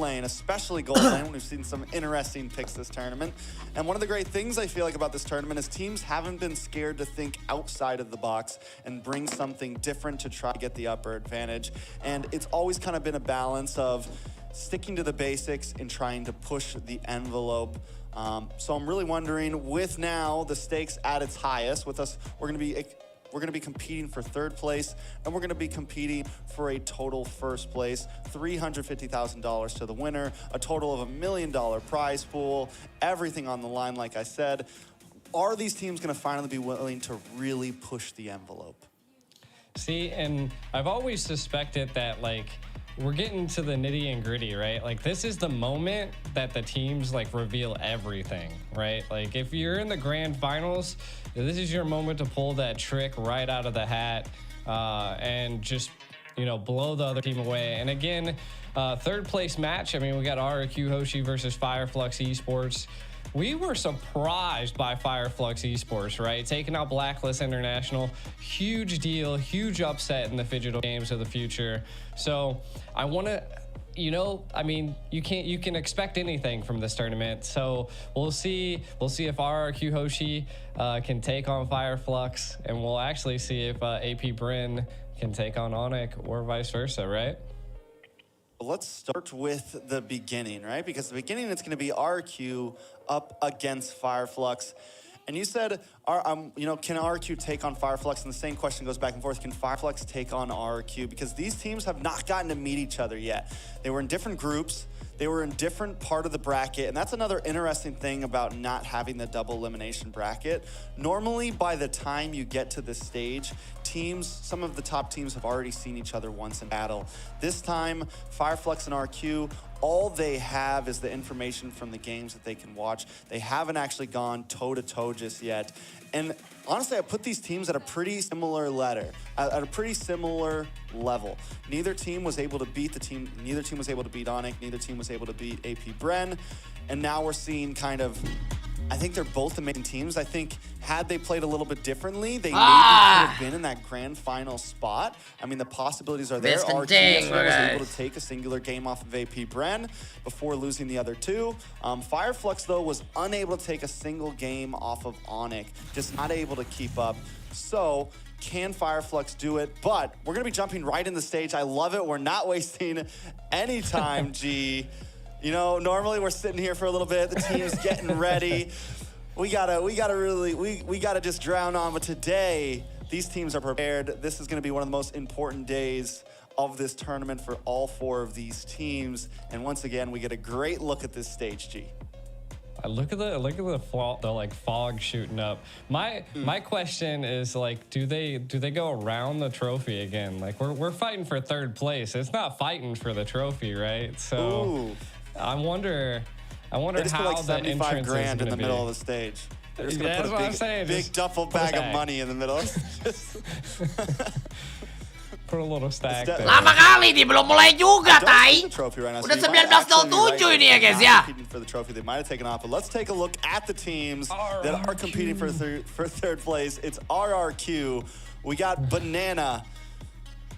lane, especially gold lane. We've seen some interesting picks this tournament. And one of the great things I feel like about this tournament is teams haven't been scared to think outside of the box and bring something different to try to get the upper advantage. And it's always kind of been a balance of sticking to the basics and trying to push the envelope. So I'm really wondering, with now the stakes at its highest, with us, we're going to be competing for third place, and we're going to be competing for a total first place, $350,000 to the winner, a total of $1 million prize pool, everything on the line, like I said. Are these teams going to finally be willing to really push the envelope? See, and I've always suspected that, like, we're getting to the nitty and gritty, right? Like, this is the moment that the teams like reveal everything, right? Like, if you're in the grand finals, this is your moment to pull that trick right out of the hat and just, you know, blow the other team away. And again, third place match. I mean, we got RQ Hoshi versus Fireflux Esports. We were surprised by Fireflux Esports, right? Taking out Blacklist International, huge deal, huge upset in the Digital Games of the future. So I want to, you know, I mean, you can expect anything from this tournament. So we'll see if RRQ Hoshi can take on Fireflux, and we'll actually see if AP Bren can take on Onic or vice versa, right? Let's start with the beginning, right? Because the beginning, it's going to be RQ up against Fireflux. And you said, you know, can RQ take on Fireflux? And the same question goes back and forth. Can Fireflux take on RQ? Because these teams have not gotten to meet each other yet. They were in different groups. They were in different part of the bracket. And that's another interesting thing about not having the double elimination bracket. Normally, by the time you get to this stage, some of the top teams have already seen each other once in battle. This time, Fireflux and RQ, all they have is the information from the games that they can watch. They haven't actually gone toe-to-toe just yet. And honestly, I put these teams at a pretty similar at a pretty similar level. Neither team was able to beat neither team was able to beat Onic, neither team was able to beat AP Bren. And now we're seeing kind of, I think they're both amazing teams. I think had they played a little bit differently, they maybe could have been in that grand final spot. I mean, the possibilities are there. RQ was able to take a singular game off of AP Bren before losing the other two. Fireflux, though, was unable to take a single game off of Onic, just not able to keep up. So can Fireflux do it? But we're going to be jumping right in the stage. I love it. We're not wasting any time, G. You know, normally we're sitting here for a little bit. The team's getting ready. We gotta just drown on. But today, these teams are prepared. This is gonna be one of the most important days of this tournament for all four of these teams. And once again, we get a great look at this stage, G. Look at the like fog shooting up. My question is, like, do they go around the trophy again? Like, we're fighting for third place. It's not fighting for the trophy, right? So. Ooh. I wonder how like the entrance grand is in the middle of the stage. They're just gonna put a big duffel bag of money in the middle. Put a little stack there. Lama kali nih, belum mulai juga, Tai. Udah 19:07 ini ya, guys, ya. For the trophy, they might have taken off, but let's take a look at the teams that are competing for third place. It's RRQ. We got Banana,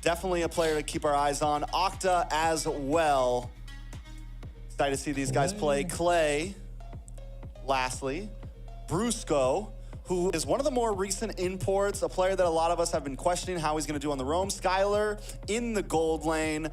definitely a player to keep our eyes on. Octa as well. Excited to see these guys play. Clay, lastly, Brusco, who is one of the more recent imports, a player that a lot of us have been questioning how he's going to do on the roam. Skylar in the gold lane.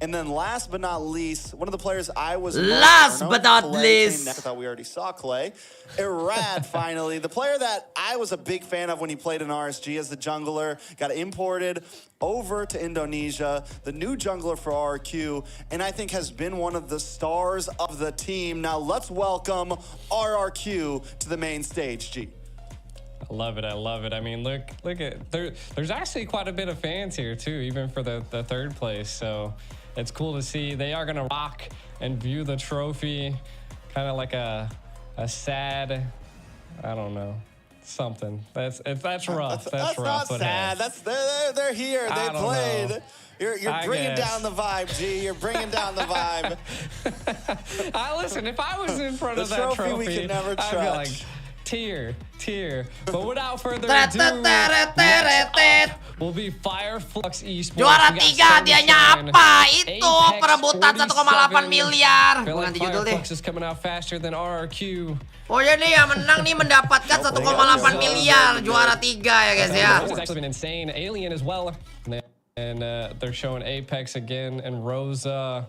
And then last but not least, one of the players I was... Last but not least. I thought we already saw Clay. Irad, finally. The player that I was a big fan of when he played in RSG as the jungler, got imported over to Indonesia, the new jungler for RRQ, and I think has been one of the stars of the team. Now let's welcome RRQ to the main stage, G. I love it. I love it. I mean, look at there's actually quite a bit of fans here too, even for the third place. So it's cool to see. They are gonna rock and view the trophy, kind of like a sad, I don't know, something. That's rough. That's rough. Not sad. They're here. They played. Know. You're bringing down the vibe, G. You're bringing down the vibe. Listen, if I was in front of that trophy, we could never I'd be like, tier. But without further ado, will be Fireflux Esports. Juara 3 dianya apa? Itu perebutan 1,8 miliar. Gue ganti judul deh. Fireflux is coming out faster than RRQ. Oh ya nih yang menang nih mendapatkan 1,8 miliar juara 3 ya guys ya. It's actually been insane. Alien as well. And they're showing Apex again and Rosa.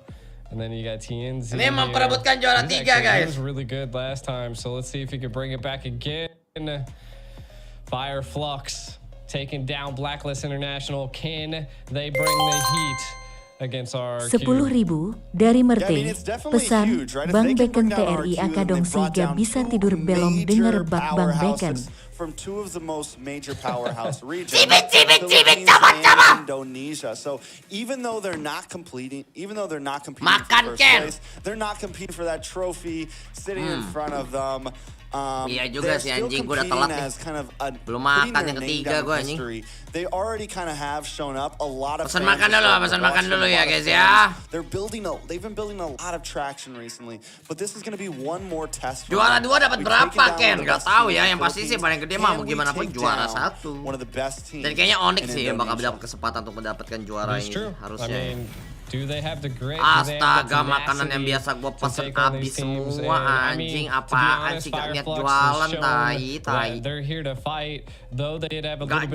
And then you got TNZ. Ini memperebutkan juara 3 guys. He was really good last time, so let's see if he can bring it back again. Fireflux taking down Blacklist International. Can they bring the heat against our 10.000 dari Merte. Pesan, Bang Beken TRI Akadong Siga bisa tidur belum denger bak Bang Beken. From two of the most major powerhouse regions, Cibit, Indonesia. So even though they're not competing Makan for first place, they're not competing for that trophy sitting in front of them. Iya juga sih anjing, gue udah telat nih. Belum makan yang ketiga gue anjing. They already kind of have shown up a lot of. Pesan makan dulu ya guys ya. They've been building a lot of traction recently, but this is going to be one more test. Juara 2 dapat berapa Ken? Gak tahu ya, yang pasti sih paling gede mah mau gimana pun juara 1. Dan kayaknya Onic sih yang bakal dapat kesempatan untuk mendapatkan juara ini harusnya. Astaga, makanan yang biasa gue pesen habis semua anjing. Apaan sih, gak niat jualan tai. Gak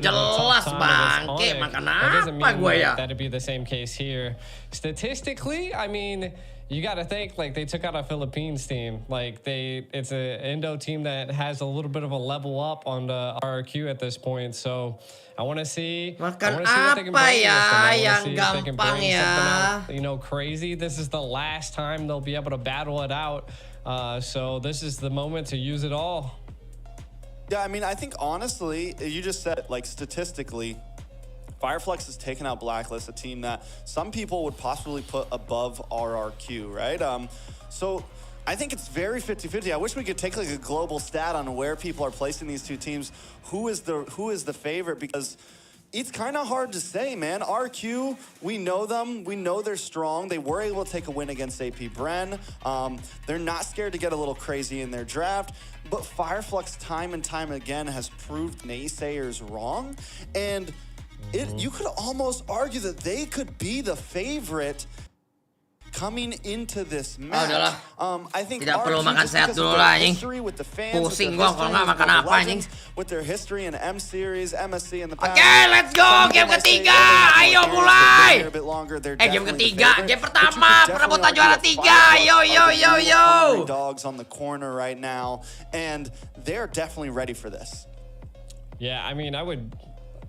jelas bangke, makan apa gue ya. That'd be the same case here. Statistically, I mean, you got to think like they took out a Philippines team. Like it's an Indo team that has a little bit of a level up on the RRQ at this point. So I want to see. Makan apa ya yang gampang ya? You know, crazy. This is the last time they'll be able to battle it out. So this is the moment to use it all. Yeah, I mean, I think honestly, you just said like statistically, Fireflux has taken out Blacklist, a team that some people would possibly put above RRQ, right? So I think it's very 50-50. I wish we could take like a global stat on where people are placing these two teams. Who is the favorite? Because it's kind of hard to say, man. RQ, we know them. We know they're strong. They were able to take a win against AP Bren. They're not scared to get a little crazy in their draft. But Fireflux time and time again has proved naysayers wrong. And you could almost argue that they could be the favorite coming into this match. I think tidak perlu makan sehat dulu lah anjing. Pusing gua kalau nggak makan apa anjing. With their history in M series, MSC in the past. Oke, let's go game ketiga. Ayo mulai. Game ketiga, game pertama perebutan juara 3. Yo. Dogs on the corner right now, and they're definitely ready for this. Yeah, I mean, I would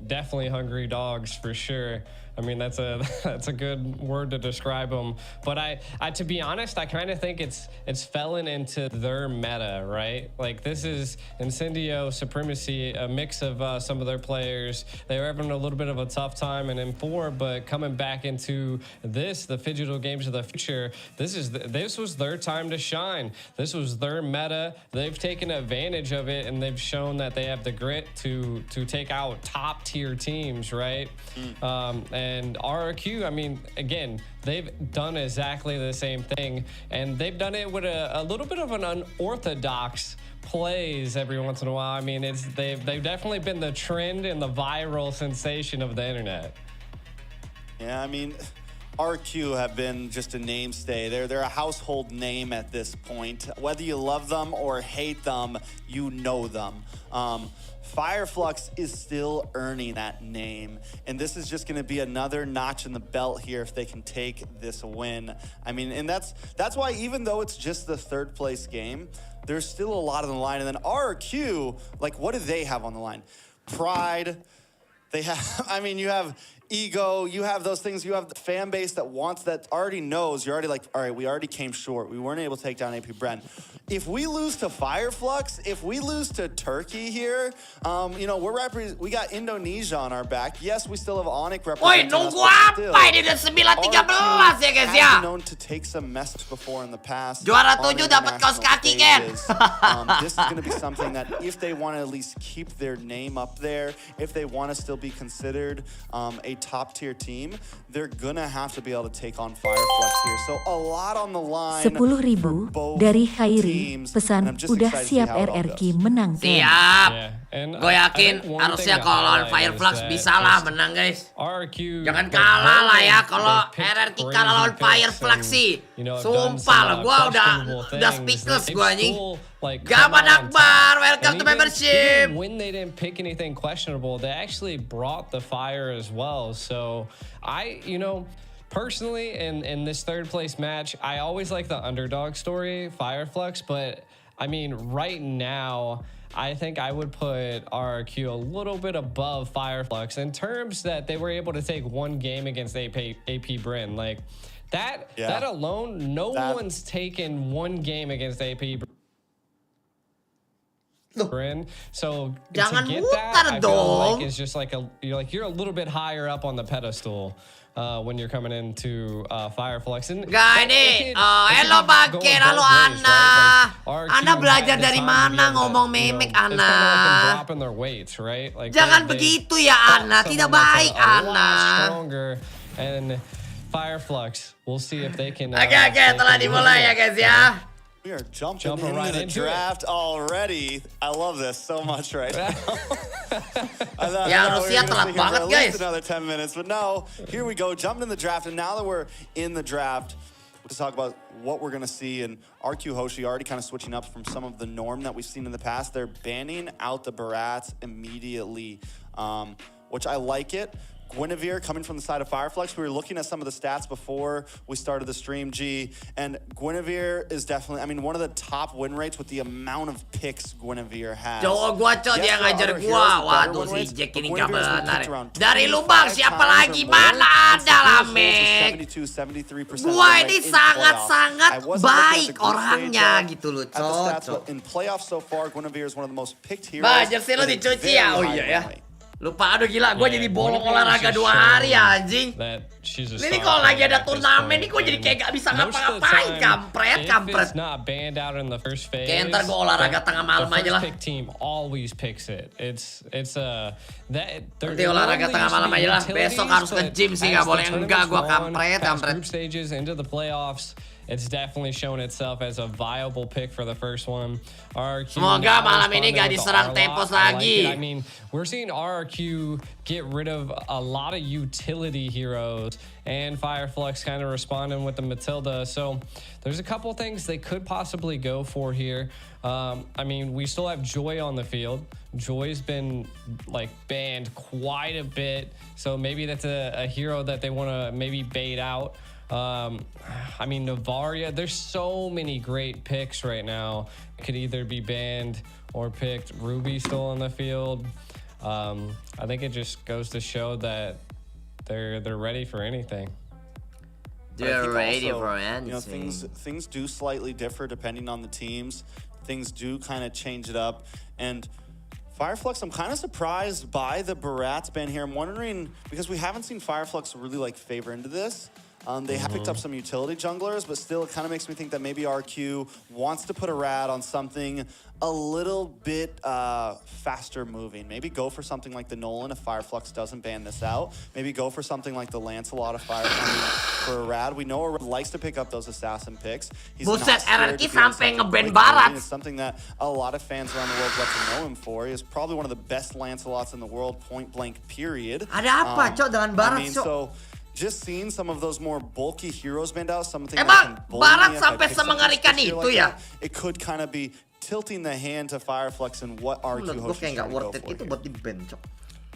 definitely hungry dogs for sure. I mean, that's a good word to describe them. But to be honest, I kind of think it's fallen into their meta, right? Like this is Incendio Supremacy, a mix of some of their players. They were having a little bit of a tough time in M4, but coming back into this, the Digital Games of the Future, this was their time to shine. This was their meta. They've taken advantage of it, and they've shown that they have the grit to take out top tier teams, right? And RRQ, I mean, again, they've done exactly the same thing, and they've done it with a little bit of an unorthodox plays every once in a while. I mean, they've definitely been the trend and the viral sensation of the internet. Yeah, I mean, RQ have been just a namestay. They're a household name at this point. Whether you love them or hate them, you know them. Fireflux is still earning that name, and this is just going to be another notch in the belt here if they can take this win. I mean, and that's why even though it's just the third place game, there's still a lot on the line. And then RQ, like, what do they have on the line? Pride. They have, I mean, you have ego, you have those things, you have the fan base that wants, that already knows, you're already like, all right, we already came short. We weren't able to take down AP Bren. If we lose to Fireflux, if we lose to Turkey here, you know, we got Indonesia on our back. Yes, we still have Onic representing us. Woi, nunggu apa ini udah 9-13 ya guys ya. Known to take some messages before in the past. Juara 7 dapat kaos kaki Ken. This is going to be something that if they want to at least keep their name up there, if they want to still be considered a top tier team, they're gonna have to be able to take on Fireflux here. So a lot on the line. 10.000 dari Khairi, pesan udah siap RRQ menang. Siap. Gue yakin harusnya kalau lawan Fireflux bisa lah menang guys. Jangan kalah lah ya kalau RRQ kalah lawan Fireflux sih. Sumpah lah, gue udah speechless gue anjing. Gaman Akbar, welcome to membership. Even when they didn't pick anything questionable, they actually brought the fire as well. So personally, in this third place match, I always like the underdog story, Fireflux, but I mean, right now, I think I would put RRQ a little bit above Fireflux in terms that they were able to take one game against AP Bren. Like that alone, no one's taken one game against AP Bren. So jangan to get muter that, I feel dong. like it's just like you're a little bit higher up on the pedestal when you're coming into Fireflux. Gak ini, hello Bake, halo Ana. Ana belajar dari mana ngomong memek Ana? Jangan begitu ya Ana, tidak baik Ana. And Fireflux, we'll see if they can. Oke, telah dimulai ya guys ya. We are jumping right into the draft already. I love this so much right now. Ya Rusia telat banget guys. Another 10 minutes, but no, here we go, jumping in the draft, and now that we're in the draft, we'll talk about what we're gonna see. And RQ Hoshi already kind of switching up from some of the norm that we've seen in the past. They're banning out the Barats immediately, which I like it. Guinevere coming from the side of Fireflux. We were looking at some of the stats before we started the stream, G, and Guinevere is definitely, I mean, one of the top win rates with the amount of picks Guinevere has. Gua dia ngajar gua. Waduh si Jack ini gak benar. Dari lubang siapa lagi? Mana ada lah, Mek? Gua ini sangat-sangat baik orangnya gitu loh, cocok. In playoffs so far, Guinevere is one of the most picked heroes. Bah, jersey lo dicuci ya? Oh iya ya. Lupa, aduh gila, gue jadi bolong olahraga 2 hari anjing. Ini kalau lagi ada turnamen nih gue jadi kayak gak bisa ngapa-ngapain, kampret. Kayak ntar gue olahraga tengah malam aja lah. Nanti olahraga tengah malam aja lah, besok harus ke gym sih, gak boleh enggak, gue kampret. It's definitely shown itself as a viable pick for the first one. RRQ semoga malam ini gak diserang Tempos lagi. I mean, we're seeing RRQ get rid of a lot of utility heroes, and Fireflux kind of responding with the Matilda. So there's a couple things they could possibly go for here. I mean, we still have Joy on the field. Joy's been like banned quite a bit, so maybe that's a hero that they want to maybe bait out. I mean, Navaria, there's so many great picks right now. Could either be banned or picked. Ruby still on the field. I think it just goes to show that they're ready for anything. They're ready for anything. You know, things do slightly differ depending on the teams. Things do kind of change it up. And Fireflux, I'm kind of surprised by the Barats ban here. I'm wondering, because we haven't seen Fireflux really like favor into this. They have picked up some utility junglers, but still it kind of makes me think that maybe RQ wants to put a rat on something a little bit faster moving. Maybe go for something like the Nolan if Fireflux doesn't ban this out. Maybe go for something like the Lancelot if Fireflux for a rat. We know a rat likes to pick up those assassin picks. He's Buset, RRQ sampai nge-ban Barat. It's something that a lot of fans around the world get to know him for. He is probably one of the best Lancelots in the world, point blank, period. Ada apa, Cok, dengan Barat, Cok? So just seeing some of those more bulky heroes banned out, something Emang Barat sampai semengerikan itu ya? It could kind of be tilting the hand to Fireflux and what RQ Hoshi is trying to go for itu buat di-ban, Cok.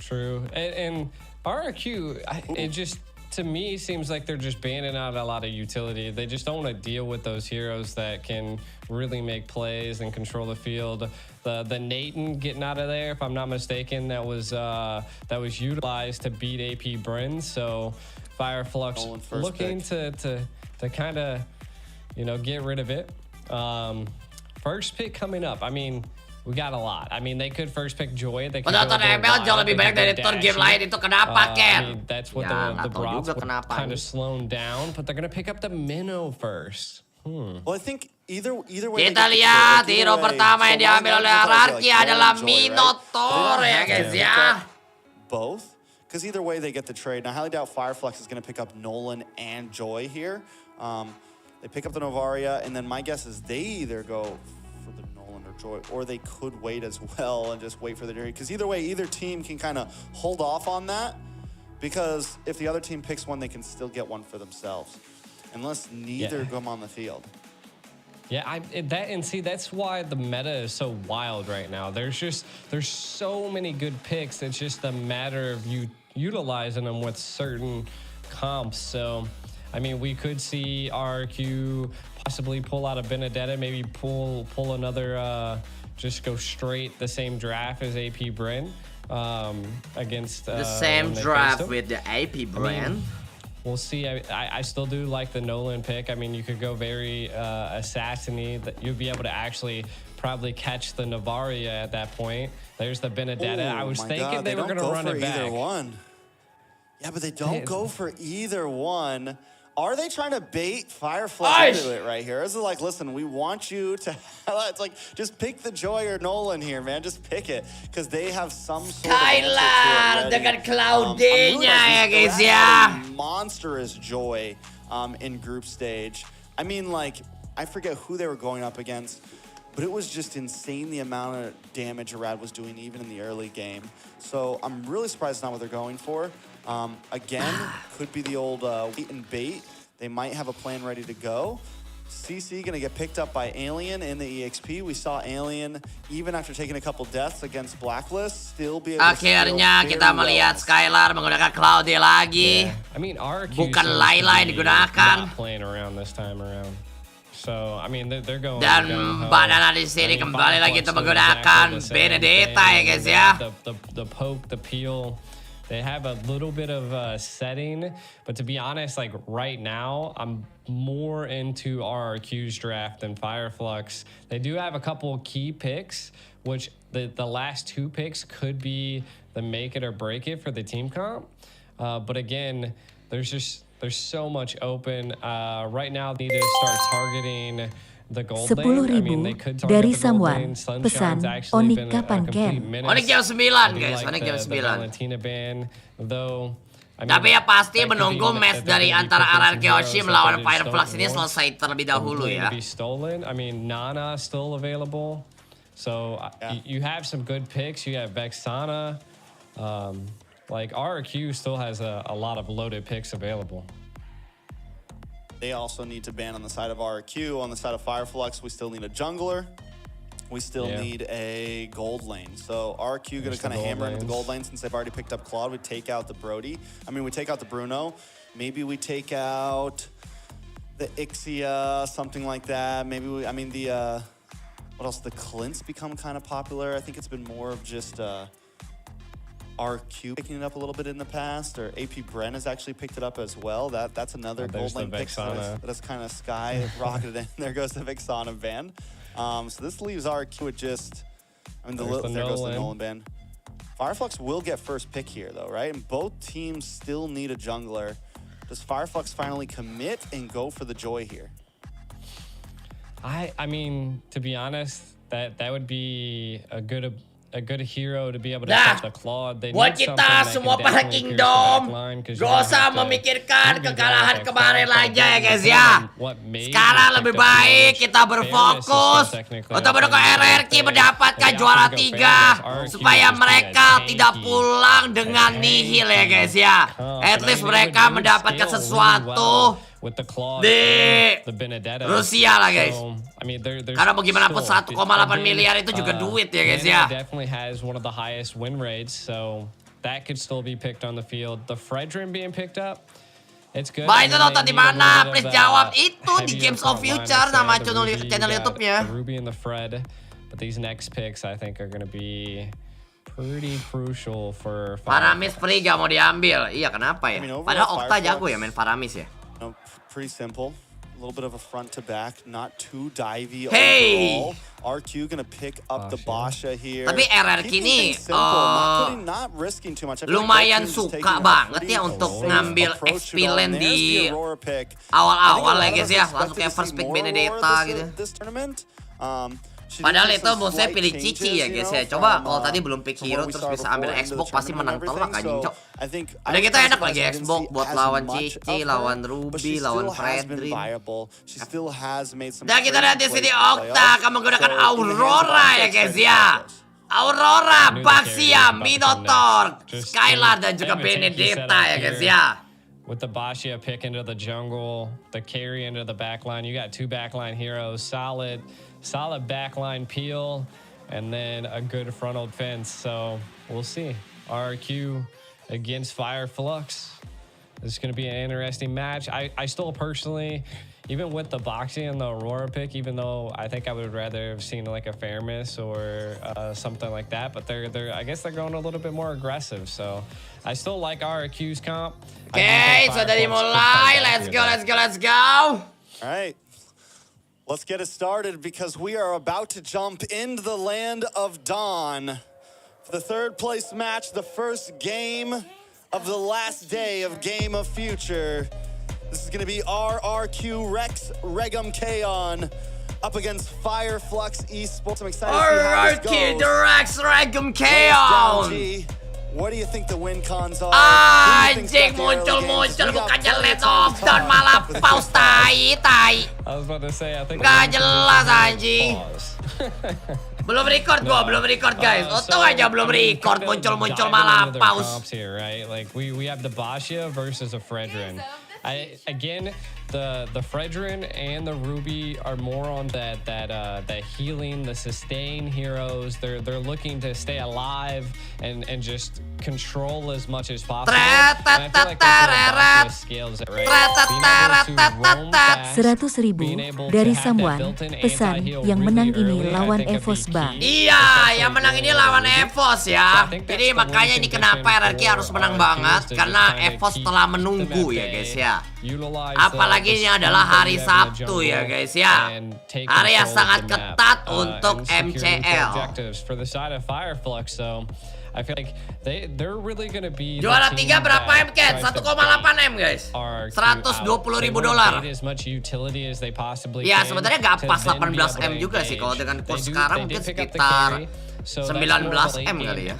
True. And RQ, it just, to me, seems like they're just banning out a lot of utility. They just don't want to deal with those heroes that can really make plays and control the field. The Nathan getting out of there, if I'm not mistaken, that was utilized to beat AP Bren. So Fireflux looking to kind of, you know, get rid of it. First pick coming up. I mean, we got a lot. I mean, they could first pick Joy. They could penonton ML jauh lebih banyak dari turn game lain. Itu kenapa, Ken? I mean, that's what the Brats kind of slowing down, but they're going to pick up the Minnow first. Well, I think either way. Kita lihat hero pertama yang diambil oleh RRQ adalah Minotaur ya guys ya. Both. because either way they get the trade. Now, I highly doubt Fireflux is going to pick up Nolan and Joy here. They pick up the Novaria, and then my guess is they either go for the Nolan or Joy, or they could wait as well and just wait for the trade. Because either way, either team can kind of hold off on that, because if the other team picks one, they can still get one for themselves, unless neither of them on the field. Yeah, that's why the meta is so wild right now. There's so many good picks. It's just a matter of you utilizing them with certain comps. So, I mean, we could see RQ possibly pull out a Benedetta, maybe pull another, just go straight the same draft as AP Bren against the same draft with the AP Bren. I mean, we'll see. I still do like the Nolan pick. I mean, you could go very assassiny. That you'd be able to actually probably catch the Novaria at that point. There's the Benedetta. I was thinking they were going to run it back. Either one. Yeah, but they don't go for either one. Are they trying to bait Firefly into it right here? Is it like, listen, we want you to... It's like, just pick the Joy or Nolan here, man. Just pick it. Because they have some sort of Skylar dengan Claudenya ya guys ya. Monstrous Joy in group stage. I mean, like, I forget who they were going up against, but it was just insane the amount of damage Arad was doing even in the early game. So I'm really surprised it's not what they're going for. Again, could be the old wait and bait. They might have a plan ready to go. CC gonna get picked up by Alien in the EXP. We saw Alien, even after taking a couple deaths against Blacklist, still be able to akhirnya kita melihat Skylar menggunakan Claudia lagi. I mean, bukan Layla yang digunakan. Playing around this time around. So, I mean, they're going. Dan Banana di sini kembali lagi untuk menggunakan Benedetta ya guys ya. The poke, the peel. They have a little bit of setting, but to be honest, like right now, I'm more into RRQ's draft than Fireflux. They do have a couple key picks, which the last two picks could be the make it or break it for the team comp. But again, there's so much open. Right now, they need to start targeting the gold lane. I mean, they could dari target the gold someone. lane. Sunshine's Pesan, actually Onic been kapan a complete Ken? menace. Onic jam 9 guys, Onic jam 9. Valentina ban, though. I mean, tapi ya pasti menunggu match dari antara RRQ Oshi melawan Fireflux ini selesai terlebih dahulu ya. I mean, Nana still available. So you have some good picks. You have Vexana. Like RRQ still has a lot of loaded picks available. They also need to ban on the side of RQ. On the side of Fireflux, we still need a jungler. We still need a gold lane. So RQ going to kind of hammer into the gold lane since they've already picked up Claude. We take out the Brody. I mean, we take out the Bruno. Maybe we take out the Ixia, something like that. Maybe we, I mean, the, what else? The Clint's become kind of popular. I think it's been more of just RQ picking it up a little bit in the past, or AP Bren has actually picked it up as well. That's another gold lane pick that is kind of sky rocketed in. There goes the Vexana ban. So this leaves RQ with just, I mean, there goes the Nolan ban. Fireflux will get first pick here though, right? And both teams still need a jungler. Does Fireflux finally commit and go for the Joy here? I mean, to be honest, that would be a good hero to be able to catch the Claude. Buat kita semua para Kingdom, gak usah memikirkan kekalahan kemarin aja ya guys ya. Sekarang lebih baik kita berfokus untuk mendukung RRQ mendapatkan juara 3 supaya mereka tidak pulang dengan nihil ya guys ya. At least mereka mendapatkan sesuatu di Rusia lah guys. Karena bagaimanapun 1,8 miliar itu juga duit ya guys ya. Definitely has one of the highest win rates, so that could still be picked on the field. The Fredrin being picked up, it's good. Bah, itu nonton di mana? Please jawab itu di Games of Future nama channel YouTube-nya. Ruby and the Fred, but these next picks I think are going to be pretty crucial for Faramis free gak mau diambil. Iya, kenapa ya? Padahal Okta jago ya main Faramis ya. Pretty simple. A little bit of a front to back, not too divey overall. RQ gonna pick up the Basha here. Tapi RRQ ini not risking too much. Lumayan suka banget ya untuk ngambil XP lane di awal-awal ya guys ya. Langsung kayak first pick Benedetta gitu. This tournament, Padahal itu musuhnya pilih Cici ya guys ya. Coba kalau tadi belum pick hero terus bisa ambil Xbox pasti menang telak anjing cok. Udah gitu enak lagi Xbox buat lawan Cici, lawan Ruby, lawan Fredrin. Dan kita lihat di sini Okta akan menggunakan Aurora ya guys ya. Aurora, Baxia, Minotaur, Skylar dan juga Benedetta ya guys ya. With the Bashia pick into the jungle, the carry into the backline, you got two backline heroes, solid backline peel, and then a good frontal fence. So we'll see. RQ against Fire Flux. This is going to be an interesting match. I still personally, even with the Boxy and the Aurora pick, even though I think I would rather have seen like a Fairness or something like that, but I guess they're going a little bit more aggressive. So I still like RQ's comp. Okay, so dari mulai, let's go. All right. Let's get it started because we are about to jump into the land of Dawn. For the third place match, the first game of the last day of Game of Future. This is going to be RRQ Rex Regum Kaon up against Fire Flux Esports. I'm excited to see how this goes. RRQ Rex Regum Kaon. What do you think the win cons are? Anjing muncul bukannya let off down malah pause tai. I was about to say I think nggak jelas anjing. Belum record guys. Untung aja belum record muncul malah pause. Here, right? Like we have the Bashia versus a Fredrin. Again, the Fredrin and the Ruby are more on that healing, the sustain heroes. They're looking to stay alive and just control as much as possible. And I feel like that's scales it, right? 100.000 dari Samuan. Pesan yang menang ini lawan Evos Bang. Iya, yang menang ini lawan Evos ya. Jadi makanya ini kenapa RRQ harus menang banget karena Evos telah menunggu ya guys ya. Apalagi ini adalah hari Sabtu ya guys ya. Hari yang sangat ketat untuk MCL. I feel like they're really gonna be juara 3 berapa M Cat? 1,8 M guys. $120.000. Ya sebenarnya gak pas 18 M juga sih. Kalau dengan kurs sekarang mungkin sekitar 19 M kali ya.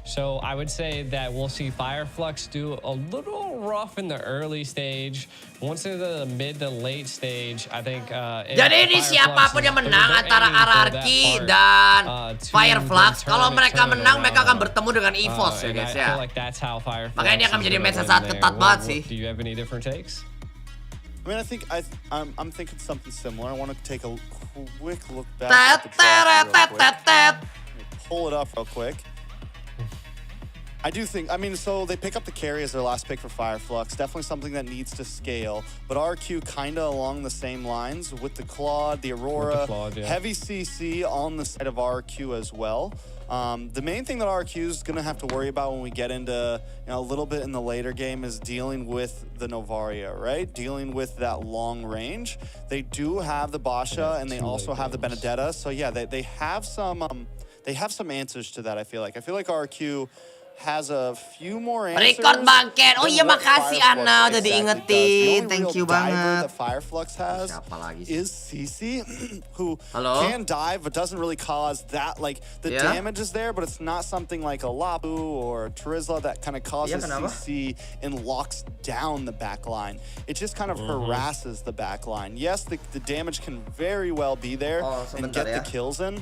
So I would say that we'll see Fire Flux do a little rough in the early stage. Once into the mid to late stage, I think. Jadi ini siapapun yang menang antara RRQ dan Fire Flux, kalau mereka menang mereka akan bertemu dengan Evos ya guys ya. Makanya ini akan menjadi match yang sangat ketat banget sih. Do you have any different takes? I mean, I think I'm thinking something similar. I want to take a quick look back at the draft. Pull it up real quick. I do think, so they pick up the carry as their last pick for Fire Flux. Definitely something that needs to scale. But RQ kind of along the same lines with the Claude, the Aurora, heavy CC on the side of RQ as well. The main thing that RQ is going to have to worry about when we get into a little bit in the later game is dealing with the Novaria, right? Dealing with that long range. They do have the Basha and they also have the Benedetta. So yeah, they have some answers to that. I feel like RQ has a few more answers. Record bangket. Oh iya makasih Ana udah diingetin. Thank you banget. The Fire Flux has is CC, who can dive but doesn't really cause that. Like the damage is there, but it's not something like a Labu or Terizla that kind of causes CC and locks down the back line. It just kind of harasses the back line. Yes, the damage can very well be there and get the kills in.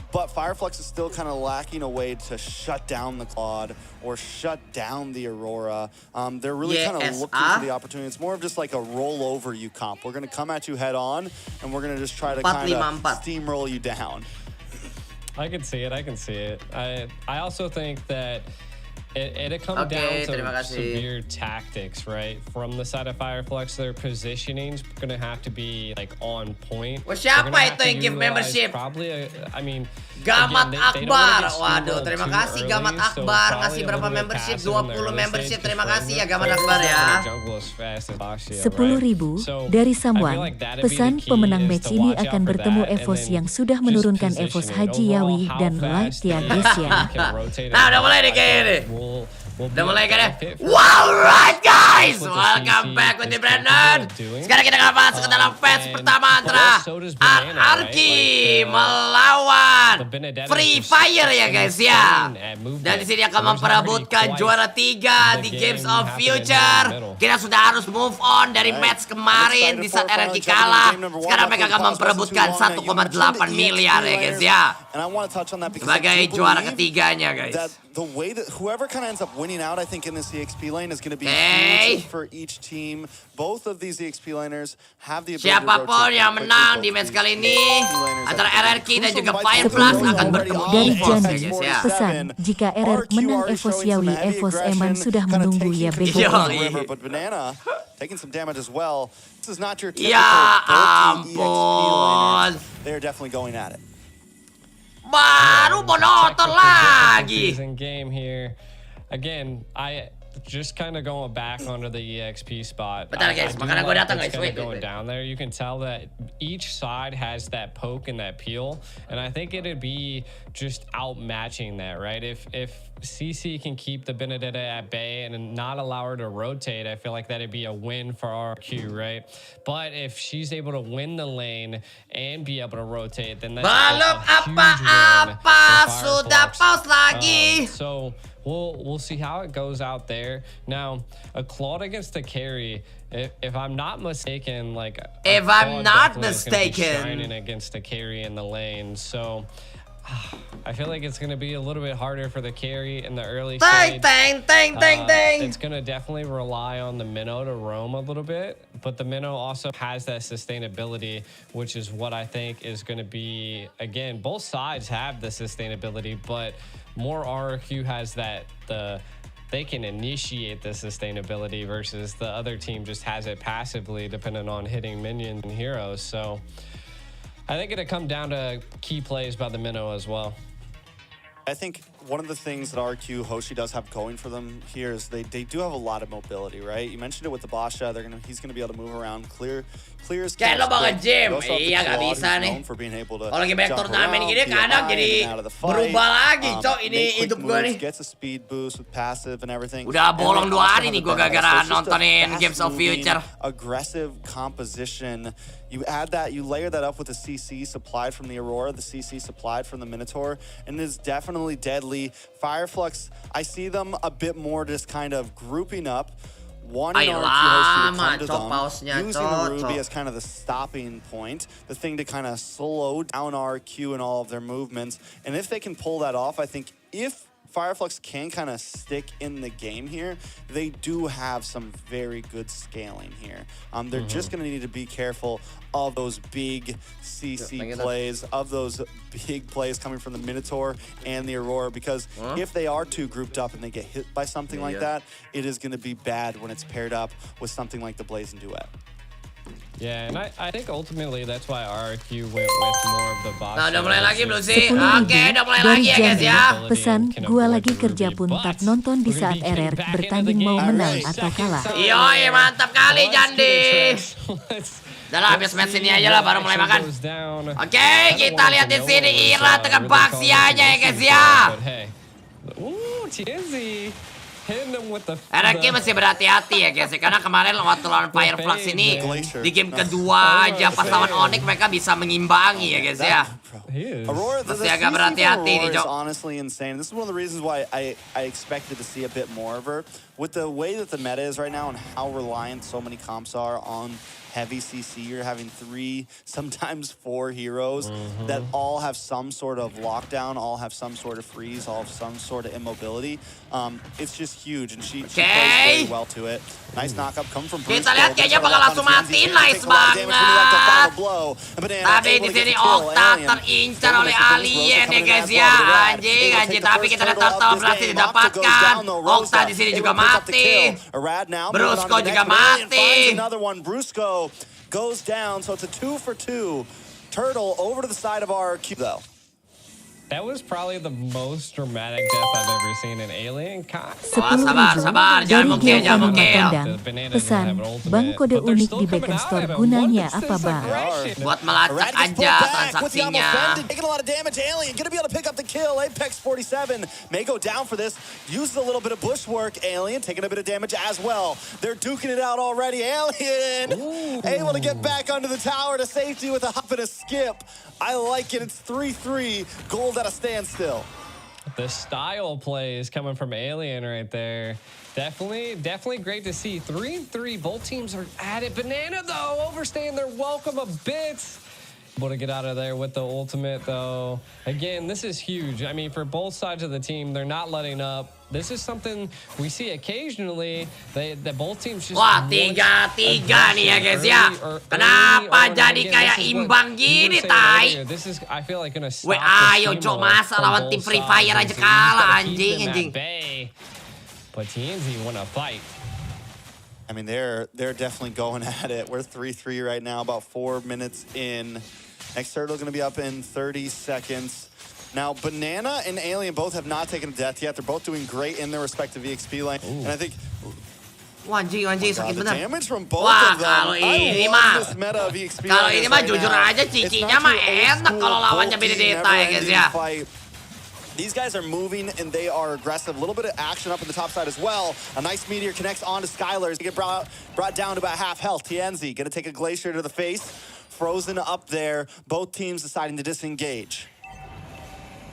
But Fire Flux is still kind of lacking a way to shut down the Claude or shut down the Aurora. They're really kind of looking for the opportunity. It's more of just like a rollover you comp. We're going to come at you head on, and we're going to just try to kind of steamroll you down. I can see it. I also think that it comes down to severe tactics, right? From the side of Fire Flux, their positioning's gonna have to be like on point. Siapa itu yang give membership? Probably, Gamat Akbar. Waduh, terima kasih Gamat Akbar ngasih berapa membership? 20 membership. Terima kasih ya Gamat Akbar ya. 10.000 dari Samuan. Pesan pemenang match ini akan bertemu Evos yang sudah menurunkan Evos Haji Yawi dan Light ya guys ya. Nah udah mulai nih kayaknya nih. Udah mulai kan ya? Wow, right guys! Welcome back with the Brandon. Sekarang kita akan masuk ke dalam phase pertama antara Arki melawan Free Fire ya guys ya. Dan di sini akan memperebutkan juara 3 di Games of Future. Kita sudah harus move on dari match kemarin di saat RRQ kalah. Sekarang mereka akan memperebutkan 1,8 miliar ya guys ya. Sebagai juara ketiganya guys. The way that whoever kind of ends up winning out, I think, in this EXP lane is going to be huge for each team. Both of these EXP laners have the ability siapapun yang menang di match kali ini antara RRQ dan juga Fireflux akan bertemu dari EVOS Jani. guys ya. Pesan, jika RR menang EVOS Yawi, EVOS Eman sudah menunggu ya bego. But Banana taking some damage as well. This is not your Ya typical ampun. They are definitely going at it. Baru monoton lagi. Game here. Again, I just kind of going back onto the EXP spot. Bentar guys, makanya gue datang guys. Wait. Going down there, you can tell that each side has that poke and that peel, and I think it'd be just outmatching that, right? If CC can keep the Benedetta at bay and not allow her to rotate, I feel like that'd be a win for RQ, right? But if she's able to win the lane and be able to rotate, then that's belum apa-apa sudah pause lagi. So we'll see how it goes out there. Now, a Claude against the carry, if I'm not mistaken, like if I'm not mistaken, shining against the carry in the lane. So I feel like it's going to be a little bit harder for the carry in the early stage. It's going to definitely rely on the minnow to roam a little bit, but the minnow also has that sustainability, which is what I think is going to be, again, both sides have the sustainability, but more RQ has that, they can initiate the sustainability versus the other team just has it passively depending on hitting minions and heroes. So I think it'll come down to key plays by the minnow as well. I think one of the things that RQ Hoshi does have going for them here is they do have a lot of mobility, right? You mentioned it with the Basha. He's gonna be able to move around, clear his kayak lo mau nge-gym, iya gak bisa nih. Kalau lagi banyak turnamen gini kadang jadi berubah lagi, cok ini hidup gue nih. Udah bolong 2 hari nih gue gara-gara nontonin Games of Future. Aggressive composition. You add that, you layer that up with the CC supplied from the Aurora, the CC supplied from the Minotaur, and it is definitely deadly. Fireflux, I see them a bit more just kind of grouping up. Wanting RQ to come to them, using the Ruby as kind of the stopping point, the thing to kind of slow down RQ and all of their movements. And if they can pull that off, I think if Fireflux can kind of stick in the game here, they do have some very good scaling here. They're just going to need to be careful of those big CC plays, of those big plays coming from the Minotaur and the Aurora, because if they are too grouped up and they get hit by something like that, it is going to be bad when it's paired up with something like the Blazing Duet. Yeah, and I think ultimately that's why RQ went with more of the boss. Nah, udah mulai lagi belum sih? Oke, udah mulai lagi ya guys ya. Pesan, gua lagi kerja puntat nonton di saat RR bertanding mau menang atau kalah. Yoi, mantap kali Jandi. Udah lah, habis match ini aja lah baru mulai makan. Oke, kita lihat di sini Ira dengan Baxianya ya guys ya. RRQ masih berhati-hati ya guys, karena kemarin waktu lawan Fireflux ini di game kedua aja pas lawan Onic mereka bisa mengimbangi ya guys ya. Masih agak berhati-hati nih Jok. Honestly insane. This is one of the reasons why I expected to see a bit more of her. With the way that the meta is right now and how reliant so many comps are on heavy CC, you're having 3, sometimes 4 heroes that all have some sort of lockdown, all have some sort of freeze, all have some sort of immobility. It's just huge, and she plays very well to it. Nice knock-up come from Bruce. Kita lihat kayaknya bakal langsung mati, nice banget. Tapi di sini Okta terincar oleh alien ya guys ya, anjing. Tapi kita lihat turtle berhasil didapatkan. Okta di sini juga mati. Brusco juga mati. Brusco goes down, so it's a 2 for 2. Turtle over to the side of RQ though. That was probably the most dramatic death I've ever seen in Alien. 10.000 dari Giovanni Matondang. Pesan, Bang kode unik di backend store gunanya apa Bang? Buat melacak aja transaksinya. Taking a lot of damage. Alien gonna be able to pick up the kill. Apex 47 may go down for this. Uses a little bit of bushwork. Alien taking a bit of damage as well. They're duking it out already. Alien able to get back under the tower to safety with a hop and a skip. I like it. It's 3-3. Gold at a standstill. The style play is coming from Alien right there. Definitely great to see. 3-3. Both teams are at it. Banana, though, overstaying their welcome a bit. Able to get out of there with the ultimate, though. Again, this is huge. I mean, for both sides of the team, they're not letting up. This is something we see occasionally. That both teams just... Wah, 3-3 nih ya guys ya. Kenapa jadi kayak imbang gini, Tai? This is, I feel like, gonna stop. Weh, ayo cok, masa lawan tim Free Fire aja kalah, anjing. But TNZ wanna fight. I mean, they're definitely going at it. We're 3-3 right now, about 4 minutes in. Next turtle going to be up in 30 seconds. Now, Banana and Alien both have not taken a death yet. They're both doing great in their respective EXP lane. And I think... Wah, anjing, sakit the bener. damage from both Wah, of them. kalau ini mah jujur aja cicinya mah enak kalau lawannya Benedetta ya guys ya. These guys are moving and they are aggressive. A little bit of action up in the top side as well. A nice meteor connects onto Skylar. He get brought down to about half health. TNZ gonna take a glacier to the face. Frozen up there. Both teams deciding to disengage.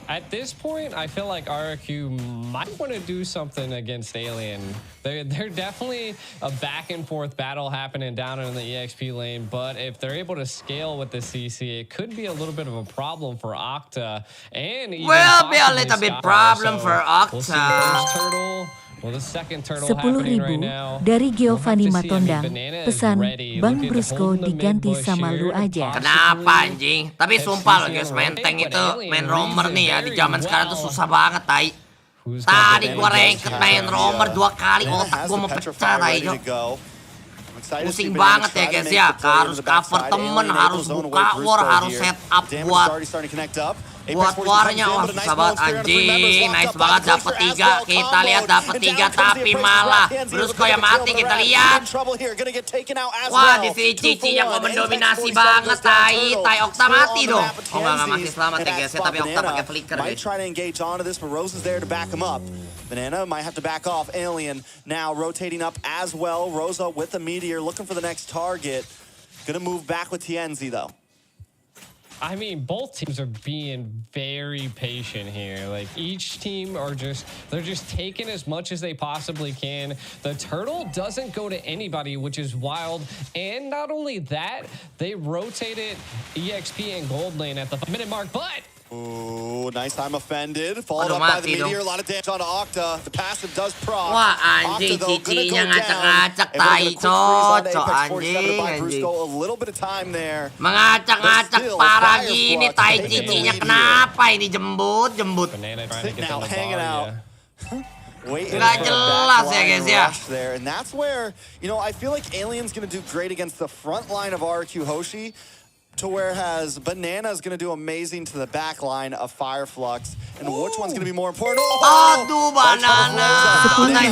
At this point, I feel like RQ might want to do something against Alien. They're definitely a back and forth battle happening down in the EXP lane, but if they're able to scale with the CC, it could be a little bit of a problem for Octa. And even will be a little bit problem for Octa. We'll see the first turtle. Well, the second turtle 10.000 right now. dari Giovanni Matondang. Pesan, Bang Brusco diganti sama lu aja. Kenapa anjing? Tapi sumpah loh guys, main tank itu, main roamer nih ya, di zaman sekarang tuh susah banget, Tai. Tadi gua ranked main roamer 2 kali, otak gua mau pecah, Tai. Pusing banget ya guys ya, harus cover temen, harus buka war, harus set up buat warnya. Wah, susah banget anjing. Nice banget dapet 3. Kita lihat dapet 3 tapi malah Brusco yang mati, kita lihat. Wah, di sini Cici yang mendominasi banget, Tai. Octa mati dong. Oh enggak, masih selamat ya guys ya, tapi Octa pakai flicker guys. Banana might have to back off. Alien now rotating up as well. Rosa with the meteor looking for the next target. Gonna move back with TNZ though. I mean, both teams are being very patient here. Like, each team they're just taking as much as they possibly can. The turtle doesn't go to anybody, which is wild. And not only that, they rotated EXP and gold lane at the minute mark, but... Ooh, nice time offended. Followed up by the meteor. A lot of damage on Octa. The passive does proc. Wah, anjing, Cicinya ngacak-ngacak, Tai. Cocok, anjing. A little bit of time there. Mengacak-ngacak parah gini, Tai. Cicinya kenapa ini jembut? Now hanging out. Gak jelas ya guys ya. And that's where, you know, I feel like Alien's gonna do great against the front line of RQ Hoshi. To whereas Banana's going to do amazing to the back line of Fireflux. And which one's going to be more important? Aduh, Banana. Nice.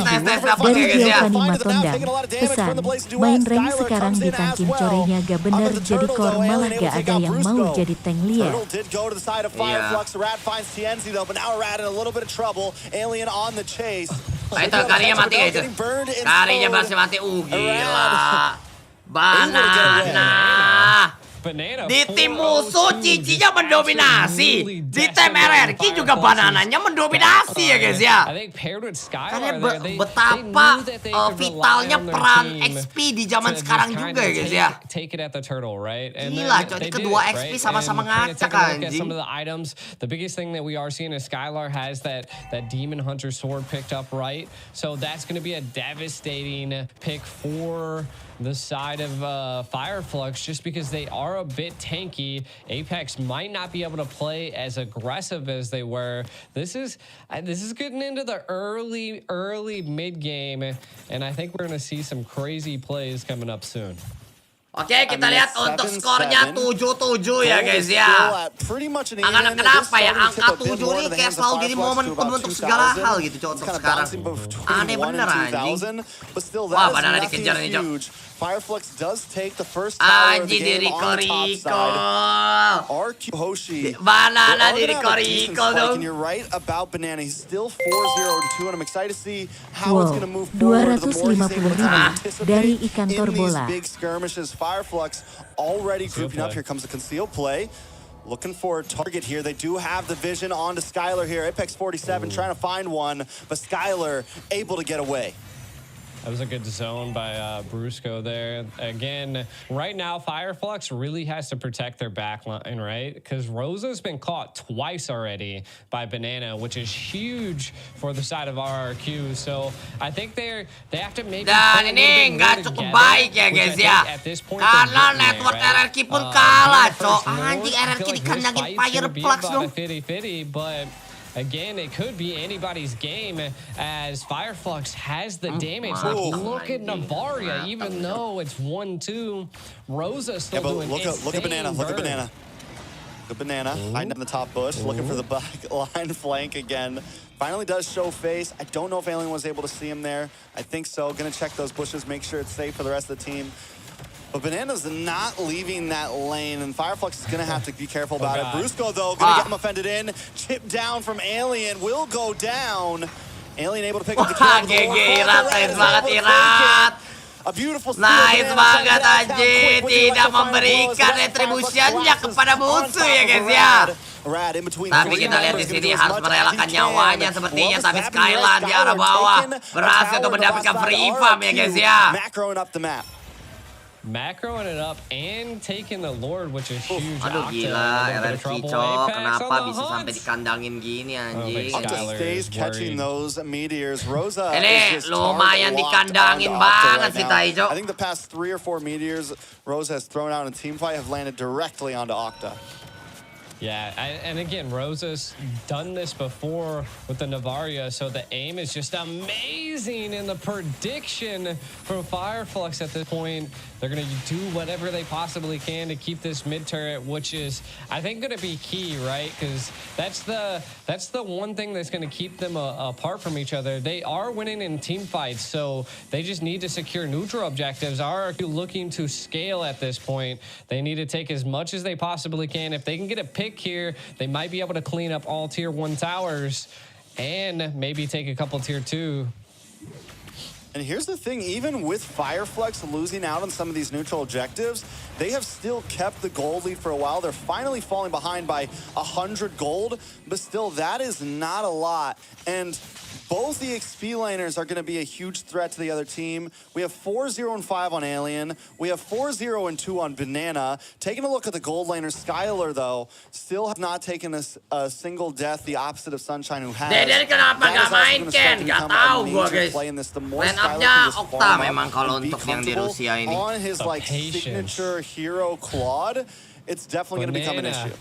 Dari Giovanni Matondang. Pesan, main rank sekarang ditangkin corenya gak bener, jadi core malah gak ada yang mau jadi tank liat. Did go to the side of Fireflux. Rat finds TNZ though, but now Rat in a little bit of trouble. Alien on the chase. Itu karinya mati ya itu. Karinya masih mati. Gila. Banana. Di tim musuh Cicinya mendominasi. Di tim RRQ juga Banananya mendominasi ya guys ya. Karena betapa vitalnya peran XP di zaman sekarang juga ya guys ya. Gila, jadi kedua XP sama-sama ngacak anjing. The biggest thing that we are seeing is Skylar has that Demon Hunter sword picked up, right? So that's going to be a devastating pick for the side of Fireflux, just because they are a bit tanky. Apex might not be able to play as aggressive as they were. This is getting into the early mid game, and I think we're going to see some crazy plays coming up soon. Oke, kita lihat untuk skornya 7-7 ya guys ya. Kenapa ya angka 7 nih kayak selalu jadi momentum untuk segala hal gitu cowok untuk sekarang. Aneh bener anjing. Wah, padahal dikejar nih cowok. Fireflux does take the first tower of the game on the top side. RQ Hoshi. Banana di Riko dong. And you're right about Banana. He's still 4-0-2 and I'm excited to see how it's going to move forward. The more he's able to dari participate ikantor in bola. these big skirmishes. Fireflux already grouping up. Here comes the concealed play. Looking for a target here. They do have the vision onto Skylar here. Apex 47 trying to find one, but Skylar able to get away. That was a good zone by Brusco there. Again, right now, Fireflux really has to protect their back line, right? Because Rosa's been caught twice already by Banana, which is huge for the side of RRQ. So I think they have to maybe... Dan ini nggak cukup baik ya guys ya. Karena network RRQ pun kalah, cok. Anjing RRQ dikandangin Fireflux dong. But again, it could be anybody's game as Fireflux has the damage. Like, look at Navaria, even though it's 1-2, Rosa still doing look at Banana, look at Banana. Good Banana, hiding in the top bush, looking for the back line flank again. Finally does show face. I don't know if Alien was able to see him there. I think so. Gonna check those bushes, make sure it's safe for the rest of the team. But Banana's not leaving that lane, and Fireflux is going to have to be careful about it. Brusco, though, going to get him offended in. Chip down from Alien, will go down. Alien able to pick up the kill. A beautiful steal. Nice banget anjing, tidak memberikan retribusinya kepada musuh ya guys ya. Tapi kita lihat di sini harus merelakan nyawanya sepertinya, tapi Skylar di arah bawah berhasil untuk mendapatkan free farm ya guys ya. Macroing it up and taking the Lord, which is huge. Aduh gila, RRQ cok, kenapa bisa sampai dikandangin gini anjing? Octa stays catching those meteors. Rosa ini lumayan dikandangin banget sih Taijo. I think the past 3 or 4 meteors Rosa has thrown out in team fight have landed directly onto Octa. Yeah, and again, Rosa's done this before with the Navaria, so the aim is just amazing, and the prediction from Fireflux at this point, they're going to do whatever they possibly can to keep this mid turret, which is, I think, going to be key, right? Because that's the one thing that's going to keep them apart from each other. They are winning in team fights, so they just need to secure neutral objectives. Are looking to scale at this point. They need to take as much as they possibly can. If they can get a pick here, they might be able to clean up all tier 1 towers and maybe take a couple tier 2. And here's the thing, even with Fireflux losing out on some of these neutral objectives, they have still kept the gold lead for a while. They're finally falling behind by 100 gold, but still that is not a lot. And both the XP laners are going to be a huge threat to the other team. We have 4-0 and 5 on Alien. We have 4-0 and 2 on Banana. Taking a look at the gold laner, Skylar, though, still have not taken a single death, the opposite of Sunshine, who has. Jadi kenapa gak main Ken? Gak tau gue guys. Line up-nya Okta memang kalau untuk yang di Rusia ini. On his like signature hero Claude, it's definitely going to become an issue.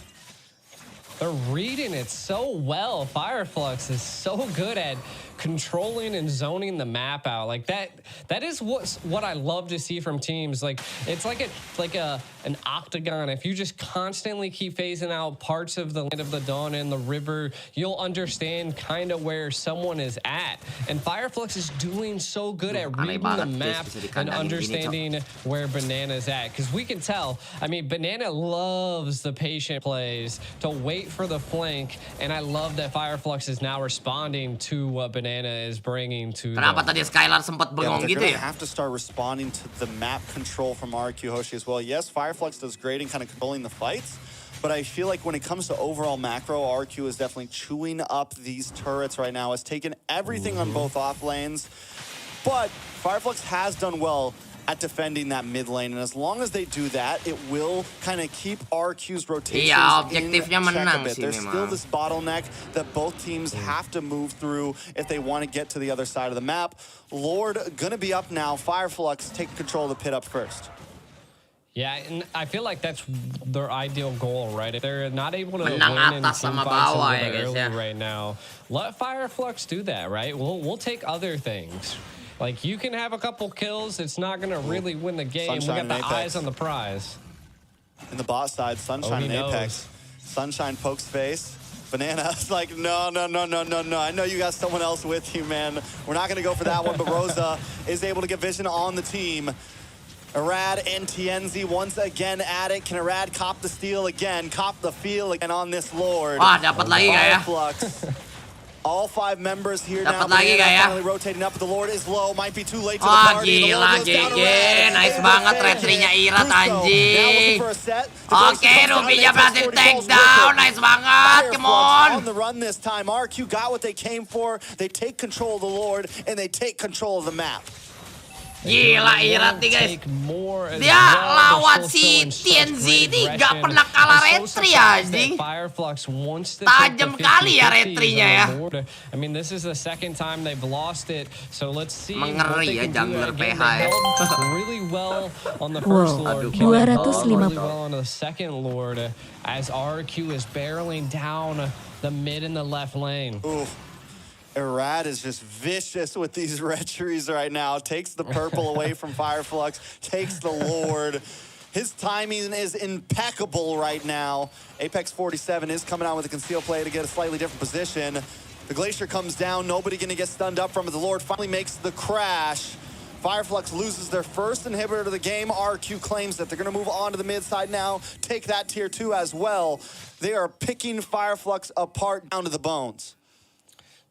They're reading it so well. Fireflux is so good at controlling and zoning the map out. Like that is what I love to see from teams. Like it's like an octagon. If you just constantly keep phasing out parts of the Land of the Dawn and the river, you'll understand kind of where someone is at. And Fireflux is doing so good at reading the map and understanding where Banana's at. Because we can tell, I mean, Banana loves the patient plays to wait for the flank. And I love that Fireflux is now responding to what Banana is bringing to Kenapa tadi Skylar sempat bengong gitu ya? Have to start responding to the map control from RQ Hoshi as well. Yes, Fireflux does great in kind of controlling the fights, but I feel like when it comes to overall macro, RQ is definitely chewing up these turrets right now. Has taken everything on both off lanes, but Fireflux has done well at defending that mid lane, and as long as they do that, it will kind of keep RQ's rotations in check a bit. There's still this bottleneck that both teams have to move through if they want to get to the other side of the map. Lord gonna be up now. Fireflux take control of the pit up first. Yeah, and I feel like that's their ideal goal, right? If they're not able to win in team fights early right now, let Fireflux do that, right? We'll take other things. Like, you can have a couple kills. It's not going to really win the game. Sunshine we got the Apex eyes on the prize. In the bot side, Sunshine and Apex. Sunshine pokes face. Banana's like, no. I know you got someone else with you, man. We're not going to go for that one, but Rosa is able to get vision on the team. Arad and Tienzi once again at it. Can Arad cop the steal again? Cop the feel again on this Lord. Dapat lagi gak ya? Flux. All 5 members here now. Dapat lagi gak ya? Finally rotating up, but the Lord is low. Might be too late to the party. Gila, GG. Nice banget retry-nya Irat, anjing. Oke, Ruby-nya berhasil take down. Nice banget, come on. On the run this time. RQ got what they came for. They take control of the Lord, and they take control of the map. Gila Irat nih guys. Dia lawan si Tienzi ini gak pernah kalah retry anjing. Tajam kali ya retry-nya ya. I mean, this is the second time they've lost it. So let's see. Mengeri ya jungler PH ya. Really well on the first Lord. 250. Really well on the second Lord as RQ is barreling down the mid and the left lane. Ooh. Arad is just vicious with these retries right now. Takes the purple away from Fireflux. Takes the Lord. His timing is impeccable right now. Apex 47 is coming out with a conceal play to get a slightly different position. The Glacier comes down. Nobody going to get stunned up from it. The Lord finally makes the crash. Fireflux loses their first inhibitor to the game. RQ claims that they're going to move on to the mid side now. Take that tier 2 as well. They are picking Fireflux apart down to the bones.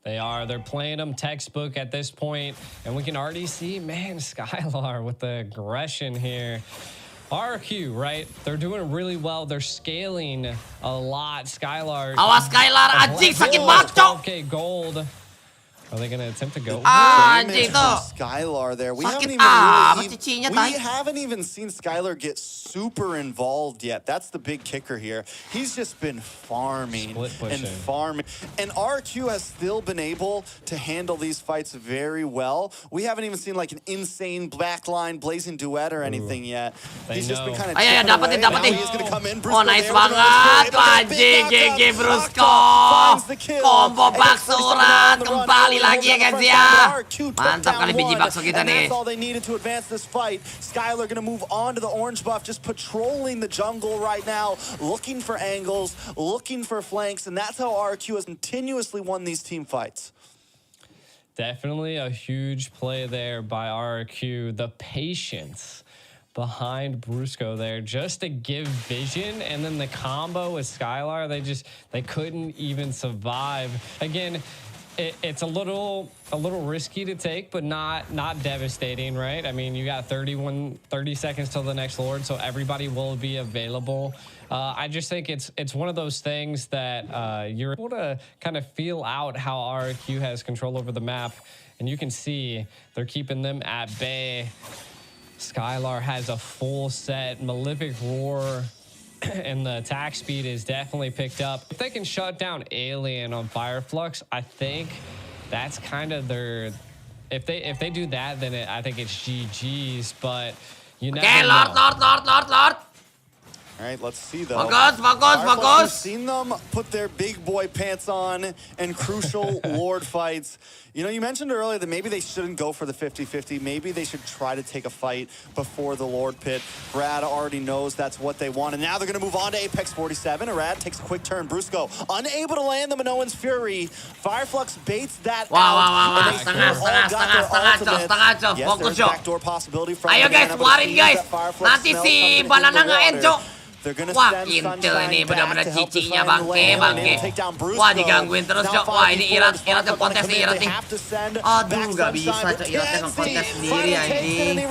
They are. They're playing them textbook at this point, and we can already see, man, Skylar with the aggression here. RQ, right? They're doing really well. They're scaling a lot. Skylar. Awas Skylar, anjing sakit banget, cok. Okay, gold. Are they going to attempt to go? Anjing tuh. Skylar there. We Sakit haven't even seen Skylar get super involved yet. That's the big kicker here. He's just been farming and farming. And RQ has still been able to handle these fights very well. We haven't even seen like an insane backline blazing duet or anything yet. He's just been kind of dapat nih. He's going to come in. Oh, nice banget. Anjing, GG Brusco. Combo Baksurat kembali lagi ya guys ya. Mantap kali biji bakso kita nih. That's all they needed to advance this fight. Skylar going to move on to the orange buff, just patrolling the jungle right now, looking for angles, looking for flanks, and that's how RQ has continuously won these team fights. Definitely a huge play there by RQ. The patience behind Brusco there just to give vision, and then the combo with Skylar, they couldn't even survive. Again, it's a little risky to take, but not devastating, right? I mean, you got 30 seconds till the next Lord, so everybody will be available. I just think it's one of those things that you're able to kind of feel out how RQ has control over the map, and you can see they're keeping them at bay. Skylar has a full set, Malefic Roar, and the attack speed is definitely picked up. If they can shut down Alien on Fireflux, I think that's kind of their. If they do that, then I think it's GG's. But you never know. Lord. All right, let's see though. Bagus. We've seen them put their big boy pants on in crucial Lord fights. You know, you mentioned earlier that maybe they shouldn't go for the 50-50. Maybe they should try to take a fight before the Lord pit. Brad already knows that's what they want. And now they're going to move on to Apex 47. Arad takes a quick turn. Brusco unable to land the Minoan's Fury. Fireflux baits that out. Setengah, Yes, fokus there's Jo. backdoor possibility from Ayo guys, Banana, but keluarin it guys. seems that Fireflux Nanti smells si something Banana into the nge-end, water. Jo. They're gonna Wah, send kintil Sunshine ini back benar-benar to help cicinya defend the lane and bangke. take down Brusco. Wah, digangguin terus, Now Cok. Wah, ini 5v4, Irat yang Sparkle kontes nih, Irat nih. have to send Aduh, back gak bisa, Sunshine, Cok. Irat yang kontes Tienzi sendiri, anjing.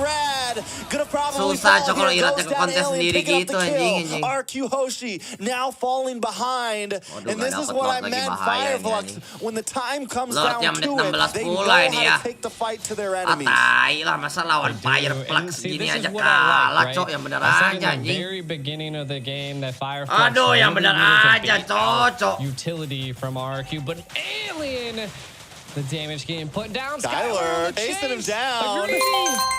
Susah, Cok, kalau Irat yang kontes sendiri gitu, anjing. RQ Hoshi now falling behind. And this is what I meant, Fireflux. When the time comes down to it, they know how to take the fight to their enemies. Tai lah, masa lawan Fireflux gini aja kalah, Cok. Yang bener aja, anjing. Very beginning of the game that Fireflux Aduh, yang bener aja, Cok. Utility from RQ, but Alien, the damage getting put down. Skylar chasing him down.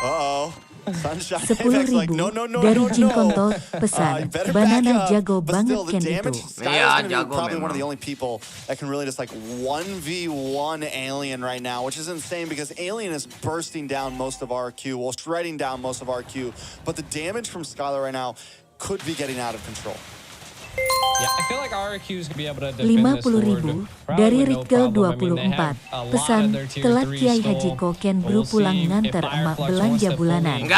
Uh-oh. 10.000 dari Jingkonto pesan banana jago banget Ken itu. Iya, jago probably memang. one of the only people that can really just like 1v1 Alien right now, which is insane because Alien is bursting down most of RQ, well, shredding down most of RQ, but the damage from Skylar right now could be getting out of control. Yeah, I feel like RQ's gonna be able to defend this 50.000 Lord dari probably no Rikel problem. I mean, they have 24 a lot pesan of their tier telat 3 Kiai stall. Haji Koken bro We'll pulang see if nganter emak Fireflux belanja wants to bulanan. fully-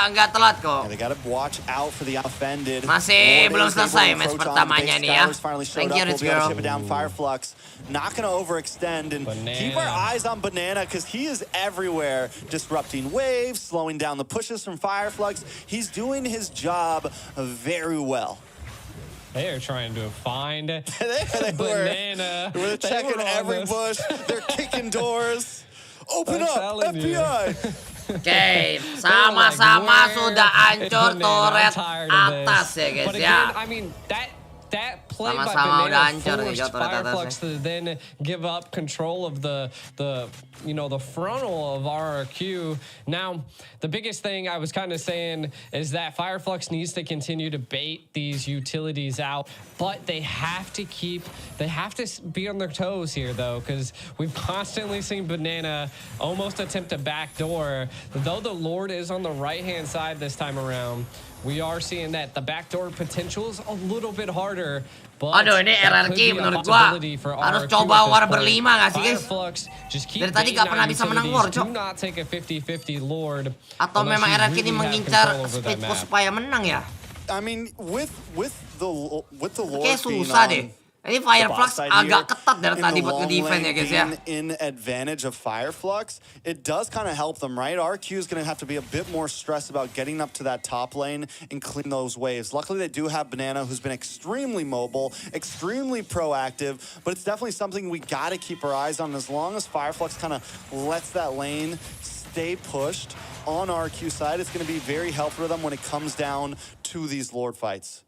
Enggak telat kok. Yeah, they gotta watch out for the offended. Masih belum Lord is selesai able to match approach on pertamanya base. nih ya. Skylar's finally showed Thank up. you, We'll Rich be able to Girl. chip it down. Fireflux not gonna overextend and keep our eyes on Banana because he is everywhere, disrupting waves, slowing down the pushes from Fireflux. He's doing his job very well. They are trying to find they Banana. We're They checking were on every this. bush. They're kicking doors. Open I'm up, telling you. FBI. Oke, sama-sama Like, sudah hancur Banana, I'm turret tired of this. atas ya guys But ya. again, I mean, that play by Sama-sama udah Banana hancur nih, forced turret Fireflux atasnya. to then give up control of the frontal of RRQ. Now, the biggest thing I was kind of saying is that Fireflux needs to continue to bait these utilities out, but they have to be on their toes here though, because we've constantly seen Banana almost attempt a backdoor. Though the Lord is on the right-hand side this time around, we are seeing that the backdoor potential is a little bit harder. But Aduh, ini that could RRQ be a menurut gua possibility for harus RRQ coba at this war point. berlima gak sih guys? Fireflux, just keep Dari tadi baiting gak out pernah bisa menang war, utilities. Cok. Do not take a 50-50 Lord. Atau unless memang you RRQ ini really have mengincar control over that speed push map. supaya menang ya? I mean, with the Lord Kayak being susah on deh. Ini the Fireflux boss side agak here, ketat dari in tadi the buat long nge-defend ya lane guys ya. being in advantage of Fireflux, it does kind of help them, right? RQ is going to have to be a bit more stressed about getting up to that top lane and clean those waves. Luckily, they do have Banana, who's been extremely mobile, extremely proactive, but it's definitely something we got to keep our eyes on. As long as Fireflux kind of lets that lane stay pushed on RQ side, it's going to be very helpful for them when it comes down to these Lord fights.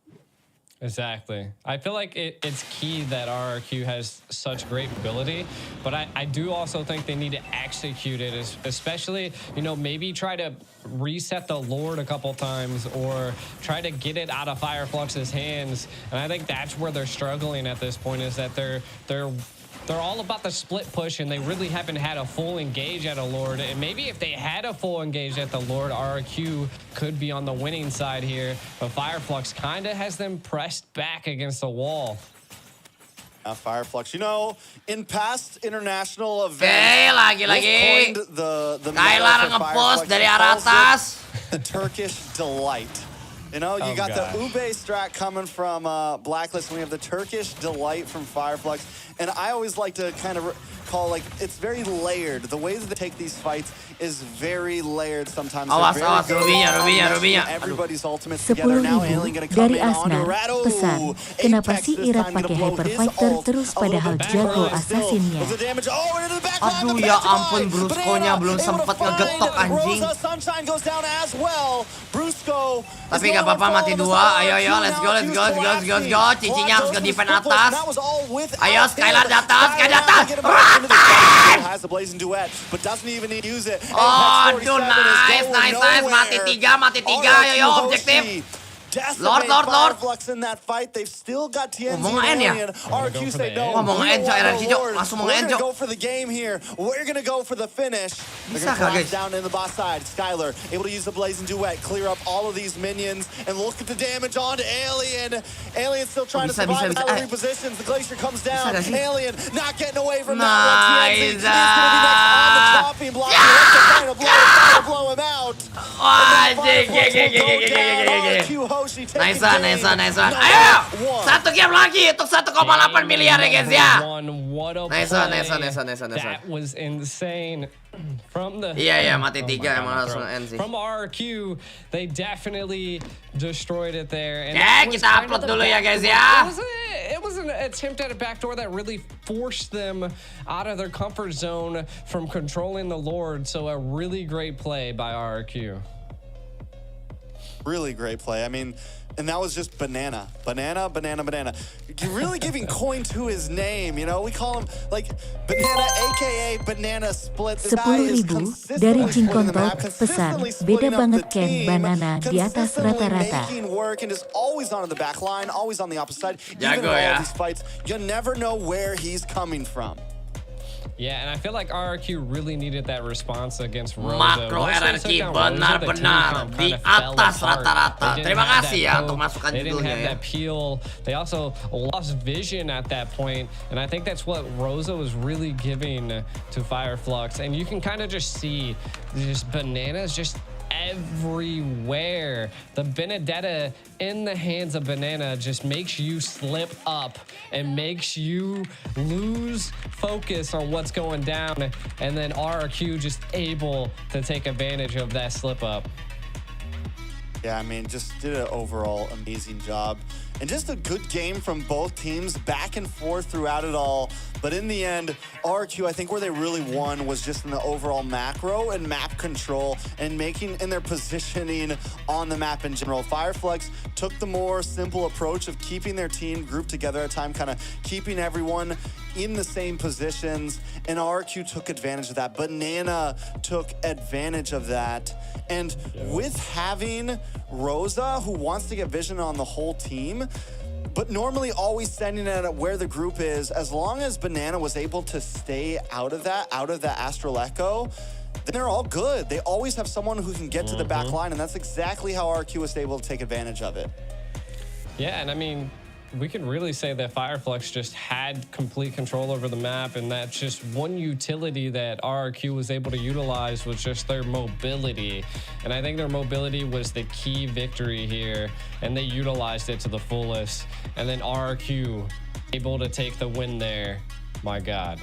Exactly. I feel like it's key that RRQ has such great ability, but I do also think they need to execute it, especially, maybe try to reset the Lord a couple times or try to get it out of Fireflux's hands. And I think that's where they're struggling at this point, is that they're all about the split push, and they really haven't had a full engage at a Lord. And maybe if they had a full engage at the Lord, RRQ could be on the winning side here. But Fireflux kind of has them pressed back against the wall. Fireflux, in past international events, lagi-lagi. the Skylar nge-post dari arah atas. The Turkish delight. You got the Ube strat coming from Blacklist, and we have the Turkish delight from Fireflux. And I always like to kind of call, it's very layered. The way that they take these fights is very layered sometimes. Awas, Rubinya. Everybody's ultimates together. Now Alien gonna come dari in Asna on Rado. pesan kenapa Apex si this Irat time gonna pakai blow hyper his fighter ult terus a little padahal bit jago further still. asasinnya. With the damage, into the back line, Aduh, the ya back line. ampun, Brusco-nya Banana belum able to sempet find ngegetok, anjing. Rosa. Sunshine goes down as well. Brusco. Tapi gak apa-apa, mati dua. Ayo, let's go. Cicinya harus ke defend atas. Ayo, Skylar di atas, Has the blazing duet, but doesn't even need to use it. Aduh, nice. Mati tiga. Ayo, objektif. Lord. Fireflux in that fight. They've still got TNC mau nge-end ya? and RQ say no. Wah, mau nge-end, Cok. RRQ, Cok. Langsung mau nge-end, We're Cok. gonna go for the game here. We're gonna go for the finish. They're Bisa gonna kah, collapse guys? down in the boss side. Skylar able to use the blazing duet, clear up all of these minions, and look at the damage onto Alien. Alien still trying to survive. Gallery positions. The glacier comes down. Bisa gak sih? Alien not getting away from that one. TNC is Nice. gonna be next on the chopping block. What's the final blow? Trying to blow him out. Wah, Fireflux will go down. RQ Hoshi takes the Nice game. one. Number Ayo, one. satu game lagi untuk 1,8 miliar ya guys ya. What a Nice play. one. That was insane. From the Iya, mati tiga my emang God, langsung bro. end sih. From RQ, they definitely destroyed it there. And Oke, that was kita kind of upload the dulu ya, guys, backdoor. ya. It was an attempt at a backdoor that really forced them out of their comfort zone from controlling the Lord. So a really great play by RQ. Really great play. I mean, and that was just banana. Banana, banana, banana. You're really giving coin to his name, you know? We call him, like, Banana, a.k.a. Banana Split. 10.000 dari Jin Kontol, pesan, beda banget Ken, banana di atas rata-rata. Making work and is always on the back line, always on the opposite side. Even in all these fights, you never know where he's coming from. Yeah, and I feel like RRQ really needed that response against Rosa. Makro RRQ benar-benar di atas rata-rata. Terima kasih ya untuk masukan judulnya ya. That peel. They also lost vision at that point, and I think that's what Rosa was really giving to Fireflux. And you can kind of just see just bananas just everywhere. The Benedetta in the hands of Banana just makes you slip up and makes you lose focus on what's going down, and then RRQ just able to take advantage of that slip up. Yeah, I mean, just did an overall amazing job. And just a good game from both teams, back and forth throughout it all. But in the end, RQ, I think where they really won was just in the overall macro and map control and making in their positioning on the map in general. Fireflux took the more simple approach of keeping their team grouped together at a time, kind of keeping everyone in the same positions, and RQ took advantage of that. Banana took advantage of that. And with having Rosa, who wants to get vision on the whole team, but normally always sending it at where the group is, as long as Banana was able to stay out of that Astral Echo, then they're all good. They always have someone who can get to the back line, and that's exactly how RQ was able to take advantage of it. Yeah, and I mean, we could really say that Fireflux just had complete control over the map, and that's just one utility that RRQ was able to utilize was just their mobility. And I think their mobility was the key victory here, and they utilized it to the fullest. And then RRQ able to take the win there. My God.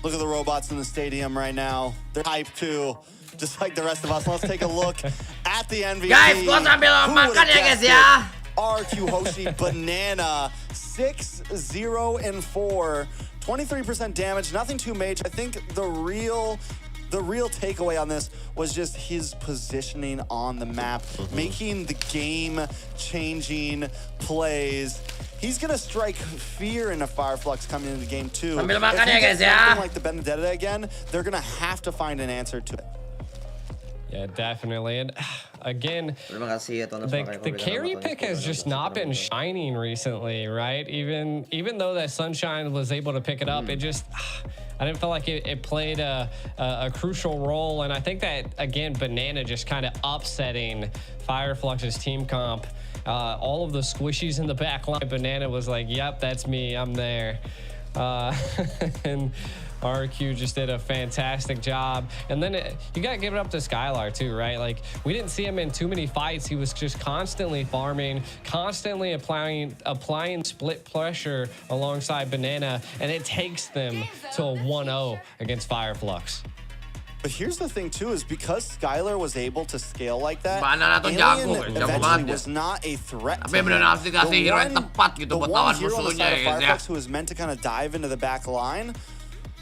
Look at the robots in the stadium right now. They're hyped too, just like the rest of us. Let's take a look at the MVP. Guys, gua sambil makan ya guys ya. RQ Hoshi Banana 6-0-4, 23% damage, nothing too major. I think the real takeaway on this was just his positioning on the map, making the game-changing plays. He's gonna strike fear into Fireflux coming into game 2. Sambil makan ya guys ya. Something like the Benedetta again, they're gonna have to find an answer to it. Yeah, definitely. And again, the carry pick has just not been shining recently, right? Even though that Sunshine was able to pick it up, it just, I didn't feel like it played a crucial role. And I think that, again, Banana just kind of upsetting Fireflux's team comp. All of the squishies in the back line, Banana was like, yep, that's me, I'm there. And RQ just did a fantastic job. And then you got to give it up to Skylar too, right? Like, we didn't see him in too many fights. He was just constantly farming, constantly applying split pressure alongside Banana, and it takes them to a 1-0 against Fireflux. But here's the thing too, is because Skylar was able to scale like that, Alien eventually was not a threat to him. The one hero on the side of Fireflux who was meant to kind of dive into the back line,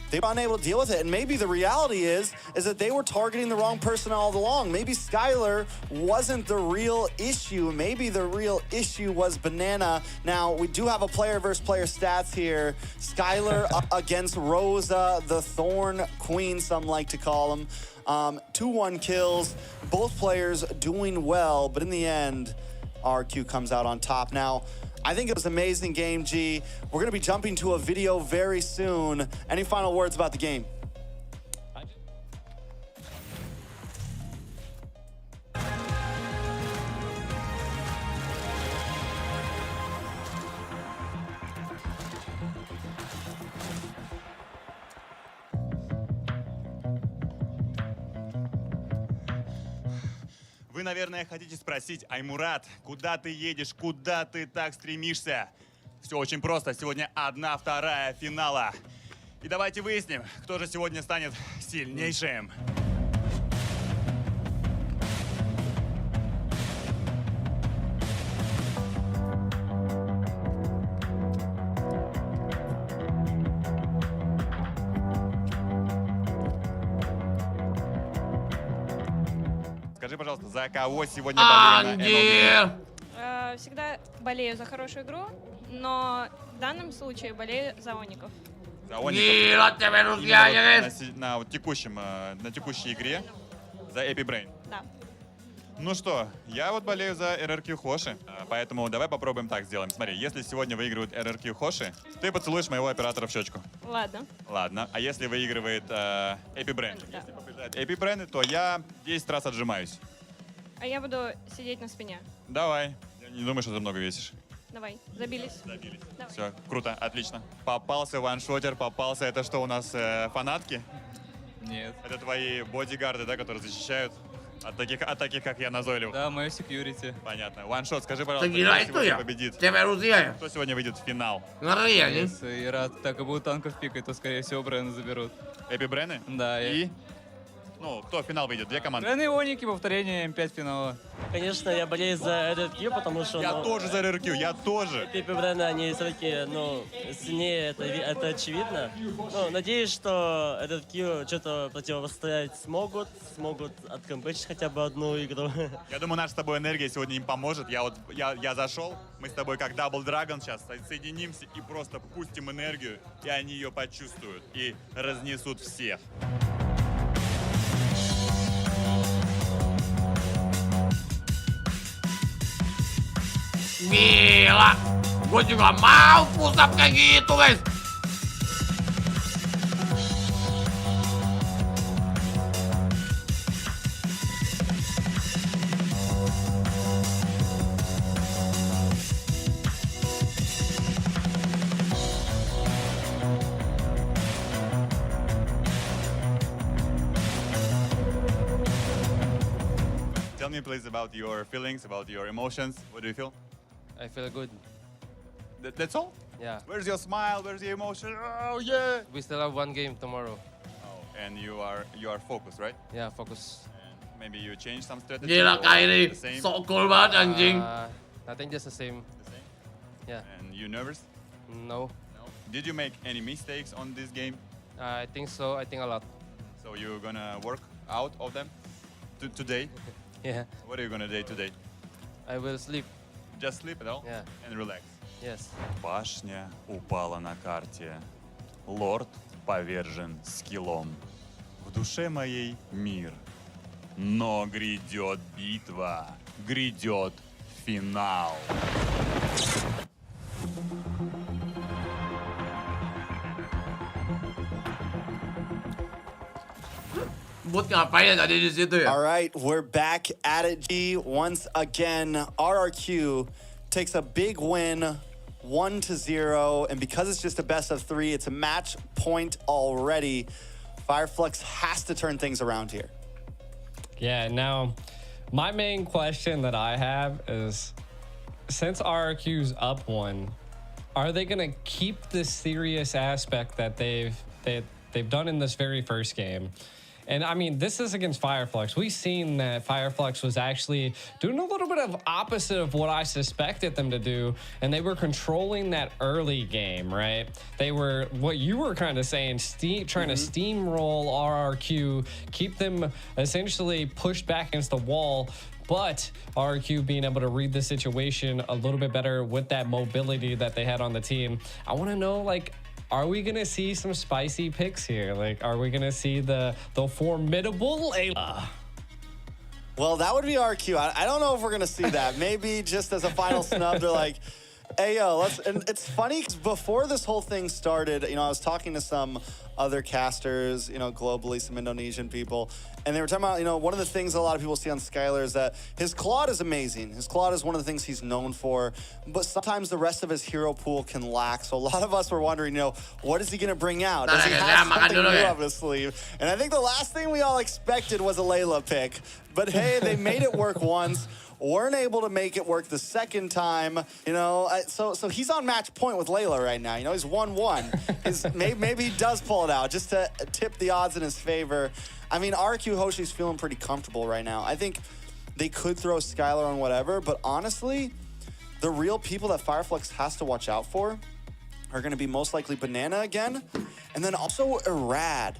they were unable to deal with it. And maybe the reality is that they were targeting the wrong person all along. Maybe Skylar wasn't the real issue. Maybe the real issue was Banana. Now, we do have a player versus player stats here. Skylar against Rosa, the Thorn Queen, some like to call him. 2-1 kills, both players doing well, but in the end, RQ comes out on top. Now, I think it was an amazing game, G. We're going to be jumping to a video very soon. Any final words about the game? Вы, наверное, хотите спросить: Аймурат, куда ты едешь, куда ты так стремишься? Все очень просто. Сегодня 1/2 финала. И давайте выясним, кто же сегодня станет сильнейшим. скажи, пожалуйста, за кого сегодня болеем на MLB? Всегда болею за хорошую игру, но в данном случае болею за Оников. За Оников. На текущей игре за Бren. Да. Ну что, я вот болею за RRQ Хоши, поэтому давай попробуем так сделаем. Смотри, если сегодня выигрывает RRQ Хоши, ты поцелуешь моего оператора в щечку. Ладно. Ладно. А если выигрывает Бren? Да. Если побеждает Bren, то я 10 раз отжимаюсь. А я буду сидеть на спине. Давай. Я не думаю, что ты много весишь. Давай, забились. Забились. Давай. Все, круто, отлично. Попался ваншотер, попался. Это что у нас, фанатки? Нет. Это твои бодигарды, да, которые защищают от таких, как я, назойливых? Да, мое секьюрити. Понятно. Ваншот, скажи, пожалуйста, кто сегодня победит? Кто сегодня выйдет в финал? Если Ират так и будут танков пикать, то, скорее всего, Брена заберут. Брены? Да. И? Ну, кто в финал выйдет? Две команды? Брены и Оники, повторение М5 финала. Конечно, я болею за RRQ, потому что... Я тоже за RRQ, я тоже. Пипи Брена, они все-таки, сильнее, это очевидно. Но надеюсь, что RRQ что-то противостоять смогут откомпечить хотя бы одну игру. Я думаю, наша с тобой энергия сегодня им поможет. Я зашел, мы с тобой как Double Dragon сейчас соединимся и просто пустим энергию, и они ее почувствуют и разнесут всех. Gila, gue juga mau push up kayak gitu, guys. Tell me please about your feelings, about your emotions. What do you feel? I feel good. That's all? Yeah. Where's your smile? Where's your emotion? Oh yeah! We still have one game tomorrow. Oh, and you are focused, right? Yeah, focus. And maybe you change some strategy. Gila, or Kyrie. the same? Sok cool banget, anjing. I think just the same. The same? Yeah. And you nervous? No. No. Did you make any mistakes on this game? I think so. I think a lot. So you're gonna work out of them today? Yeah. What are you gonna do today? I will sleep. Just sleep at all? Yeah. And relax. Yes. Башня упала на карте. Лорд повержен скиллом. В душе моей мир. Но грядет битва, грядет финал. Bud ngapain tadi di situ ya? All right, we're back at it, G. Once again, RRQ takes a big win, 1-0, and because it's just a best of 3, it's a match point already. Fireflux has to turn things around here. Yeah, now, my main question that I have is, since RRQ's up 1, are they going to keep this serious aspect that they've done in this very first game? And I mean, this is against Fireflux. We've seen that Fireflux was actually doing a little bit of opposite of what I suspected them to do. And they were controlling that early game, right? They were, what you were kind of saying, trying to steamroll RRQ, keep them essentially pushed back against the wall. But RRQ being able to read the situation a little bit better with that mobility that they had on the team. I want to know, like, are we gonna see some spicy picks here? Like, are we gonna see the formidable Layla? Well, that would be RQ. I don't know if we're gonna see that. Maybe just as a final snub, they're like, hey, yo, let's, and it's funny because before this whole thing started, I was talking to some other casters, globally, some Indonesian people, and they were talking about, one of the things a lot of people see on Skylar is that his Claude is amazing. His Claude is one of the things he's known for, but sometimes the rest of his hero pool can lack. So a lot of us were wondering, what is he going to bring out? Does he have something new up his sleeve? And I think the last thing we all expected was a Layla pick, but hey, they made it work once. Weren't able to make it work the second time, so he's on match point with Layla right now. He's 1-1. Maybe he does pull it out just to tip the odds in his favor. I mean, RQ Hoshi's feeling pretty comfortable right now. I think they could throw Skylar on whatever, but honestly, the real people that Fireflux has to watch out for are going to be most likely Banana again, and then also Irad.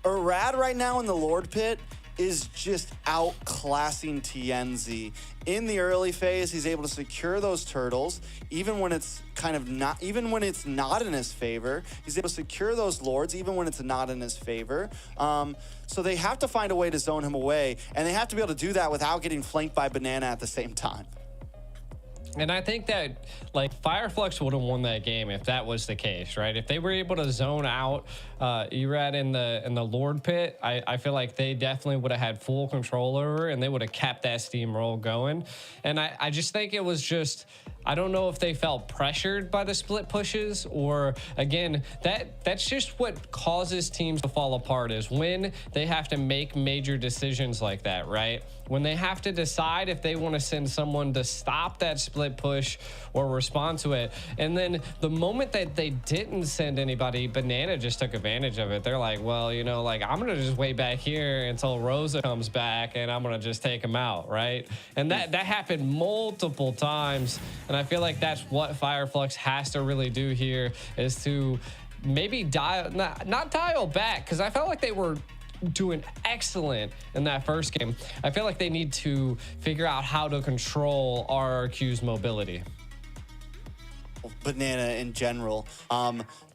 Irad right now in the Lord Pit is just outclassing TNZ. In the early phase, he's able to secure those turtles, even when it's not in his favor. He's able to secure those lords, even when it's not in his favor. So they have to find a way to zone him away, and they have to be able to do that without getting flanked by Banana at the same time. And I think that, like, Fireflux would have won that game if that was the case, right? If they were able to zone out Erad in the Lord pit, I feel like they definitely would have had full control over it, and they would have kept that steamroll going. And I just think it was just, I don't know if they felt pressured by the split pushes, or again, that's just what causes teams to fall apart, is when they have to make major decisions like that, right? When they have to decide if they want to send someone to stop that split push or respond to it. And then the moment that they didn't send anybody, Banana just took advantage of it. They're like, well, you know, like, I'm going to just wait back here until Rosa comes back and I'm going to just take him out, right? And that happened multiple times. And I feel like that's what Fireflux has to really do here, is to maybe not dial back, because I felt like they were doing excellent in that first game. I feel like they need to figure out how to control RRQ's mobility. Banana in general.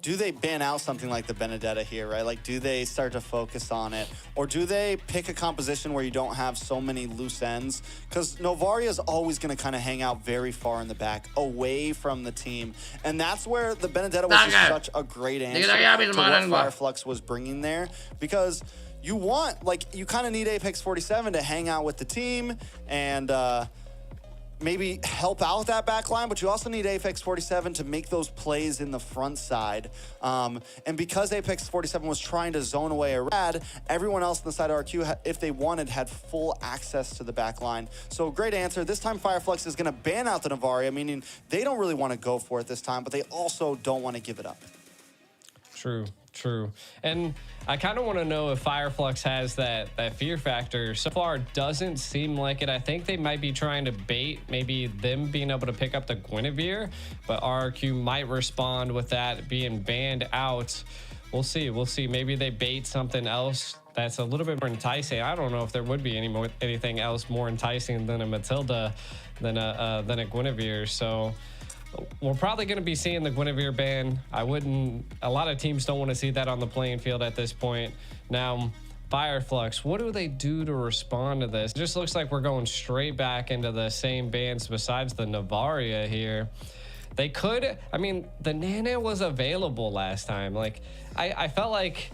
Do they ban out something like the Benedetta here, right? Like, do they start to focus on it? Or do they pick a composition where you don't have so many loose ends? Because Novaria is always going to kind of hang out very far in the back, away from the team. And that's where the Benedetta was just such a great answer to what Fireflux was bringing there. Because you want, like, you kind of need Apex 47 to hang out with the team and maybe help out that back line, but you also need Apex 47 to make those plays in the front side. And because Apex 47 was trying to zone away Erad, everyone else on the side of RQ, if they wanted, had full access to the back line. So great answer. This time Fireflux is gonna ban out the Novaria, meaning they don't really want to go for it this time, but they also don't want to give it up. True. And I kind of want to know if Fireflux has that fear factor. So far, doesn't seem like it. I think they might be trying to bait maybe them being able to pick up the Guinevere, but RRQ might respond with that being banned out. We'll see. Maybe they bait something else that's a little bit more enticing. I don't know if there would be anything else more enticing than a Matilda, than a Guinevere. So we're probably going to be seeing the Guinevere ban. A lot of teams don't want to see that on the playing field at this point. Now, Fireflux, what do they do to respond to this? It just looks like we're going straight back into the same bans besides the Novaria here. They could, I mean, the Nana was available last time. Like, I felt like,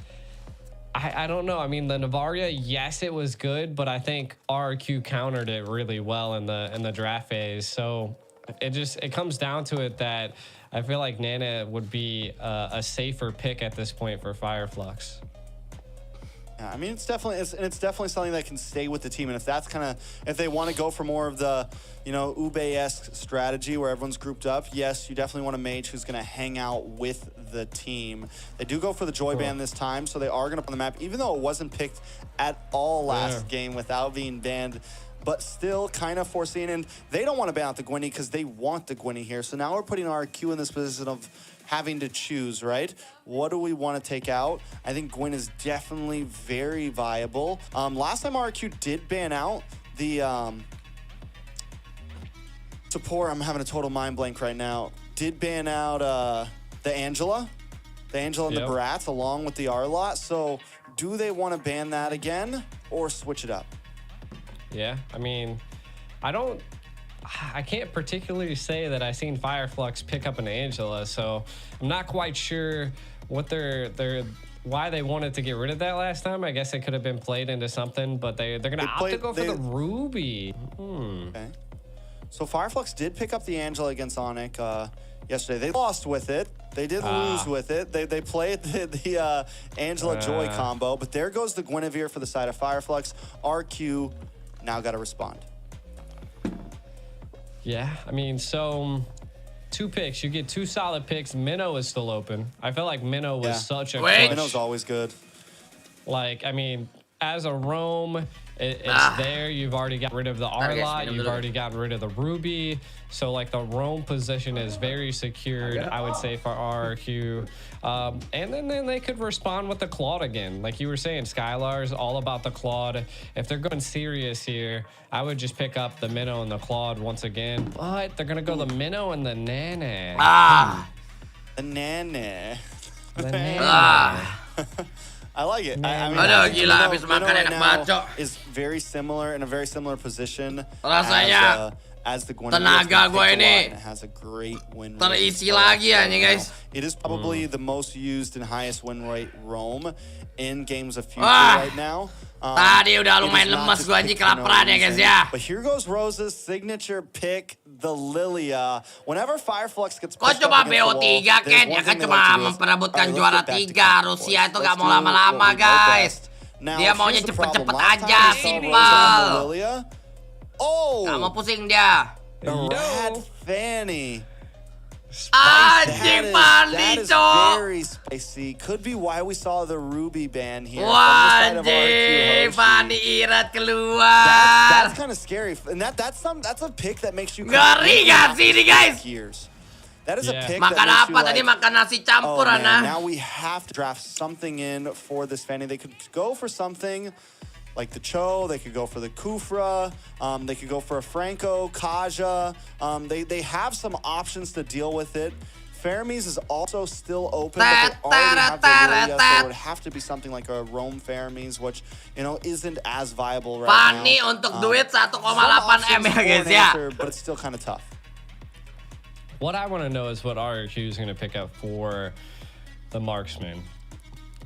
I don't know. I mean, the Novaria, yes, it was good, but I think RQ countered it really well in the draft phase. So it comes down to it that I feel like Nana would be a safer pick at this point for Fireflux. Yeah, I mean, it's definitely something that can stay with the team. And if that's if they want to go for more of the, you know, Ube-esque strategy where everyone's grouped up, yes, you definitely want a mage who's going to hang out with the team. They do go for the Joy ban this time, so they are going to put on the map, even though it wasn't picked at all last game without being banned. But still kind of foreseeing, and they don't want to ban out the Gwynny because they want the Gwynny here. So now we're putting RQ in this position of having to choose, right? What do we want to take out? I think Gwyn is definitely very viable. Last time RQ did ban out the support, I'm having a total mind blank right now, did ban out the Angela and the Barats along with the Arlot. So do they want to ban that again or switch it up? Yeah, I mean, I can't particularly say that I've seen Fireflux pick up an Angela, so I'm not quite sure what why they wanted to get rid of that last time. I guess it could have been played into something, but they're gonna opt to go for the Ruby. Okay. So Fireflux did pick up the Angela against Onic yesterday. They lost with it. They did lose with it. They played the Angela Joy combo, but there goes the Guinevere for the side of Fireflux. RQ now got to respond. Yeah, I mean, so 2 picks. You get 2 solid picks. Minnow is still open. I felt like Minnow was such a clutch. Minnow's always good. Like, I mean, as a roam, it's there. You've already got rid of the R-Lot. You've already gotten rid of the Ruby. So, like, the roam position is very secured, I would say, for RRQ. And then they could respond with the Claude again. Like you were saying, Skylar's all about the Claude. If they're going serious here, I would just pick up the Minnow and the Claude once again. But they're going to go the Minnow and the Nana. The Nana. The Nana. I like it. I mean, Aduh, gila, habis makan right enak now banget, Cok. is very similar, in a very similar position Rasanya as the tenaga gue ini has a great win rate. terisi lagi anjing, guys. It is probably the most used and highest win rate roam in games of future right now. Tadi udah lumayan lemes gue anjing, kelaparan ya guys ya. But here goes Rose's signature pick, the Lilia. Whenever Fireflux gets Kok cuma BO3 Ken? Ya kan cuma memperebutkan juara 3. Rusia itu gak mau lama-lama guys. Dia maunya cepet-cepet aja, simpel. Gak mau pusing dia. Red Fanny. Anjing Fanny, Cok. Very spicy. Could be why we saw the Ruby ban here. Anjing, Fanny irat keluar. That's kind of scary, and that's a pick that makes you. Ngeri gak sih ini guys? That is a pick makan that apa tadi? Makan nasi campur, Ana. Now we have to draft something in for this Fanny. They could go for something like the Cho, they could go for the Kufra, they could go for a Franco, Kaja. They have some options to deal with it. Fermis is also still open, but they already have the Lilia, so it would have to be something like a Roam Fermis, which, you know, isn't as viable right Fanny now. untuk duit 1,8 M ya guys ya. But it's still kind of tough. What I want to know is what RRQ is going to pick up for the Marksman.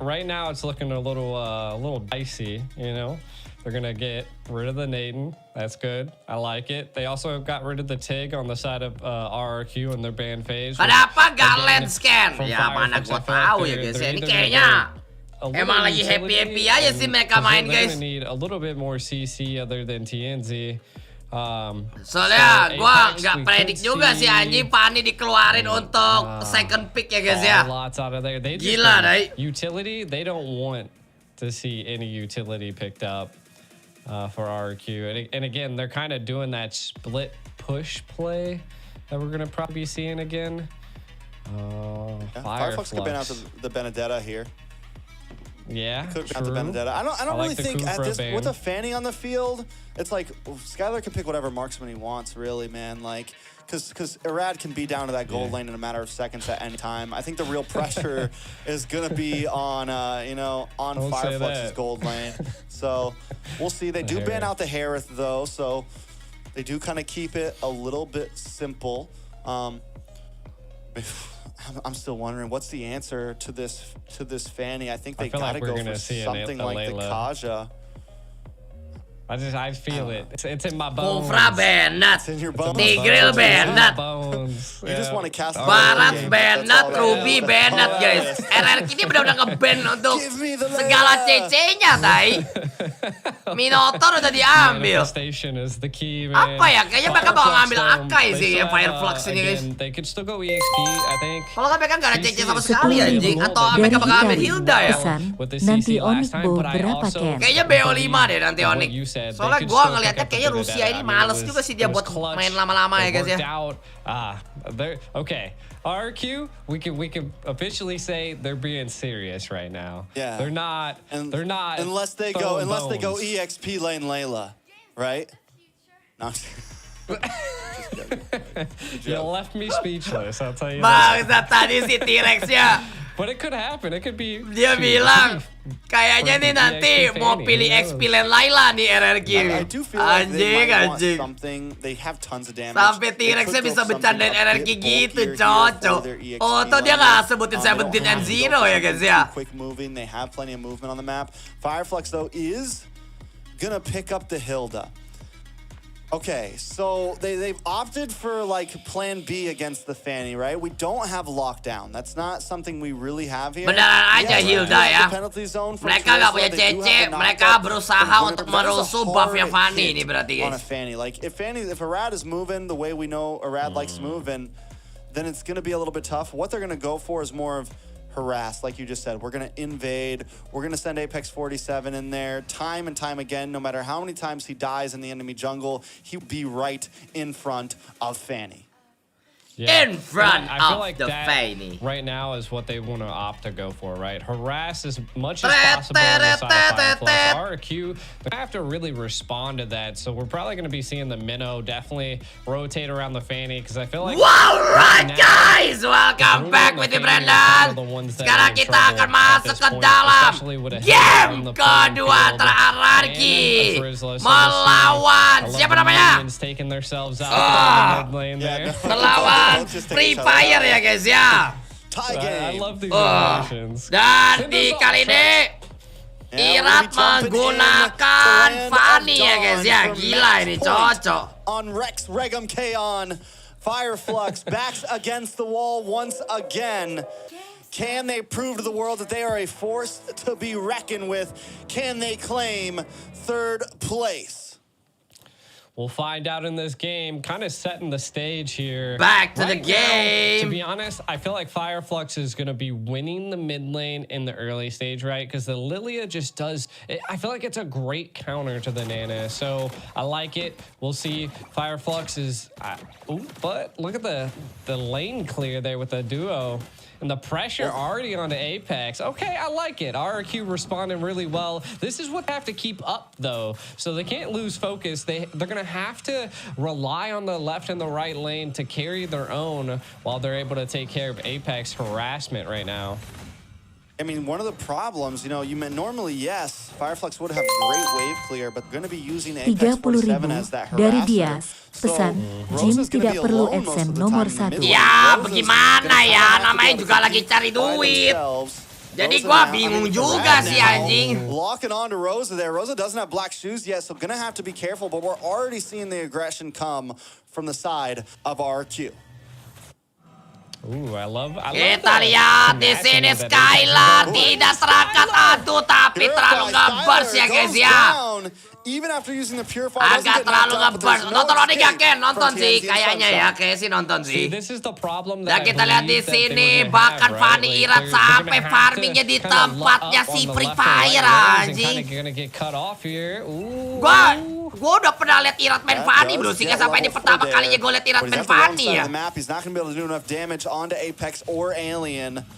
Right now, it's looking a little dicey, you know? They're going to get rid of the Naden. That's good. I like it. They also got rid of the TIG on the side of RRQ in their ban phase. Kenapa gak lens scan? Ya mana gua tahu ya guys. Ini kayaknya emang lagi happy-happy aja sih mereka main guys. They're going to need a little bit more CC other than TNZ. Soalnya gua nggak predik juga sih anjing Fanny dikeluarin untuk second pick ya guys ya. Gila deh. Utility, they don't want to see any utility picked up for RQ. And again, they're kind of doing that split push play that we're gonna probably be seeing again. Fireflux could ban out the Benedetta here. Yeah, could ban out the Benedetta. I don't really think at this with a Fanny on the field, it's like Skylar can pick whatever marksman he wants, really, man. Like, because Irad can be down to that gold lane in a matter of seconds at any time. I think the real pressure is gonna be on on Fireflux's gold lane. So we'll see. They do ban out the Harith though, so they do kind of keep it a little bit simple. I'm still wondering what's the answer to this Fanny. I think they gotta go for something like the Kaja. I feel it. It's in my bones. Kufra Bennett. It's in your bones. Tigreal Bennett. You just want to cast Barat Bennett, Ruby Bennett guys. RRQ ini benar-benar nge-ban untuk segala CC-nya, tai. Minotaur udah diambil. Apa ya? Kayaknya mereka bakal ngambil Akai sih ya Fireflux ini guys. They could still go EXP, I think. Kalau mereka nggak ada CC sama sekali anjing, atau mereka bakal ambil Hilda ya. Nanti Onic berapa Ken? Kayaknya BO5 deh nanti Onic. Soalnya gue ngeliatnya kayaknya Rusia ini males juga sih dia buat main lama-lama ya guys ya. Okay, RQ, we can officially say they're being serious right now. Yeah, they're not. Unless they go EXP lane Layla, right? No. You left me speechless. I'll tell you. Bangsat tadi si T-Rex ya. But it could happen. It could be. Dia bilang kayaknya nih nanti mau pilih XP lane Layla nih RRQ. Anjing. They have tons of damage. Sampai T-Rexnya bisa bercandain RRQ gitu, cocok. Oh, tuh dia nggak sebutin 17 and 0 ya guys ya. Quick moving. They have plenty of movement on the map. Fireflux though is gonna pick up the Hilda. Okay, so they've opted for like plan B against the Fanny, right? We don't have lockdown. That's not something we really have here. Beneran aja Hilda ya. Mereka nggak punya CC, mereka berusaha untuk merusuh buffnya Fanny ini berarti guys. On a Fanny, like if Arad is moving the way we know Arad likes to move, and then it's gonna be a little bit tough. What they're gonna go for is more of harass, like you just said. We're gonna invade. We're gonna send Apex 47 in there time and time again. No matter how many times he dies in the enemy jungle, he'll be right in front of FANNY. Yeah. In front I feel of like the that FANNY. right now is what they want to opt to go for, right? Harass as much as possible on the side of Fireflux. RQ, they have to really respond to that. So we're probably going to be seeing the minnow definitely rotate around the FANNY because I feel like... Alright guys, welcome back with the Brendan. Sekarang kita akan masuk ke dalam game kedua terhierarki melawan siapa namanya? Melawan Free Fire ya guys ya. Dan di kali ini Irat menggunakan Fanny ya guys ya. Gila ini cocok. On Rex Regum Kaon, Fireflux backs against the wall once again. Can they prove to the world that they are a force to be reckoned with? Can they claim third place? We'll find out in this game, kind of setting the stage here. Back to the game. Now, to be honest, I feel like Fireflux is going to be winning the mid lane in the early stage, right? Because the Lilia just does... I feel like it's a great counter to the Nana. So I like it. We'll see. Fireflux is... but look at the lane clear there with the duo. And the pressure already on the Apex. Okay, I like it. RQ responding really well. This is what they have to keep up, though. So they can't lose focus. They're going to have to rely on the left and the right lane to carry their own while they're able to take care of Apex harassment right now. I mean, one of the problems, you know, you meant normally, yes, Fireflux would have great wave clear, but going to be using Apex 47 as that dari harasser. Bias. Pesan, Jim tidak perlu AdSense nomor 1. Ya, bagaimana ya? Namanya juga lagi cari duit. Jadi gua bingung juga sih anjing. Locking on to Rosa there. Rosa doesn't have black shoes yet, so gonna have to be careful, but we're already seeing the aggression come from the side of RQ. Ooh, I love Kita lihat di sini Skylar tidak terangkat aduh tapi terlalu ngebers ya guys ya. Even after using the purifier, agak terlalu ngebers. Nonton Onic ya Ken? Nonton sih kayaknya ya. Kayak sih nonton sih. Dan kita lihat di sini bahkan Fanny Irat sampai farmingnya di tempatnya si Free Fire anjing. Gua udah pernah lihat Irat main Fanny bro. Sehingga sampai ini pertama kalinya gue lihat Irat main Fanny ya. He's not going to be able to do enough damage onto Apex or Alien.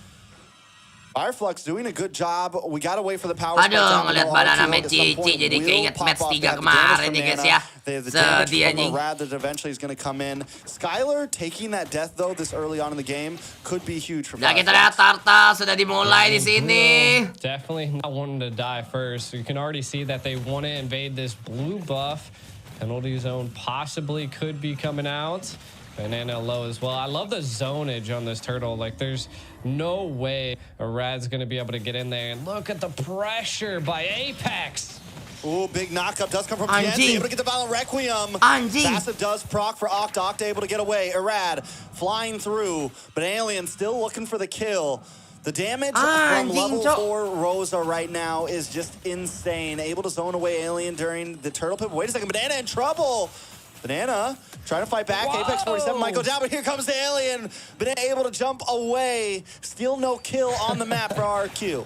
Fireflux doing a good job. We got to wait for the power. Aduh, ngeliat banana match Cici jadi keinget match 3 kemarin nih guys ya. Sedih anjing. That eventually is going to come in. Skylar taking that death though this early on in the game could be huge for Nah, kita lihat Tarta sudah dimulai di sini. Definitely not wanting to die first. You can already see that they want to invade this blue buff. Penalty zone possibly could be coming out. Banana low as well. I love the zonage on this turtle. Like, there's no way a Rad's going to be able to get in there. And look at the pressure by Apex. Ooh, big knockup does come from Pienzi, able to get the Violent Requiem. Passive does proc for Oct. Oct able to get away. Irad flying through, but Alien still looking for the kill. The damage from level 4 Rosa right now is just insane. Able to zone away Alien during the turtle pip. Wait a second, Banana in trouble. Banana trying to fight back. Whoa. Apex 47 might go down, but here comes the Alien. Banana able to jump away. Still no kill on the map for RQ.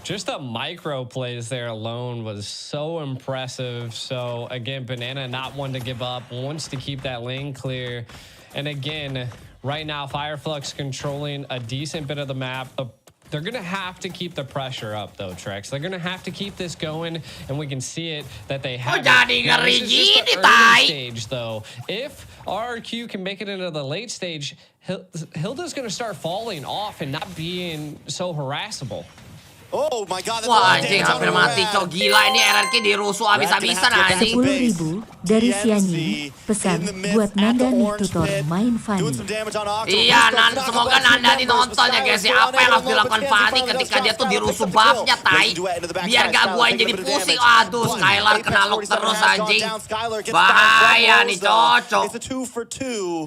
Just the micro plays there alone was so impressive. So again, Banana not one to give up, wants to keep that lane clear. And again, right now, Fireflux controlling a decent bit of the map. They're going to have to keep the pressure up, though, Trex. They're going to have to keep this going, and we can see it that they have. This is just the early stage, though. If RQ can make it into the late stage, Hilda's going to start falling off and not being so harassable. Oh my God! Wah anjing hampir mati cok, gila ini RRQ dirusuh habis-habisan anjing. 10.000 dari Siani. Pesan buat Nanda nih tutor main Fanny. Iya semoga Nanda nih nonton ya guys ya. Apa yang harus dilakukan Fanny ketika dia tuh dirusuh buffnya tai. Biar gak gua yang jadi pusing. Aduh Skylar kena lock terus anjing. Bahaya nih cocok.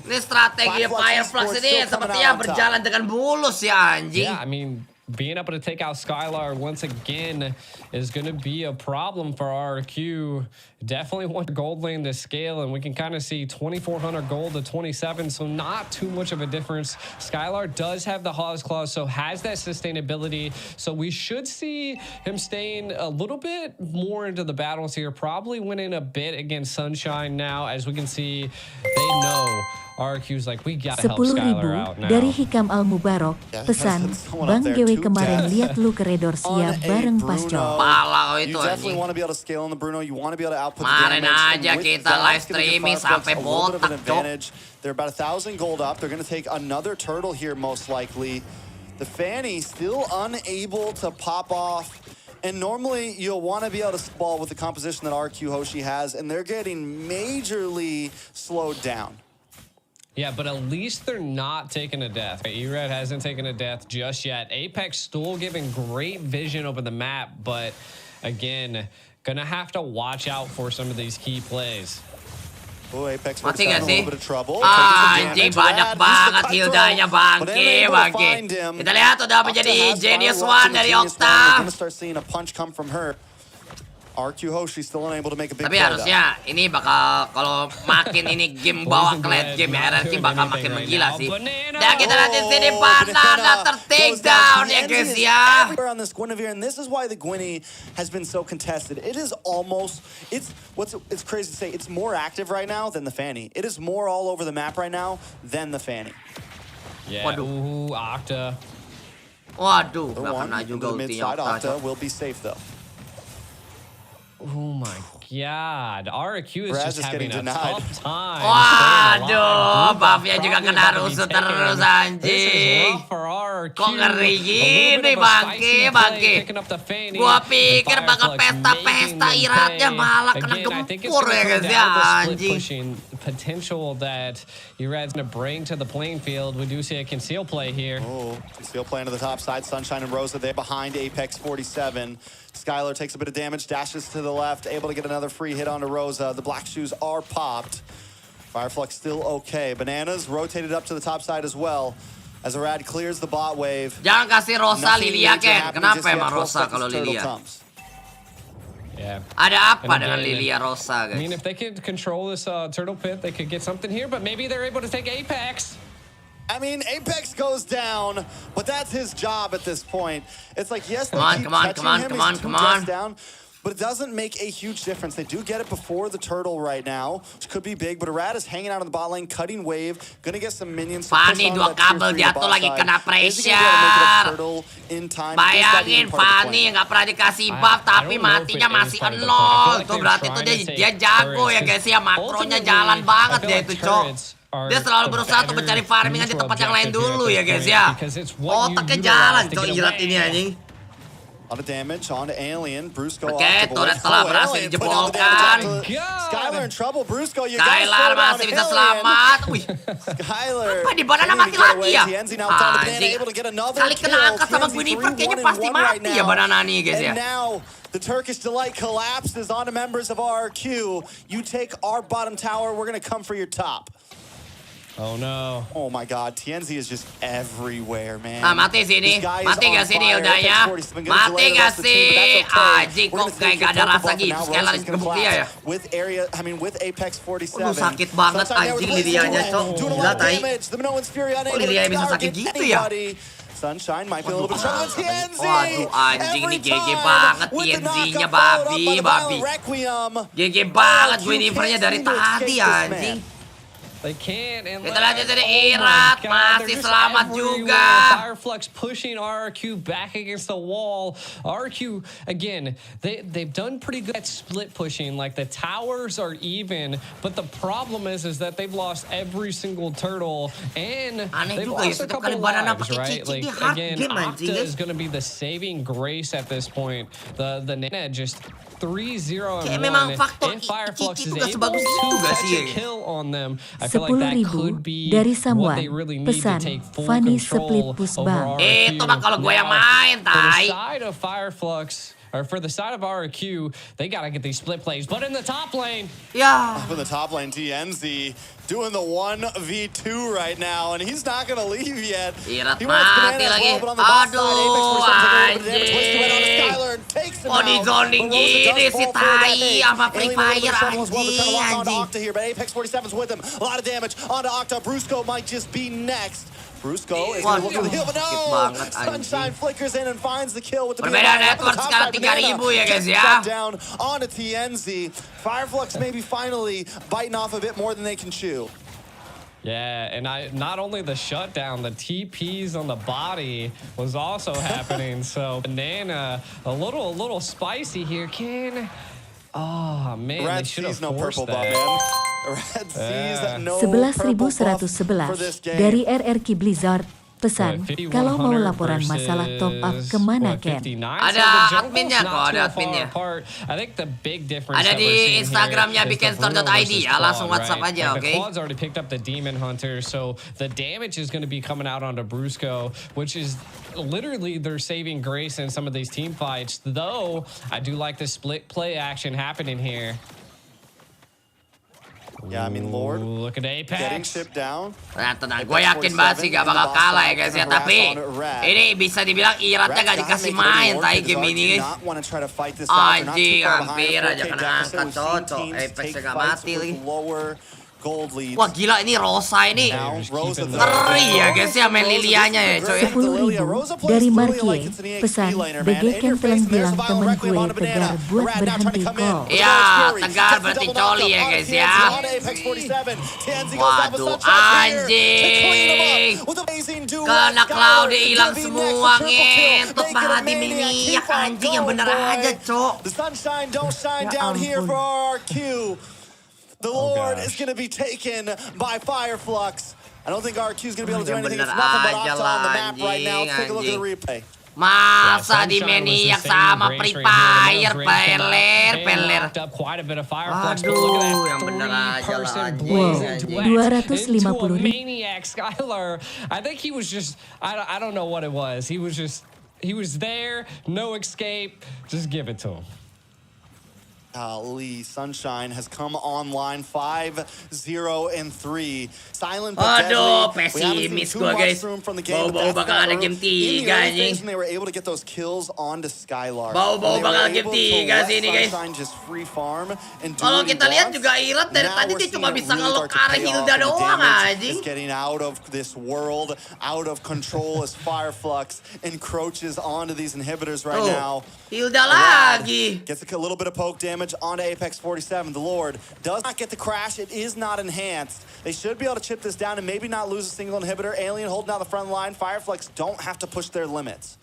Ini strategi Fireflux ini sepertinya berjalan dengan mulus ya anjing. Yeah, I mean being able to take out Skylar once again is going to be a problem for RQ. Definitely want gold lane to scale, and we can kind of see 2,400 gold to 27, so not too much of a difference. Skylar does have the Hawes Claws, so has that sustainability, so we should see him staying a little bit more into the battles here, probably winning a bit against Sunshine now. As we can see, they know RQ's like, we gotta help Skylar out now. Dari Hikam Al-Mubarok, pesan, Bang GW kemarin lihat lu ke Redorsia bareng Pasco. Pala You itu definitely anjing. want to be able to scale on the Bruno. You want to be able to output the Kemarin damage. aja With kita that, live it's gonna give streaming Fireflux sampai a little bit of an botak, Cok. advantage. They're about 1,000 gold up. They're going to take another turtle here, most likely. The Fanny still unable to pop off. And normally you'll want to be able to ball with the composition that RQ Hoshi has, and they're getting majorly slowed down. Yeah, but at least they're not taking a death. E-Red hasn't taken a death just yet. Apex still giving great vision over the map, but again, gonna have to watch out for some of these key plays. Oh, Apex Mati in a gak sih? little bit of trouble. Anjing banyak banget hildanya bangke. Kita lihat udah menjadi Genius One dari Okta. We're gonna start seeing a punch come from her. RQ Hoshi still unable to make a big Tapi play, harusnya ini bakal kalau makin ini game bawa ke late game RRQ bakal makin menggila sih. Dan kita lihat di sini Banana ter-take down ya guys ya. On this Guinevere, and this is why the Gwynny has been so contested. It is almost, it's crazy to say, it's more active right now than the Fanny. It is more all over the map right now than the Fanny. Yeah, ooh, Octa. Waduh, The gak one kena into juga the mid ultinya side, Okta. Octa will be safe though. Oh my God, RQ is Braz just is having getting a denied. tough time. Waduh, buffnya juga kena rusuh terus anjing. Kok ngeri gini bangke. Gua pikir bakal pesta-pesta iratnya malah kena gempur ya guys ya anjing. Potential that Erad's gonna bring to the playing field. We do see a conceal play here. Oh, conceal play into the top side. Sunshine and Rosa there behind Apex 47. Skylar takes a bit of damage, dashes to the left, able to get another free hit onto Rosa. The black shoes are popped. Fireflux still okay. Bananas rotated up to the top side as well. As Arad clears the bot wave. Jangan kasih Rosa Lilia Ken. Kenapa emang Rosa kalau Lilia? Yeah. Ada apa dengan Lilia Rosa, guys? I mean, if they could control this turtle pit, they could get something here, but maybe they're able to take Apex. I mean, Apex goes down, but that's his job at this point. It's like, yes, they keep catching him, he's two deaths down, but it doesn't make a huge difference. They do get it before the turtle right now, which could be big, but Arad is hanging out on the bot lane, cutting wave, gonna get some minions. Fanny dua kabel jatuh lagi kena pressure. Bayangin Fanny nggak pernah dikasih buff tapi matinya masih 0. Tuh berarti tuh dia jago ya guys ya, makronya jalan banget dia itu cok. Dia selalu berusaha untuk mencari farmingan di tempat yang lain dulu ya guys ya. Otaknya jalan cok irat ini anjing. A lot of damage on Alien. Brusco Oke, turret telah berhasil dijebolkan. Skylar in trouble. Brusco, you Skylar masih bisa selamat. Wih. Skylar. Apa di Banana mati lagi ya? Anjing. Kali kena angkat sama Guinevere kayaknya pasti mati ya Banana nih guys ya. And now the Turkish Delight collapses on the members of RQ. You take our bottom tower, we're gonna come for your top. Oh no. Oh my God, TNZ is just everywhere, man. Nah, mati sini. Mati gak sini udahnya? Mati gak sih? Anjing kok kayak gak ada rasa gitu. Skylar gebuk dia ya. With Apex 47. Sakit banget anjing Lilianya, cok. Gila tai. Kok Lilia bisa sakit gitu ya? Sunshine might be a little bit trouble. TNZ! Waduh anjing ini GG banget TNZ-nya babi. GG banget Guinevere-nya dari tadi anjing. They can't. And kita lanjut dari Irat, masih selamat juga. Fireflux pushing RQ back against the wall. RQ again, they've done pretty good at split pushing. Like the towers are even, but the problem is that they've lost every single turtle and they've lost a couple lives, right? Like again, Octa is going to be the saving grace at this point. The Nana just 3-0 and 1. If Fireflux is able to catch a kill on them, I feel like that could be what they really need to take full control over RQ. Itu mah kalau gue yang main, tai. For the side of Fireflux, or for the side of RQ, they got to get these split plays. But in the top lane. Yeah. Up in the top lane, TNZ doing the 1v2 right now, and he's not going to leave yet. Irat He wants mati banana as lagi. well, but on the bot side, Apex Aduh, Twisted away on Skylar anjing. and takes him Oh, out. di zoning But Rosa gini does si fall for that Tai nade. sama Free Alien over the Fire, shovel as well to kind of lock onto anjing. Octa here, but Apex 47's with him. A lot of damage onto Octa. Brusco might just be next. Brusco is going to look for the heal, but Sakit no! banget, anjing. Sunshine flickers in and finds the kill with the Perbedaan BIAYA. network sekarang 3.000 ya guys ya. Down onto TNZ. Fireflux maybe finally biting off a bit more than they can chew. Yeah, and not only the shutdown, the TPs on the body was also happening. So Banana, a little spicy here. Oh man, Red they should have sees no forced purple buff, that. man. Red sees no purple buff for this 11.111 game. dari RRQ Blizzard. Pesan, kalau mau laporan masalah top up kemana, Ken? Ada adminnya kok, ada adminnya. I think the big difference Ada di Instagramnya bikinstore.id ya, langsung WhatsApp aja, oke? Quad's already picked up the Demon Hunter, so the damage is going to be coming out onto Brusco, which is literally they're saving grace in some of these team fights. Though I do like the split play action happening here. Yeah, I mean, Lord, look at Apex getting shipped down. Nah, tenang, gue yakin banget sih gak bakal kalah ya guys ya. Tapi ini bisa dibilang iratnya gak dikasih main tai game ini guys. Anjing, hampir aja kena angkat cocok. Apex gak mati lagi. Wah gila ini Rosa ini ngeri ya guys ya main Lilianya ya coy. 10.000 dari Markie. Pesan, BG Ken telah bilang temen gue tegar buat berhenti kok. Ya, tegar berarti coli ya guys ya. Waduh anjing. Kena Cloudy hilang semua ngentot malah diminiak anjing yang bener aja cok. The Lord is going to be taken by Fireflux. I don't think RQ is going to be able to do anything. It's nothing but Octa on the map right now. Let's take a look at the replay. Masa dimaniak sama Free Fire, peler. Aduh, yang bener aja lah anjing. 250.000. Maniac Skylar. I think he was just, I don't know what it was. He was there, no escape. Just give it to him. Lee Sunshine has come online 5-0-3. Silent but aduh, deadly. pesimis gua guys. Bau-bau bakal ada game 3 anjing. They were able to get those kills onto Skylar. Bau-bau bakal game 3 sini guys. Kalau kita lihat juga Irat dari tadi dia cuma bisa ngelok arah Hilda doang anjing. Getting out of this world, out of control as Fireflux encroaches onto these inhibitors right now. Hilda lagi. Gets a little bit of poke damage onto Apex 47. The Lord does not get the crash. It is not enhanced. They should be able to chip this down and maybe not lose a single inhibitor. Alien holding down the front line. Fireflux don't have to push their limits.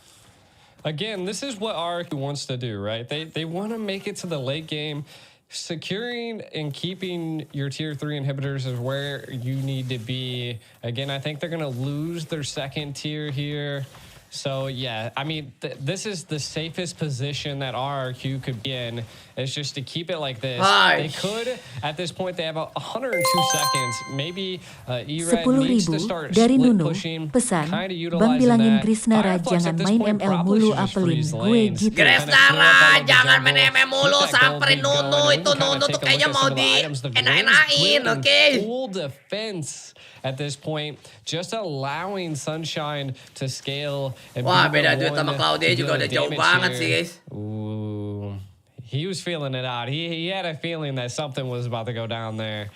Again, this is what RQ wants to do, right? They want to make it to the late game. Securing and keeping your tier 3 inhibitors is where you need to be. Again, I think they're going to lose their second tier here. So, yeah, I mean, this is the safest position that RRQ could be in. It's just to keep it like this. They could, at this point, they have 102 seconds. Maybe E-Red needs to start split pushing. Pesan, Bang bilangin Grisnara jangan main ML mulu apelin gue gitu. Grisnara jangan main ML mulu samperin Nunu. Itu Nunu tuh kayaknya mau di enak-enakin, oke? Full defense. At this point, just allowing Sunshine to scale. And wah, beda duit sama Cloudy juga udah jauh banget sih, guys. Ooh, he was feeling it out. He had a feeling that something was about to go down there.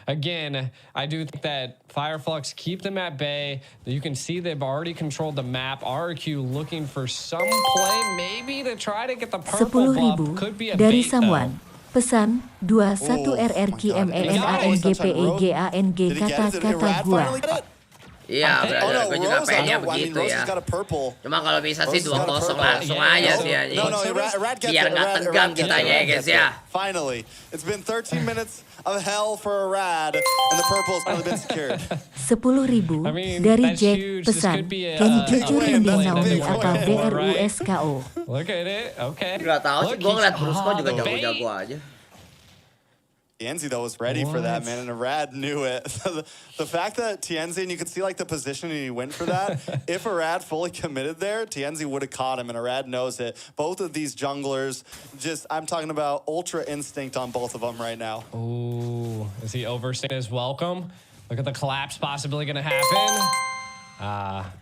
Again, I do think that Fireflux keep them at bay. You can see they've already controlled the map. RQ looking for some play, maybe to try to get the purple buff. Could be a dari bait, someone. Pesan 21 RRQMENANGPEGANG kata-kata gua. Iya, gue juga pengennya begitu ya. Cuma kalau bisa sih 2-0 langsung aja sih anjing. Biar nggak tegang kitanya ya guys ya. Finally, it's been 13 minutes of hell for a Rad, and the purple has finally been secured. 10.000 dari Jack. Pesan, Kenny cucurin deh Naomi apa BRUSKO. Look at it, okay. Gak tau sih, gue ngeliat Brusco juga jago-jago aja. TNZ, though, was ready for that, man, and Arad knew it. The fact that TNZ, and you could see, like, the position he went for that, if Arad fully committed there, TNZ would have caught him, and Arad knows it. Both of these junglers, just, I'm talking about ultra instinct on both of them right now. Ooh, is he overstaying his welcome? Look at the collapse possibly going to happen.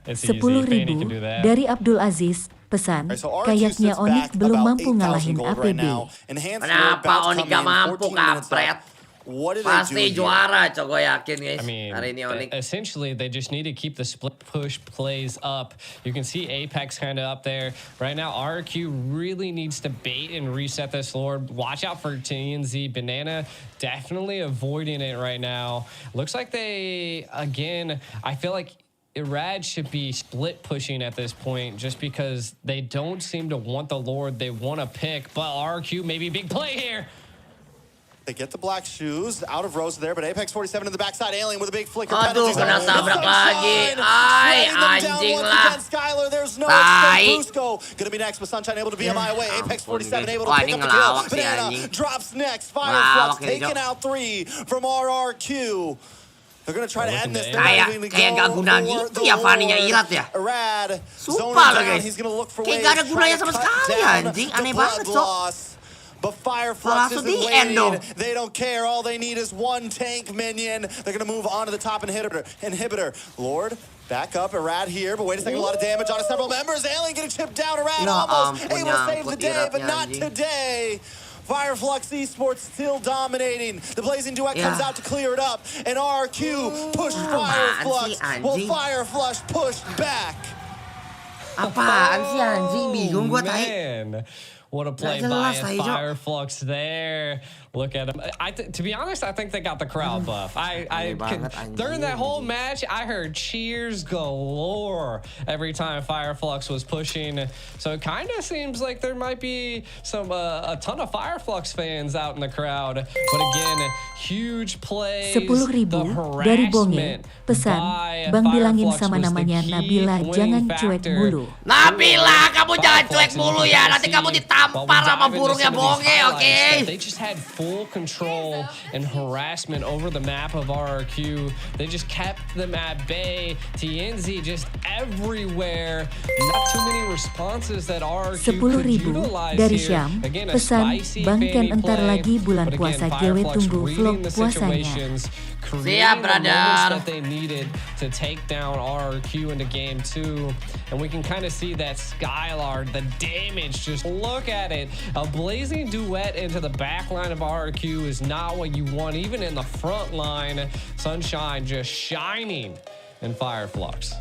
It's easy. Fanny can do that. Dari Abdul Aziz. Pesan, kayaknya Onic belum mampu ngalahin APB. Kenapa Onic gak mampu, kampret? Pasti juara, gue yakin, guys. I mean, hari ini Onic. Essentially, they just need to keep the split push plays up. You can see Apex kind of up there. Right now, RQ really needs to bait and reset this Lord. Watch out for TNZ. Banana definitely avoiding it right now. Looks like they, again, I feel like Irad should be split pushing at this point just because they don't seem to want the Lord they want to pick. But RQ, maybe big play here. They get the black shoes out of Rose there, but Apex 47 in the backside, Alien with a big flicker. Aduh, kena tabrak lagi. Ay, anjing lah. Skylar, there's no Brusco. Gonna be next with Sunshine able to be MI away. Apex 47 able to pick up the kill. Banana drops next. Fireflux taking out 3 from RRQ. They're going to try to end this. Kayak gak guna gitu ya Fanny-nya Irat ya. Sumpah loh guys. Kayak gak ada gunanya sama sekali anjing. Aneh banget Sok. But Fireflux isn't waiting. They don't care. All they need is one tank minion. They're going to move on to the top inhibitor. Lord, back up. Arad here, but wait a second. A lot of damage on several members. Alien getting chipped down. Arad almost able to save the day, but not today. Fireflux Esports still dominating. The Blazing Duet comes out to clear it up. And RQ pushed Fireflux. Well, Fireflux pushed back. Apaan sih anjing? Bingung gue tai. What a play by Fireflux there. Look at him. To be honest, I think they got the crowd buff. During that whole match, I heard cheers galore every time Fireflux was pushing. So it kind of seems like there might be a ton of Fireflux fans out in the crowd. But again, huge plays. 10.000 dari Bonge. Pesan, Bang bilangin sama namanya Nabila jangan cuek mulu. Nabila, kamu jangan cuek mulu ya. Nanti kamu ditampar sama burungnya Bonge, oke? They just had full control and harassment over the map of RRQ. They just kept them at bay. TNZ just everywhere. Not too many responses that RRQ could utilize dari here. Syam. Again, a Pesan, spicy Bang Ken Fanny entar play. lagi bulan But puasa again, GW Fireflux tunggu vlog reading the puasanya. situations, Siap, creating the moments brother. that they needed to take down RRQ into game 2. And we can kind of see that Skylar, the damage, just look at it. A Blazing Duet into the back line of RRQ is not what you want, even in the front line. Sunshine just shining in Fireflux.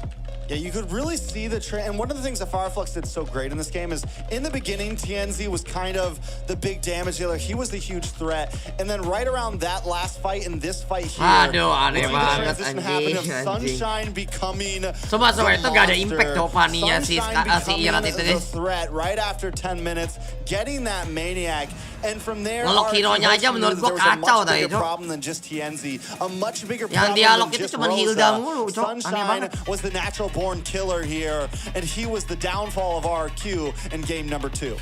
Yeah, you could really see the trend. And one of the things that Fireflux did so great in this game is in the beginning, TNZ was kind of the big damage dealer. He was the huge threat. And then right around that last fight and this fight here, aneh banget anjing. Of Sunshine becoming Coba itu gak ada impact tuh Fanny-nya si Irat itu deh. Threat right after 10 minutes, getting that Maniac. And from there, Ngelok hero-nya aja menurut gua kacau tadi itu. Yang dialog itu cuma Hilda mulu, Cok. Aneh banget. Was the natural born killer here, and he was the downfall of RQ in game number 2.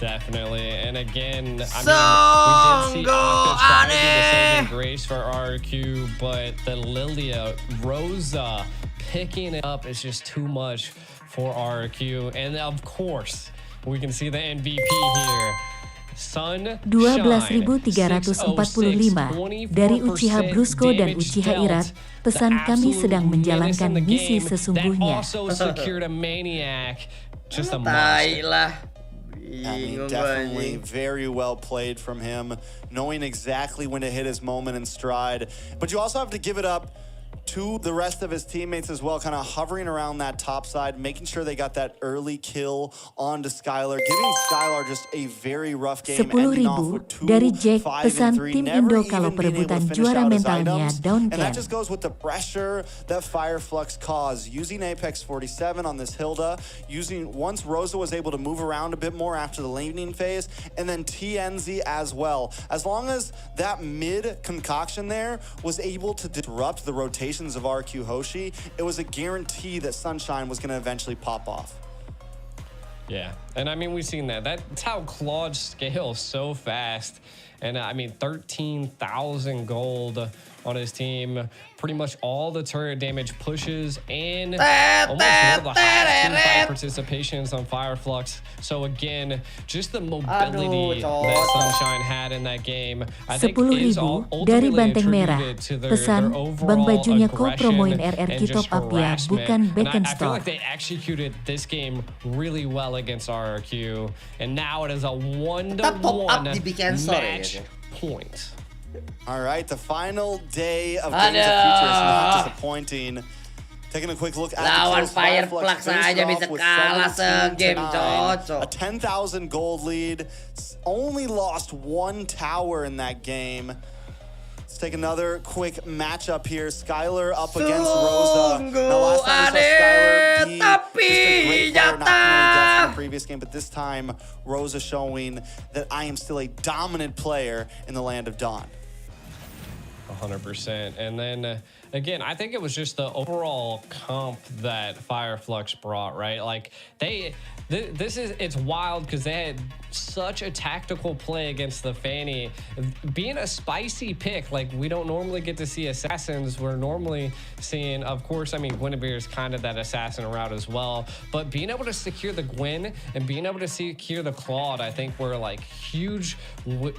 Definitely, and again, I mean, we did see Octa try to do the saving grace for RQ, but the Lilia, Rosa picking it up is just too much for RQ, and of course, we can see the MVP here. 12.345 dari Uchiha Brusco dan Uchiha Irat. Pesan, kami sedang menjalankan misi sesungguhnya. Definitely very well played from him, knowing exactly when to hit his moment in stride. But you also have to give it up to the rest of his teammates as well, kind of hovering around that top side, making sure they got that early kill onto Skylar, giving Skylar just a very rough game. 10.000 dari Jack. Pesan, tim Indo kalau perebutan juara mentalnya down And that just goes with the pressure that Fireflux caused, using Apex 47 on this Hilda, once Rosa was able to move around a bit more after the laning phase, and then TNZ as well. As long as that mid concoction there was able to disrupt the rotation of RQ Hoshi, it was a guarantee that Sunshine was going to eventually pop off. Yeah, and I mean, we've seen that. That's how Claude scales so fast. And I mean, 13,000 gold on his team. Pretty much all the turret damage pushes and almost one of the highest teamfight participations on Fireflux. So again, just the mobility that Sunshine had in that game, I think is dari Banteng Merah. attributed to their Pesan, Bang overall Bajunya kok aggression promoin and RRQ just top up ya, harassment. bukan And back and I feel stop. like they executed this game really well against RRQ, and now it is a 1-to-1 match point. All right, the final day of Games of Future is not disappointing. Taking a quick look at the kills, Fireflux aja bisa kalah segame, a 10,000 gold lead. Only lost 1 tower in that game. Let's take another quick matchup here. Skylar up against Rosa. Now, last time we saw Skylar be just a great player, not committing deaths in the previous game, but this time Rosa showing that I am still a dominant player in the Land of Dawn. 100%. And then again, I think it was just the overall comp that Fireflux brought, right? Like it's wild because they had such a tactical play against the Fanny. Being a spicy pick, like we don't normally get to see assassins. We're normally seeing, of course, I mean, Guinevere is kind of that assassin route as well, but being able to secure the Gwen and being able to secure the Claude, I think were like huge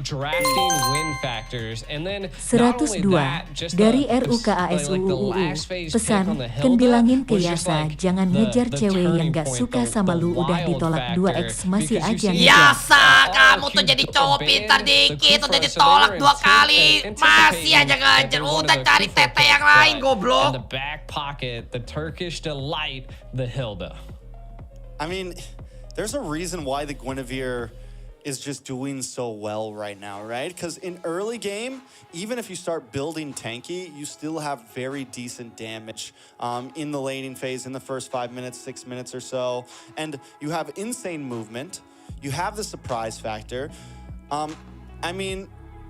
drafting win factors. And then not only that, just dari the RUKASUUU. last phase Pesan, pick on the kan Hilda bilangin ke was just Yasa, like jangan ngejar cewek yang gak suka sama lu udah ditolak 2x masih aja ngejar. Yasa, kamu tuh jadi cowok pintar dikit, udah ditolak 2 kali, masih aja ngejar, udah cari tete yang lain, goblok. In the back pocket, the Turkish delight, the Hilda. I mean, there's a reason why the Guinevere is just doing so well right now, right? Because in early game, even if you start building tanky, you still have very decent damage in the laning phase in the first 5 minutes, 6 minutes or so. And you have insane movement. You have the surprise factor. I mean,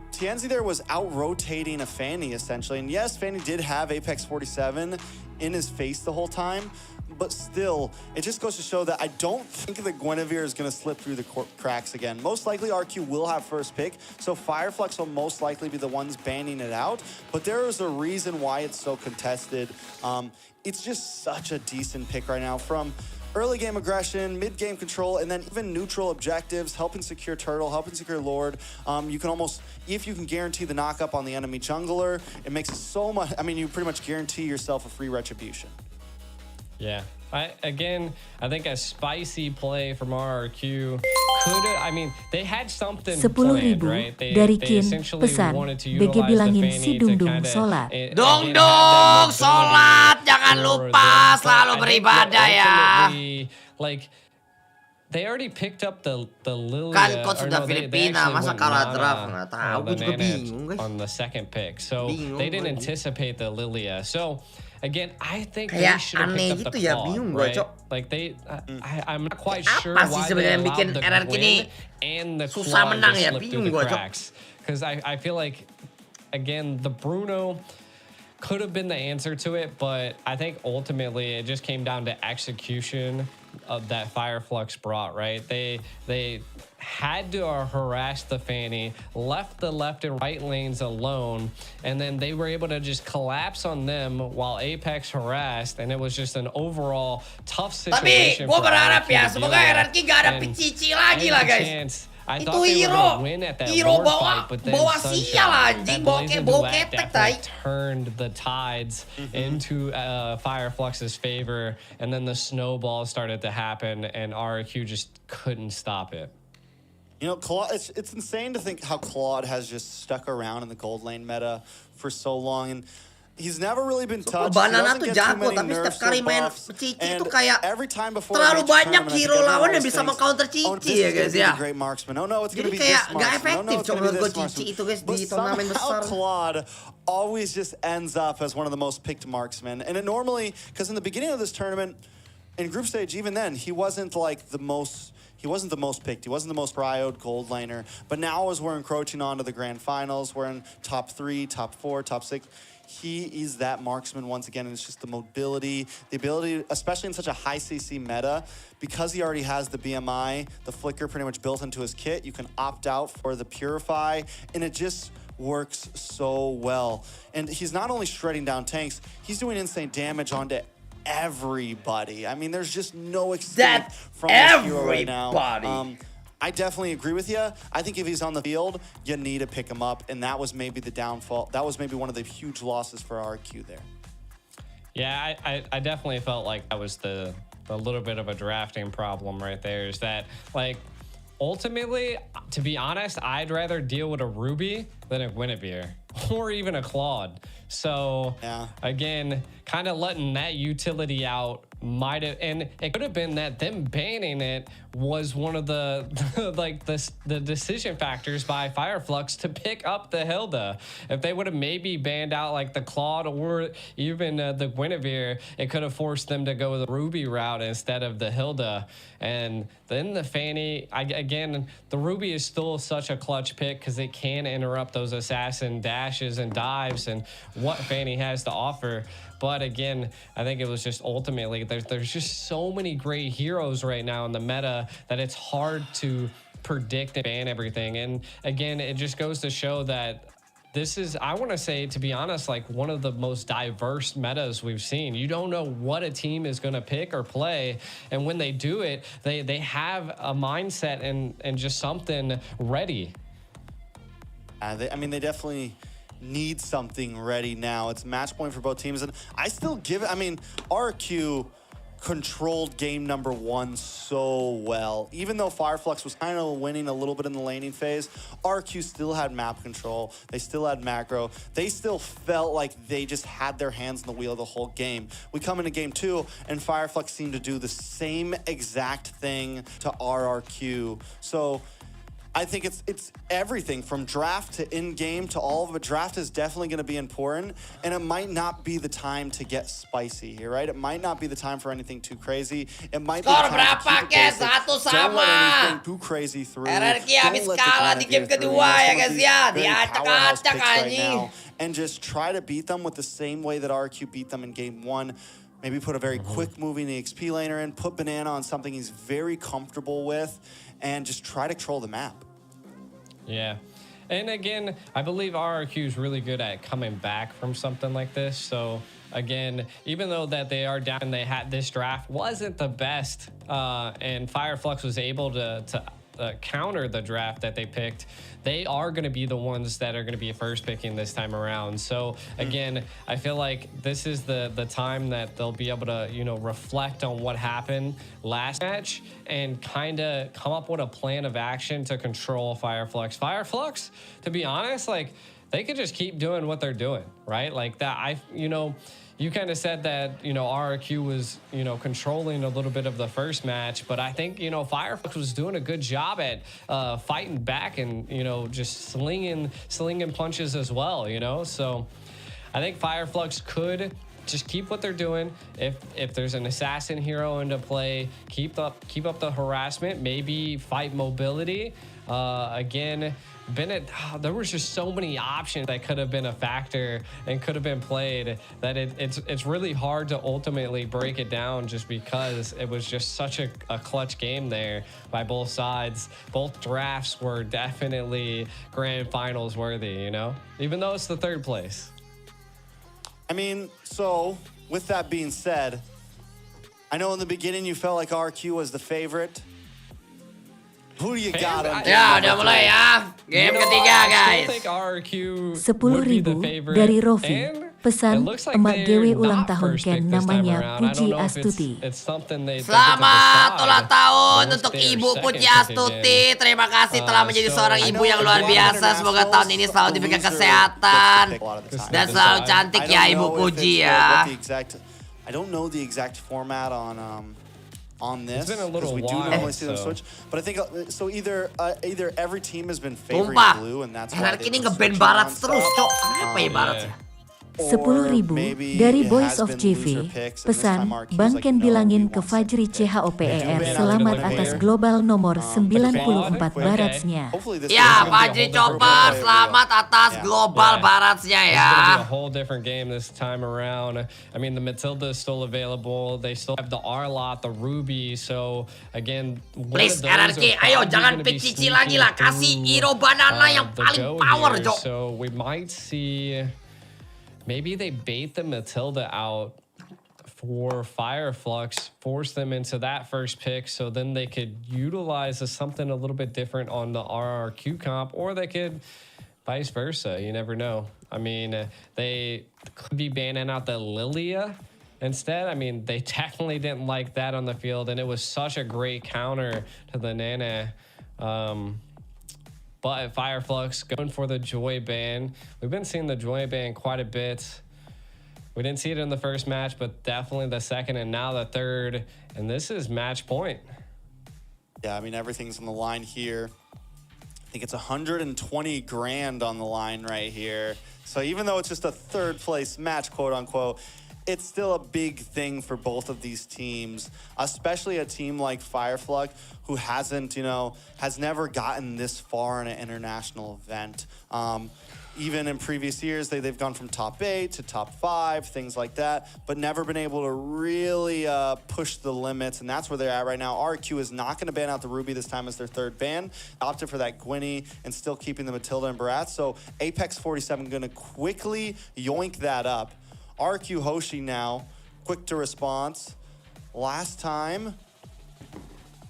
Tienzi there was out-rotating a Fanny, essentially. And yes, Fanny did have Apex 47 in his face the whole time, but still, it just goes to show that I don't think that Guinevere is going to slip through the cracks again. Most likely, RQ will have first pick, so Fireflux will most likely be the ones banning it out, but there is a reason why it's so contested. It's just such a decent pick right now from early game aggression, mid game control, and then even neutral objectives, helping secure Turtle, helping secure Lord. You can almost, if you can guarantee the knock-up on the enemy jungler, it makes it so much, I mean, you pretty much guarantee yourself a free retribution. Yeah. I think a spicy play from RRQ could have, I mean, they had something planned, right? They essentially pesan, wanted to BG utilize the bilangin Fanny si to Dung kind of... sholat. Dung sholat, jangan lupa selalu beribadah ya. Like, they already picked up the Lilia. Kan coach sudah Filipina, masa kalah draft? Nggak tahu, gue juga bingung guys. On the second pick, so they didn't anticipate the Lilia. So again, I think they kayak should have aneh picked up gitu the ya, Claude, bingung gue, right? Cok. Like I'm not quite sure Apa sih why they sebenarnya allowed bikin the RRQ ini Gwen and the susah Claude menang to ya, slip through bingung the gue, Cok. cracks. Because I feel like, again, the Bruno could have been the answer to it, but I think ultimately it just came down to execution of that Fireflux brought, right? They had to harass the Fanny, left the left and right lanes alone, and then they were able to just collapse on them while Apex harassed, and it was just an overall tough situation. Tapi gue berharap ya, semoga RRQ gak ada pici lagi lah guys. Itu hero bawa sial anjing, bawa ketek tai. Turned the tides into Fireflux's favor, and then the snowball started to happen, and RQ just couldn't stop it. You know, Claude, it's insane to think how Claude has just stuck around in the gold lane meta for so long, and he's never really been touched. Banana tuh jago, tapi setiap kali main Cici itu kayak terlalu banyak hero lawan yang bisa meng-counter Cici ya guys ya. Jadi kayak gak efektif coba gue Cici itu guys di turnamen besar. Claude always just ends up as one of the most picked marksmen, and it normally, because in the beginning of this tournament, in group stage, even then, he wasn't like the most. he wasn't the most picked. He wasn't the most prioed gold laner. But now as we're encroaching onto the grand finals, we're in top 3, top 4, top 6. He is that marksman once again, and it's just the mobility, the ability, especially in such a high CC meta, because he already has the BMI, the flicker pretty much built into his kit, you can opt out for the Purify, and it just works so well. And he's not only shredding down tanks, he's doing insane damage onto everybody. I mean, there's just no escape from this hero right now. I definitely agree with you. I think if he's on the field, you need to pick him up, and that was maybe the downfall. That was maybe one of the huge losses for RQ there. Yeah, I definitely felt like that was the little bit of a drafting problem right there. Is that, like, ultimately, to be honest, I'd rather deal with a Ruby than a Guinevere or even a Claude. So again, kind of letting that utility out might have, and it could have been that them banning it was one of the the decision factors by Fireflux to pick up the Hilda. If they would have maybe banned out like the Claude or even the Guinevere, it could have forced them to go the Ruby route instead of the Hilda. And then the Fanny, again, the Ruby is still such a clutch pick because it can interrupt those assassin dashes and dives and what Fanny has to offer. But again, I think it was just ultimately, there's just so many great heroes right now in the meta that it's hard to predict and ban everything. And again, it just goes to show that this is, I want to say, to be honest, like one of the most diverse metas we've seen. You don't know what a team is going to pick or play. And when they do it, they have a mindset and just something ready. I mean, they definitely need something ready now. It's match point for both teams. And I still give it, I mean, RQ controlled game number 1 so well. Even though Fireflux was kind of winning a little bit in the laning phase, RQ still had map control. They still had macro. They still felt like they just had their hands on the wheel the whole game. We come into game 2, and Fireflux seemed to do the same exact thing to RRQ. So I think it's everything from draft to in-game to all of it. Draft is definitely going to be important, and it might not be the time to get spicy here, right? It might not be the time for anything too crazy. It might be the time to keep it basic. Don't let anything too crazy through. Don't let the Guinevere through. Very powerhouse picks right now. And just try to beat them with the same way that RQ beat them in game 1. Maybe put a very quick moving EXP laner in, put Banana on something he's very comfortable with, and just try to control the map. Yeah. And again, I believe RRQ is really good at coming back from something like this. So again, even though that they are down and they had this draft wasn't the best, and Fireflux was able to counter the draft that they picked, they are going to be the ones that are going to be first picking this time around. So again, I feel like this is the time that they'll be able to, you know, reflect on what happened last match and kind of come up with a plan of action to control Fireflux. Fireflux, to be honest, like they could just keep doing what they're doing, right? Like that, you know, you kind of said that, you know, RRQ was, you know, controlling a little bit of the first match, but I think, you know, Fireflux was doing a good job at fighting back and, you know, just slinging punches as well, you know? So I think Fireflux could just keep what they're doing. If there's an assassin hero into play, keep up the harassment, maybe fight mobility. Again, Bennett, there was just so many options that could have been a factor and could have been played that it's really hard to ultimately break it down just because it was just such a clutch game there by both sides. Both drafts were definitely grand finals worthy, you know, even though it's the 3rd place. I mean, so with that being said, I know in the beginning you felt like RQ was the favorite. Who do you got on ya, udah mulai ya. Game ketiga, guys. 10.000 dari Rofi. Pesan, emak GW ulang tahun Ken namanya Puji Astuti. Selamat ulang tahun untuk Ibu Puji Astuti. Terima kasih telah menjadi seorang ibu yang luar biasa. Semoga tahun ini selalu diberikan kesehatan dan selalu cantik ya Ibu Puji ya. I don't know the exact format on this because we do normally see them switch, but I think so. Either every team has been favoring blue, and that's why ini nge-ban Barat terus, cok. Apa ya Barat ya? 10.000 dari Boys of JV. Pesan, Bang Ken bilangin ke Fajri CHOPER selamat atas global nomor 94 baratsnya. Ya, Fajri Chopper selamat atas global baratsnya ya. It's gonna be a whole different game this time around. I mean, the Matilda is still available. They still have the R-Lot, the Ruby. So again, please RRQ, ayo jangan pick Cici lagi lah. Kasih hero banana yang paling power, Jo. So we might see. Maybe they bait the Matilda out for Fireflux, force them into that first pick, so then they could utilize something a little bit different on the RRQ comp, or they could vice versa. You never know. I mean, they could be banning out the Lilia instead. I mean, they definitely didn't like that on the field, and it was such a great counter to the Nana. But Fireflux going for the Joy ban. We've been seeing the Joy ban quite a bit. We didn't see it in the first match, but definitely the second and now the third. And this is match point. Yeah, I mean, everything's on the line here. I think it's 120 grand on the line right here. So even though it's just a third place match, quote unquote, it's still a big thing for both of these teams, especially a team like Fireflux, who hasn't, has never gotten this far in an international event. Even in previous years, they've gone from top 8 to top 5, things like that, but never been able to really push the limits, and that's where they're at right now. RQ is not going to ban out the Ruby this time as their third ban. Opted for that Gwynny and still keeping the Matilda and Barat, so Apex 47 going to quickly yoink that up. RQ Hoshi now, quick to response. Last time,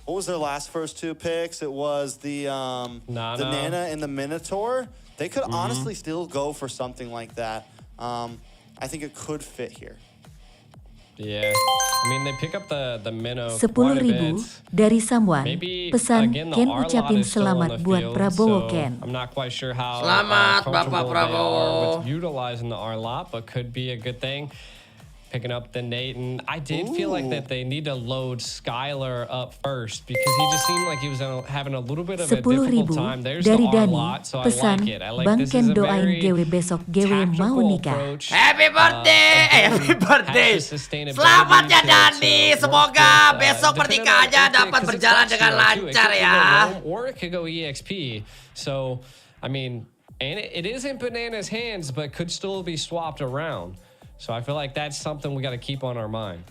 what was their last first two picks? It was the Nana and the Minotaur. They could honestly still go for something like that. I think it could fit here. Yeah, I mean, they pick up the Minnow quite a 10.000 bit. dari Someone. Maybe, Pesan again, the Ken R-Lot ucapin is still on selamat the buat field, Prabowo so Ken. I'm not quite sure how Selamat, Bapak comfortable they Prabowo. are with utilizing the R-Lot, but could be a good thing. Picking up the Nate, and I did feel like that they need to load Skylar up first because he just seemed like he was having a little bit of a difficult time. There's the dari Dani. R-Lot, so I Pesan, like it. I like Bang this Ken is a doain very GW besok GW mau tactical nikah. approach. Happy birthday! Happy birthday! Has the sustainability Selamat ya to Dani! work Semoga with, besok depending pernikahannya on dapat because berjalan it's dengan optional, too. lancar It could ya. go Rome, or it could go EXP. So, I mean, and it is in Banana's hands, but could still be swapped around. So I feel like that's something we got to keep on our mind.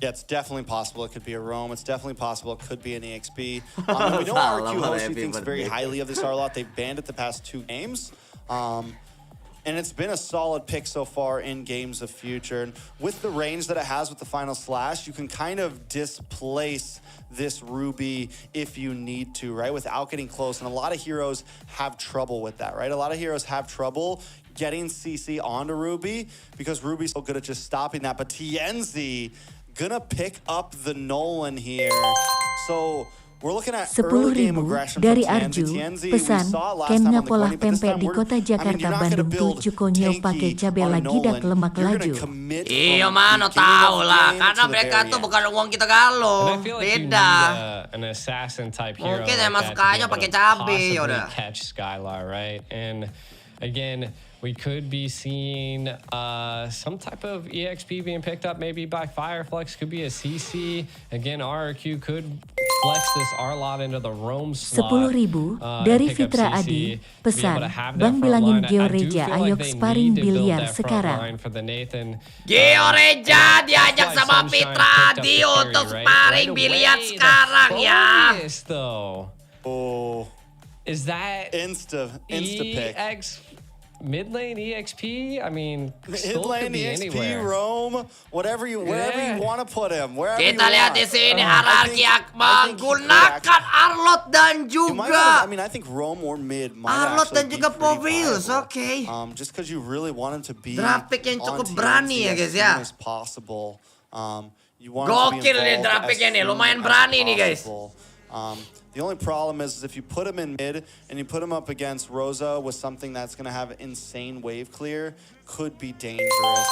Yeah, it's definitely possible it could be a Rome. It's definitely possible it could be an EXP. We know RQ Hoshi thinks very highly of this R-Lot. They've banned it the past 2 games. And it's been a solid pick so far in Games of Future. And with the range that it has with the Final Slash, you can kind of displace this Ruby if you need to, right? Without getting close. And a lot of heroes have trouble with that, right? A lot of heroes have trouble getting CC onto Ruby because Ruby's so good at just stopping that. But TNZ gonna pick up the Nolan here. So we're looking at early game 10.000 aggression dari from Arju. TNZ. Pesan, We saw it last Ken time on the ngapolah Gwynny, but this pempek time di kota Jakarta you're not gonna Bandung build tuh cukonyo tanky pakai cabai on lagi dak Nolan. lemak You're laju. gonna commit Iya from mana beginning tahu of the lah, game karena to the mereka very tuh end. bukan uang kita galau, And I feel like you need beda. an assassin type hero. Mungkin like emang that to be sukanya able to pakai cabai, possibly udah. catch Skylar, right? And again, we could be seeing some type of EXP being picked up maybe by Fireflux. Could be a CC. Again, RRQ could flex this R-Lot into the Rome slot. 10.000 dari pick up Fitra CC, Adi. to be able Pesan, to have that Bang front bilangin line. Geo I do Reja feel like ayok they sparring need to build biliar that front sekarang. line for the Nathan. Geo Reja diajak That's why sama Sunshine Fitra picked up Adi the carry, untuk right? sparring Right biliar away, sekarang the ya. bonus, though. Oh, Is that insta pick. EX mid lane EXP? I mean, still Mid lane could be EXP, anywhere. Rome, wherever you want to put him, wherever you Kita lihat want. di sini I RRQ think menggunakan Arlot dan You might juga wanna- I mean, I think Rome or mid might Arlot dan actually juga be pretty Povius, viable. oke. Just because you really want him to be Draft pick yang on cukup TNZ berani ya, as guys, ya. soon as possible. You want him to be Gokil nih involved draft as picknya nih, soon lumayan as berani nih, guys. possible. The only problem is if you put him in mid and you put him up against Rosa with something that's going to have insane wave clear, could be dangerous.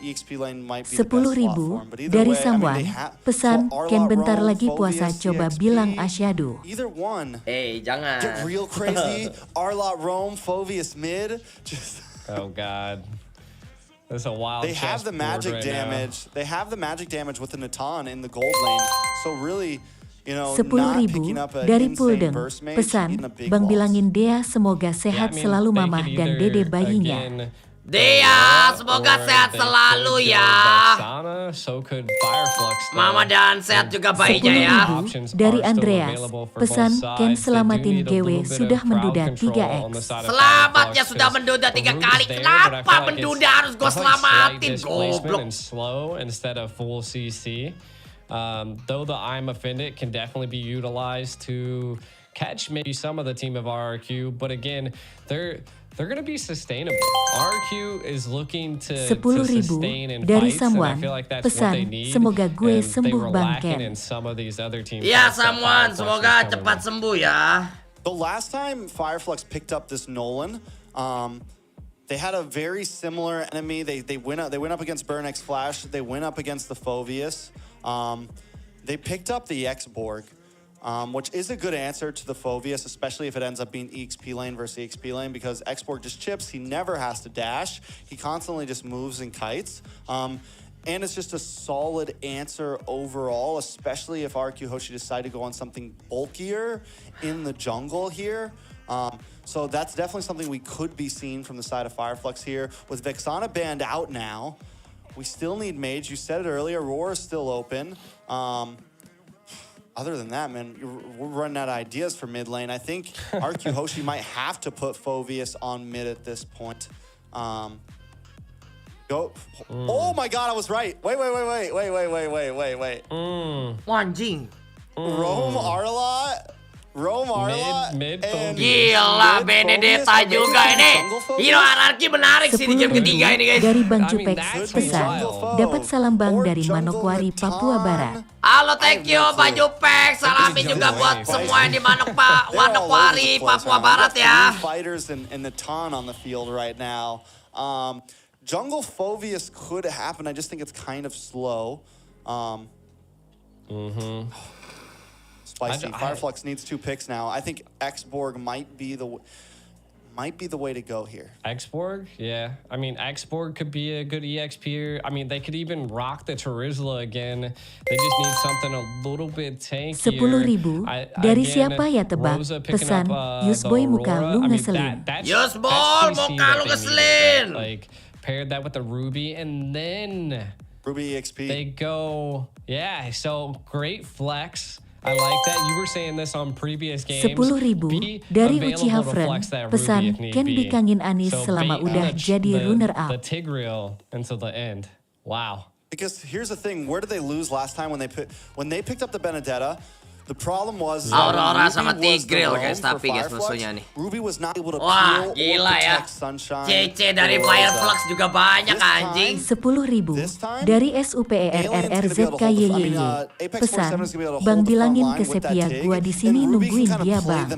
EXP lane might be the best slot 10.000 for him. But either dari way, Someone. Pesan, for Ken R-Lot, bentar Rome, lagi puasa Phobius, coba EXP, bilang asyadu. Either one. Jangan. Get real crazy. R-Lot Rome, Phobius mid. Just Oh God. That's a wild. They have the magic damage. They have the magic damage with the Natan in the gold lane. So really, you know, 10.000 dari Puldeng. Pesan, Bang bilangin Dea semoga sehat selalu mamah dan dede bayinya. Dea, semoga sehat selalu ya. Mama dan sehat juga bayinya ya. 10.000 dari Andreas. Pesan, Ken selamatin GW sudah menduda 3x. Selamatnya sudah menduda 3 kali. Kenapa menduda harus gue selamatin? Goblok. Though the I'm offended can definitely be utilized to catch maybe some of the team of RRQ, but again, they're going to be sustainable. RRQ is looking to sustain and dari fights, and I Someone. feel like that's what they Pesan, need. semoga gue And they sembuh were Bang lacking Ken. in some of these other teams. Ya, Someone, semoga cepat sembuh ya. The last time Fireflux picked up this Nolan, they had a very similar enemy. They went up against Burn X Flash. They went up against the Phoveus. They picked up the X-Borg, which is a good answer to the Phoveus, especially if it ends up being EXP lane versus EXP lane, because X-Borg just chips. He never has to dash. He constantly just moves and kites. And it's just a solid answer overall, especially if RQ Hoshi decide to go on something bulkier in the jungle here. So that's definitely something we could be seeing from the side of Fireflux here. With Vexana banned out now, we still need Mage. You said it earlier, Roar is still open. Other than that, man, we're running out of ideas for mid lane. I think RQ Hoshi might have to put Phoveus on mid at this point. Go. Oh my God, I was right. Wait. Anjing. Rome Arla, Mid Gila, Benedetta juga ini. Hero hierarki menarik sih di game ketiga ini, guys. Dari Bang Cupex. Pesan, dapat salam Bang dari Manokwari, Papua Barat. Halo, thank you, Baju Pek. Salamin juga buat semua yang di Manokwari, Papua Barat ya. Fighters and Natan on the field right now. Jungle Phoveus could happen. I just think it's kind of slow. Spicy. Fireflux needs 2 picks now. I think X-Borg might be the way to go here. X-Borg? Yeah. I mean, X-Borg could be a good EXP here. I mean, they could even rock the Terizla again. They just need something a little bit tankier. 10.000 dari siapa ya tebak? Pesan, Yusboy muka lu ngeselin. Yusboy muka lu ngeselin. Like, paired that with the Ruby, and then Ruby EXP. They go, yeah, so great flex. I like that. You were saying this on previous games. 10.000 dari Uchiha Friend. Pesan, Ken bikangin Anis selama udah jadi runner up. The Tigreal until the end. Wow. Because here's the thing, where did they lose last time when they picked up the Benedetta? The problem was Aurora sama Tigreal guys, tapi guys musuhnya nih. Ruby was not able to wah, gila ya. CC dari Fireflux juga banyak anjing. 10.000 dari SUPERRRZKYYY. Pesan, Bang bilangin ke Sepia gua di sini nungguin dia, Bang.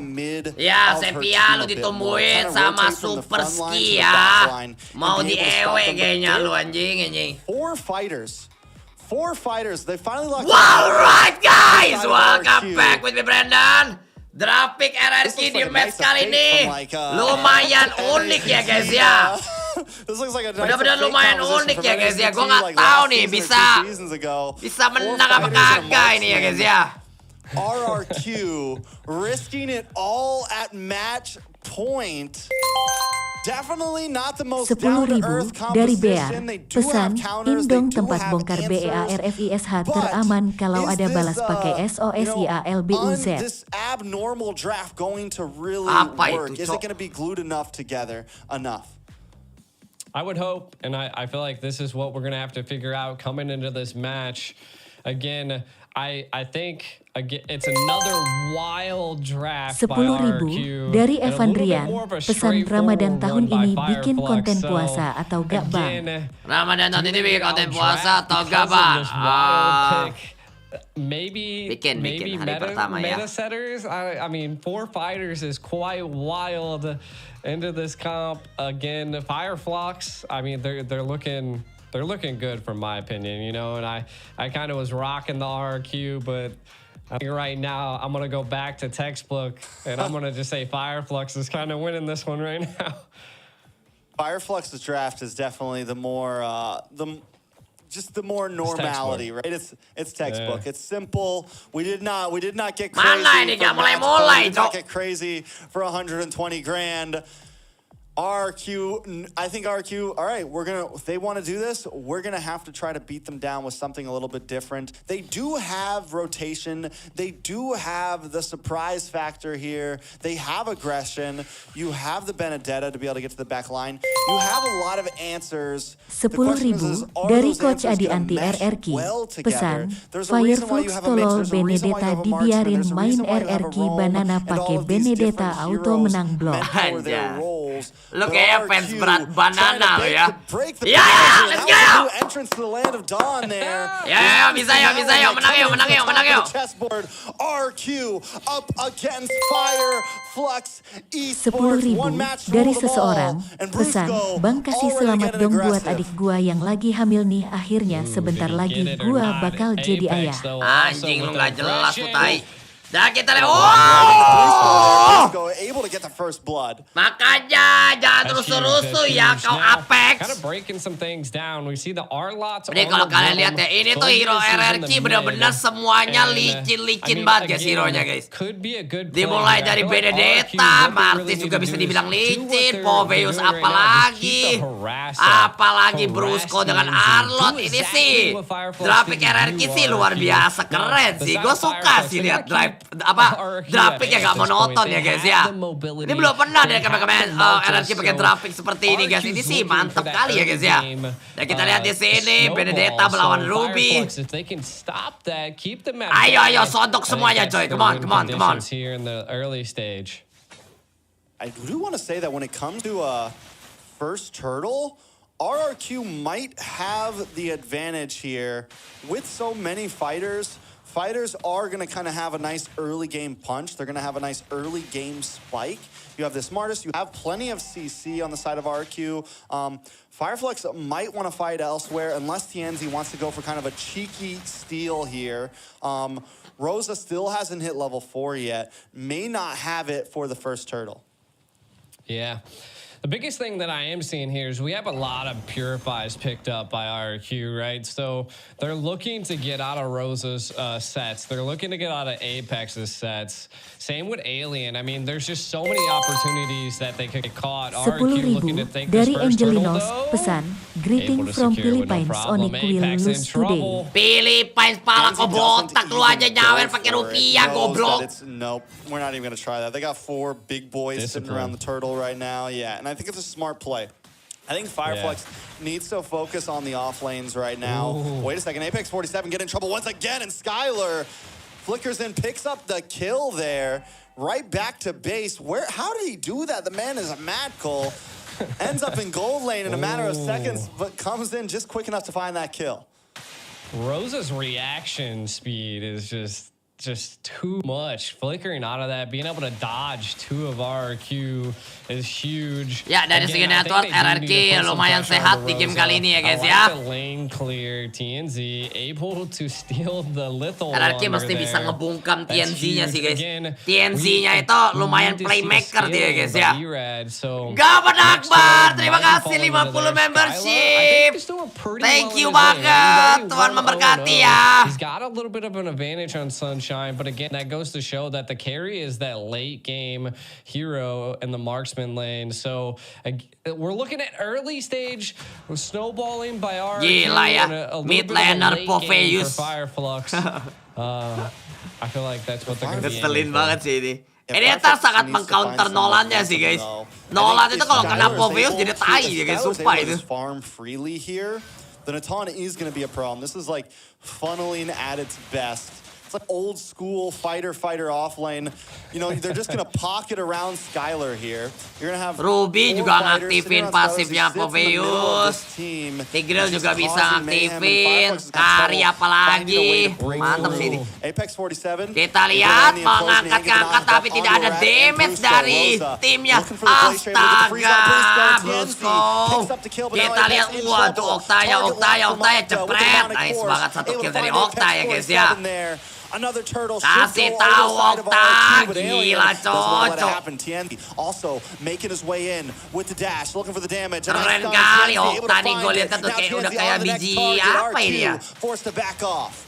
Ya, Sepia lu ditungguin sama Superski ya. Mau di ewe kayaknya lu anjing. 4 fighters. They finally locked. Wow, right guys, welcome back with me Brandon. Draft pick RRQ di match kali ini lumayan unik ya guys ya. Bener-bener lumayan unik ya guys ya. Gue nggak tahu nih bisa menang apa kagak ini ya guys ya. RRQ risking it all at match point. Definitely not the most down-to-earth dari Bea. composition. They do Pesan, have counters. Indong They do tempat have bongkar answers. BEARFISH teraman kalau But ada is balas this, pakai SOSIALBUZ. this abnormal draft going to really Apa work? itu, Is it going to be glued enough together enough? I would hope, and I feel like this is what we're going to have to figure out coming into this match. Again, I think it's another wild draft by 10.000 dari Evandrian. Pesan Ramadan tahun ini bikin konten puasa atau gak, Bang? Ramadan tahun ini bikin konten puasa atau gak, Bang? Maybe hari pertama ya. meta setters. I mean, 4 fighters is quite wild into this comp. Again, Fireflux, I mean, they're looking good from my opinion, you know, and I kind of was rocking the RQ, but I think right now I'm going to go back to textbook and I'm going to just say Fireflux is kind of winning this one right now. Fireflux's draft is definitely the more just the more normality, right? It's textbook. It's simple. We did not get crazy. Mana ini gak mulai-mulai, We did not get crazy for 120 grand. RQ, I think RQ, all right, if they want to do this, we're going to have to try to beat them down with something a little bit different. They do have rotation. They do have the surprise factor here. They have aggression. You have the Benedetta to be able to get to the back line. You have a lot of answers. 10.000 dari Coach Adi anti RRQ. Pesan, Fireflux tolol Benedetta dibiarin main RRQ banana pakai Benedetta auto menang blok. Lu kayak fans berat banana lo ya. Ya, let's go. Ya, bisa yuk, menang yuk. RQ up against Fireflux Esports. 10.000 dari seseorang. Pesan, Bang kasih selamat dong buat adik gua yang lagi hamil nih. Akhirnya sebentar lagi gua bakal jadi ayah. Anjing lu gak jelas tuh tai. Dan kita lihat, able to get the first blood. Makanya jangan rusuh-rusuh ya kau Apex. Kind of breaking some things down. We see the R-lots. Jadi kalau kalian lihat ya, ini tuh hero RRQ bener-bener semuanya licin banget guys hero-nya guys. Dimulai dari Benedetta, Martis juga bisa dibilang licin, Poveus apalagi Brusco dengan Arlot. Ini sih grafik RRQ sih luar biasa keren sih. Gue suka sih lihat grafiknya gak monoton ya guys ya. Ini belum pernah deh kemarin RRQ pakai grafik seperti ini guys. Ini sih mantap kali ya guys ya. Dan kita lihat di sini Benedetta melawan Ruby. Ayo sodok semuanya coy. Come on. I do want to say that when it comes to first turtle, RRQ might have the advantage here with so many fighters. Fighters are going to kind of have a nice early game punch. They're going to have a nice early game spike. You have the smartest. You have plenty of CC on the side of RQ. Fireflux might want to fight elsewhere unless TNZ wants to go for kind of a cheeky steal here. Rosa still hasn't hit level 4 yet. May not have it for the first turtle. Yeah. The biggest thing that I am seeing here is we have a lot of purifies picked up by RQ, right? So they're looking to get out of Rosa's sets. They're looking to get out of Apex's sets. Same with Alien. I mean, there's just so many opportunities that they could get caught. RQ looking to take this dari first turtle, Angelinos, pesan, greeting from Philippines, Onic will lose today. Philippines pala kau botak, lu aja nyawer pakai rupiah goblok. Nope, we're not even going to try that. They got 4 big boys sitting around the turtle right now. Yeah, and I think it's a smart play. I think Fireflux needs to focus on the off lanes right now. Wait a second, Apex 47 get in trouble once again, and Skylar flickers in, picks up the kill there. Right back to base. How did he do that? The man is a mad coal. Ends up in gold lane in a matter of seconds, but comes in just quick enough to find that kill. Rosa's reaction speed is just too much. Flickering out of that, being able to dodge 2 of RQ is huge. Ya, dari segi network RRQ lumayan sehat di game kali ini ya guys ya. Lane clear, TNZ able to steal the lethal. RRQ mesti bisa ngebungkam TNZ-nya sih guys. TNZ-nya itu lumayan playmaker dia guys ya. Gaban Akbar, terima kasih 50 membership. Thank you banget, Tuhan memberkati ya. He's got a little bit of an advantage on Sunshine, but again, that goes to show that the carry is that late game hero in the marksman lane. So we're looking at early stage snowballing by our mid laner Poveus. Fireflux. I feel like that's what they're going to be. Ngeselin banget sih ini. Ini Eta sangat mengcounter Nolannya sih guys. Nolan itu kalau kena Poveus jadi tai ya guys, sumpah itu. Farm freely here, the Natana is going to be a problem. This is like funneling at its best. It's like old school fighter off lane. You know, they're just gonna pocket around Skylar here. You're gonna have Ruby juga ngaktifin pasifnya Poveus. Tigreal juga bisa ngaktifin. Kari apalagi. Mantap sih ini. Apex 47. Kita lihat mengangkat tapi tidak ada damage dari timnya. Astaga, Brusco. Kita lihat, waduh, Oktaya cepret. Nice banget 1 kill dari Okta ya guys ya. Another turtle should Kasih go tahu over the side of Okta, RQ, but Alien gila doesn't want to let it cocok. happen. TNZ also making his way in with the dash, looking for the damage. Keren kali Okta nih, gue lihat tuh kayak udah kayak biji apa ini ya? Forced to back off.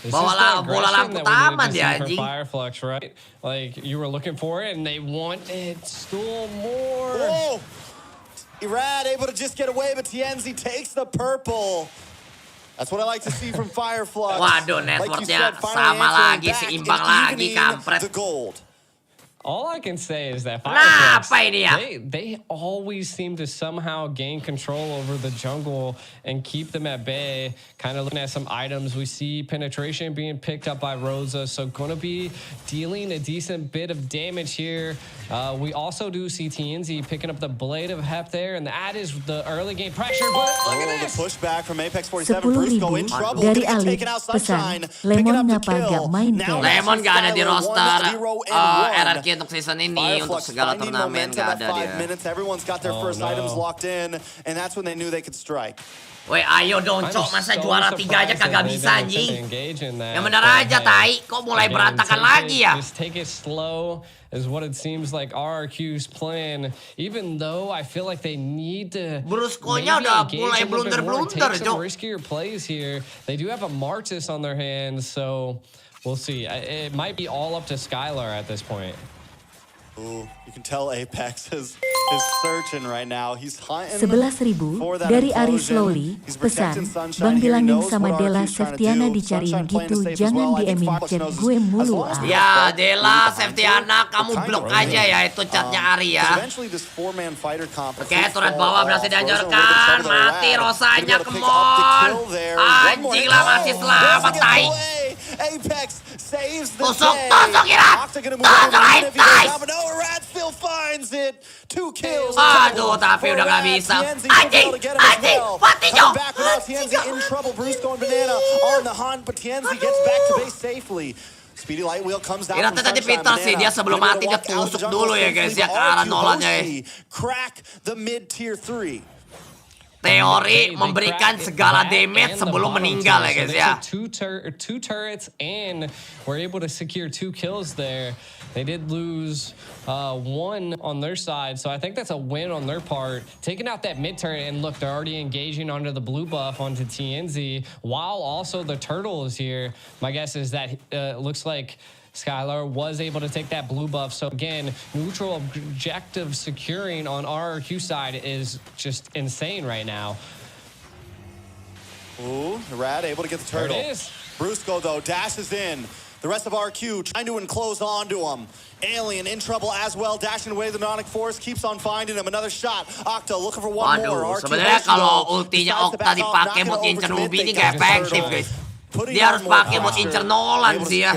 Bawa bola lampu taman dia anjing. Fireflux, right? Like you were looking for it and they wanted still more. Whoa! Irad able to just get away, but TNZ takes the purple. That's what I like to see from Fireflux. Waduh, networknya sama lagi, seimbang lagi, kampret. The gold. All I can say is that Fireflux, apa ini ya? they always seem to somehow gain control over the jungle and keep them at bay. Kind of looking at some items, we see penetration being picked up by Rosa, so going to be dealing a decent bit of damage here. We also do see TNZ picking up the Blade of Hep there, and that is the early game pressure. But look at this! The pushback from Apex 47. 10.000 in trouble. dari Alif. Pesan, Lemon ngapa gak main Kel? Lemon gak ada di roster RRQ untuk season ini, untuk segala turnamen gak ada dia. Everyone's got their first items locked in, and that's when they knew they could strike. Weh, ayo dong, Cok. Masa juara 3 aja kagak bisa, anjing. Yang bener aja, Tai. Kok mulai berantakan lagi ya? Just take it slow is what it seems like RRQ's plan. Even though I feel like they need to Bruskonya udah mulai blunder-blunder, take some Cok. riskier plays here. They do have a Martis on their hands, so we'll see. It might be all up to Skylar at this point. Ooh, you can tell Apex is searching right now. He's hunting 11.000 dari Ari Slowly. Pesan, Bang bilangin sama Dela Septiana dicariin gitu, jangan diemin chat gue mulu ah. Ya, Dela Septiana, kamu blok aja ya itu chatnya Ari ya. Oke, turret bawah berhasil dihancurkan. Mati Rosanya, kemon. Anjing lah, masih selamat, Tai. Apex saves the Tusuk, day. tusuk, Irat. Tusuk, nice. Rad still finds it. 2 kills. Aduh, tapi udah gak bisa. Anjing, anjing, mati Jo. TNZ in trouble. Brusco and Banana on the hunt, but TNZ gets back to base safely. Speedy Light Wheel comes down. Iratnya tadi pintar sih, dia sebelum mati dia tusuk dulu ya guys ya ke arah nolannya ya. Crack the mid tier 3. Teori memberikan segala damage sebelum meninggal ya guys ya. Two turrets and were able to secure 2 kills there. They did lose 1 on their side, so I think that's a win on their part. Taking out that mid turret, and look, they're already engaging onto the blue buff onto TNZ, while also the turtle is here. My guess is that looks like Skylar was able to take that blue buff. So again, neutral objective securing on RRQ side is just insane right now. Ooh, Rad able to get the turtle. There it is. Brusco though dashes in. The rest of RQ trying to enclose onto him. Alien in trouble as well, dashing away the Onic force, keeps on finding him. Another shot. Octa looking for one more. Sebenarnya kalau ultinya Octa dipakai buat incer Ruby ini gak efektif guys. Dia harus pakai buat incer Nolan sih ya.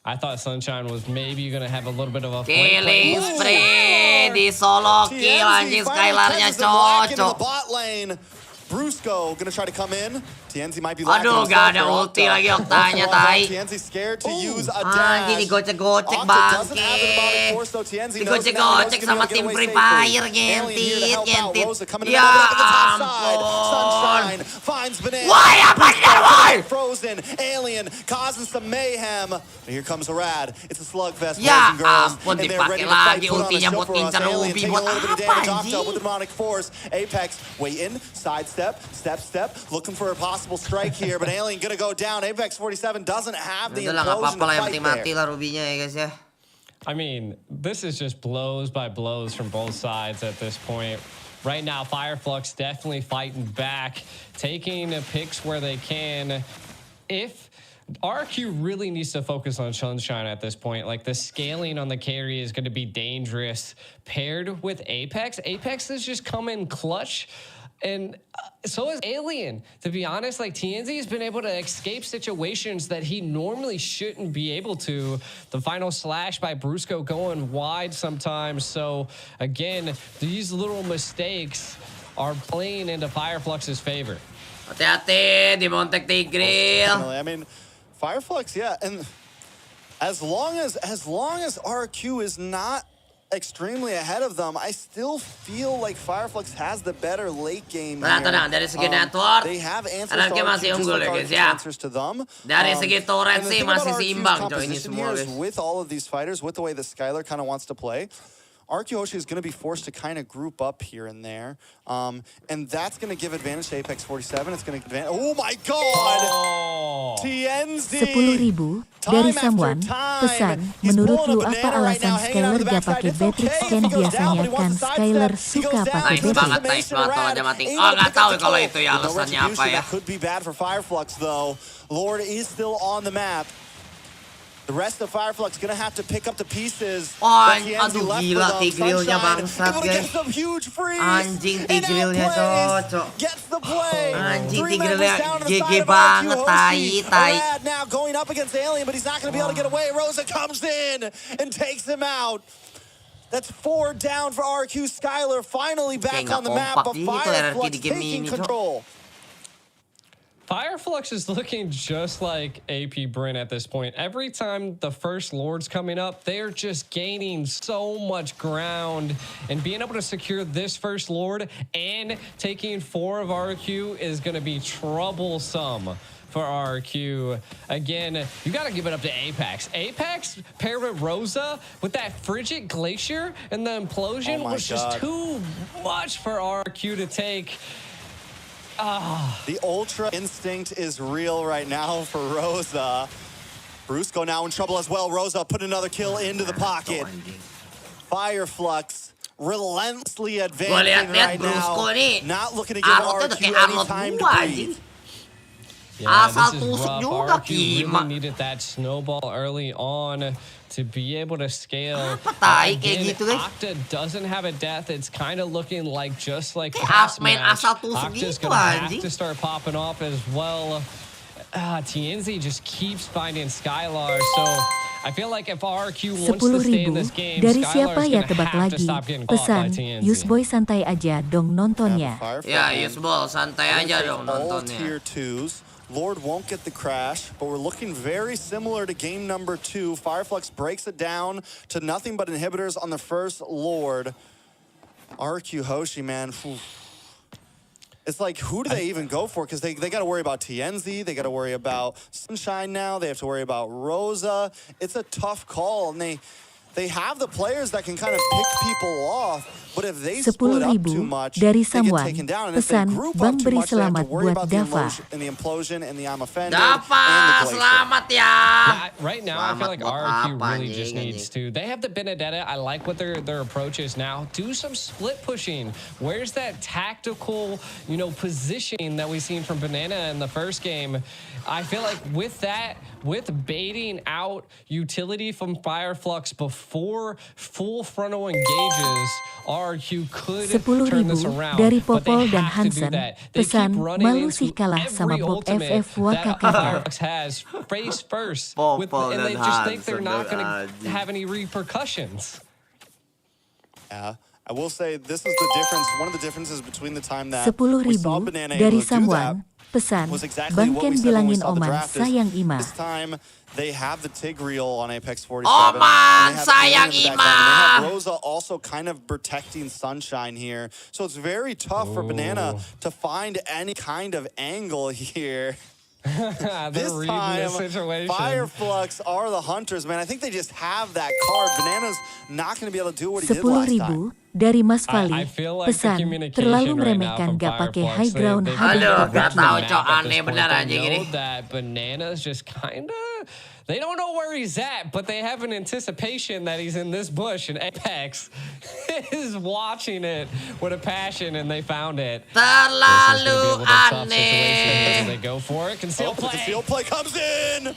I thought Sunshine was maybe going to have a little bit of a killing spree di solo kill anjing Skylarnya cocok. Brusco gonna try to come in. TNZ might be lacking. Aduh, gak ada ulti lagi Octanya, Tai. TNZ scared to use a dash. Anjing digocek-gocek bangke. Digocek-gocek sama tim Free Fire, gentit. Ya ampun. Woi, apa sih, woi? Frozen, Alien causing some mayhem. Here comes a Rad. It's a slugfest, boys Ya and girls. ampun, dipakai lagi ultinya buat incer Ruby. Buat apa, anjing? With the demonic force. Apex waiting, sidestep, step, looking for a possible strike here, but Alien gonna go down. Apex 47 doesn't have the implosion to fight there. Lah Ruby-nya ya guys ya. I mean, this is just blows by blows from both sides at this point. Right now, Fireflux definitely fighting back, taking picks where they can. If RQ really needs to focus on Sunshine at this point. Like, the scaling on the carry is going to be dangerous. Paired with Apex, Apex is just coming clutch. And so is Alien. To be honest, like, TNZ has been able to escape situations that he normally shouldn't be able to. The final slash by Brusco going wide sometimes. So, again, these little mistakes are playing into Fireflux's favor. Hati-hati di Montek Tigril. I mean, Fireflux, yeah, and as long as RQ is not extremely ahead of them. I still feel like Fireflux has the better late game here. Tenang, dari segi network, They have answers LSNG masih unggul ya guys ya. to them. Dari segi turret sih masih seimbang coy ini semua guys. With all of these fighters, with the way that Skylar kind of wants to play, RQ Hoshi is going to be forced to kind of group up here and there. And that's going to give advantage to Apex 47. It's going to advantage... Oh my god! TNZ! 10.000 dari someone. Pesan, menurut lu apa alasan Skylar gak pakai Beatrix Scan? Biasanya kan Skylar suka pakai Nice banget, nice banget kalau aja mati. Oh, gak tahu kalau itu ya alasannya apa ya. That could be bad for Fireflux though. Lord is still on the map. The rest of Fireflux gonna have to pick up the pieces. Aduh gila Tigrealnya bangsat guys. Anjing Tigrealnya cocok. Anjing Tigrealnya GG banget tai. Now going up against Alien, but he's not gonna be able to get away. Rosa comes in and takes him out. That's 4 down for RQ. Skylar finally back on the map, but Fireflux taking control. Fireflux is looking just like AP Bren at this point. Every time the first Lord's coming up, they're just gaining so much ground. And being able to secure this first Lord and taking 4 of RQ is going to be troublesome for RQ. Again, you got to give it up to Apex. Apex paired with Rosa with that frigid glacier and the implosion was just too much for RQ to take. The Ultra instinct is real right now for Rosa. Brusco now in trouble as well. Rosa put another kill into the pocket. Fireflux relentlessly advancing right now. Not looking to give RQ any time to breathe. Yeah, this is rough. RQ really needed that snowball early on to be able to scale. Again, Octa doesn't have a death. It's kind of looking like just like last match. Octa's going to have to start popping off as well. TNZ just keeps finding Skylar. So I feel like if RQ wants to stay in this game, dari siapa ya Skylar's tebak gonna have to lagi. stop getting caught by Pesan, TNZ. Useboy santai aja dong nontonnya. Ya, Useboy santai aja dong nontonnya. Tier 2s. Lord won't get the crash, but we're looking very similar to game number 2. Fireflux breaks it down to nothing but inhibitors on the first Lord. RQ Hoshi, man. It's like, who do they even go for? Because they got to worry about TNZ. They got to worry about Sunshine now. They have to worry about Rosa. It's a tough call, and they have the players that can kind of pick people off. But if they split up too much, dari they get someone. taken down. And if they Pesan, group Bang up too beri much, they have to selamat worry buat about Dava. the implosion and the I'm offended. Dava, selamat ya. Yeah, right now, I feel like RQ really just needs to. They have the Benedetta. I like what their approach is now. Do some split pushing. Where's that tactical, positioning that we've seen from Banana in the first game? I feel like with that, with baiting out utility from Fireflux before full frontal engages, RQ could turn this around. Dari But they Popol dan have to do Hansen. that. They keep Pesan, running malu into sih kalah sama every Bob ultimate FF that Wakakata. Fireflux has face first. And they just think they're not going to have any repercussions. Yeah. I will say this is the difference. One of the differences between the time that 10.000 we saw Banana dari able to do that someone. Pesan, was exactly Bang what we Ken said when we bilangin saw the Oman draft. sayang Ima. This time they have the Tigreal on Apex 47. Oman sayang Ima. Ima. They have Rosa also kind of protecting Sunshine here. So it's very tough for Banana to find any kind of angle here. This time, Fireflux are the hunters, man. I think they just have that card. Banana's not going to be able to do what he did last time. 10.000 dari Mas Fali. Pesan, terlalu meremehkan gak pakai high ground. Aduh, gak tau cok, aneh bener aja gini. That Banana's just kinda, they don't know where he's at, but they have an anticipation that he's in this bush, and Apex is watching it with a passion, and they found it. Terlalu aneh. They go for it. Conceal play. Conceal play comes in.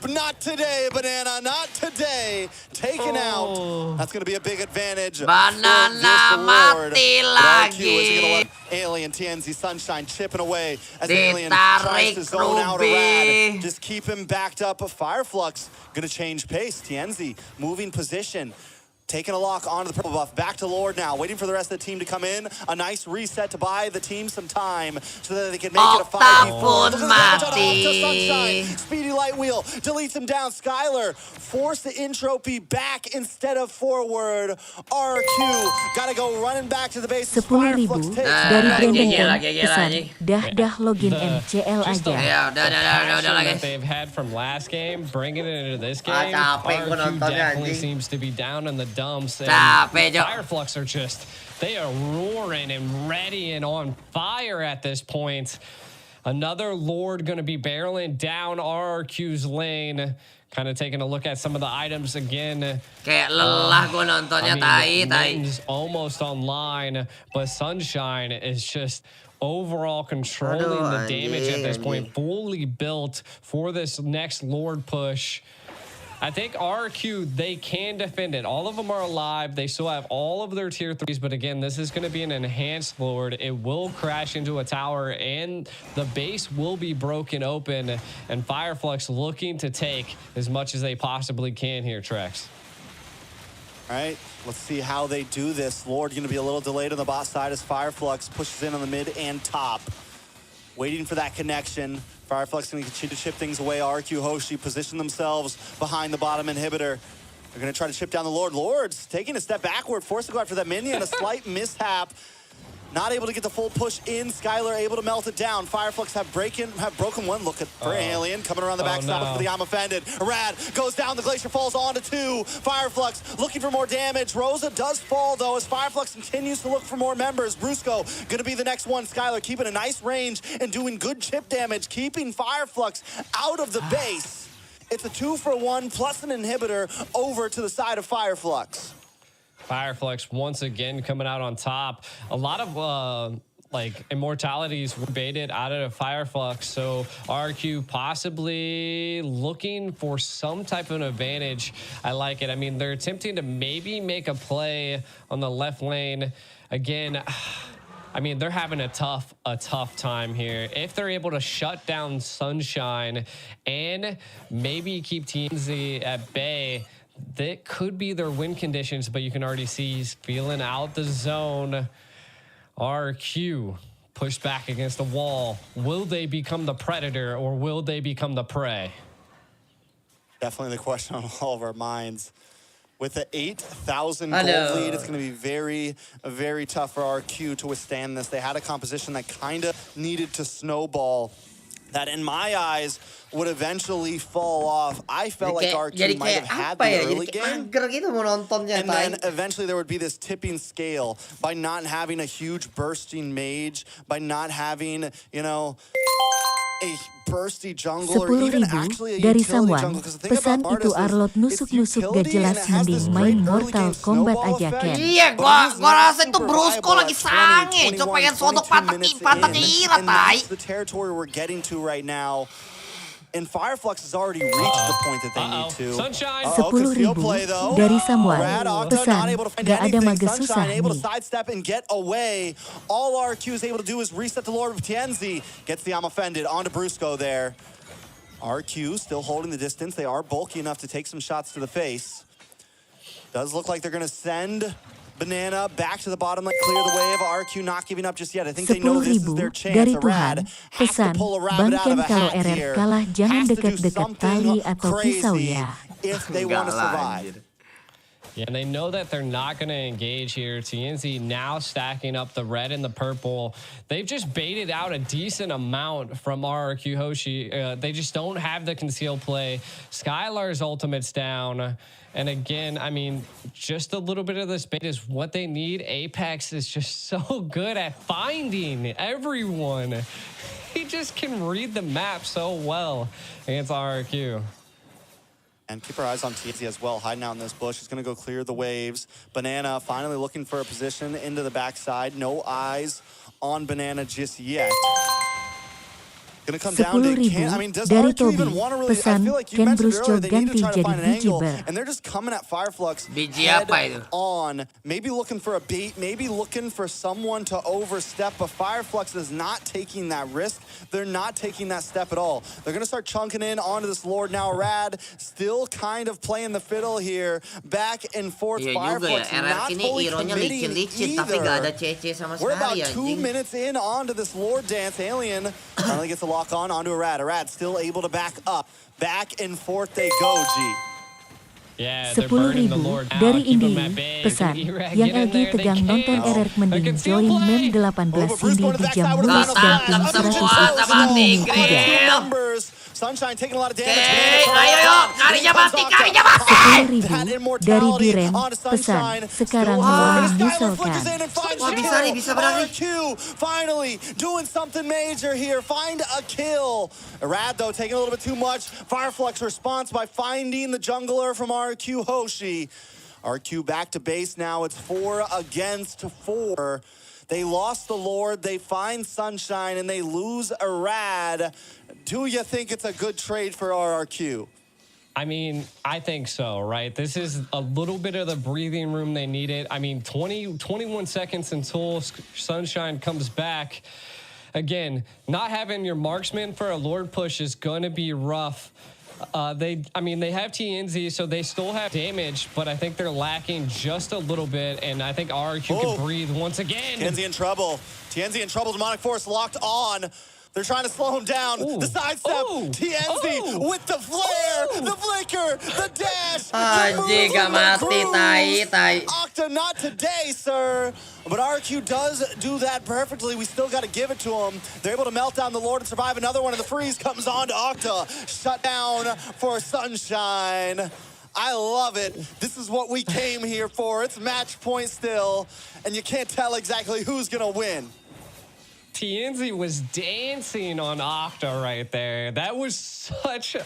But not today, Banana. Not today. Taken out. That's going to be a big advantage. Banana mati lagi. Alien, TNZ, Sunshine chipping away as Alien tries to zone out a Rad. Just keep him backed up. Fireflux going to change pace. TNZ moving position. Taking a lock onto the purple buff. Back to Lord now. Waiting for the rest of the team to come in. A nice reset to buy the team some time so that they can make it a 5v4. Look at the damage on Sunshine. Speedy light wheel. Deletes him down. Skylar forced the entropy back instead of forward. RQ gotta go running back to the base. 10.000 dari Bren. Pesan, dah login MCL aja. Ya udah lah guys. They've had from last game, bringing it into this game. RQ definitely seems to be down in the dumps. And Fireflux are just, they are roaring and ready and on fire at this point. Another Lord going to be barreling down RRQ's lane. Kind of taking a look at some of the items again. Kayak lelah gue nontonnya, tai. Almost online, but Sunshine is just overall controlling the damage at this point. Fully built for this next Lord push. I think RQ, they can defend it. All of them are alive. They still have all of their tier 3s, but again, this is going to be an enhanced Lord. It will crash into a tower, and the base will be broken open, and Fireflux looking to take as much as they possibly can here, Trex. All right, let's see how they do this. Lord going to be a little delayed on the bot side as Fireflux pushes in on the mid and top. Waiting for that connection. Fireflux going to continue to chip things away. RQ Hoshi position themselves behind the bottom inhibitor. They're going to try to chip down the Lord. Lord's taking a step backward, forced to go after that minion. A slight mishap. Not able to get the full push in. Skylar able to melt it down. Fireflux have broken one. Look at for Alien coming around the backside for the I'm offended. Rad goes down. The Glacier falls onto 2. Fireflux looking for more damage. Rosa does fall though as Fireflux continues to look for more members. Brusco gonna be the next one. Skylar keeping a nice range and doing good chip damage, keeping Fireflux out of the base. It's a 2-for-1 plus an inhibitor over to the side of Fireflux. Fireflux once again coming out on top. A lot of like immortalities were baited out of Fireflux, so RQ possibly looking for some type of an advantage. I like it. I mean, they're attempting to maybe make a play on the left lane. Again, I mean, they're having a tough time here. If they're able to shut down Sunshine and maybe keep TNZ at bay, that could be their win conditions, but you can already see he's feeling out the zone. RQ pushed back against the wall. Will they become the predator or will they become the prey? Definitely the question on all of our minds. With the 8,000 gold lead, it's going to be very, very tough for RQ to withstand this. They had a composition that kind of needed to snowball, that in my eyes would eventually fall off. I felt like RQ might have had the early game, and then eventually there would be this tipping scale by not having a huge bursting mage, by not having, you know, a bursty jungle or even actually a dari utility Samwan. jungle. Because the thing Pesan about itu Arlot nusuk-nusuk gak jelas, mending main Mortal Kombat aja, Ken. Iya, gua rasa itu Brusco lagi sange. Coba pengen sodok pantatnya Ira, tai. The territory we're getting to right now. And Fireflux has already reached the point that they need to. 10.000 dari Samwan. Pesan, gak ada mage susah nih. Able to sidestep and get away. All RQ is able to do is reset the Lord with Tienzi. Gets the I'm offended onto Brusco there. RQ still holding the distance. They are bulky enough to take some shots to the face. Does look like they're going to send Banana back to the bottom, like clear the wave. RQ not giving up just yet. I think they know this is their chance. dari The Tuhan. Rad has to Pesan, pull a rabbit out of Bangken a kalau hat RR here. kalah jangan Has to do dekat-dekat tali something atau pisau crazy ya. if they want to survive. Yeah, and they know that they're not going to engage here. TNZ now stacking up the red and the purple. They've just baited out a decent amount from RRQ Hoshi. They just don't have the concealed play. Skylar's ultimate's down. And again, I mean, just a little bit of this bait is what they need. Apex is just so good at finding everyone. He just can read the map so well against RRQ. And keep our eyes on TNZ as well, hiding out in this bush. He's going to go clear the waves. Banana finally looking for a position into the backside. No eyes on Banana just yet. 10.000 dari Tobi. Pesan, Ken Brusco ganti jadi biji bar. And they're just coming at Fireflux Biji apa itu? on. Maybe looking for a bait, maybe looking for someone to overstep, but Fireflux is not taking that risk. They're not taking that step at all. They're going to start chunking in onto this Lord now. Rad still kind of playing the fiddle here. Back and forth. Iya Fireflux juga ya, not fully committing tapi gak ada either. CC sama We're about sekali 2 minutes in onto this Lord dance. Alien finally gets a lock on onto a Rad still able to back up. Back and forth they go, G. Yeah, they're burning the 10.000 Lord out. dari Keep Indi. him at bay. Pesan, Iraq, yang get in lagi there, they tegang nonton can. RR mending They can still join play. mem 18 Cindy di jam mulus dan tim 100 Sunshine taking a lot of damage. Ayo, karinya mati, karinya mati. 10.000 dari Bren. Pesan, sekarang melawan misalkan. Wah, bisa nih, bisa berani. RQ finally doing something major here. Find a kill. Rad though taking a little bit too much. Fireflux response by finding the jungler from RQ Hoshi. RQ back to base now. It's 4 against 4. They lost the Lord, they find Sunshine, and they lose a Rad. Do you think it's a good trade for RRQ? I mean, I think so, right? This is a little bit of the breathing room they needed. I mean, 21 seconds until Sunshine comes back. Again, not having your marksman for a Lord push is going to be rough. They have TNZ, so they still have damage, but I think they're lacking just a little bit, and I think RQ can breathe once again. TNZ in trouble. TNZ in trouble. Demonic Force locked on. They're trying to slow him down. Ooh. The sidestep. TNZ with the flare, the flicker, the dash. Anjing, gak mati, tai. Octa, not today, sir. But RQ does do that perfectly. We still got to give it to him. They're able to melt down the Lord and survive another one, and the freeze comes on to Octa. Shut down for Sunshine. I love it. This is what we came here for. It's match point still, and you can't tell exactly who's going to win. TNZ was dancing on Octa right there. That was such a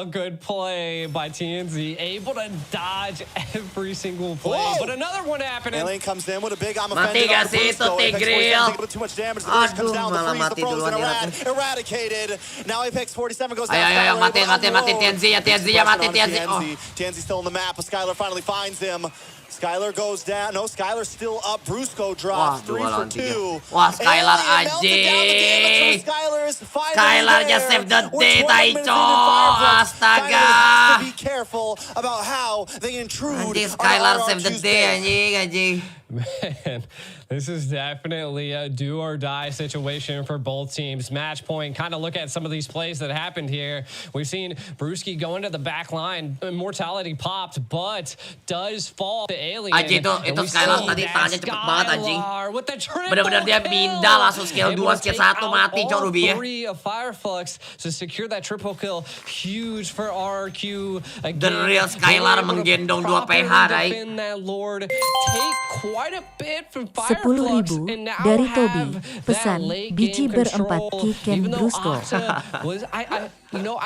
good play by TNZ, able to dodge every single play. Whoa. But another one happening. Alien comes in with a big I'm Mati offended on gak sih itu Brusco. Apex Force Tigreal? taking too much damage. The Bruce comes down, the malah freeze, the mati frozen, duluan eradicated. Now Apex 47 goes down. Ayo, mati TNZ ya, mati TNZ. TNZ still on the map, but Skylar finally finds him. Skylar goes down. No, Skylar's still up. Brusco drops 3 for 2. Wah, Skylar anjing. Skylarnya save the day, Taicho. Astaga. Be careful about how they intrude. Anjing, Skylar save the day, anjing. Man, this is definitely a do or die situation for both teams. Match point, kind of look at some of these plays that happened here. We've seen Brewski go into the back line. Immortality popped, but does fall to Alien. Anjing, itu Skylar tadi tangannya cepet banget, anjing. Bener-bener dia pindah langsung skill 2, skill 1 mati, cok Ruby ya. 3 of Fireflux to secure that triple kill. Huge for RQ. The real Skylar menggendong 2 PH, Rai. That Lord take quite a bit from 10.000 dari Tobi. Pesan, biji berempat Ken Brusco. I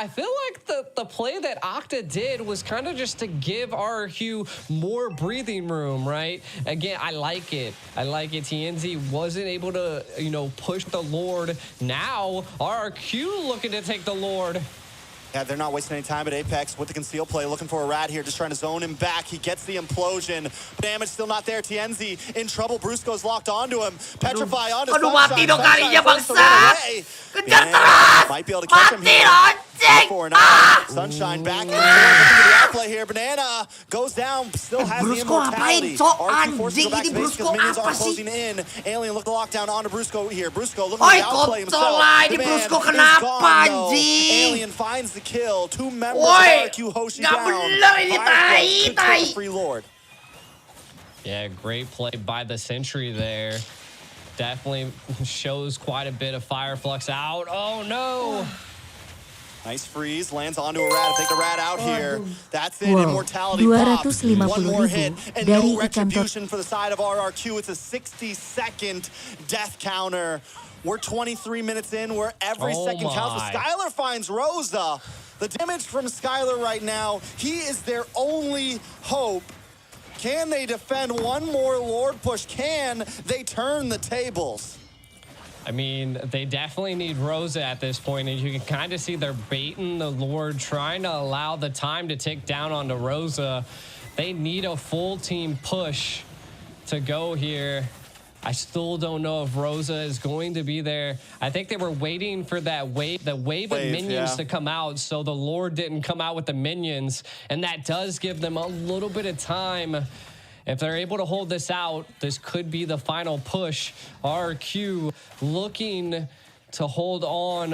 feel like the play that Octa did was kind of just to give RQ more breathing room, right? Again, I like it. TNZ wasn't able to, push the Lord. Now, RQ looking to take the Lord. Yeah, they're not wasting any time at Apex with the conceal play, looking for a Rad here, just trying to zone him back. He gets the implosion. Damage still not there. TNZ in trouble. Brusco's locked onto him. Petrify onto Sunshine. Mati dong karinya, bangsa. Kejar terus. Might be able to catch him here. Anjing. Sunshine back and forth. Looking to the outplay here. Banana goes down, still has the immortality. RQ forces to go back to base because minions are closing in. Alien look the lockdown onto Brusco here. Brusco looking to outplay himself. Ini Brusco kenapa, anjing? Alien finds the kill. 2 members of RQ Hoshi down. Tai. Free Lord. Yeah, great play by the Sentry there. Definitely shows quite a bit of Fireflux out. Oh no! Nice freeze, lands onto a Rad. Take the Rad out here. That's it. Wow, Immortality pop. 250.000 One more hit and dari no retribution for the side of RRQ. It's a 60-second death counter. We're 23 minutes in, where every second counts. But Skylar finds Rosa. The damage from Skylar right now, he is their only hope. Can they defend one more Lord push? Can they turn the tables? I mean, they definitely need Rosa at this point, and you can kind of see they're baiting the Lord, trying to allow the time to tick down onto Rosa. They need a full team push to go here. I still don't know if Rosa is going to be there. I think they were waiting for that wave of minions to come out, so the Lord didn't come out with the minions, and that does give them a little bit of time. If they're able to hold this out, this could be the final push. RQ looking to hold on.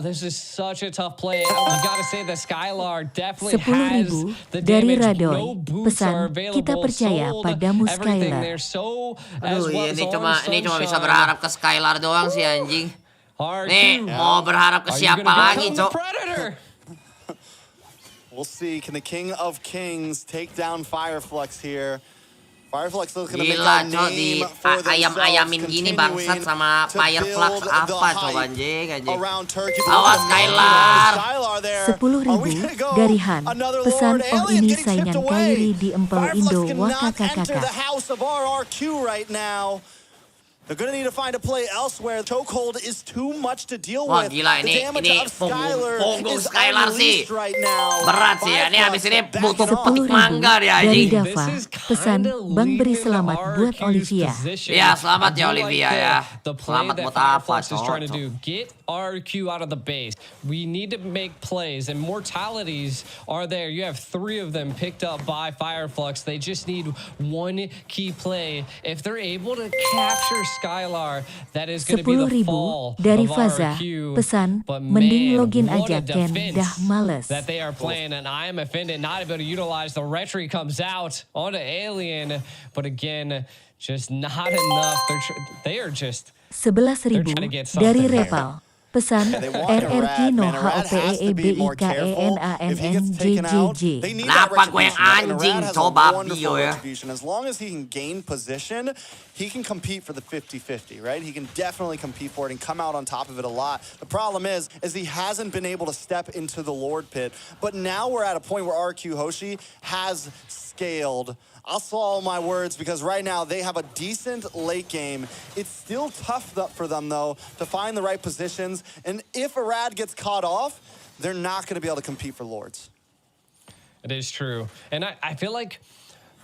This is such a tough play. We gotta say the Skylar definitely has the dari damage. Radon. No boots are Pesan, kita available. percaya Sold padamu everything Skylar. there. So as well as ini cuma bisa berharap ke Skylar doang sih anjing. Nih, RQ, mau berharap ke are you siapa gonna lagi, become the Cok? Predator? We'll see. Can the King of Kings take down Fireflux here? Fireflux looking to make Gila, a Cok, di name for themselves, ayam-ayamin gini bangsat sama to Fireflux build apa the coba hype anjing. around Turkey. Awas, Skylar. Skylar there. 10.000 dari Han. Pesan, oh ini saingan Kairi di Empel Indo Enter the wakakakaka. house of RRQ right now. They're going to need to find a play elsewhere. Chokehold is too much to deal Wah, with. gila, The damage of Skylar punggung is Skylar sih. unleashed right now. Berat sih ya, ini habis ini butuh petik 10.000 mangga dia dari anjing. Dava. Pesan, Bang beri selamat buat Olivia. Ya, selamat ya Olivia ya. Selamat buat apa, Cok? Get RQ out of the base. We need to make plays, and mortalities are there. You have 3 of them picked up by Fireflux. They just need one key play. If they're able to capture Skylar, that is going to be the 10.000 fall dari of Faza. RQ. Pesan, But mending man, login what aja a Ken, defense dah males. that they are playing, and I am offended not able to utilize the retry comes out onto Alien, but again, just not enough. They are just 11.000 dari Repal. Pesan, RRQ no HOPEEBIKENANNJJJ. Kenapa gue yang anjing? Coba bio ya. As long as he can gain position, he can compete for the 50-50, right? He can definitely compete for it and come out on top of it a lot. The problem is he hasn't been able to step into the Lord pit. But now we're at a point where RQ Hoshi has scaled. I'll swallow my words because right now they have a decent late game. It's still tough for them, though, to find the right positions. And if Arad gets caught off, they're not going to be able to compete for Lords. It is true. And I feel like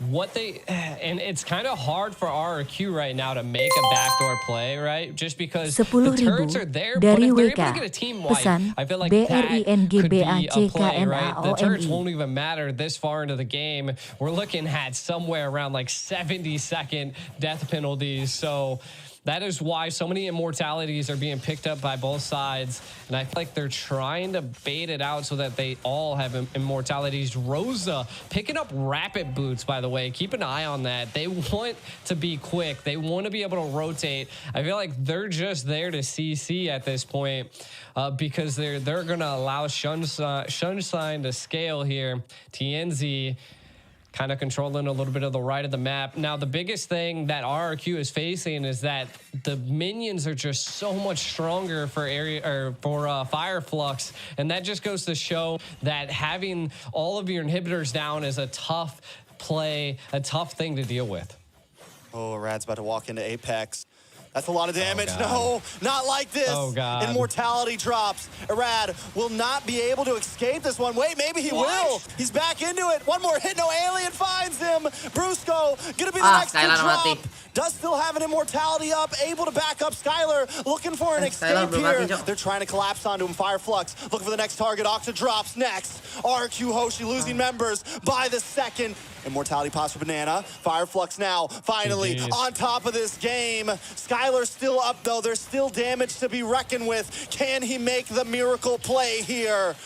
and it's kind of hard for RQ right now to make a backdoor play, right? Just because the turrets are there, but if they're able to get a team wipe, I feel like that could be a play, right? The turrets won't even matter this far into the game. We're looking at somewhere around like 70-second death penalties, so that is why so many immortalities are being picked up by both sides. And I feel like they're trying to bait it out so that they all have immortalities. Rosa picking up rapid boots, by the way. Keep an eye on that. They want to be quick. They want to be able to rotate. I feel like they're just there to CC at this point because they're going to allow Sunshine to scale here. TNZ kind of controlling a little bit of the right of the map. Now, the biggest thing that RRQ is facing is that the minions are just so much stronger for Fireflux, and that just goes to show that having all of your inhibitors down is a tough play, a tough thing to deal with. Oh, Rad's about to walk into Apex. That's a lot of damage. No, not like this. Oh, God. Immortality drops. Arad will not be able to escape this one. Wait, maybe he will. He's back into it. One more hit. No, Alien finds him. Brusco gonna be the next to drop. Does still have an immortality up. Able to back up Skylar. Looking for an escape here. They're trying to collapse onto him. Fireflux looking for the next target. Octa drops next. RQ Hoshi losing members by the second. Immortality pops for Banana. Fireflux now finally on top of this game. Skylar's still up though. There's still damage to be reckoned with. Can he make the miracle play here?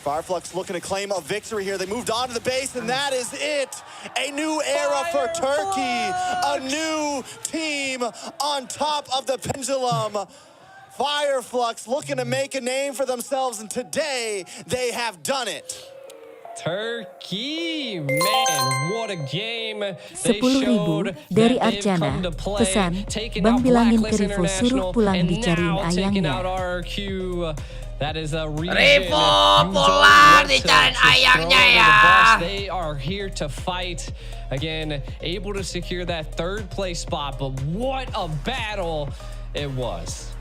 Fireflux looking to claim a victory here. They moved on to the base and that is it. A new era for Turkey. A new team on top of the pendulum. Fireflux looking to make a name for themselves and today they have done it. Turkey, man, what a game. 10.000 dari Archana. Pesan, Bang bilangin ke Rivo suruh pulang dicariin ayangnya. That is a region. Rivo pulang dicariin ayangnya ya. They are here to fight. Again, able to secure that third place spot, but what a battle it was.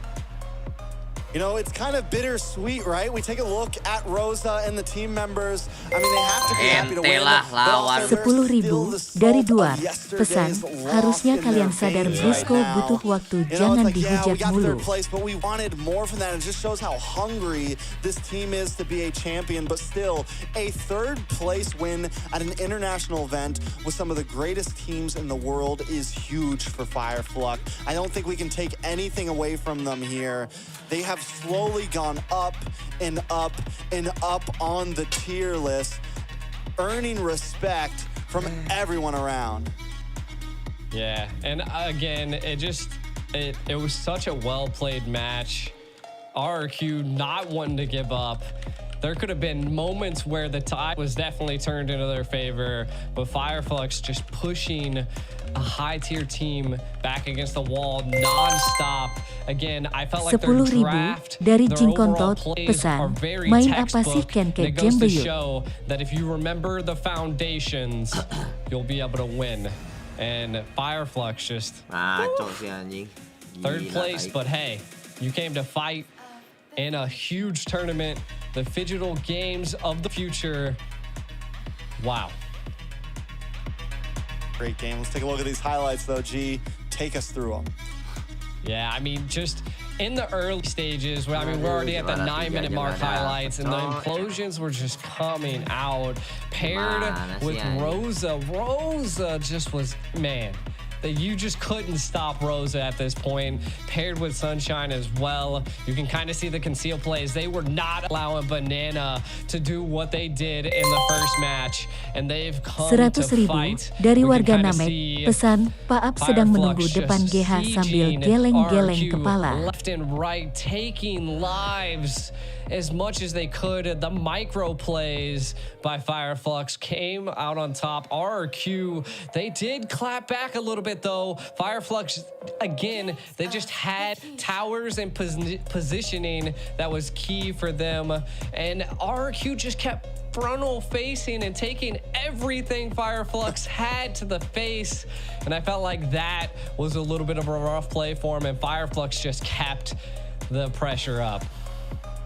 You know, it's kind of bittersweet, right? We take a look at Rosa and the team members. I mean, they have to be happy to win. 10.000 dari Duar. Pesan, harusnya kalian sadar Brusco butuh waktu, jangan dihujat mulu. But we wanted more from that. It just shows how hungry this team is to be a champion. But still, a third place win at an international event with some of the greatest teams in the world is huge for Fireflux. I don't think we can take anything away from them here. They have slowly gone up and up and up on the tier list, earning respect from everyone around. Yeah, and again, it was such a well-played match. RRQ not wanting to give up. There could have been moments where the tide was definitely turned into their favor, but Fireflux just pushing a high-tier team back against the wall non-stop. Again, I felt like their draft, dari their overall plays are very textbook. It goes to show that if you remember the foundations, you'll be able to win. And Fireflux just third place, but hey, you came to fight in a huge tournament, the Phygital Games of the future. Wow. Great game. Let's take a look at these highlights, though. G, take us through them. Yeah, I mean, just in the early stages, I mean, we're already at the 9-minute mark highlights, and the implosions were just coming out. Paired with Rosa. Rosa just was, man, that you just couldn't stop Rosa at this point. Paired with Sunshine as well. You can kind of see the conceal plays. They were not allowing Banana to do what they did in the first match, and they've come to fight. Dari warga Namek, pesan, Paap sedang menunggu depan GH sambil geleng-geleng kepala. Left and right, taking lives as much as they could. The micro plays by Fireflux came out on top. RRQ, they did clap back a little bit though. Fireflux, again, they just had towers and positioning that was key for them. And RRQ just kept frontal facing and taking everything Fireflux had to the face. And I felt like that was a little bit of a rough play for him, and Fireflux just kept the pressure up.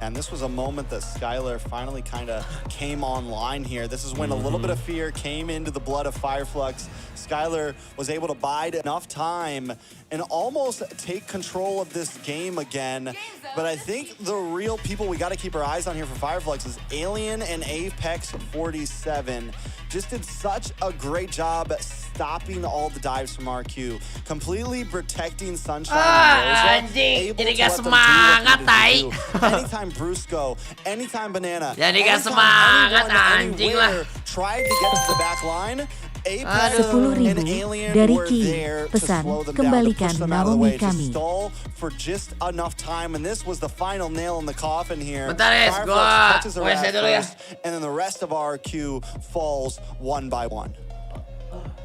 And this was a moment that Skylar finally kind of came online here. This is when a little bit of fear came into the blood of Fireflux. Skylar was able to bide enough time and almost take control of this game again. But I think the real people we got to keep our eyes on here for Fireflux is Alien and Apex 47. Just did such a great job at stopping all the dives from RQ, completely protecting Sunshine and Rosa, able to let them do what they do. Anytime Brusco, anytime Banana, anytime anyone, anywhere tried to get to the back line, Apex and Alien were there to slow them down, to push them out of the way, to stall for just enough time, and this was the final nail in the coffin here. Fireflux touches her at first, and then the rest of RQ falls one by one.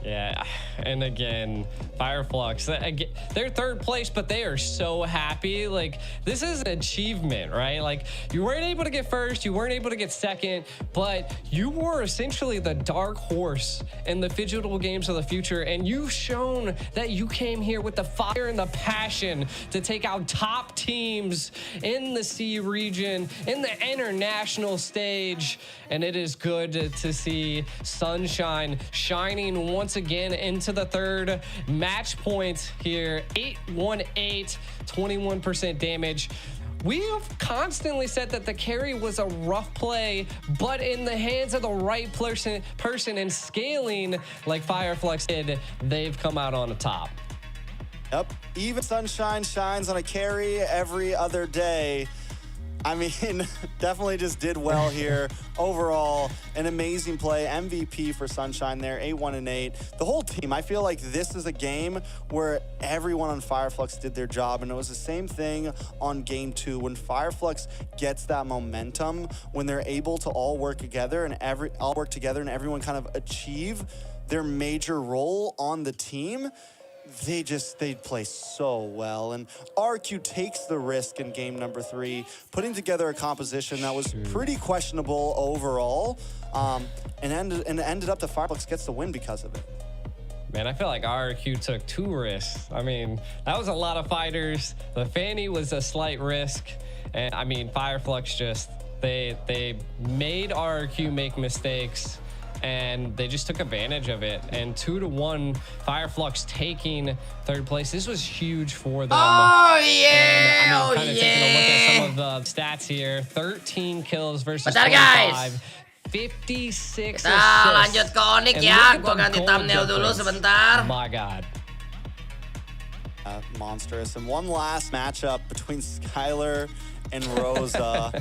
Yeah, and again, Fireflux, they're third place, but they are so happy. Like, this is an achievement, right? Like, you weren't able to get first, you weren't able to get second, but you were essentially the dark horse in the Phygital Games of the future, and you've shown that you came here with the fire and the passion to take out top teams in the C region, in the international stage, and it is good to see Sunshine shining once again into the third match point here. 818, 21% damage. We have constantly said that the carry was a rough play, but in the hands of the right person and scaling like Fireflux did, they've come out on the top. Yep, even Sunshine shines on a carry every other day. I mean, definitely just did well here. Overall, an amazing play. MVP for Sunshine there, 8-1-8. The whole team, I feel like this is a game where everyone on Fireflux did their job, and it was the same thing on game 2. When Fireflux gets that momentum, when they're able to all work together and everyone kind of achieve their major role on the team, they play so well. And RQ takes the risk in game number 3, putting together a composition that was pretty questionable overall, and ended up the Fireflux gets the win because of it. Man, I feel like RRQ took 2 risks. I mean, that was a lot of fighters. The Fanny was a slight risk. And I mean, Fireflux just, they made RRQ make mistakes and they just took advantage of it. And 2-1, Fireflux taking 3rd place. This was huge for them. Oh yeah! And, I mean, Oh kind of yeah! taking a look at some of the stats here. 13 kills versus Bentar, 25. Guys. 56 Kita lanjut ke Onic ya. Gua ganti thumbnail dulu sebentar. My God. Monstrous. And one last matchup between Skylar and Rosa.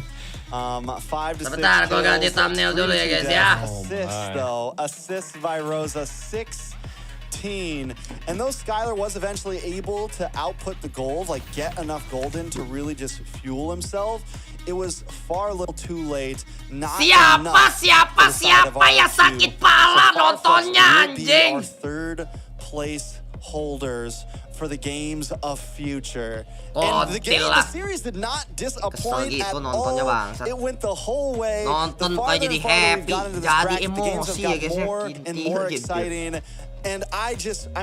5 to 6 Sebentar, gua ganti thumbnail dulu ya guys ya. Assists though. Assists by Rosa, 16. And though Skylar was eventually able to output the gold, like get enough gold in to really just fuel himself, it was far a little too late. Not Siapa yang sakit pala nontonnya anjing. Our 3rd place holders for the games of future. And the series did not disappoint at all. It went the whole way. Nonton kok jadi happy, jadi emosi ya guys ya. More and more exciting. And I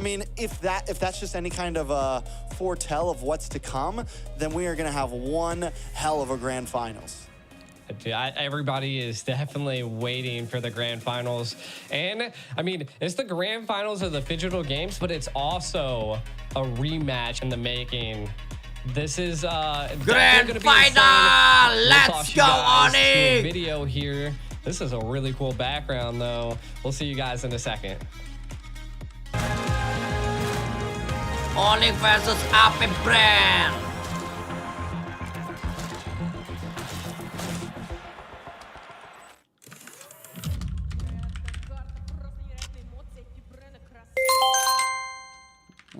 mean, if that's just any kind of a foretell of what's to come, then we are going to have one hell of a grand finals. Everybody is definitely waiting for the grand finals. And I mean, it's the grand finals of the digital games, but it's also a rematch in the making. This is grand final. Let's go, Onic! Video here. This is a really cool background, though. We'll see you guys in a second. Onic versus AP Bren.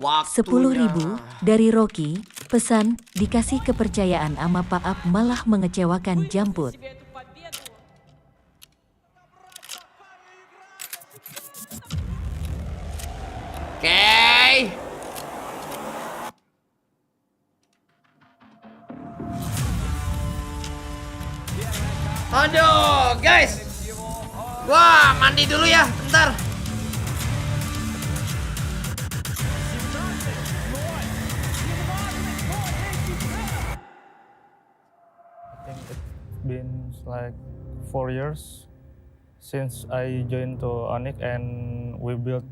Waktunya. 10.000 dari Rocky. Pesan, dikasih kepercayaan sama Pak Ap malah mengecewakan Jamput. Oke. Aduh, guys. Wah, mandi dulu ya, bentar. I think it's been like 4 years since I joined to Onic and we built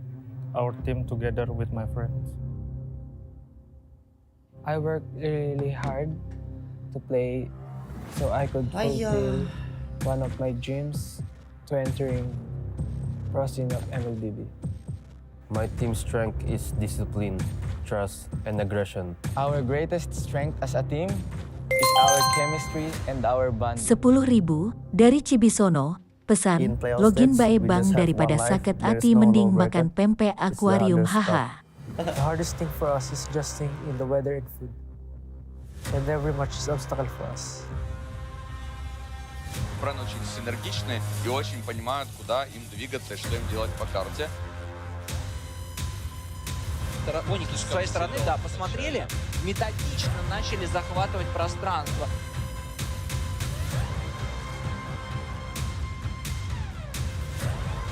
our team together with my friends. I worked really hard to play so I could fulfill one of my dreams to entering Pro Synop MLBB. My team strength is discipline, trust, and aggression. Our greatest strength as a team is our chemistry and our bond. 10.000 dari Cibisono. Pesan, login bae bang daripada sakit hati mending makan pempek akuarium haha. The hardest thing for us is adjusting in the weather and food. And every match is obstacle for us. Брен очень синергичны и очень понимают, куда им двигаться и что им делать по карте. Оники с своей стороны, да, посмотрели, методично начали захватывать пространство.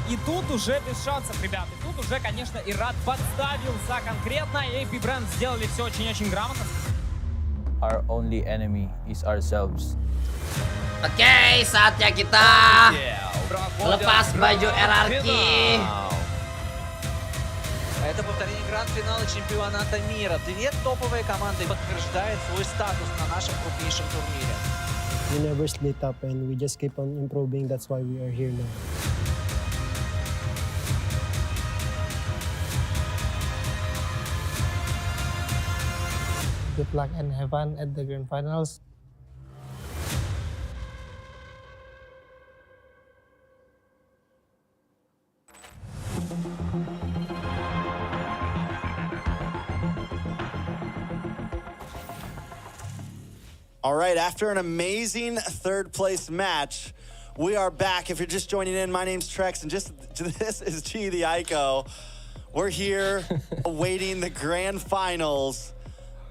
И тут уже без шансов, ребята. Тут уже, конечно, Ират подставился конкретно, и Bren сделали все очень-очень грамотно. Our only enemy is ourselves. Oke, saatnya kita lepas baju RRQ. Это повторение гранд-финала чемпионата мира. Две топовые команды подтверждают свой статус на нашем крупнейшем турнире. We never split up and we just keep on improving. That's why we are here now. Good luck and have fun at the grand finals. All right, after an amazing 3rd place match, we are back. If you're just joining in, my name's Trex, and this is G the Ico. We're here awaiting the grand finals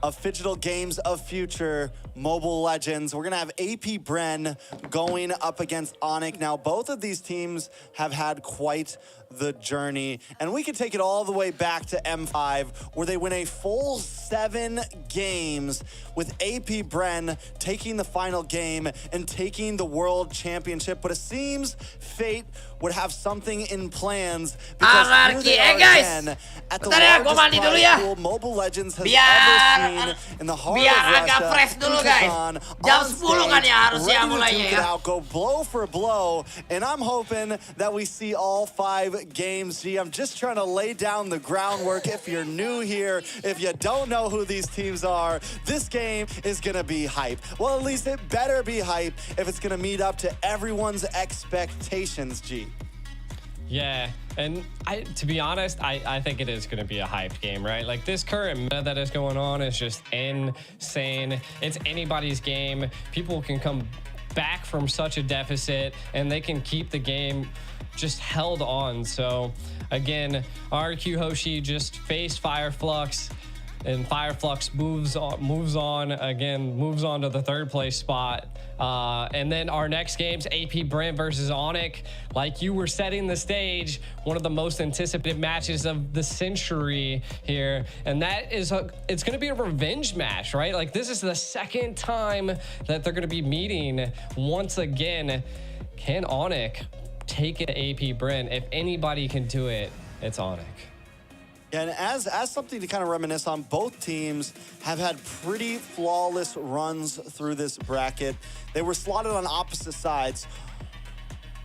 of Phygital Games of Future Mobile Legends. We're gonna have AP Bren going up against Onic. Now, both of these teams have had quite the journey, and we can take it all the way back to M5, where they win a full 7 games with AP Bren taking the final game and taking the World Championship. But it seems fate would have something in plans, because here they are again at the largest prize pool Mobile Legends has ever seen in the heart of Russia. Dulu guys. Jam 10 kan ya harusnya mulainya ya. Out, go blow for blow, and I'm hoping that we see all 5 games. G, I'm just trying to lay down the groundwork. If you're new here, if you don't know who these teams are, this game is gonna be hype. Well, at least it better be hype if it's gonna meet up to everyone's expectations, G. Yeah, and to be honest, I think it is going to be a hyped game, right? Like, this current meta that is going on is just insane. It's anybody's game. People can come back from such a deficit, and they can keep the game just held on. So, again, RQ Hoshi just faced Fireflux, and Fireflux moves on to the 3rd place spot. And then our next game's AP Bren versus Onic. Like you were setting the stage, one of the most anticipated matches of the century here. And that is, it's going to be a revenge match, right? Like, this is the 2nd time that they're going to be meeting once again. Can Onic take it to AP Bren? If anybody can do it, it's Onic. And as something to kind of reminisce on, both teams have had pretty flawless runs through this bracket. They were slotted on opposite sides.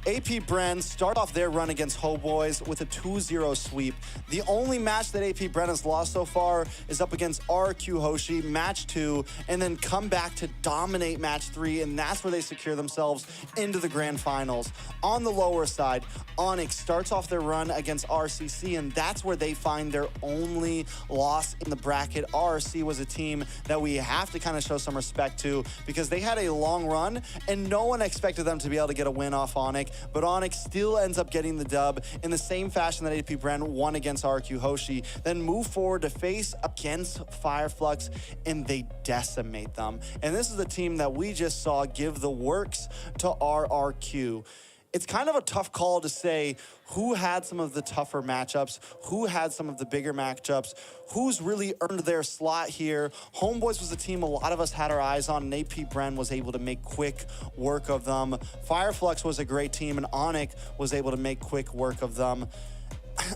AP Bren start off their run against Hoboys with a 2-0 sweep. The only match that AP Bren has lost so far is up against RQ Hoshi, match 2, and then come back to dominate match 3, and that's where they secure themselves into the grand finals. On the lower side, Onic starts off their run against RCC, and that's where they find their only loss in the bracket. RC was a team that we have to kind of show some respect to, because they had a long run, and no one expected them to be able to get a win off Onic. But Onic still ends up getting the dub in the same fashion that AP Bren won against RQ Hoshi, then move forward to face against Fireflux, and they decimate them. And this is a team that we just saw give the works to RRQ. It's kind of a tough call to say who had some of the tougher matchups, who had some of the bigger matchups, who's really earned their slot here. Homeboys was a team a lot of us had our eyes on, and AP Bren was able to make quick work of them. Fireflux was a great team, and Onic was able to make quick work of them.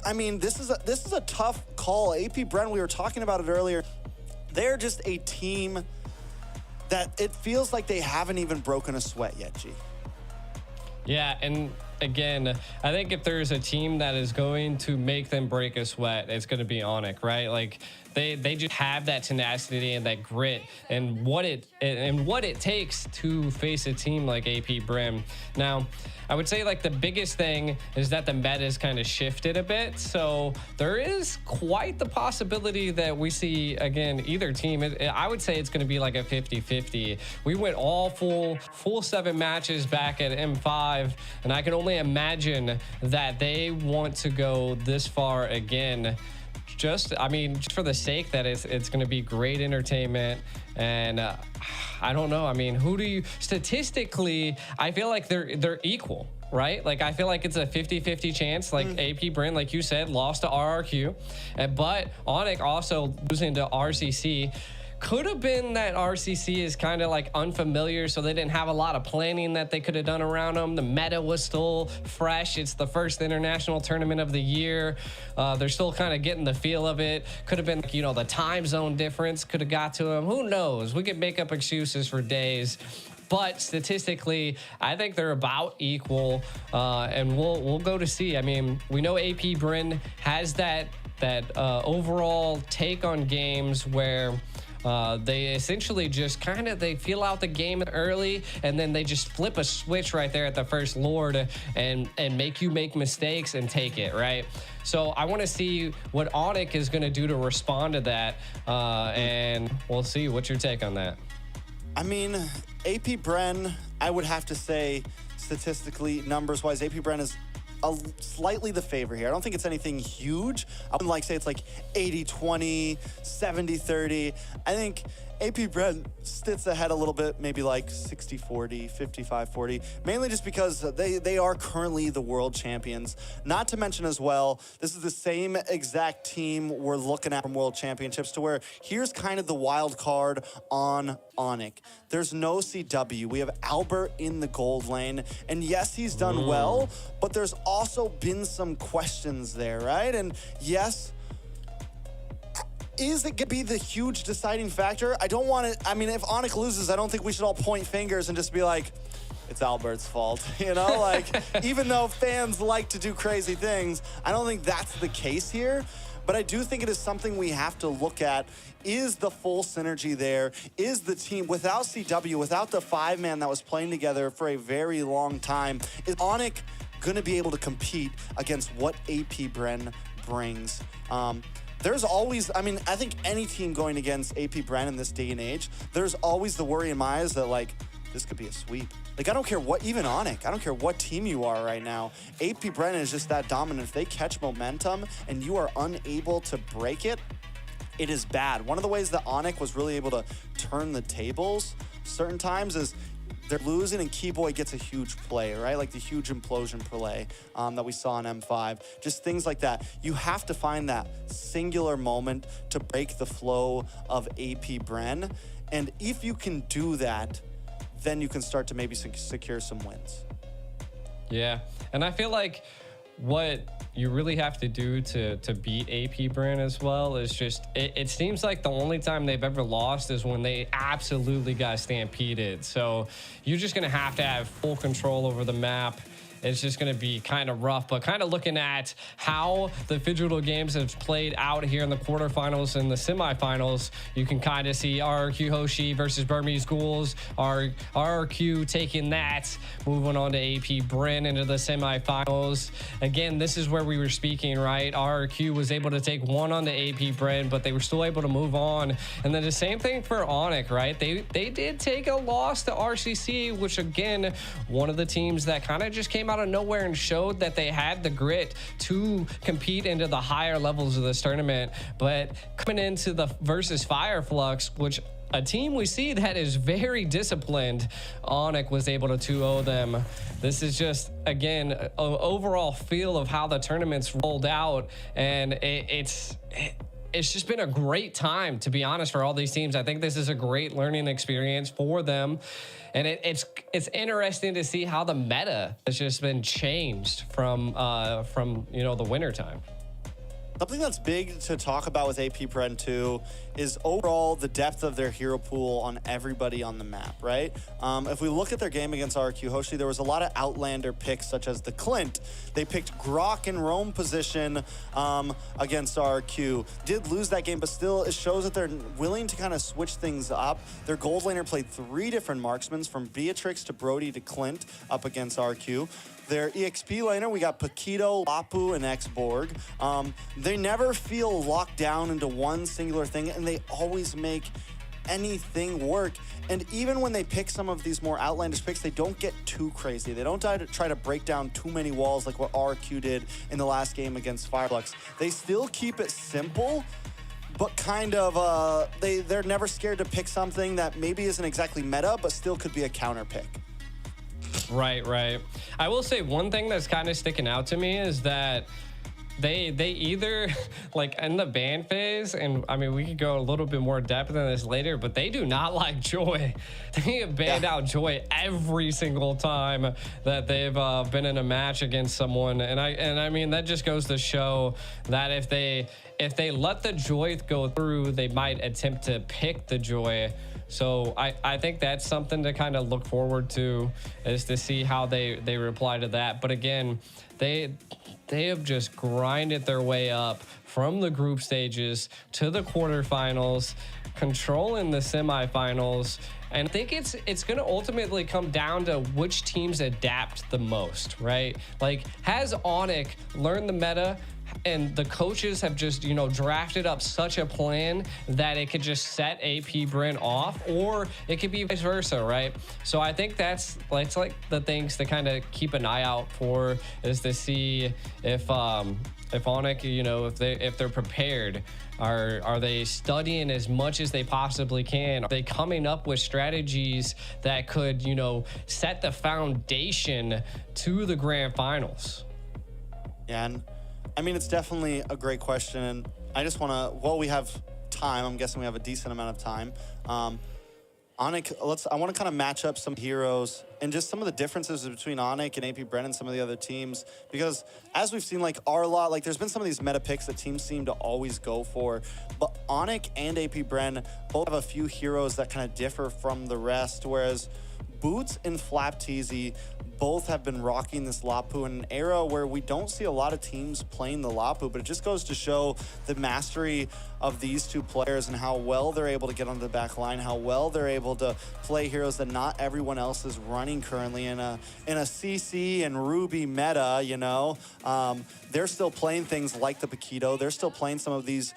I mean, this is a tough call. AP Bren, we were talking about it earlier. They're just a team that it feels like they haven't even broken a sweat yet, G. Yeah, and again, I think if there's a team that is going to make them break a sweat, it's going to be Onic, right? Like, they just have that tenacity and that grit and what it takes to face a team like AP Bren. Now, I would say, like, the biggest thing is that the meta has kind of shifted a bit. So there is quite the possibility that we see, again, either team. I would say it's going to be like a 50-50. We went all full 7 matches back at M5, and I can only imagine that they want to go this far again. Just for the sake that it's going to be great entertainment. And I don't know. I mean, statistically, I feel like they're equal, right? Like, I feel like it's a 50-50 chance. Like, AP Bren, like you said, lost to RRQ, but Onic also losing to RCC. Could have been that RCC is kind of like unfamiliar, so they didn't have a lot of planning that they could have done around them. The meta was still fresh. It's the first international tournament of the year. They're still kind of getting the feel of it. Could have been, you know, the time zone difference could have got to them. Who knows? We could make up excuses for days. But statistically, I think they're about equal, and we'll go to see. I mean, we know AP Bren has that overall take on games where they essentially just they feel out the game early, and then they just flip a switch right there at the first Lord and make you make mistakes and take it, right? So I want to see what Onic is going to do to respond to that, and we'll see. What's your take on that? I mean, AP Bren, I would have to say, statistically, numbers-wise, AP Bren is slightly the favor here. I don't think it's anything huge. I wouldn't like say it's like 80-20, 70-30. I think AP Bren sits ahead a little bit, maybe like 60-40, 55-40, mainly just because they are currently the world champions. Not to mention as well, this is the same exact team we're looking at from World Championships, to where here's kind of the wild card on Onic. There's no CW. We have Albert in the gold lane, and yes, he's done well, but there's also been some questions there, right? And yes, is it going to be the huge deciding factor? I don't want to, I mean, if Onic loses, I don't think we should all point fingers and just be like, it's Albert's fault, you know? Like, even though fans like to do crazy things, I don't think that's the case here. But I do think it is something we have to look at. Is the full synergy there? Is the team, without CW, without the 5-man that was playing together for a very long time, is Onic going to be able to compete against what AP Bren brings? There's always, I mean, I think any team going against AP Bren in this day and age, there's always the worry in my eyes that, like, this could be a sweep. Like, I don't care what, even Onic, I don't care what team you are right now. AP Bren is just that dominant. If they catch momentum and you are unable to break it, it is bad. One of the ways that Onic was really able to turn the tables certain times is they're losing and Keyboy gets a huge play, right? Like the huge implosion play that we saw in M5. Just things like that. You have to find that singular moment to break the flow of AP Bren. And if you can do that, then you can start to maybe secure some wins. Yeah, and I feel like what you really have to do to beat AP Bren as well is just, it seems like the only time they've ever lost is when they absolutely got stampeded. So you're just going to have full control over the map. It's just going to be kind of rough, but kind of looking at how the Digital games have played out here in the quarterfinals and the semifinals, you can kind of see RRQ Hoshi versus Burmese Ghouls. RRQ taking that, moving on to AP Bren into the semifinals. Again, this is where we were speaking, right? RRQ was able to take one on the AP Bren, but they were still able to move on. And then the same thing for Onic, right? They did take a loss to RCC, which again, one of the teams that kind of just came out of nowhere and showed that they had the grit to compete into the higher levels of this tournament. But coming into the versus Fireflux, which a team we see that is very disciplined, Onic was able to 2-0 them. This is just, again, an overall feel of how the tournament's rolled out, and it's just been a great time, to be honest, for all these teams. I think this is a great learning experience for them. And it's interesting to see how the meta has just been changed from you know, the winter time. Something that's big to talk about with AP Bren too is overall the depth of their hero pool on everybody on the map, right? If we look at their game against RQ Hoshi, there was a lot of outlander picks such as the Clint. They picked Grok in roam position against RQ. Did lose that game, but still it shows that they're willing to kind of switch things up. Their gold laner played 3 different marksmans, from Beatrix to Brody to Clint, up against RQ. Their EXP laner, we got Paquito, Lapu, and Xborg. They never feel locked down into one singular thing, and they always make anything work. And even when they pick some of these more outlandish picks, they don't get too crazy. They don't try to break down too many walls like what RQ did in the last game against Fireflux. They still keep it simple, but kind of, they're never scared to pick something that maybe isn't exactly meta, but still could be a counter pick. Right. I will say one thing that's kind of sticking out to me is that they either, like in the ban phase, and I mean, we could go a little bit more depth in this later, but they do not like Joy. They have banned out Joy every single time that they've been in a match against someone. And I mean, that just goes to show that if they let the Joy go through, they might attempt to pick the Joy. So I think that's something to kind of look forward to, is to see how they reply to that. But again, they have just grinded their way up from the group stages to the quarterfinals, controlling the semifinals. And I think it's going to ultimately come down to which teams adapt the most, right? Like, has Onic learned the meta and the coaches have just, you know, drafted up such a plan that it could just set AP Bren off, or it could be vice versa, right? So I think that's like the things to kind of keep an eye out for, is to see if Onic, you know, if they're prepared. Are they studying as much as they possibly can? Are they coming up with strategies that could, you know, set the foundation to the grand finals? Yeah, and I mean, it's definitely a great question. And I just want to, while we have time, I'm guessing we have a decent amount of time. Onic, I want to kind of match up some heroes and just some of the differences between Onic and AP Bren and some of the other teams. Because as we've seen, like Arla, like there's been some of these meta picks that teams seem to always go for. But Onic and AP Bren both have a few heroes that kind of differ from the rest. Whereas Boots and Flapteasy both have been rocking this Lapu in an era where we don't see a lot of teams playing the Lapu, but it just goes to show the mastery of these two players and how well they're able to get onto the back line, how well they're able to play heroes that not everyone else is running currently in a CC and Ruby meta, you know. They're still playing things like the Paquito. They're still playing some of these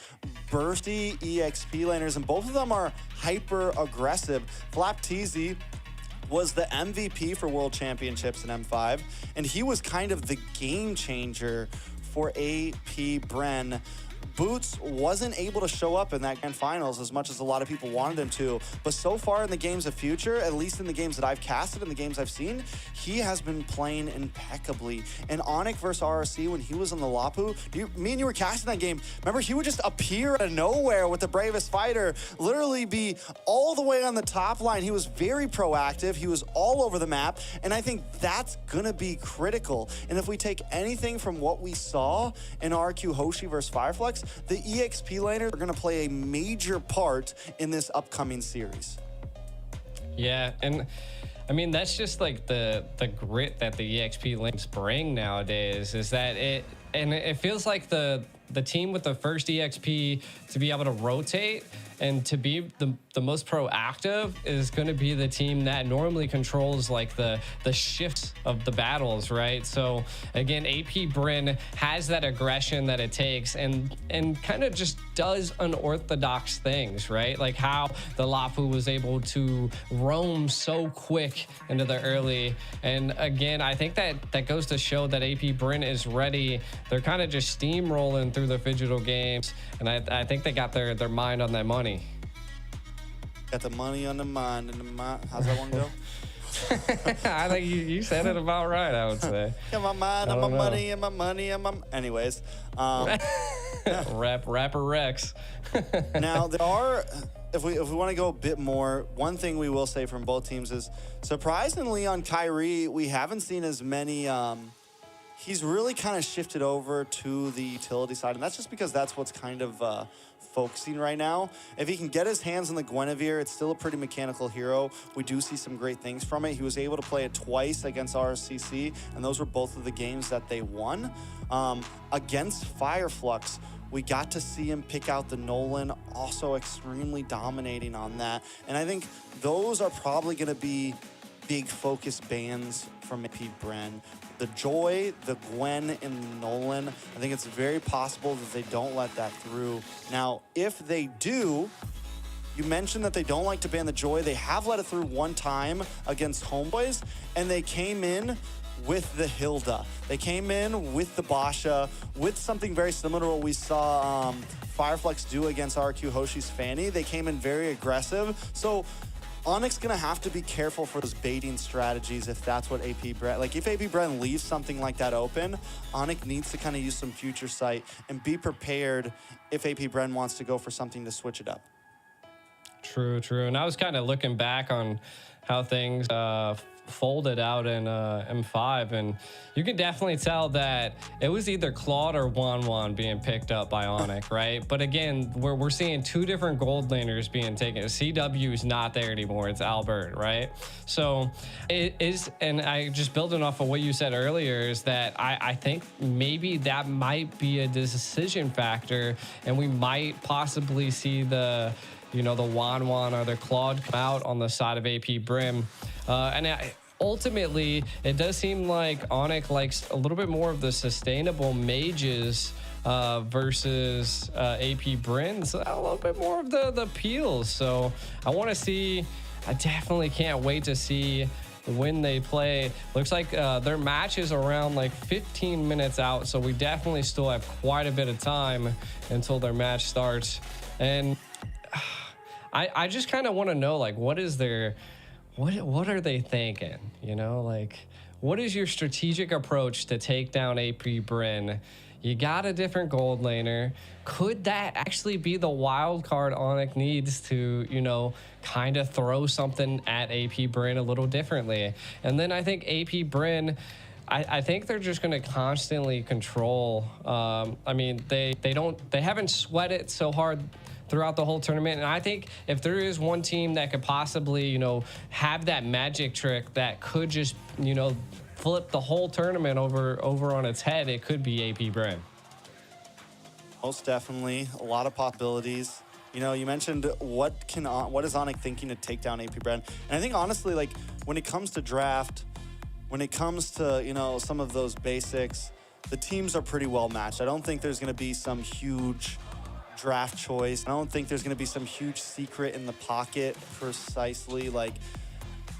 bursty EXP laners, and both of them are hyper aggressive. Flapteasy was the MVP for World Championships in M5, and he was kind of the game changer for AP Bren. Boots wasn't able to show up in that grand finals as much as a lot of people wanted him to, but so far in the games of future, at least in the games that I've casted and the games I've seen, he has been playing impeccably. And Onic versus RRC, when he was on the Lapu, me and you were casting that game, remember he would just appear out of nowhere with the bravest fighter, literally be all the way on the top line. He was very proactive, he was all over the map, and I think that's gonna be critical. And if we take anything from what we saw in RQ Hoshi versus Fireflux, the EXP laners are going to play a major part in this upcoming series. Yeah, and I mean, that's just like the grit that the EXP laners bring nowadays, is that it feels like the team with the first EXP to be able to rotate and to be the most proactive is going to be the team that normally controls like the shifts of the battles, right? So again, AP Bren has that aggression that it takes and kind of just does unorthodox things, right? Like how the Lapu was able to roam so quick into the early. And again, I think that goes to show that AP Bren is ready. They're kind of just steamrolling through the digital games, and I think they got their mind on that money. Got the money on the mind and the mind. How's that one go? I think you said it about right, I would say. Yeah, my mind and my money and my money and my... Anyways. Rapper Rex. Now, there are... If we want to go a bit more, one thing we will say from both teams is, surprisingly on Kyrie, we haven't seen as many... he's really kind of shifted over to the utility side, and that's just because that's what's kind of focusing right now. If he can get his hands on the Guinevere, it's still a pretty mechanical hero. We do see some great things from it. He was able to play it twice against RCC, and those were both of the games that they won. Against Fireflux, we got to see him pick out the Nolan, also extremely dominating on that. And I think those are probably going to be big focus bans from AP Bren. The Joy, the Gwen, and Nolan, I think it's very possible that they don't let that through. Now, if they do, you mentioned that they don't like to ban the Joy. They have let it through one time against Homeboys, and they came in with the Hilda. They came in with the Basha, with something very similar to what we saw Fireflux do against RQ Hoshi's Fanny. They came in very aggressive. So Onic's gonna have to be careful for those baiting strategies if that's what AP Bren, like if AP Bren leaves something like that open, Onic needs to kind of use some future sight and be prepared if AP Bren wants to go for something to switch it up. True. And I was kind of looking back on how things folded out in M5, and you can definitely tell that it was either Claude or Wanwan being picked up by Onic, right? But again, we're seeing two different gold laners being taken. CW is not there anymore, it's Albert, right? So it is, and I just building off of what you said earlier, is that I think maybe that might be a decision factor, and we might possibly see the Wanwan or the Claude come out on the side of AP Bren. Ultimately, it does seem like Onic likes a little bit more of the sustainable mages versus AP Bren. So a little bit more of the peels. So I want to see. I definitely can't wait to see when they play. Looks like their match is around like 15 minutes out, so we definitely still have quite a bit of time until their match starts. And I just kind of want to know, like, what are they thinking? You know, like, what is your strategic approach to take down AP Bren? You got a different gold laner. Could that actually be the wild card Onic needs to, you know, kind of throw something at AP Bren a little differently? And then I think AP Bren, I think they're just going to constantly control. I mean, they haven't sweat it so hard throughout the whole tournament. And I think if there is one team that could possibly, you know, have that magic trick that could just, you know, flip the whole tournament over on its head, it could be AP Bren. Most definitely, a lot of possibilities. You know, you mentioned what is Onic thinking to take down AP Bren, and I think honestly, like, when it comes to draft, when it comes to, you know, some of those basics, the teams are pretty well matched. I don't think there's going to be some huge draft choice. I don't think there's going to be some huge secret in the pocket precisely. Like,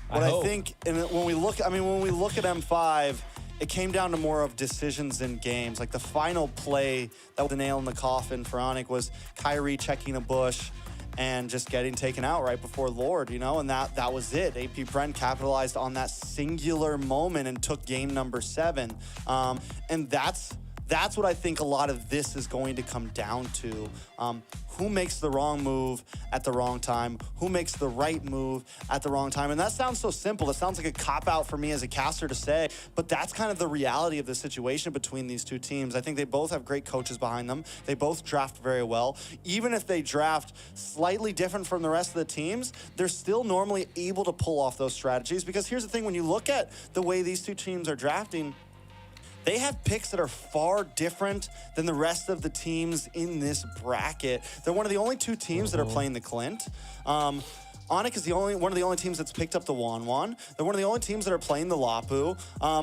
what I think, and when we look at M5, it came down to more of decisions in games. Like the final play that was the nail in the coffin for Onic was Kyrie checking a bush and just getting taken out right before Lord, you know, and that was it. AP Bren capitalized on that singular moment and took game number 7. And that's what I think a lot of this is going to come down to. Who makes the wrong move at the wrong time? Who makes the right move at the wrong time? And that sounds so simple. It sounds like a cop-out for me as a caster to say, but that's kind of the reality of the situation between these two teams. I think they both have great coaches behind them. They both draft very well. Even if they draft slightly different from the rest of the teams, they're still normally able to pull off those strategies, because here's the thing, when you look at the way these two teams are drafting, they have picks that are far different than the rest of the teams in this bracket. They're one of the only two teams that are playing the Clint. Onic is one of the only teams that's picked up the Wan. They're one of the only teams that are playing the Lapu.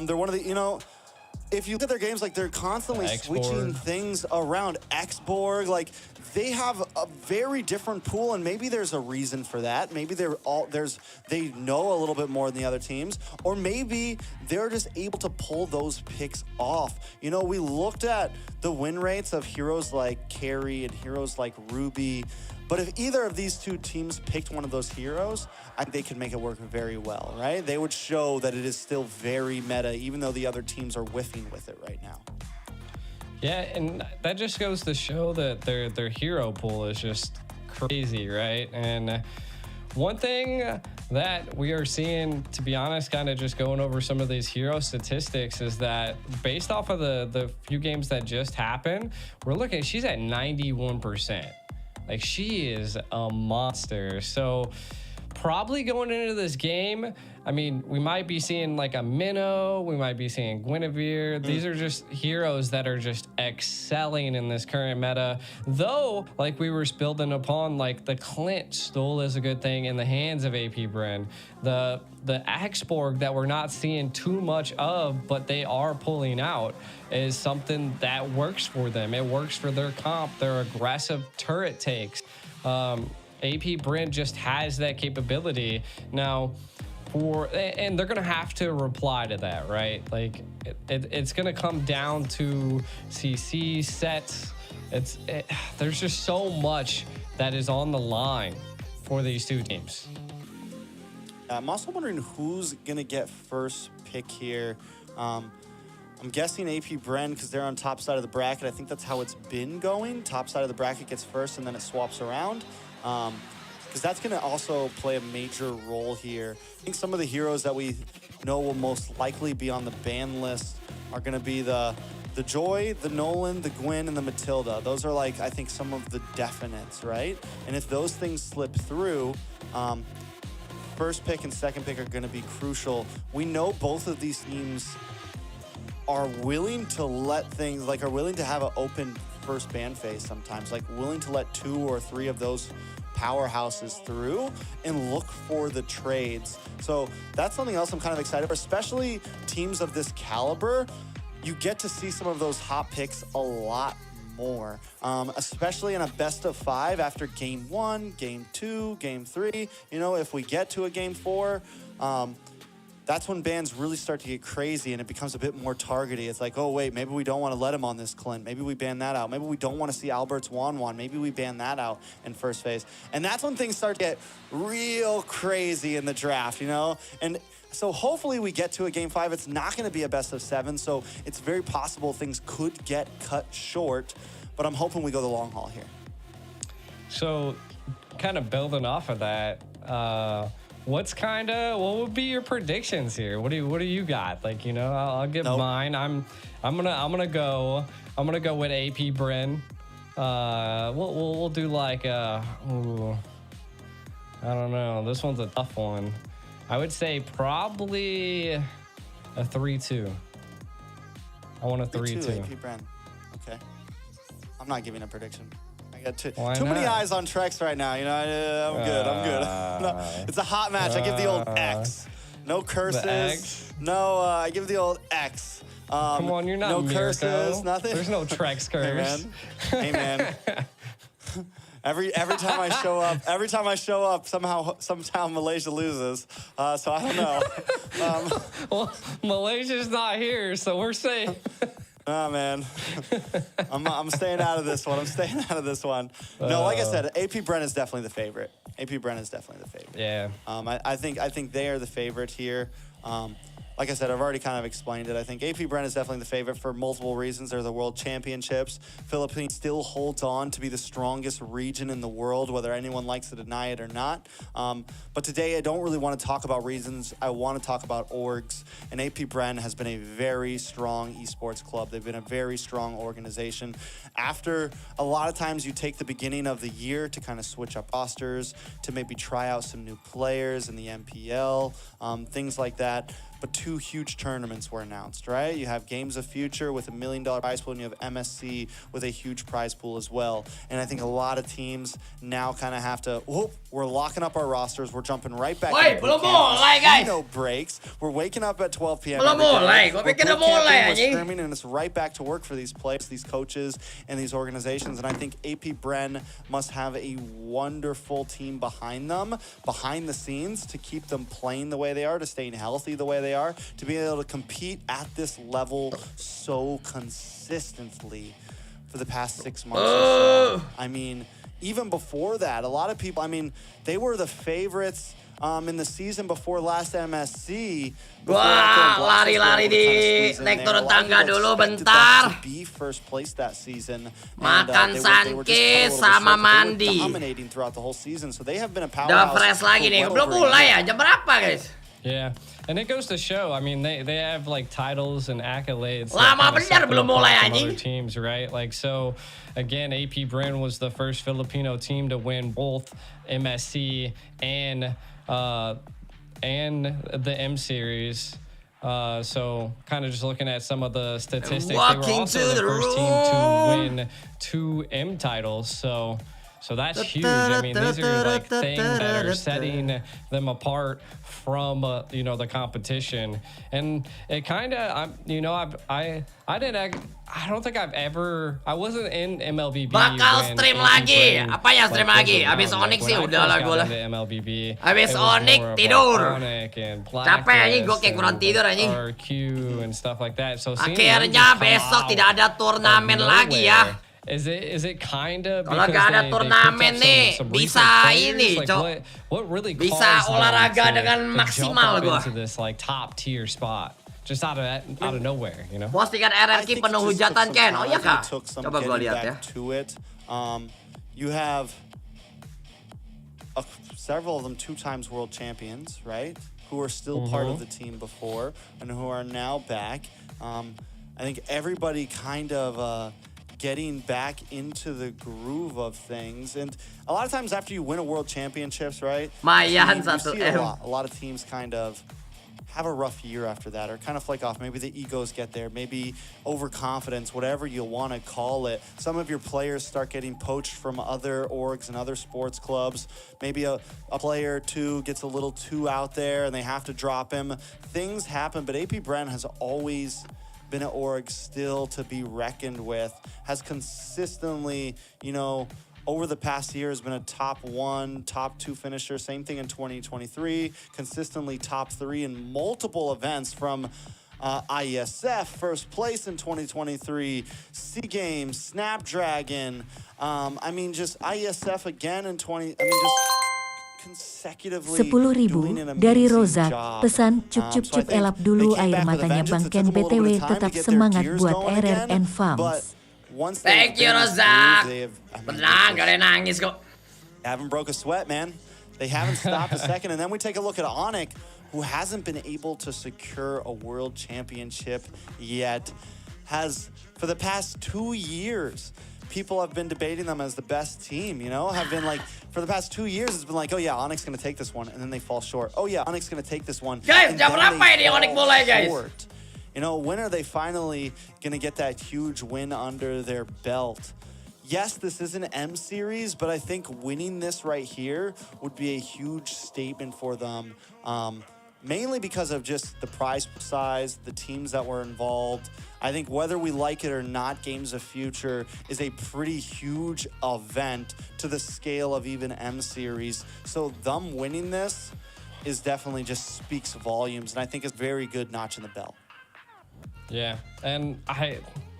They're one of the, you know, if you look at their games, like, they're constantly switching things around. X-Borg, like, they have a very different pool, and maybe there's a reason for that. Maybe they know a little bit more than the other teams, or maybe they're just able to pull those picks off. You know, we looked at the win rates of heroes like Carry and heroes like Ruby, but if either of these two teams picked one of those heroes, I think they could make it work very well, right? They would show that it is still very meta, even though the other teams are whiffing with it right now. Yeah, and that just goes to show that their hero pool is just crazy, right? And one thing that we are seeing, to be honest, kind of just going over some of these hero statistics, is that based off of the few games that just happened, we're looking, she's at 91%. Like, she is a monster. So probably going into this game, I mean, we might be seeing like a Minnow, we might be seeing Guinevere. These are just heroes that are just excelling in this current meta. Though, like we were building upon, like the Clint still is a good thing in the hands of AP Bren. The X-Borg that we're not seeing too much of, but they are pulling out, is something that works for them. It works for their comp, their aggressive turret takes. AP Bren just has that capability. Now, and they're gonna have to reply to that, right? Like it's gonna come down to CC sets. There's just so much that is on the line for these two teams. I'm also wondering who's gonna get first pick here. I'm guessing AP Bren, because they're on top side of the bracket. I think that's how it's been going. Top side of the bracket gets first, and then it swaps around. Because that's going to also play a major role here. I think some of the heroes that we know will most likely be on the ban list are going to be the Joy, the Nolan, the Gwen, and the Matilda. Those are, like, I think some of the definites, right? And if those things slip through, first pick and second pick are going to be crucial. We know both of these teams are willing to let things, like, are willing to have an open first ban phase sometimes, like willing to let 2 or 3 of those powerhouses through and look for the trades. So that's something else I'm kind of excited for, especially teams of this caliber. You get to see some of those hot picks a lot more, especially in a best of 5 after game 1, game 2, game 3. You know, if we get to a game 4, that's when bans really start to get crazy and it becomes a bit more targety. It's like, oh, wait, maybe we don't want to let him on this Clint. Maybe we ban that out. Maybe we don't want to see Albert's Wan. Maybe we ban that out in first phase. And that's when things start to get real crazy in the draft, you know? And so hopefully we get to a game 5. It's not going to be a best of 7, so it's very possible things could get cut short, but I'm hoping we go the long haul here. So kind of building off of that, what would be your predictions here? What do you got? Like, you know, I'll give mine. I'm gonna go with AP Bren. We'll do like ooh, I don't know. This one's a tough one. I would say probably a 3-2. I want a 3-2. AP Bren. Okay. I'm not giving a prediction. Too many eyes on Trex right now. You know, I'm good. No, it's a hot match. I give the old X. No curses. No, I give the old X. Come on, you're not no Mirko. Curses. Nothing. There's no Trex curse. Hey man. Every time I show up, somehow Malaysia loses. So I don't know. Well, Malaysia's not here, so we're safe. Oh, man. I'm staying out of this one. No, like I said, AP Bren is definitely the favorite. Yeah. I think they are the favorite here. Like I said, I've already kind of explained it. I think AP Bren is definitely the favorite for multiple reasons. They're the World Championships. Philippines still holds on to be the strongest region in the world, whether anyone likes to deny it or not. But today, I don't really want to talk about reasons. I want to talk about orgs. And AP Bren has been a very strong esports club. They've been a very strong organization. After a lot of times you take the beginning of the year to kind of switch up rosters, to maybe try out some new players in the MPL, things like that. But 2 huge tournaments were announced, right? You have Games of Future with $1 million prize pool, and you have MSC with a huge prize pool as well. And I think a lot of teams now kind of have to, we're locking up our rosters. We're jumping right back into boot camp. No breaks. We're waking up at 12 p.m. We're screaming, and it's right back to work for these players, these coaches, and these organizations. And I think AP Bren must have a wonderful team behind them, behind the scenes, to keep them playing the way they are, to staying healthy the way they are, to be able to compete at this level so consistently for the past 6 months or so. I mean, even before that, a lot of people, I mean, they were the favorites in the season before last MSC. Wah, lari-lari di naik turun tangga dulu bentar. Be first place that season. Makan sanke sama mandi. Dominating throughout the whole season, so they have been a powerhouse. Udah fresh lagi nih, belum mulai ya, jam berapa guys? Yeah, and it goes to show. I mean, they have like titles and accolades. Lama bener belum mulai anjing. Other teams, right? Like so, again, AP Bren was the first Filipino team to win both MSC and the M series. So kind of just looking at some of the statistics, they were also the first team to win 2 M titles. So that's huge. I mean, these are like things that are setting them apart from you know, the competition. And it kind of, you know, I don't think I've ever, I wasn't in MLBB. Bakal stream lagi. Apanya stream lagi? Abis Onic sih udah lah gue lah. Abis Onic tidur. Capek anjing, gue kayak kurang tidur anjing. RQ and stuff like that. So akhirnya besok tidak ada turnamen lagi ya. Is it kind of, kalau gak ada turnamen nih bisa ini cok, bisa olahraga dengan maksimal gua. This like top tier spot just out of nowhere, you know. Postingan RRQ penuh hujatan Ken. Oh iya kak, coba gua lihat ya. You have several of them 2 times world champions, right? Who are still part of the team before and who are now back. I think everybody kind of getting back into the groove of things. And a lot of times after you win a world championships, right? You see a lot of teams kind of have a rough year after that, or kind of flake off. Maybe the egos get there, maybe overconfidence, whatever you want to call it. Some of your players start getting poached from other orgs and other sports clubs. Maybe a player or two gets a little too out there and they have to drop him. Things happen, but AP Bren has always been an org still to be reckoned with, has consistently, you know, over the past year has been a top 1, top 2 finisher. Same thing in 2023, consistently top 3 in multiple events from ISF, first place in 2023, SEA Games, Snapdragon. I mean, just ISF again in 20, I mean, just consecutively 10.000 dari Rozak, pesan cup elap dulu air matanya Bang Ken BTW tetap semangat buat RR and Fams. Thank you Rozak. Tenang, gak ada nangis kok. Haven't broke a sweat, man. They haven't stopped a second. And then we take a look at Onic, who hasn't been able to secure a world championship yet, has for the past 2 years. People have been debating them as the best team, you know, have been like, for the past 2 years, it's been like, oh yeah, Onic's going to take this one, and then they fall short. Oh yeah, Onic's going to take this one. Guys, jam berapa ini Onic mulai, guys? You know, when are they finally going to get that huge win under their belt? Yes, this is an M series, but I think winning this right here would be a huge statement for them, mainly because of just the prize size, the teams that were involved. I think whether we like it or not, Games of Future is a pretty huge event to the scale of even M series. So them winning this is definitely just speaks volumes, and I think it's very good notch in the belt. Yeah, and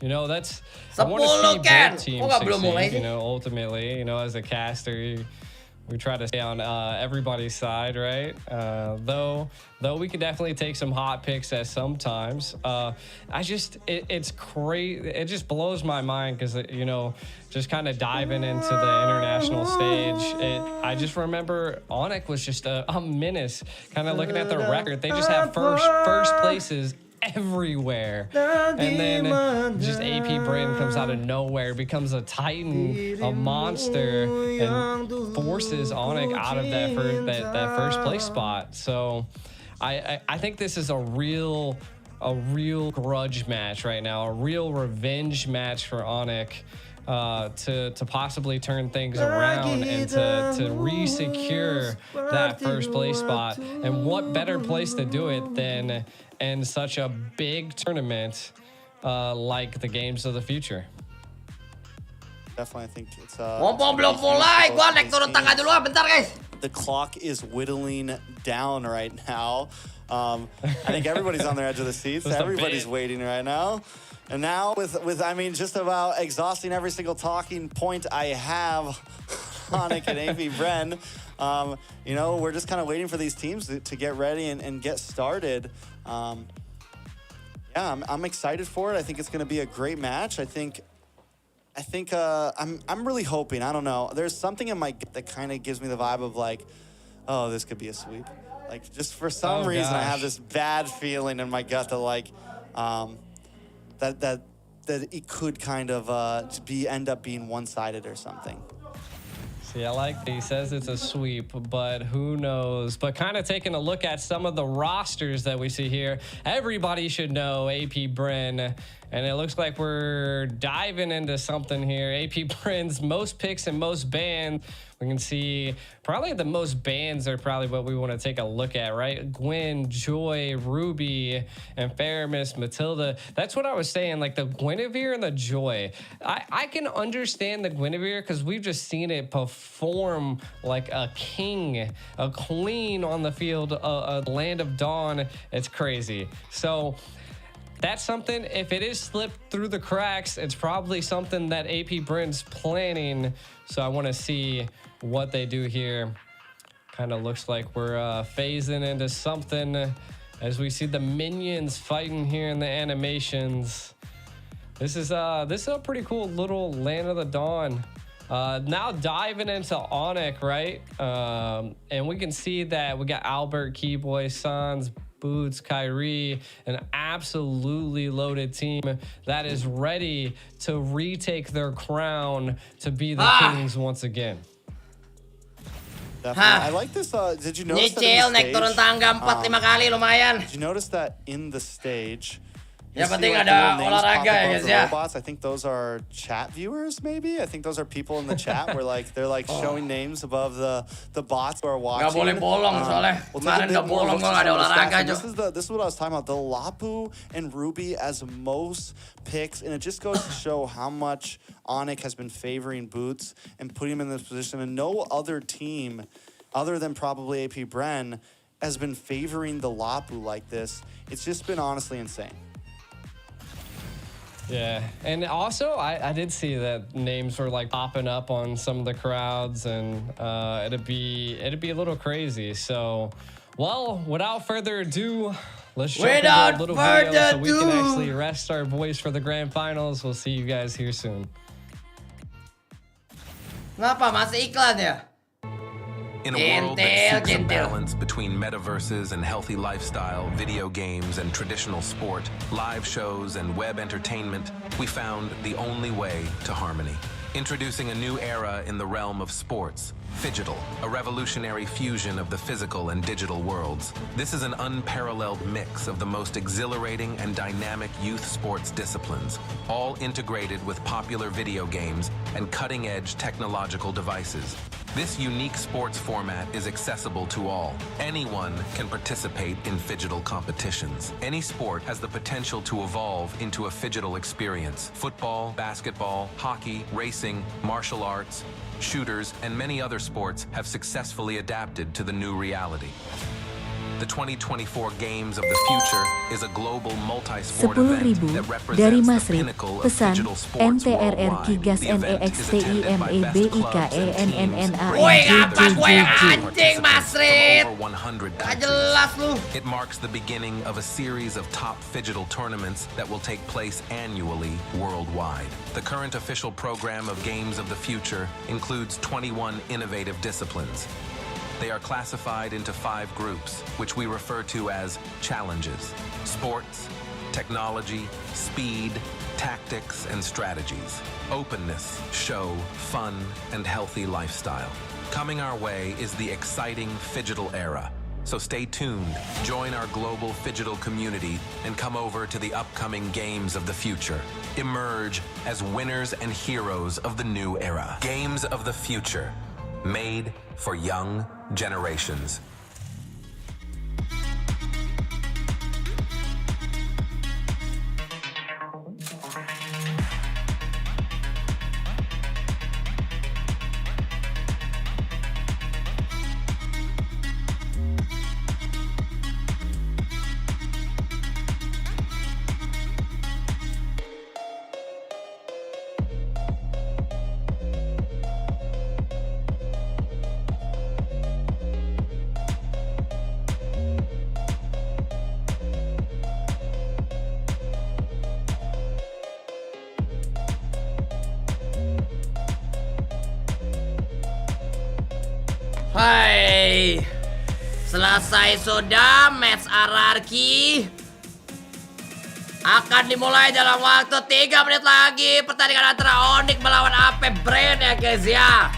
you know, that's, I want to see both teams succeed, you know, ultimately, you know, as a caster, we try to stay on everybody's side, right? Though we can definitely take some hot picks at sometimes. It's crazy. It just blows my mind because, you know, just kind of diving into the international stage. I just remember Onic was just a menace. Kind of looking at their record, they just have first places everywhere, and then just AP Bren comes out of nowhere, becomes a titan, a monster, and forces Onic out of that first place spot. So I think this is a real grudge match right now, a real revenge match for Onic. To possibly turn things around and to re-secure that first place spot. And what better place to do it than in such a big tournament like the Games of the Future? Definitely, I think it's belum mulai, gua naik turun tangga dulu bentar guys. The clock is whittling down right now. I think everybody's on their edge of the seats. Everybody's waiting right now. And now with I mean, just about exhausting every single talking point I have, Onic and AP Bren, you know, we're just kind of waiting for these teams to get ready and get started. Yeah, I'm excited for it. I think it's going to be a great match. I think I'm really hoping, I don't know, there's something in my gut that kind of gives me the vibe of like, oh, this could be a sweep. Like, just for some reason, I have this bad feeling in my gut that like, that it could kind of end up being one-sided or something. See, I like that he says it's a sweep, but who knows? But kind of taking a look at some of the rosters that we see here, everybody should know AP Bren, and it looks like we're diving into something here. AP Bren's most picks and most bans. We can see probably the most bans are probably what we want to take a look at, right? Gwen, Joy, Ruby, and Faramis, Matilda. That's what I was saying, like the Guinevere and the Joy. I can understand the Guinevere because we've just seen it perform like a king, a queen on the field, a Land of Dawn. It's crazy. So that's something, if it is slipped through the cracks, it's probably something that AP Bren's planning. So I want to see what they do here. Kind of looks like we're phasing into something as we see the minions fighting here in the animations. This is a pretty cool little Land of the Dawn. Now diving into Onic, right? And we can see that we got Albert, Keyboy, Sans, Boots, Kyrie, an absolutely loaded team that is ready to retake their crown to be the kings once again. Definitely. I like this. Did you notice that in the stage? Naik turun tangga 4-5 kali lumayan. Did you notice that in the stage, Yang penting ada olahraga ya guys ya. Robots. I think those are chat viewers maybe. I think those are people in the chat where like they're like showing names above the bots who are watching. Gak boleh bolong soalnya. Kemarin gak bolong kalau ada olahraga aja. This is what I was talking about. The Lapu and Ruby as most picks, and it just goes to show how much Onic has been favoring Boots and putting him in this position, and no other team other than probably AP Bren has been favoring the Lapu like this. It's just been honestly insane. Yeah, and also I did see that names were like popping up on some of the crowds, and it'd be a little crazy. So, well, without further ado, let's jump into a little video so we can actually rest our voice for the grand finals. We'll see you guys here soon. Kenapa masih iklan ya? In a world that seeks a balance between metaverses and healthy lifestyle, video games and traditional sport, live shows and web entertainment, we found the only way to harmony. Introducing a new era in the realm of sports, Phygital, a revolutionary fusion of the physical and digital worlds. This is an unparalleled mix of the most exhilarating and dynamic youth sports disciplines, all integrated with popular video games and cutting-edge technological devices. This unique sports format is accessible to all. Anyone can participate in Phygital competitions. Any sport has the potential to evolve into a Phygital experience. Football, basketball, hockey, racing, martial arts, shooters, and many other sports have successfully adapted to the new reality. The 2024 Games of the Future is a global multi-sport event that represents the pinnacle of digital sports worldwide. The event is attended by best clubs and teams, over 100 countries. It marks the beginning of a series of top Phygital tournaments that will take place annually worldwide. The current official program of Games of the Future includes 21 innovative disciplines. They are classified into 5 groups, which we refer to as challenges: sports, technology, speed, tactics, and strategies, openness, show, fun, and healthy lifestyle. Coming our way is the exciting Phygital era. So stay tuned, join our global Phygital community, and come over to the upcoming Games of the Future. Emerge as winners and heroes of the new era. Games of the Future, made for young generations. Hai, selesai sudah match hierarki. Akan dimulai dalam waktu 3 menit lagi. Pertandingan antara Onic melawan AP Bren ya guys ya.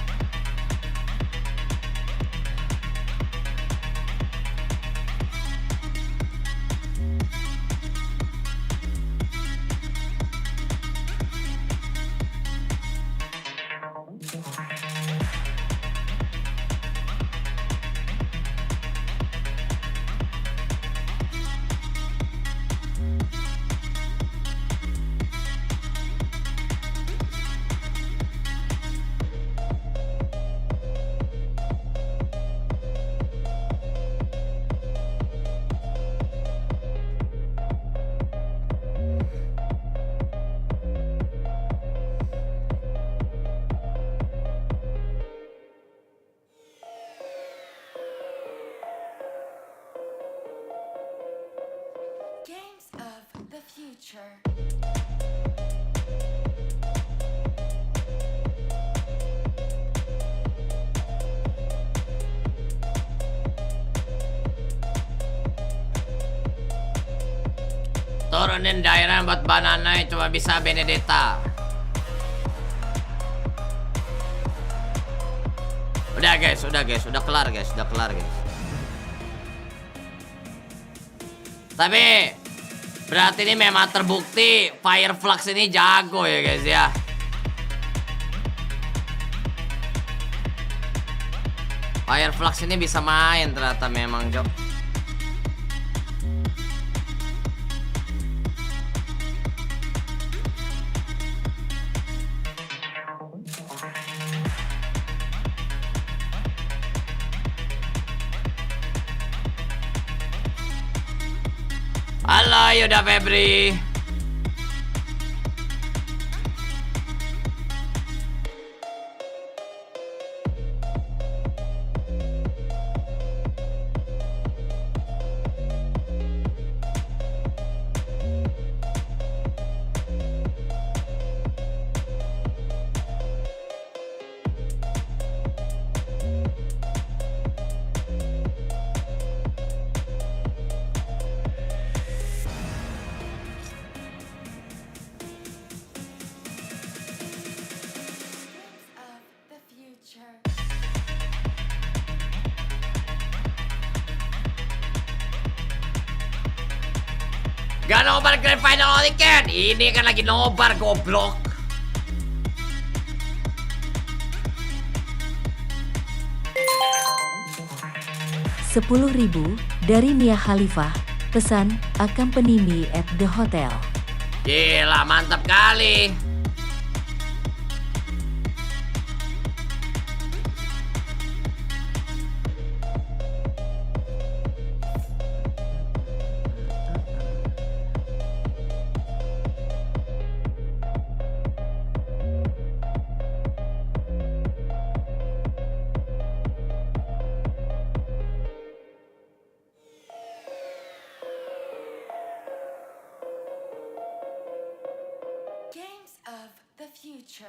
Games of the Future. Turunin daerah buat banana cuma bisa Benedetta. Udah guys, udah kelar guys. Tapi Berarti ini memang terbukti Fireflux ini jago ya guys ya. Fireflux ini bisa main ternyata memang Jok. Halo Yuda Febri. Gak nobar Grand Final Onic kan? Ini kan lagi nobar goblok. Rp10.000 dari Mia Khalifah. Pesan, accompany me at the hotel. Gila, mantap kali. Games of the future.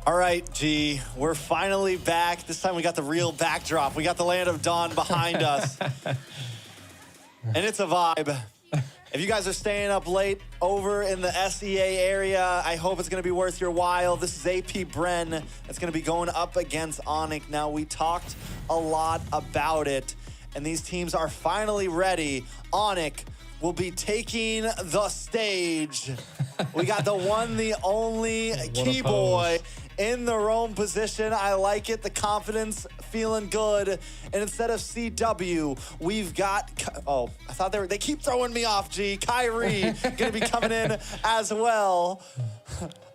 All right, G, we're finally back. This time we got the real backdrop. We got the Land of Dawn behind us. And it's a vibe. If you guys are staying up late over in the SEA area, I hope it's going to be worth your while. This is AP Bren. It's going to be going up against Onic. Now, we talked a lot about it, and these teams are finally ready. Onic will be taking the stage. We got the one, the only key boy in the Rome position. I like it. The confidence feeling good. And instead of CW, we've got, oh, I thought they keep throwing me off, G. Kyrie gonna be coming in as well.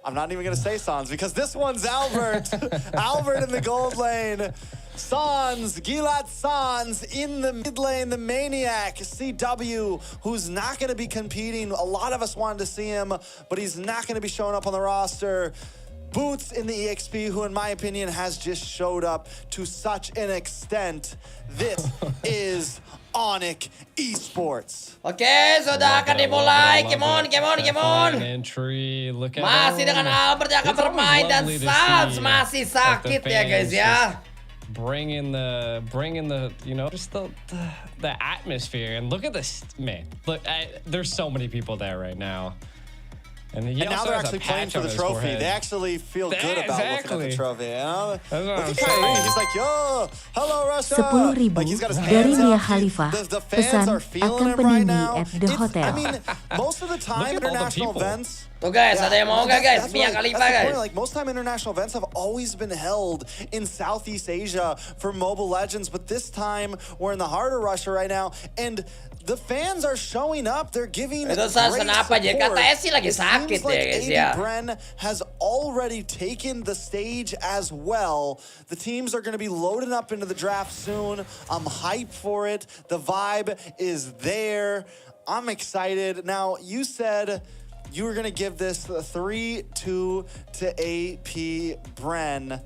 I'm not even gonna say Sans because this one's Albert. Albert in the gold lane. Sans, Gilad Sans in the mid lane, the Maniac, CW, who's not going to be competing. A lot of us wanted to see him, but he's not going to be showing up on the roster. Boots in the EXP, who in my opinion has just showed up to such an extent. This is Onic Esports. Oke, sudah akan dimulai. Come on, come on, come on. Entry, look at masih dengan Albert yang akan bermain dan Sans masih sakit ya guys ya. Bringing the, you know, just the atmosphere. And look at this, man. Look, there's so many people there right now. And now they're actually playing for the trophy. They actually feel good about looking at the trophy. You know? Look at Kyrie. He's like, yo, hello Russia. Like he's got his hands dari Mia up. Khalifah. The fans are feeling it right now. At the hotel. I mean, most of the time international events. Tuh guys, ada yang mau nggak guys? Mia Khalifah guys. Like most time international events have always been held in Southeast Asia for Mobile Legends, but this time we're in the heart of Russia right now, and the fans are showing up. They're giving great support. It seems like AP Bren has already taken the stage as well. The teams are going to be loading up into the draft soon. I'm hyped for it. The vibe is there. I'm excited. Now, you said you were going to give this 3-2 to AP Bren.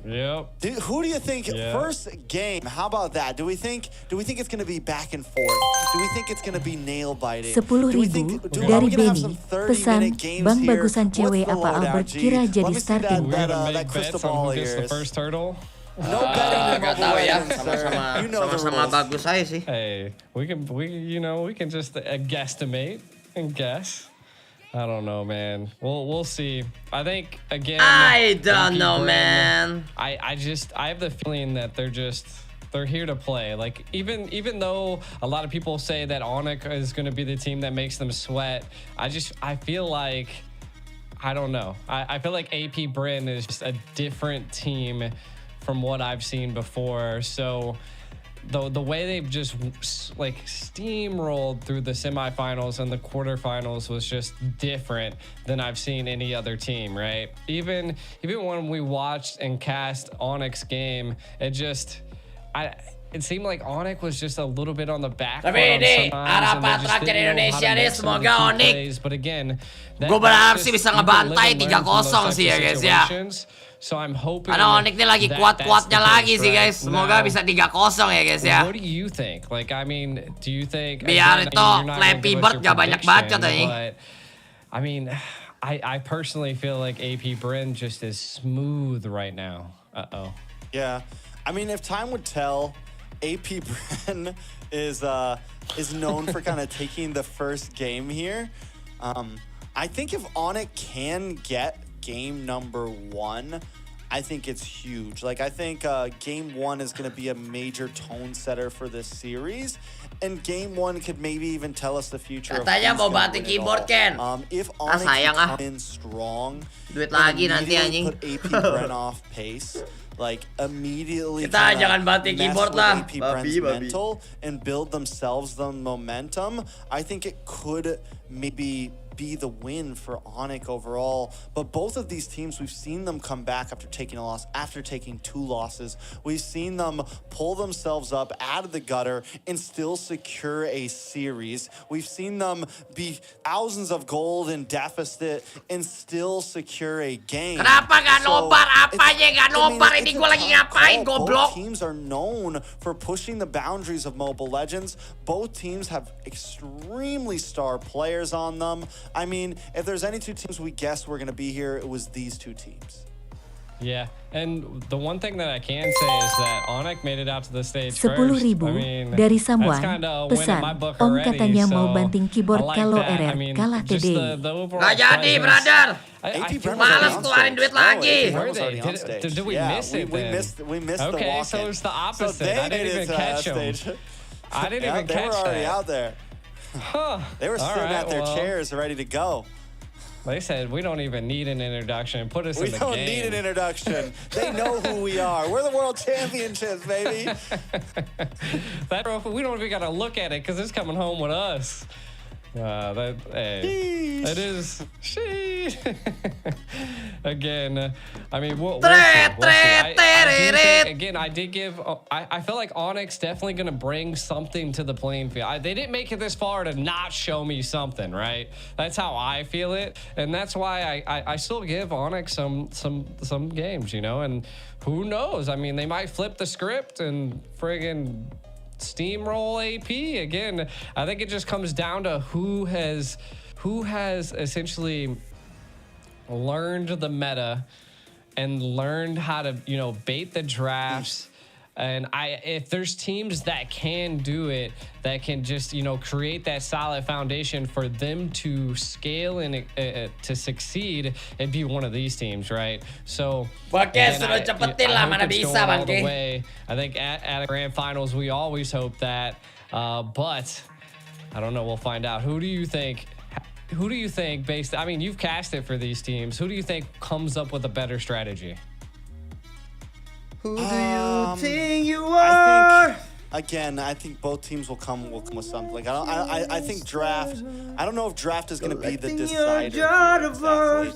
Yep. Who do you think first game? How about that? Do we think it's going to be back and forth? Do we think it's going to be nail biting? 10.000 dari Beni. Pesan, Bang bagusan cewek apa Albert kira jadi starting? That crystal ball here. The first turtle. No betting in Mobile Legends, sir. You know the Sama-sama rules. bagus aja sih. Hey, we can just guesstimate and guess. I don't know, man. We'll see. I think again. I don't AP know, Bren, man. I have the feeling that they're here to play. Like even though a lot of people say that Onic is going to be the team that makes them sweat, I feel like I don't know. I feel like AP Bren is just a different team from what I've seen before. So the way they've just like steamrolled through the semifinals and the quarterfinals was just different than I've seen any other team, right? Even when we watched and cast Onic's game, it seemed like Onic was just a little bit on the back. Tapi ini harapan terakhir Indonesia nih, semoga Onic. But again, Gue berharap sih bisa ngebantai 3-0 sih ya guys ya. So I'm hoping. Karena Onic nih lagi kuat-kuatnya lagi sih guys. Semoga bisa 3-0 ya guys ya. What do you think? Like, I mean, do you think? Biar itu Flappy Bird gak banyak bacot nih. I mean, I personally feel like AP Bren just is smooth right now. Yeah, I mean, if time would tell, AP Bren is known for kind of taking the first game here. I think if Onic can get game number 1, I think it's huge. Like, I think game 1 is going to be a major tone setter for this series, and game 1 could maybe even tell us the future. Katanya mau banting keyboard, Ken. If Onic can come in strong, duit lagi nanti anjing. Put AP Bren off pace. Like, immediately kita jangan banting keyboard lah. AP Bren's mental and build themselves the momentum. I think it could maybe be the win for Onic overall. But both of these teams, we've seen them come back after taking a loss, after taking 2 losses. We've seen them pull themselves up out of the gutter and still secure a series. We've seen them be thousands of gold in deficit and still secure a game. Kenapa gak nobar? Apanya gak nobar? Ini gue lagi ngapain, goblok? Both teams are known for pushing the boundaries of Mobile Legends. Both teams have extremely star players on them. I mean, if there's any 2 teams we guessed were going to be here, it was these 2 teams. Yeah, and the one thing that I can say is that Onic made it out to the stage 10.000 dari Samuan. Pesan, Om katanya mau banting keyboard kalau RR kalah TD. Gak jadi, brother. Males keluarin duit lagi. Did we miss it then? We missed the walk-in. Okay, so it's the opposite. I didn't even catch them. I didn't even catch that. They were already out there. Huh. They were sitting at their chairs ready to go. They said, we don't even need an introduction. Put us in the game. We don't need an introduction. They know who we are. We're the World Championships, baby. We don't even got to look at it because it's coming home with us. It is. Again, I mean, we'll see. Again, I did give. I feel like Onyx definitely going to bring something to the playing field. They didn't make it this far to not show me something, right? That's how I feel it, and that's why I still give Onyx some games, you know. And who knows? I mean, they might flip the script and friggin' steamroll AP again. I think it just comes down to who has essentially learned the meta and learned how to, you know, bait the drafts. And if there's teams that can do it, that can just, you know, create that solid foundation for them to scale and to succeed, it'd be one of these teams, right? So I hope it's going all the way. I think at a grand finals, we always hope that, but I don't know. We'll find out. Who do you think? I mean, you've cast it for these teams. Who do you think comes up with a better strategy? Who do you think you are? I think both teams will come with something. Like I think draft. I don't know if draft is going to be the decider. Exactly.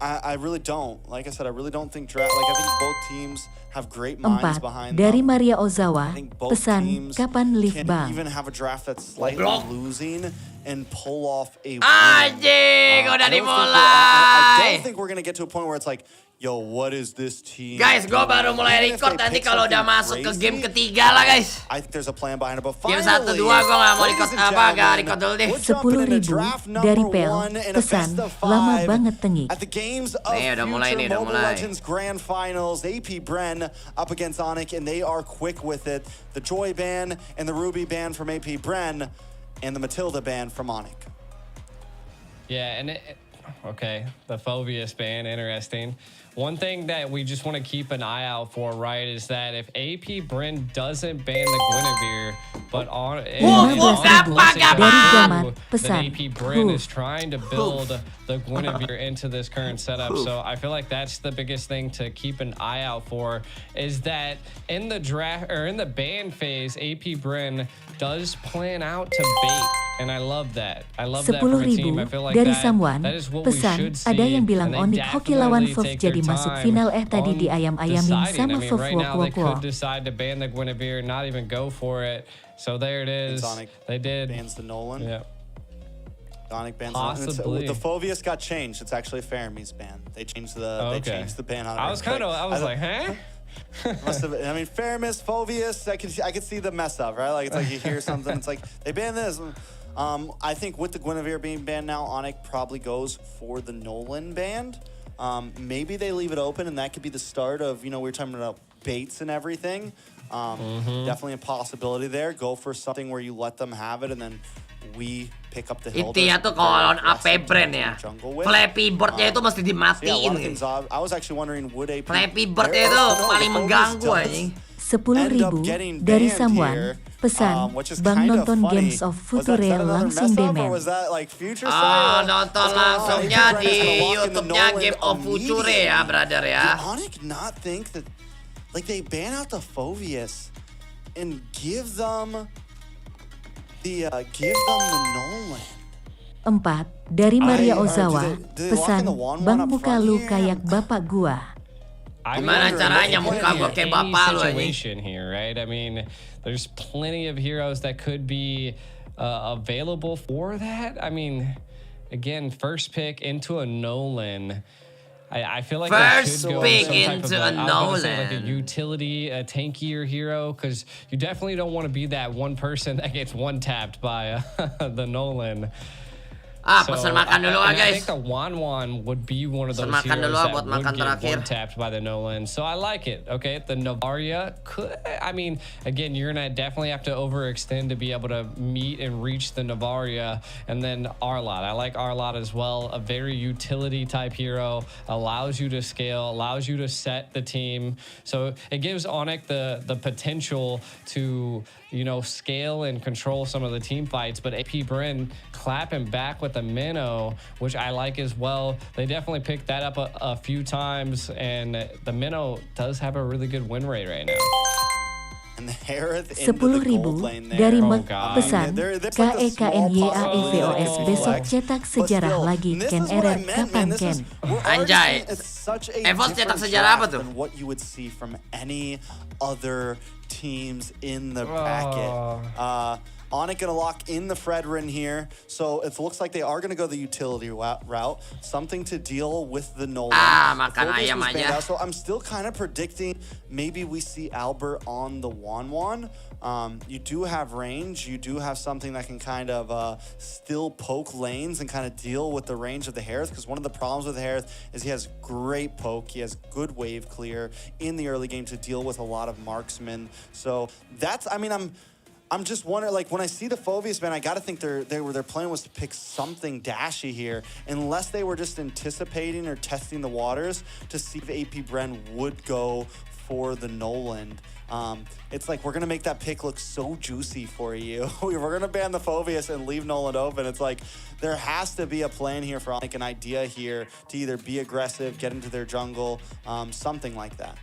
I really don't. Like I said, I really don't think draft. Like I think both teams have great minds behind them. Dari Maria Ozawa, pesan kapan live bang? Even have a draft that's slightly losing and pull off a win. Anjing, udah dimulai. I don't think we're going to get to a point where it's like, yo, what is this team? Guys, gue baru mulai record nanti kalau udah masuk ke game ketiga lah guys. I think there's a plan behind it, but Game finally, 1-2 gue gak mau record gak record dulu deh. 10.000 dari Pel, pesan, lama banget tengik. At the games of udah mulai nih, Future udah Mobile mulai. Legends Grand Finals, AP Bren up against Onic, and they are quick with it. The Joy ban and the Ruby ban from AP Bren, and the Matilda ban from Onic. Yeah, and okay, the Phobius ban, interesting. One thing that we just want to keep an eye out for, right, is that if AP Bren doesn't ban the Guinevere, but on then AP Bren is trying to build the Guinevere into this current setup. So I feel like that's the biggest thing to keep an eye out for, is that in the draft or in the ban phase, AP Bren does plan out to bait. And I love that. I love that from a team. I feel like dari that is what we should see. Ada yang bilang And they Onic hoki lawan definitely Fov take jadi their masuk time final tadi di ayam-ayamin deciding. sama I mean, Fov right now they wok-wok. could decide to ban the Guinevere, not even go for it. So there it is. Sonic They did. bans the Nolan. Yeah. Sonic bans Possibly. the Phobius got changed. It's actually Faramy's ban. They changed the they changed the ban on it. I was like, huh? Must have. I mean, Faramis, Phobius. I could see the mess up, right? Like it's like you hear something. It's like they banned this. I think with the Guinevere being banned now, Onic probably goes for the Nolan band. Maybe they leave it open, and that could be the start of, we were talking about baits and everything. Definitely a possibility there. Go for something where you let them have it, and then we pick up the hill. Intinya tuh kalau lawan AP Bren ya, Flappy Bird-nya itu mesti dimatiin. I was actually wondering, would AP Flappy Bird-nya itu paling mengganggu anjing. 10.000 dari Samuan, pesan, Bang nonton Games of Future langsung deh men. Nonton langsungnya di YouTube-nya Game of Future ya, brother ya. Did Onic not think that, like, they ban out the Phobius and give them the Nolan? 4 dari Maria Ozawa, pesan, Bang muka lu kayak bapak gua. Gimana caranya muka gua kayak bapak lu situation here, right? I mean, there's plenty of heroes that could be available for that. I mean, again, first pick into a Nolan. I feel like first should go pick some into type of, a Nolan, like a utility, a tankier hero, because you definitely don't want to be that one person that gets one tapped by the Nolan. Pesan makan dulu I guys. think the Wan would be one of those heroes that would get one-tapped by the Nolan. So I like it, okay? The Navaria could, I mean, again, you're going to definitely have to overextend to be able to meet and reach the Navaria. And then Arlot. I like Arlot as well. A very utility-type hero. Allows you to scale, allows you to set the team. So it gives Onic the potential to, scale and control some of the team fights. But AP Bren clapping back with the Minnow, which I like as well. They definitely picked that up a few times, and the Minnow does have a really good win rate right now. And the Harith into the gold lane there. Dari pesan, KEKNYAEVOS besok cetak sejarah lagi, Ken Eret, kapan Ken? Anjay, EVOS cetak sejarah apa tuh? What you would see from any other teams in the bracket. Onic gonna lock in the Fredrin here, so it looks like they are gonna go the utility route, something to deal with the Nolan. Makan ayam aja. So I'm still kind of predicting maybe we see Albert on the Wan. You do have range, you do have something that can kind of still poke lanes and kind of deal with the range of the Harith, because one of the problems with the Harith is he has great poke, he has good wave clear in the early game to deal with a lot of marksmen. So that's, I'm just wondering, like, when I see the Phobius ban, I gotta think their plan was to pick something dashy here, unless they were just anticipating or testing the waters to see if AP Bren would go for the Nolan. It's like, we're gonna make that pick look so juicy for you. We're gonna ban the Phobius and leave Nolan open. It's like, there has to be a plan here for, like, an idea here to either be aggressive, get into their jungle, something like that.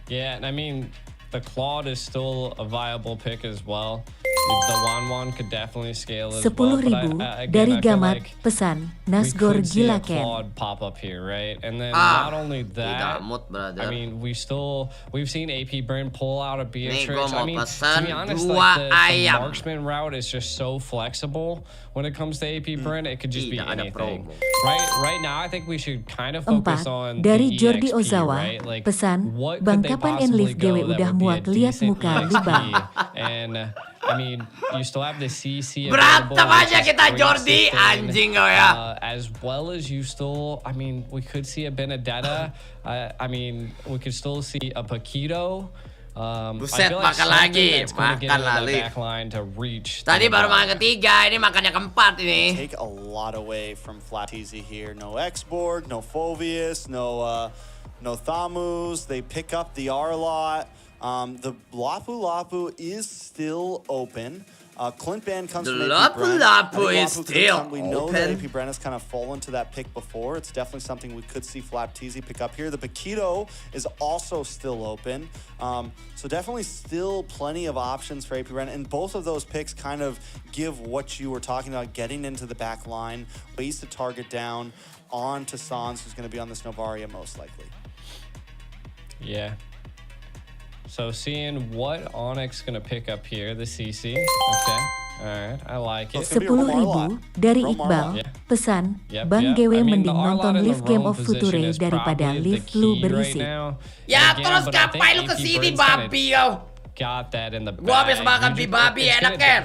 Yeah, and I mean, the Claude is still a viable pick as well. The Wanwan could definitely scale as 10.000 well. dari Gamat, pesan Nasgor gila Ken. Pop up here, right? And then not only that, brother. I mean, we've seen AP Bren pull out a Beatrix. I mean, to pesan be honest, dua like the ayam. marksman route is just so flexible when it comes to AP Bren. It could just be anything. Right now, I think we should kind of focus 4 on dari the Jordi EXP, Ozawa, right? Like, pesan what Bang could they kapan possibly Enlive GW go that udah would be a muak lihat decent muka di Bang. And I mean, you still have the CC Berantem available, which aja is kita great Jordi, sustain, anjing kau ya. as well as you still, I mean, we could see a Benedetta. I mean, we could still see a Paquito. Buset, makan lagi, makan lali. Tadi baru makan ketiga, ini makannya keempat ini. Take a lot away from Flat Easy here. No X-Borg, no Fovius, no Thamus. They pick up the R-Lot. The Lapu is still open. Clint Band comes the from AP Bren. Lapu is still we know open. that AP Bren has kind of fallen to that pick before. It's definitely something we could see Flap TZ pick up here. The Paquito is also still open. So definitely still plenty of options for AP Bren. And both of those picks kind of give what you were talking about, getting into the back line, ways to target down on to Sans, who's going to be on this Novaria most likely. Yeah. So seeing what Onyx gonna pick up here, the CC. Okay, alright, I like it. 10.000 dari Iqbal, pesan Bang GW mending nonton live Game of Future daripada live lu berisik. Ya terus ngapain lu kesini babi kau? Got that in the bag. Gua habis makan babi enak kan?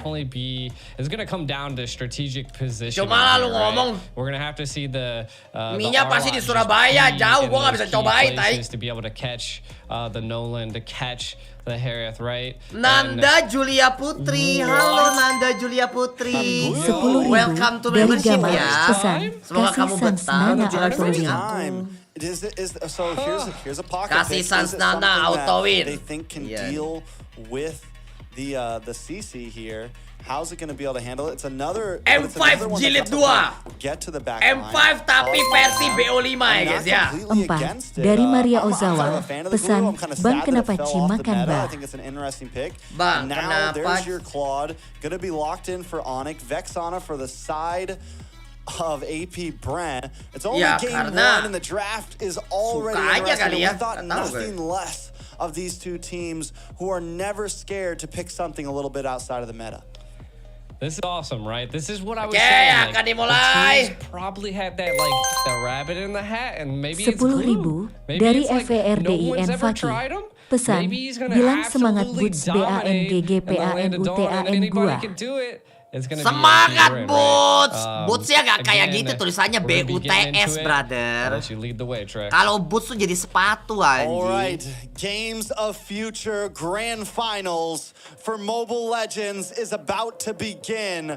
It's gonna come down to strategic position. Cuma lu ngomong. We're gonna have to see the minyak pasti di Surabaya jauh, gua nggak bisa cobain tai. To be able to catch the Nolan, to catch the Harith, right? Nanda Julia Putri, halo Nanda Julia Putri. 10.000 Welcome to dari membership Gamat, ya. pesan Semoga kamu betah. So here's a pocket Kasih pick. Sans Nana auto win. They think can deal with the CC here. How's it going to be able to handle it? It's another M5 jilid 2. Get to the back M5 tapi versi BO5 ya guys ya. 4 dari Maria Ozawa, pesan Bang kenapa Ci makan I Bang? think it's an interesting pick. Bang, now kenapa? there's your Claude. Going to be locked in for Onic. Vexana for the side of AP Bren. It's only game 1 and the draft is already interesting. We thought nothing less of these two teams who are never scared to pick something a little bit outside of the meta. This is awesome, right? This is what I was saying. Akan dimulai. The teams probably have that like the rabbit in the hat, and maybe 10.000 dari FERDIN Faki. Pesan, bilang semangat Boots BANGGPANUTAN gua. Semangat Boots! Bootsnya gak kayak gitu tulisannya BUTS, brother. Kalau Boots tuh jadi sepatu anjing. Alright, Games of Future Grand Finals for Mobile Legends is about to begin.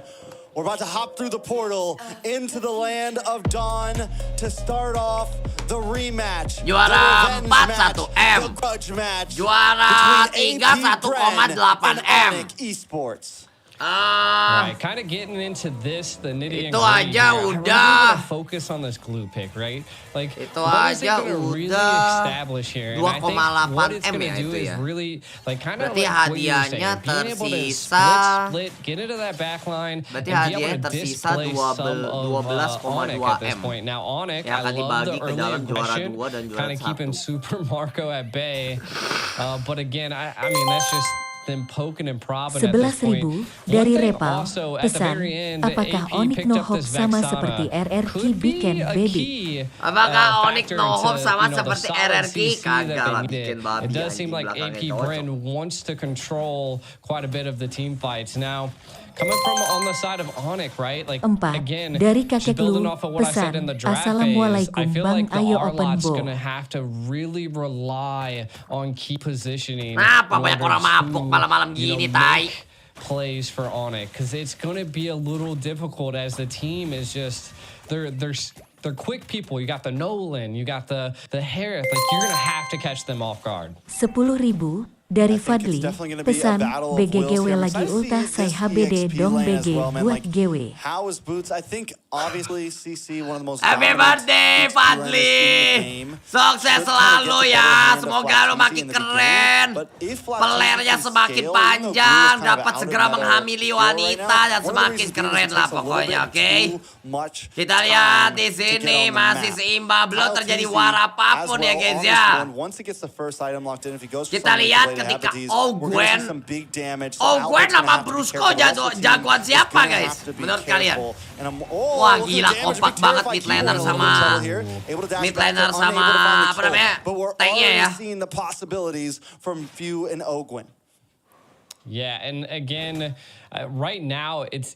We're about to hop through the portal into the land of Dawn to start off the rematch. Juara 4-1M. The grudge match. Juara 3 1,8M. Esports. Right, kind of getting into this, the nitty and Itu gritty. aja I really udah. want to focus on this glue pick, right? Like, Itu what is it aja going to really udah. establish here? And I think what it's going to do is really, like, kind of Berarti like what you were saying, hadiahnya being able to tersisa. split, get into that back line, and Berarti be able hadiahnya to tersisa display some of Onic at this 12,2M. point. Now, Onic, Yang I akan love the dibagi ke early dalam juara aggression, 2 dan juara kind of keeping 1. Super Marco at bay. But again, I mean, that's just them poking and probbing at this point. 11.000 dari Repal, pesan, apakah Onic no hope sama seperti RRQ bikin baby? Apakah Onic no hope sama seperti RRQ? Kagak lah bikin babi. It does seem like AP Bren wants to control quite a bit of the team fights. Now, coming from on the side of Onic, right? Like, 4 again, dari just kakek building lu, off of what I said in the pesan, draft phase, Assalamualaikum I feel Bang, like the ayo open R-Lot's bo. going to have to really rely on key positioning. Kenapa banyak orang mabuk malam-malam gini, tai? Plays for Onic, because it's going to be a little difficult as the team is just, they're quick people. You got the Nolan, you got the Harith. Like, you're going to have to catch them off guard. 10.000 Dari Fadli, pesan BGGW lagi ultah say HBD dong BG buat GW. How is Boots? I think obviously CC one of the most Happy birthday Fadli. Sukses selalu ya. Semoga lu makin keren. Pelernya semakin panjang, dapat segera menghamili wanita dan semakin keren lah pokoknya, oke? Kita lihat di sini masih seimbang, belum terjadi war apapun ya guys ya. Kita lihat ketika Ogwen sama Brusco jagoan siapa guys menurut kalian? Wah gila kompak banget mid laner sama apa namanya tanknya ya. Yeah, and again, right now it's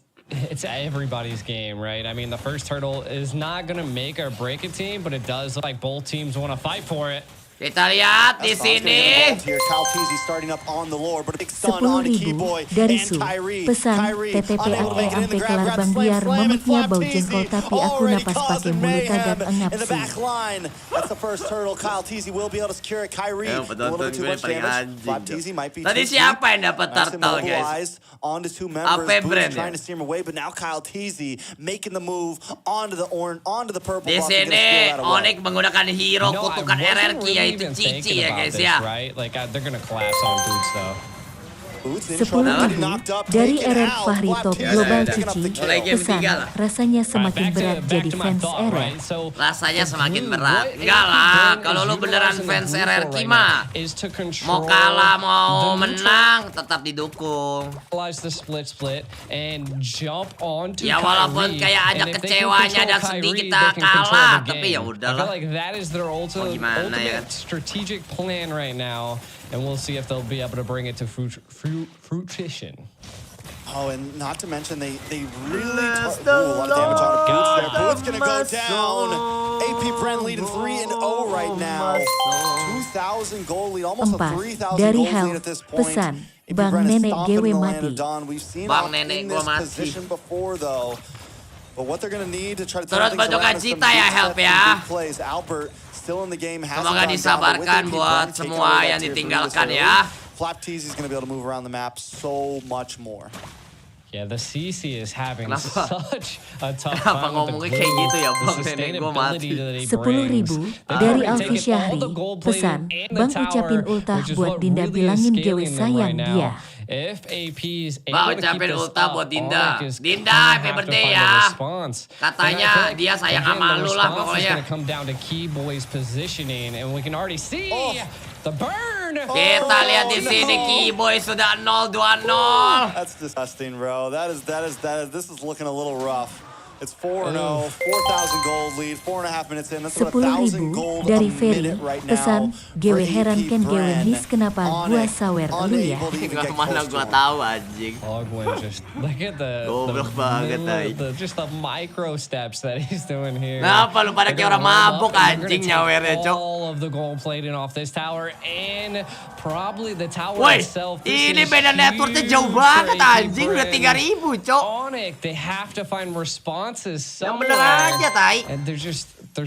everybody's game, right? I mean, the first hurdle is not going to make or break a team, but it does look like both teams want to fight for it. Kita lihat di sini. 10.000 dari Su. Pesan TTP sampai kelar bang biar memutnya bau jengkol tapi aku napas pakai mulut agak engap sih. Tadi siapa yang dapat turtle guys? Apa Bren ya? Di sini Onic menggunakan hero kutukan RRQ yaitu Cici ya guys ya. 10.000 dari RR Fahri Top Global Cici. Pesan rasanya semakin berat jadi fans RR. Rasanya semakin berat. Enggak lah, kalau lu beneran fans RR mah mau kalah mau menang tetap didukung. Ya walaupun kayak ada kecewanya dan sedih kita kalah, tapi ya udahlah. Mau gimana ya kan? Strategic plan right now. And we'll see if they'll be able to bring it to fruition. Oh, and not to mention they really took a lot of damage on Boots there. Boots gonna go down. AP Bren leading 3-0 right now. 2,000 goal lead, almost a 3,000 goal lead at this point. Pesan, Bang Nenek GW mati. Bang Nenek gue mati. But what they're gonna need to try to turun bentukan Cita ya help ya. Semoga disabarkan buat semua yang ditinggalkan ya. Flap TZ is going to be able to move around the map so much more. Yeah, the CC is having such a tough time with the sustainability that he brings. 10.000 dari Alfi Syahri. Pesan, Bang ucapin ultah buat Dinda bilangin GW sayang dia. If AP's Bang ucapin ultah buat Dinda. Dinda, happy birthday ya. Katanya dia sayang sama lu lah pokoknya. Come down to key boys positioning, and we can already see the burn. Kita lihat di sini Keyboy sudah 0-2-0. That's disgusting, bro. This is looking a little rough. It's 4-0, 4,000 gold lead, 4.5 minutes in. That's about 1,000 gold a minute right now. Pesan, GW heran kan GW miss kenapa gua sawer lu ya. Mana gua tahu anjing. Look at the micro steps that he's doing here. Kenapa lu pada kayak orang mabuk anjing nyawernya, Cok. All of the gold plating off this tower and probably the tower itself. Ini beda networknya jauh banget anjing, udah 3.000, Cok. Onic, they have to find response. Yang bener aja, Tai. 10.000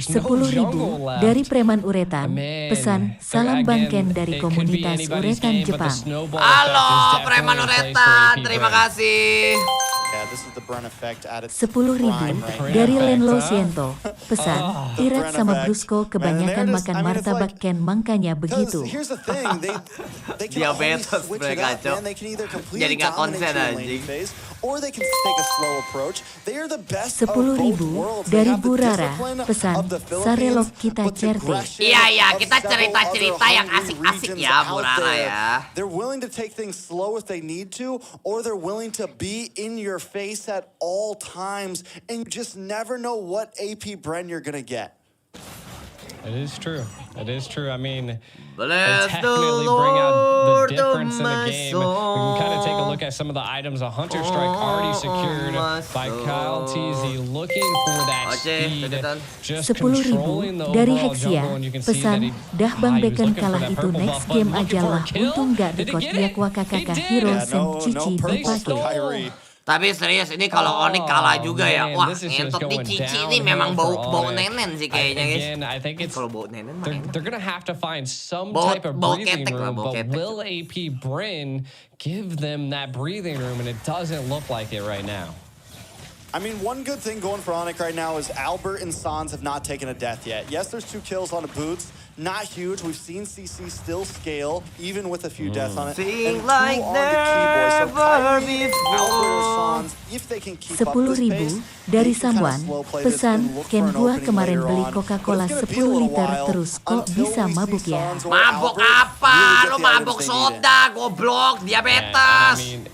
dari Preman Uretan. Pesan, salam Bang Ken dari komunitas Uretan Jepang. Halo Preman Uretan, terima kasih. 10.000 dari Lenlo Siento. Pesan, Irat sama Brusco kebanyakan makan martabak Ken makanya begitu. Diabetes mereka, Cok. Jadi gak konsen anjing. 10.000 dari Bu Rara. Pesan, sarelok kita certe. Iya, kita cerita-cerita yang asik-asik ya Bu Rara ya. They're willing to take things slow if they need to, or they're willing to be in your face at all times, and you just never know what AP Bren you're gonna get. It is true. It is true. I mean, bless they definitely bring out the difference in the game. We can kind of take a look at some of the items. A Hunter Strike already secured by Kyle TZ, looking for that speed. Just 10.000 dari Hexia. Pesan, dah Bang Beken kalah itu next game aja lah. Untung gak dekot yak wakakaka hero sen cici dipake. Tapi serius ini kalau Onic kalah juga ya. Wah, ngentot di Cici ini memang bau nenen sih kayaknya guys. Kalau bau nenen mah they're gonna have to find some type of breathing room, but will AP Bren give them that breathing room? And it doesn't look like it right now. I mean, one good thing going for Onic right now is Albert and Sans have not taken a death yet. Yes, there's 2 kills on the boots. Not huge. We've seen CC still scale, even with a few deaths on it. And 2 like on the keyboard. So Kyrie, Albert or Sans, if they can keep up this pace, dari Samwan, pesan, Ken gua kemarin beli Coca-Cola 10 liter terus kok bisa mabuk ya? Mabuk apa? Lo mabuk soda, goblok, diabetes.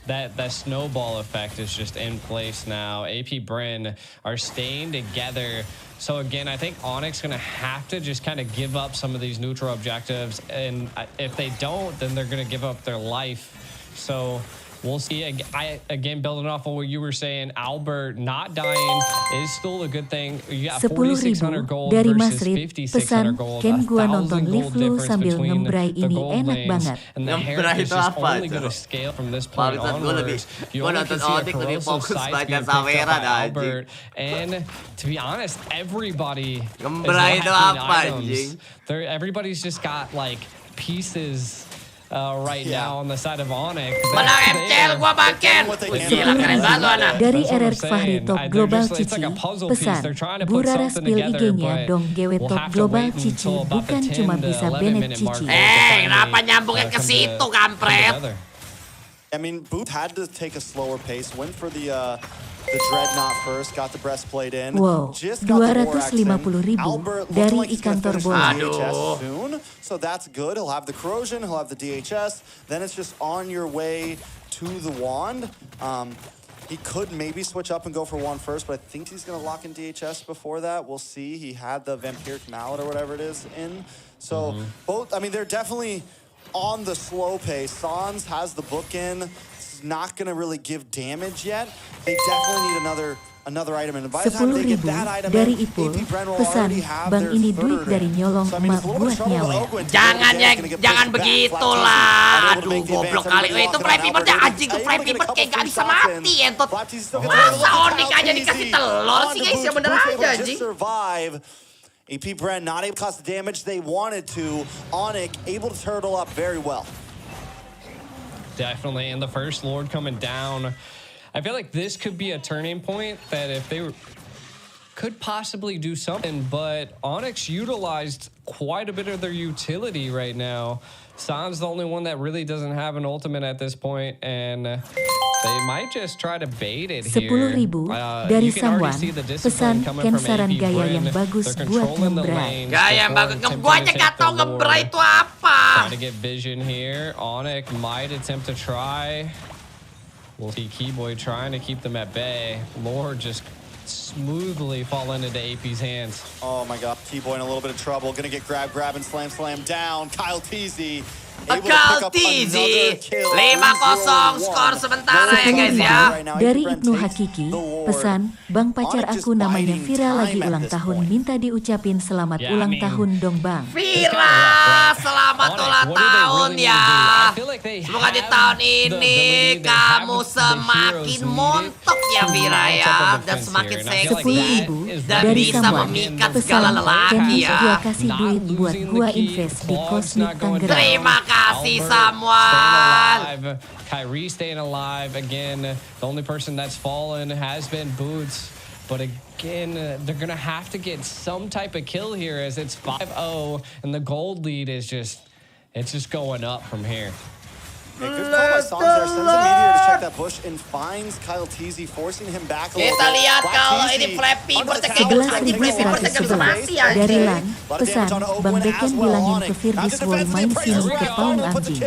That snowball effect is just in place now. AP Bren are staying together. So again, I think Onyx gonna have to just kind of give up some of these neutral objectives, and if they don't, then they're gonna give up their life. So we'll see. Again, building off of what you were saying, Albert not dying is still a good thing. You got 4,600 gold dari versus Masrid, 5,600 gold. Ken gua nonton live lu sambil between ngembrai the ini gold enak lanes, banget. and the hair is just only going to scale from this point onwards. You only can see a corrosive side being picked up by Albert, and to be honest, everybody is lacking items. Everybody's just got like pieces right now on the side of Onic. Dari RR Fahri Top Global Cici, pesan, Burara spill IG-nya dong gewe Top Global Cici, bukan cuma bisa Benet Cici. Kenapa nyambungnya ke situ, kampret? I mean, Boot had to take a slower pace, went for the Dreadnought first, got the breastplate in. Wow, 250.000 dari ikan torbola. Soon, so that's good. He'll have the corrosion, he'll have the DHS. Then it's just on your way to the wand. He could maybe switch up and go for one first, but I think he's going to lock in DHS before that. We'll see. He had the Vampiric Mallet or whatever it is in. So both, I mean, they're definitely on the slow pace. Sans has the book in. It's not going to really give damage yet. They definitely need another item, and by the time they get that item dari in, Ipul, AP Bren will pesan, already have bang their ini third duit dari in. nyolong So, I mean, emak it's a little bit buat trouble nyawa. with Ogwen. Jangan begitu lah. Aduh, goblok kali. Itu Flappy Bird-nya anjing tuh. Flappy Bird kayak gak bisa mati, entot. Masa Onic aja dikasih telur sih guys, ya bener aja anjing. AP Bren not able to cause the damage they wanted to. Onic able to turtle up very well. Definitely, and the first Lord coming down. I feel like this could be a turning point that if they could possibly do something, but Onyx utilized quite a bit of their utility right now. Sans the only one that really doesn't have an ultimate at this point, and they might just try to bait it here. 10.000 dari Samwan, pesan Ken saran gaya yang bagus buat ngebrai. Gaya yang bagus, gua aja gak tau ngebrai itu apa. Trying to get vision here. Onic might attempt to try. We'll see Keyboy trying to keep them at bay. Lord just smoothly fall into AP's hands. Oh my god, Keyboy in a little bit of trouble. Gonna get grab and slam down. Kyle Teasy. Kyle Teasy. 5-0 skor sementara ya guys ya. Dari Ibnu Hakiki, pesan, bang pacar aku namanya Vira lagi ulang tahun, minta diucapin selamat ulang tahun dong bang. Vira, selamat ulang tahun ya. Semoga di tahun ini kamu semakin montok ya Vira ya, dan semakin seksi dan bisa memikat segala lelaki ya. Gua kasih duit buat gua invest di Cosmic Tangerang. Terima kasih someone. Kyrie staying alive again. The only person that's fallen has been Boots. But again, they're going to have to get some type of kill here as it's 5-0 and the gold lead is just going up from here. Yeah, good call by Sans there. Sends a meteor to check that bush and finds Kyle Teasy, forcing him back a little bit. Kita lihat kalau ini Flappy Bird kayak gitu anjing. Flappy Bird gak bisa mati anjing. Dari Lan, pesan, Bang Beken bilangin ke Firdis Wall main sini ke Paung anjing.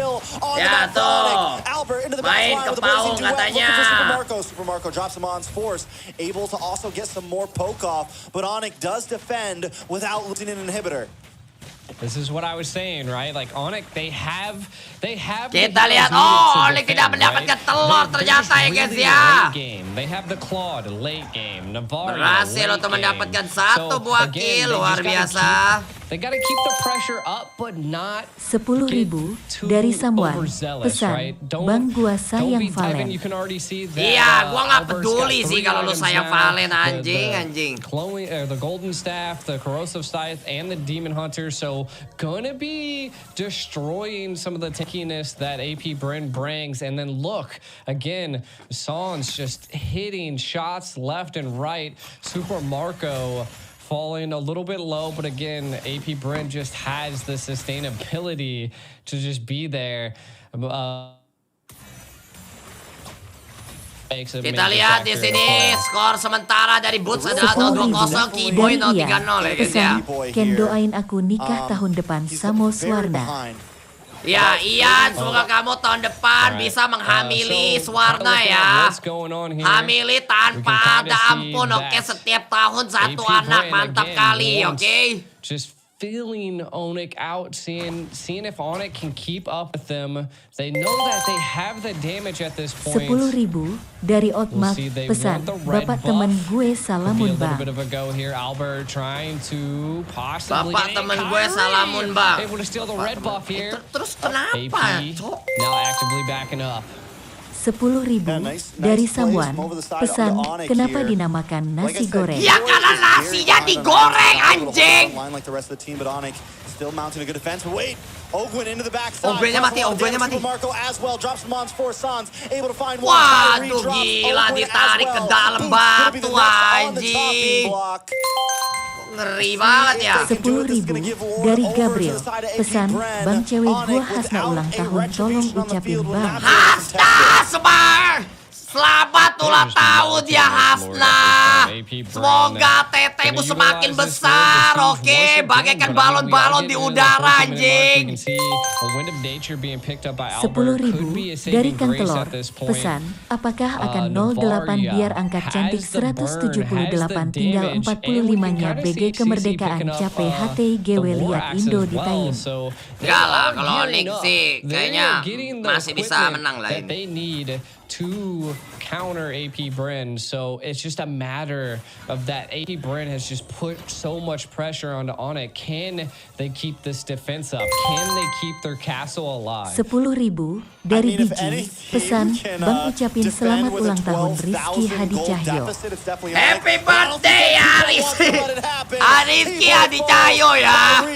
Ya tuh, main ke Paung katanya. Super Marco drops him on force, able to also get some more poke off, but Onic does defend without losing an inhibitor. This is what I was saying, right? Like Onic, they have. Kita lihat, Onic tidak mendapatkan telur ternyata ya guys ya. They have the Claude late game. Navarro berhasil untuk mendapatkan satu buah kill, luar biasa. they gotta keep the pressure up, but not 10.000 dari Samuan. Pesan, Bang gua sayang Valen. Iya, gua nggak peduli sih kalau lu sayang Valen, anjing. The Golden Staff, the Corrosive Scythe, and the Demon Hunter. So gonna be destroying some of the tankiness that AP Bren brings. And then look, again, Son's just hitting shots left and right. Super Marco falling a little bit low, but again, AP Bren just has the sustainability to just be there. Kita lihat di sini skor sementara dari Boots adalah 0-2, Keyboy 0-3-0 ya guys ya. Ken doain aku nikah tahun depan sama Swarna. Ya Ian, semoga kamu tahun depan bisa menghamili Swarna ya. Hamili tanpa ada ampun, oke? Setiap tahun satu anak, mantap kali, oke? Just feeling Onic out, seeing if Onic can keep up with them. They know that they have the damage at this point. 10.000 dari Otmak. Pesan, bapak temen gue salamun bang. Albert trying to possibly bapak temen gue salamun bang. Able to steal the red buff here. Terus kenapa? Now actively backing up. 10.000 dari Samuan. Pesan, kenapa dinamakan nasi goreng? Ya karena nasinya digoreng, anjing. Ogwennya mati. Waduh, gila, ditarik ke dalam batu, anjing. Ngeri banget ya. 10.000 dari Gabriel. Pesan, bang cewek gua Hasna ulang tahun, tolong ucapin bang. Hasna, Semar! Selamat ulang tahun ya Hasna. Semoga tetemu semakin besar, oke? Bagaikan balon-balon di udara, anjing. 10.000 dari Kang Telor. Pesan, apakah akan 08 biar angkat cantik 178 tinggal 45-nya BG kemerdekaan capai HTIGW lihat Indo di Taim. Enggak lah, kalau Onic sih kayaknya masih bisa menang lah ini. To counter AP Bren, so it's just a matter of that. AP Bren has just put so much pressure onto Onic. Can they keep this defense up? Can they keep their castle alive? 10.000 dari Biji. Pesan, bang ucapin selamat ulang tahun Rizky Hadi Cahyo. Happy birthday ya Rizky Hadi Cahyo ya.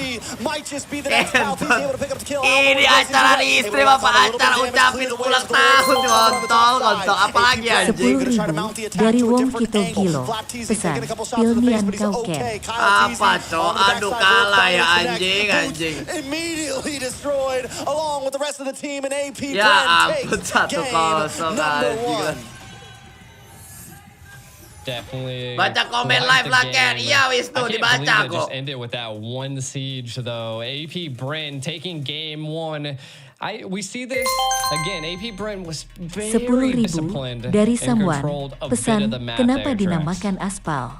Ini acara di istri bapak, acara ucapin ulang tahun, kontol apalagi anjing. 10.000 dari Wong Kito Gilo. Pesan, Pilnian kau Ken. Apa cok, aduh kalah ya anjing. Ya ampun, 1-0 anjing. Definitely. Baca komen live lah Ken. Iya Wisnu, dibaca kok. Just ended with that one siege though. AP Bren taking game 1. We see this again. AP Bren was very disciplined dari and Samuan. controlled a Pesan, bit of the map. kenapa dinamakan aspal?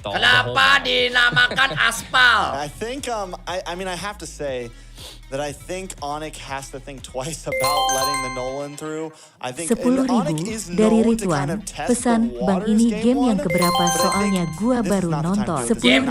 Kenapa dinamakan aspal? I think I mean I have to say that I think Onic has to think twice about letting the Nolan through. I think 10.000 dari Ridwan. Pesan, bang ini game yang keberapa soalnya gua baru nonton. 10.000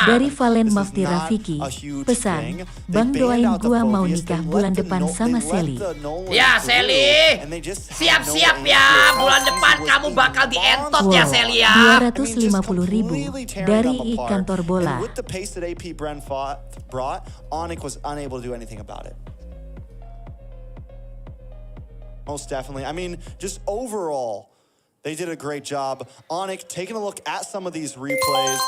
dari Valen Mafti Rafiki. Pesan, bang doain gua mau nikah bulan depan sama Sally. Ya Sally, siap-siap ya, bulan depan kamu bakal dientot ya Sally ya. 250.000 dari kantor bola. With the pace that AP Bren brought, Onic was unable to do anything about it. Most definitely. I mean, just overall, they did a great job. Onic taking a look at some of these replays.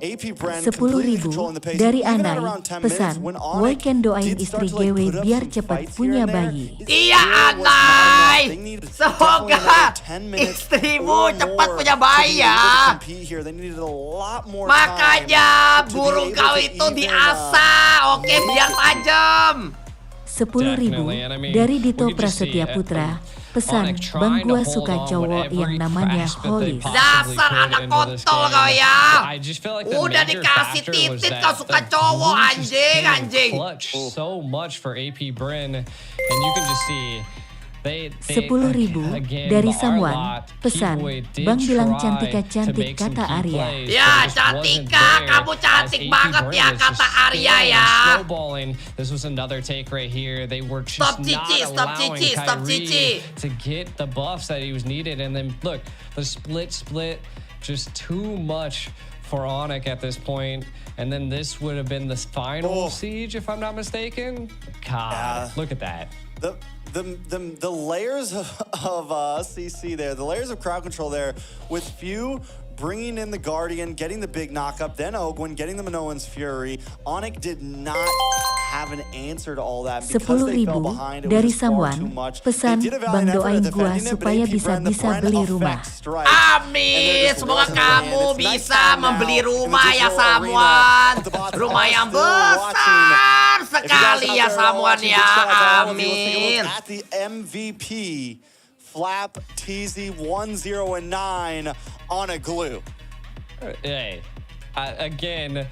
AP Bren 10.000 dari Anai. Pesan, gue can doain istri GW biar cepat punya bayi. Iya Anai, semoga istrimu cepat punya bayi ya. Makanya burung kau itu diasah, oke, biar tajam. 10.000 dari Dito Prasetya Putra. Pesan, bang gua suka cowok yang namanya Holis. Dasar anak kontol kau ya. Udah dikasih titit kau suka cowok, anjing. So much for AP Bren, and you can just see dari Samuan. Pesan, Bang bilang cantika-cantik kata Arya. Ya, cantika, kamu cantik banget ya kata Arya ya. This was another take right here. They were just not allowing Kyrie to get the buffs that he was needed. And then look, the split, just too much for Onic at this point. And then this would have been the final siege, if I'm not mistaken. God, look at that. The layers of CC there, the layers of crowd control there, with few bringing in the Guardian, getting the big knockup, then Ogwin getting the Minoan's Fury. Onic did not have an answer to all that because they fell behind. It was dari just far too Samuan. much. Pesan, Bang doain gua supaya bisa beli rumah. Amin, semoga kamu bisa membeli rumah ya Samuan. Rumah yang besar sekali ya Samuan ya. Amin. At the MVP, Flap TZ10 and 9 on a glue. Hey, again,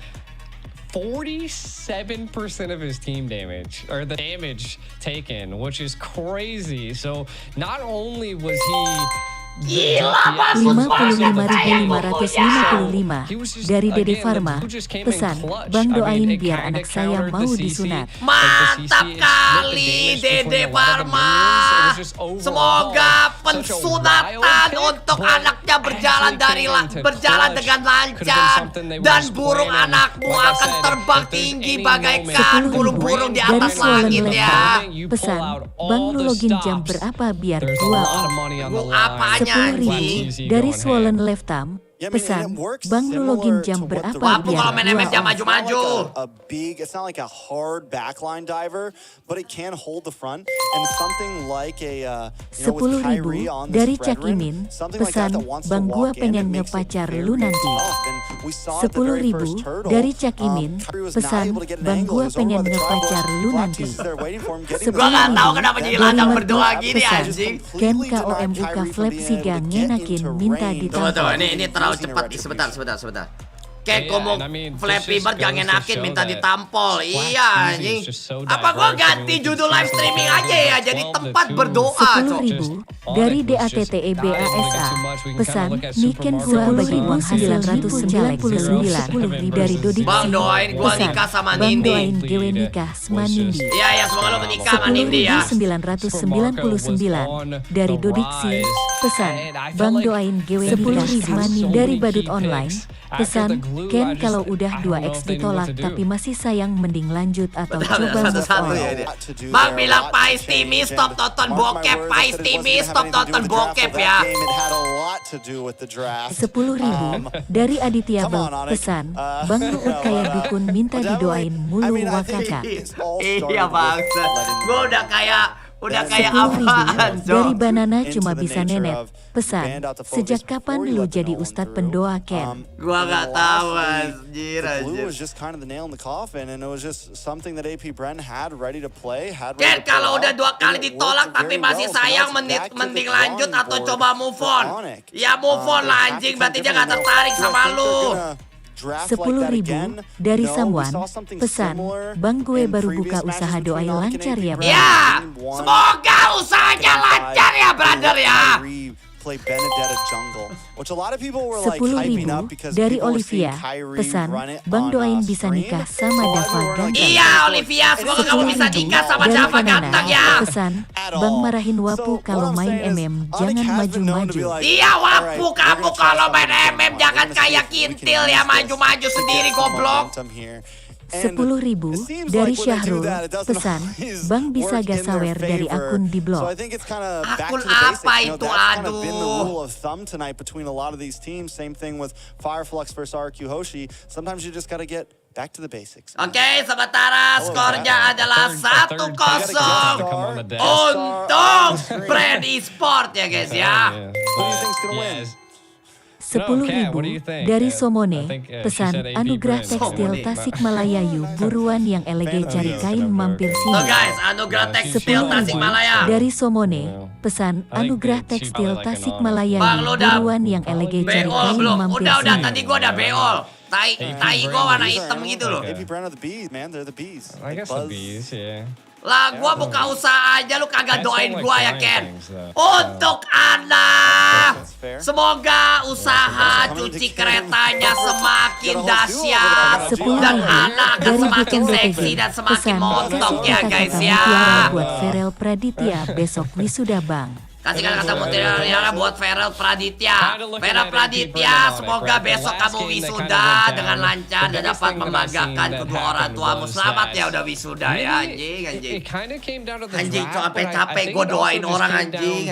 47% of his team damage, or the damage taken, which is crazy. So not only was he 55.555 dari Dede Farma. Pesan, Bang doain biar anak saya mau disunat. Mantap kali Dede Farma. Semoga pensunatan untuk anaknya berjalan dengan lancar dan burung anakmu akan terbang tinggi bagaikan burung-burung di atas langit ya. Pesan, Bang lu login jam berapa biar gua apanya 10.000 dari Swollen Left Thumb. Pesan, Bang lu login jam berapa Wapu kalau biar main MM jam maju-maju. It's not like a hard backline diver, but it can hold the front. And something like a, 10.000 dari Cak Imin. Pesan, Bang gua pengen ngepacar lu nanti. 10.000 dari Cak Imin. Pesan, Bang gua pengen ngepacar lu nanti. Gua gak tau kenapa jadi ladang berdoa gini anjing. Ken KOMUK Flap Siga ngenakin minta ditampol. Tunggu, ini terlalu cepat nih, sebentar. Kayak ngomong Flappy Bird gak ngenakin minta ditampol. Iya anjing. Apa gua ganti judul live streaming aja ya jadi tempat berdoa. 10.000 dari DATTEBASA. Pesan, Niken gua bagi uang 999 dari Dodi. Bang doain gua nikah sama Nindi. Bang doain gue nikah sama Nindi. Iya semoga lo menikah sama Nindi ya. 10.999 dari Dodiksi. Pesan, Bang doain gue nikah sama Nindi dari Badut Online. Pesan, Ken kalau udah 2x ditolak tapi masih sayang mending lanjut atau coba move on. Bang bilang Pais Timi stop tonton bokep, Pais Timi stop tonton bokep ya. 10.000 dari Aditya Bang. Pesan, Bang lu kayak dukun minta didoain mulu wakaka. Iya bangsa, gue udah kayak apaan dari Banana cuma bisa nenet. Pesan, sejak kapan lu jadi ustadz pendoa Ken? Gua gak tahu anjir. Blue was just kind of the nail in the coffin and it was just something that AP Bren had ready to play. Ken kalau udah 2 kali ditolak tapi masih sayang mending lanjut atau coba move on. Ya move on lah anjing, berarti dia gak tertarik sama lu. 10.000 dari Samuan. Pesan, Bang gue baru buka usaha doain lancar ya Bang. Ya, semoga usahanya lancar ya brother ya. Play Benedetta jungle, which a lot of people were like hyping up because dari people were Olivia. seeing Kyrie Pesan, run it Bang on doain bisa screen. nikah sama Dava ganteng. Iya Olivia, semoga kamu bisa nikah sama Dava ganteng ya. Pesan, Bang marahin Wapu kalau main MM jangan maju-maju. Iya Wapu, kamu kalau main MM jangan kayak kintil ya, maju-maju sendiri goblok. 10.000 dari Syahrul. Pesan, Bang bisa gak sawer dari akun di blog. Akun apa itu? Aduh. Oke, sementara skornya adalah 1-0 untuk Bren Esport ya guys ya. 10.000 dari Somone. Pesan, anugerah tekstil Tasikmalayayu buruan yang elege cari kain mampir sini. Tuh guys, anugerah tekstil Tasikmalaya. Dari Somone. Pesan, anugerah tekstil Tasikmalayayu buruan yang elege cari kain mampir sini. Udah tadi gua udah beol. Tai gua warna hitam gitu loh. I guess the bees, yeah. Lah gua buka usaha aja lu kagak doain gua ya Ken. Untuk Ana, semoga usaha cuci keretanya semakin dahsyat dan Ana akan semakin seksi dan semakin montok ya guys ya. Buat Ferel Praditya besok wisuda Bang. Kasih kata mutiara buat Ferel Praditya. Ferel Praditya, semoga besok kamu wisuda dengan lancar dan dapat membanggakan kedua orang tuamu. Selamat ya udah wisuda ya anjing. Anjing capek-capek gue doain orang anjing.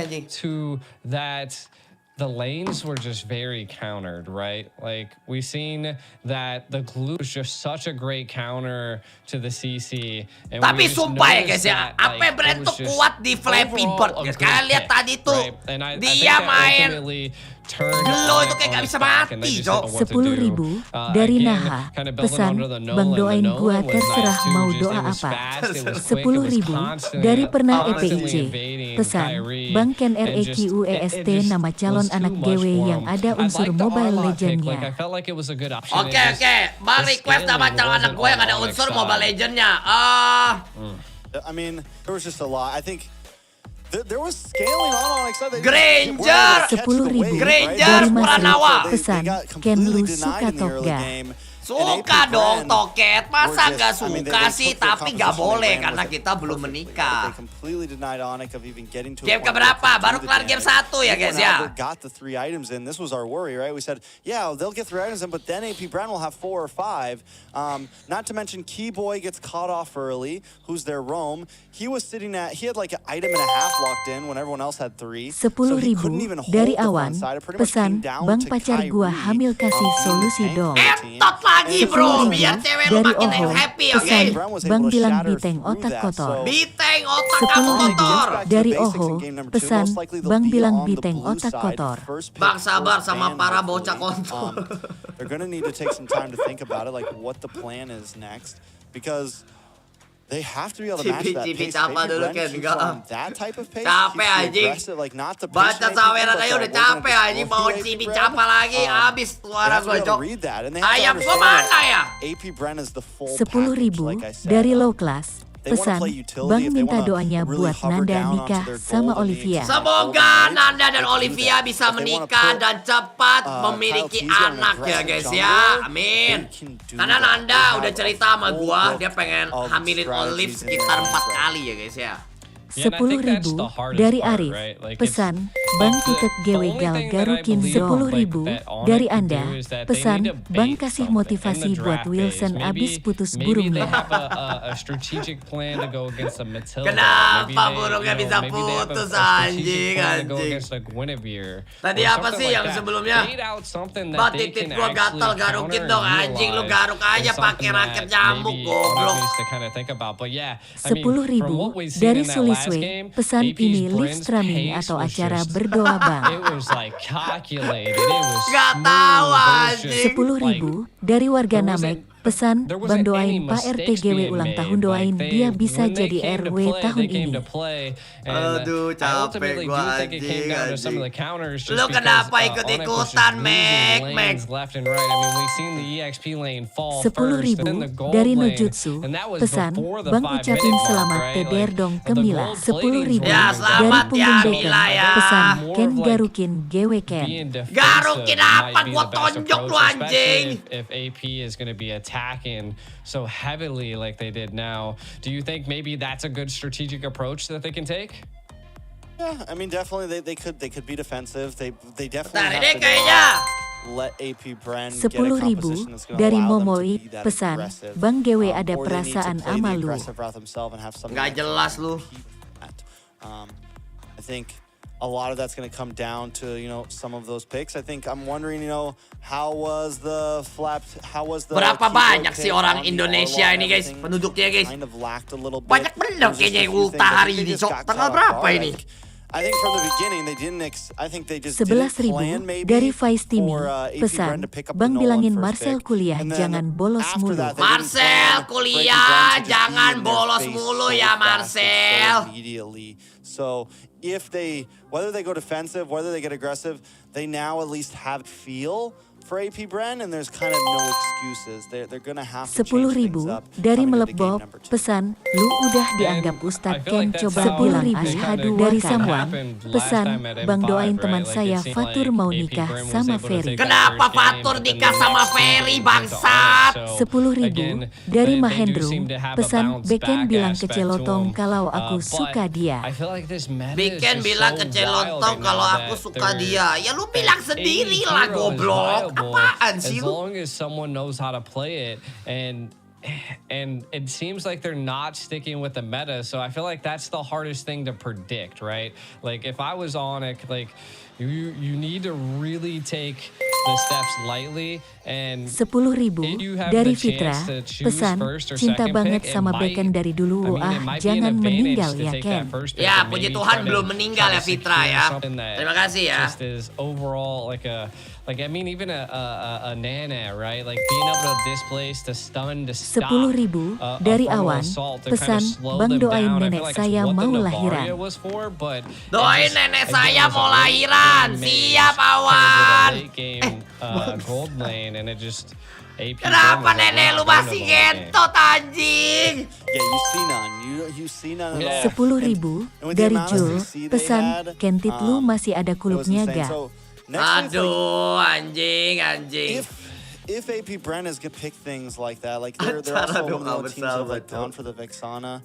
The lanes were just very countered, right? Like, we seen that the glue is just such a great counter to the CC. And tapi sumpah ya guys ya, apa Bren tuh kuat di Flappy Bird. Kalian lihat tadi tuh, dia main lo itu kayak gak bisa mati, Jo. 10.000 dari Naha. Pesan, Bang doain gua terserah mau doa apa. 10.000 dari Pernah EPIJ. Pesan, Bang Ken REQUEST nama calon anak GW yang ada unsur Mobile Legends-nya. Oke, Bang request nama calon anak gue yang ada unsur Mobile Legends-nya. I mean, there was just a lot. I think there was scaling on Onic. Granger 10.000 Granger Pranawa. Pesan, Ken lu suka Tokga. Suka dong Toket, masa gak suka sih? Tapi gak boleh karena kita belum menikah. Game keberapa? Baru kelar game 1 ya guys ya. Got the 3 items in. This was our worry, right? We said, yeah, they'll get 3 items in, but then AP Bren will have 4 or 5. Not to mention Keyboy gets caught off early, who's their roam. He had like an item and a half locked in when everyone else had 3. 10.000 dari Awan. Pesan, Bang pacar gua hamil kasih solusi dong. Entot lagi bro, biar cewek lu makin happy, oke? Pesan, Bang bilang Biteng otak kotor. Biteng otak kamu kotor. Dari Oho. Pesan, Bang bilang Biteng otak kotor. Bang sabar sama para bocah kotor. They're gonna need to take some time to think about it, like what the plan is next, because they have to be able to match that pace. That type of pace. Capek anjing. Baca saweran aja udah capek anjing. Mau cibi capa lagi. Abis suara gue cok. Ayam gue mana ya? 10.000 dari Low Class. Pesan, Bang minta doanya buat Nanda nikah sama Olivia. Semoga Nanda dan Olivia bisa menikah dan cepat memiliki anak ya guys ya. Amin. Karena Nanda udah cerita sama gua, dia pengen hamilin Olive sekitar 4 kali ya guys ya. 10.000 dari Arif. Pesan, Bang tiket GW Gal garukin 10.000 dari Anda. Pesan, Bang kasih motivasi buat Wilson abis putus burungnya. Kenapa burungnya bisa putus anjing? Tadi apa sih yang sebelumnya? Bah titik gua gatal garukin dong anjing. Lu garuk aja pakai raket nyamuk goblok. 10.000 dari Sulis. Pesan ini live streaming atau acara berdoa Bang. Gak tahu anjing. 10.000 dari warga Namek. Pesan, Bang doain Pak RTGW ulang tahun, doain dia bisa jadi RW tahun ini. Aduh capek gua anjing. Lu kenapa ikut-ikutan Mek? 10.000 dari Nojutsu. Pesan, Bang ucapin selamat TDR dong ke Mila. 10.000 ya, dari Punggung Mila ya. Pesan, Ken garukin GW Ken. Garukin apa? Gua tonjok lu anjing. If AP is going to be attacking so heavily like they did now, do you think maybe that's a good strategic approach that they can take? Yeah, I mean definitely they could be defensive. They definitely have to let AP Bren get a composition that's going to dari allow them to Momoi. be that Pesan, aggressive. Bang GW ada Or they need to perasaan play the ama lu. aggressive route themselves and have something Gak jelas lu. I think a lot of that's going to come down to, some of those picks. I think I'm wondering, how was the berapa banyak sih orang Indonesia ini guys, penduduknya guys? Banyak bener kayaknya yang ulta hari ini, Sok. Tanggal berapa ini? I think from the beginning they didn't. I think they just 11.000 dari Vice Timmy. Pesan, Bang bilangin Marcel kuliah jangan bolos mulu. Marcel kuliah jangan bolos mulu ya Marcel. So whether they go defensive, whether they get aggressive, they now at least have feel for AP Bren, and there's kind of no excuses. They're gonna have to 10.000 dari Melebok, pesan, lu udah dianggap Ustadz Ken, coba bilang ashadu dari Samwan, pesan, Bang doain teman saya Fatur mau nikah sama Ferry. Kenapa Fatur nikah sama Ferry, bangsat? 10.000 dari Mahendro, pesan, Beken bilang ke Celotong kalau aku suka dia. Beken bilang ke Celotong kalau aku suka dia. Ya lu bilang sendiri lah, goblok. Apaan sih as lu? long as someone knows how to play it, and it seems like they're not sticking with the meta, so I feel like that's the hardest thing to predict, right? Like if I was Onic, like you need to really take the steps lightly, and 10.000 dari Fitra, pesan, cinta banget sama Beken dari dulu, jangan meninggal ya Ken. Ya, puji Tuhan belum meninggal ya Fitra ya. Terima kasih ya. Overall like I mean even a Nana, right? Like being able to displace, to stun, to stop 10.000 dari Awan, pesan, Bang doain nenek saya mau lahiran. Doain nenek saya mau lahiran, siap Awan. Gold lane, and it just Kenapa nenek lu masih gentot anjing? Yeah, you see none at all. 10.000 dari Jul, pesan, Kentit lu masih ada kulupnya ga? Aduh, anjing. If AP Bren is gonna pick things like that, like they're also one of the teams that have gone for the Vexana.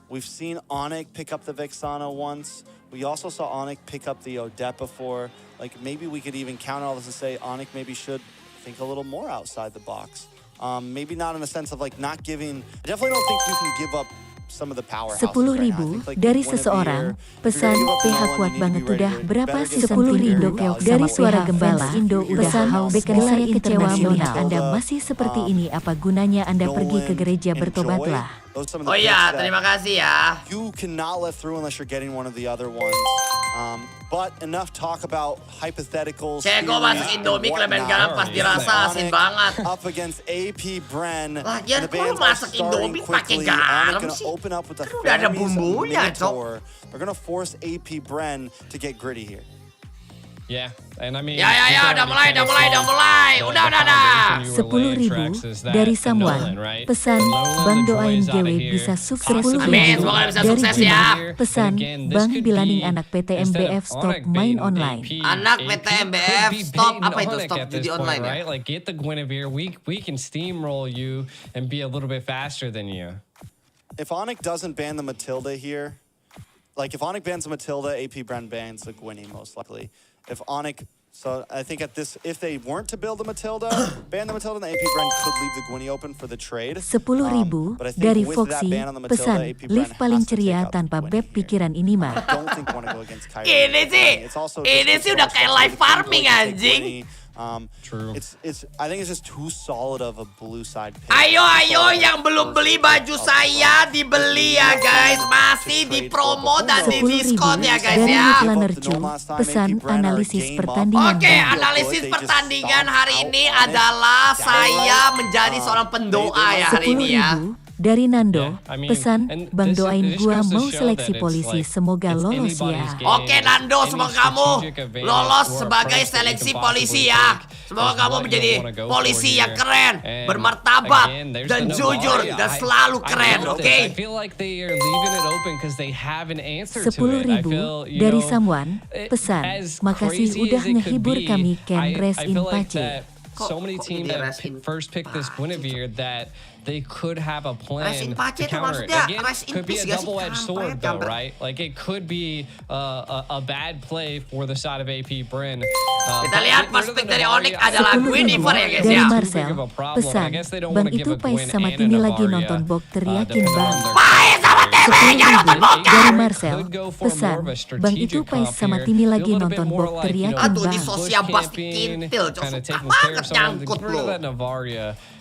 We've seen Onic pick up the Vexana once. We also saw Onic pick up the Odette before. Like maybe we could even counter all this and say Onic maybe should think a little more outside the box. Maybe not in the sense of like not giving. I definitely don't think you can give up some of the powerhouses 10.000 dari seseorang, pesan, PH kuat banget udah berapa season Indo keok dari suara gembala Indo udah haus, Beken saya kecewa melihat Anda masih seperti ini, apa gunanya Anda pergi ke gereja, bertobatlah. Oh iya, terima kasih ya. You cannot let through unless you're getting one of the other ones. But enough talk about hypotheticals. Cek gue masuk Indomie Klemen garam pas dirasa asin banget. Up against AP Bren. Lagian kok masak Indomie pakai garam sih? Kan udah ada bumbunya, Cok. They're gonna force AP Bren to get gritty here. Yeah, and I mean. Ya, udah mulai. Udah. 10.000 dari Samuan, pesan, Bang doain GW bisa sukses. 10.000 dari Jimmy, pesan, Bang bilangin anak PT MBF stop main online. Anak PT MBF stop, apa itu stop judi online ya? Like get the Guinevere, we can steamroll you and be a little bit faster than you. If Onic doesn't ban the Matilda here, like if Onic bans the Matilda, AP Bren bans the Gwynny most likely. If Onic, so I think at this, if they weren't to build the Matilda, ban the Matilda, then AP Bren could leave the Gwynny open for the trade. 10.000 dari Foxy, pesan, live paling ceria tanpa beb pikiran ini mah. Ini sih udah kayak live farming anjing. True. I think it's just too solid of a blue side pick. Ayo yang belum beli baju saya dibeli ya guys, masih di promo dan di diskon ya guys ya. Pesan analisis pertandingan. Oke, analisis pertandingan hari ini adalah saya menjadi seorang pendoa ya hari ini ya. Dari Nando, pesan, Bang doain gua mau seleksi polisi, semoga lolos ya. Oke Nando, semoga kamu lolos sebagai seleksi polisi ya. Semoga kamu menjadi polisi yang keren, bermartabat, dan jujur, dan selalu keren, oke? 10.000 dari Samuan, pesan, makasih udah ngehibur kami, Ken rest in pace. So many teams that first pick this Guinevere that they could have a plan to counter it. Again, could be a double-edged sword though, right? Like it could be a bad play for the side of AP Bren. Kita lihat first pick dari Onic adalah Guinevere ya guys ya. Dari Marcel, pesan, Bang itu Pais sama Timi lagi nonton bok, teriakin Bang. Pais sama Timi nonton bok. Dari Marcel, pesan, Bang itu Pais sama Timi lagi nonton bok, teriakin Bang. Aduh di sosial pasti kintil, cok suka banget nyangkut lo.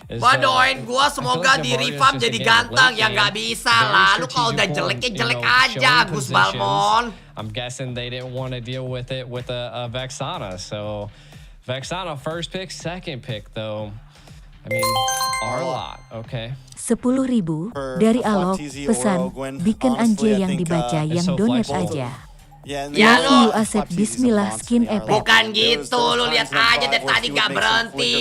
Gua doain gua semoga di refarm jadi ganteng, ya nggak bisa lah. Lu kalau udah jelek ya jelek aja, Gus Balmon. I'm guessing they didn't want to deal with it with a Vexana. So Vexana first pick, second pick though. I mean, Arlot, okay. 10.000 dari Alok, pesan, bikin anjir yang dibaca yang donate aja. Ya lu Asep Bismillah skin efek. bukan gitu, lu lihat aja dari tadi gak berhenti.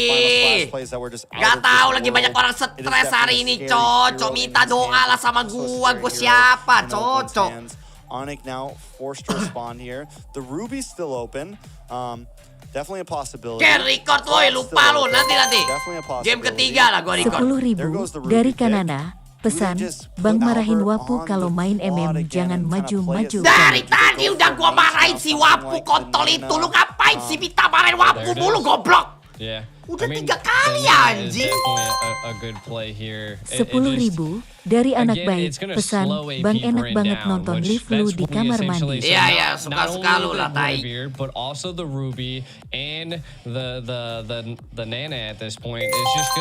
Gak tahu lagi banyak orang stres hari ini, Cocok. Minta doa lah sama gua siapa, Cocok. Onic now forced to respond here. The Ruby's still open. Definitely a possibility. Can record woi, lupa lu nanti. Game ketiga lah gua record. 10.000 dari Kanana. Pesan, Bang marahin Wapu kalau main MM jangan maju-maju. Dari tadi udah gua marahin si Wapu kontol itu. Lu ngapain sih minta marahin Wapu mulu, goblok? Udah 3 kali anjing. 10.000 dari anak baik. Pesan, Bang enak banget nonton live lu di kamar mandi. Iya, suka-suka lu lah, tai. But also the Ruby and the Nana at this point is just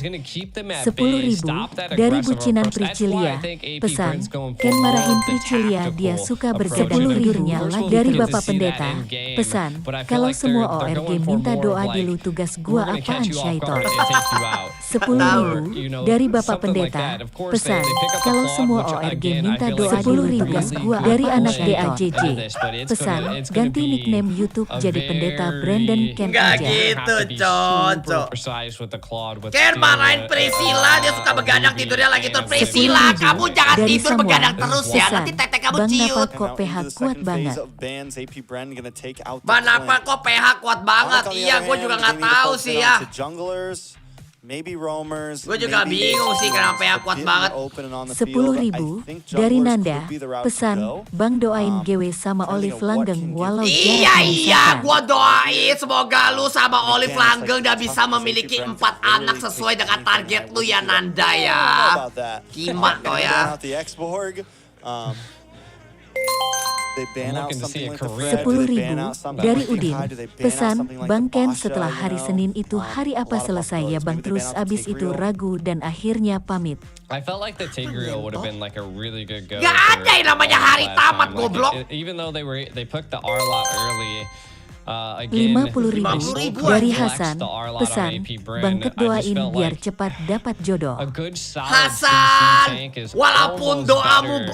gonna keep them at bay. 10.000 Stop that dari aggressive bucinan approach. That's why Priscilia. I think AP Pesan, Bren's going Ken for marahin the Priscilia, dia tactical suka approach. bergadang-gadangnya First dari we Bapak see that Pendeta. in game, Pesan, but I feel kalau like semua they're ORG going for minta more doa of di like, lu tugas we're gua gonna apaan catch you off syaiton. guard and take you out. 10.000 dari Bapak Pendeta. Pesan, kalau semua ORG minta doa di lu tugas gua dari anak DAJJ. Pesan, ganti nickname YouTube jadi Pendeta Brandon Ken Nggak aja. gitu, Cocok. Ken marahin Priscilla, dia suka begadang tidurnya lagi tuh. Priscilla, kamu jangan Dari tidur Samuel. begadang terus ya. Pesan, Nanti tetek kamu Bang ciut. Napa kok PH kuat banget. Kenapa kok PH kuat banget? Iya, gue juga nggak tahu sih ya. Maybe roamers. Gue juga bingung sih kenapa PH kuat banget. 10.000 dari Nanda. Pesan, Bang doain GW sama Olive Langgeng walau Iya, gue doain semoga lu sama Olive Langgeng udah bisa memiliki 4 anak sesuai dengan target lu ya, Nanda ya. Kima kok ya. 10.000 dari Udin. Pesan, Bang Ken setelah hari Senin itu hari apa selesai ya Bang, terus abis itu ragu dan akhirnya pamit. I felt like the Tigreal would have been like a really good go. Gak ada yang namanya hari tamat, goblok. Even though they put the R lot early. 50.000 dari Hasan. Pesan, Bang Ket doain biar cepat dapat jodoh. Hasan, walaupun doamu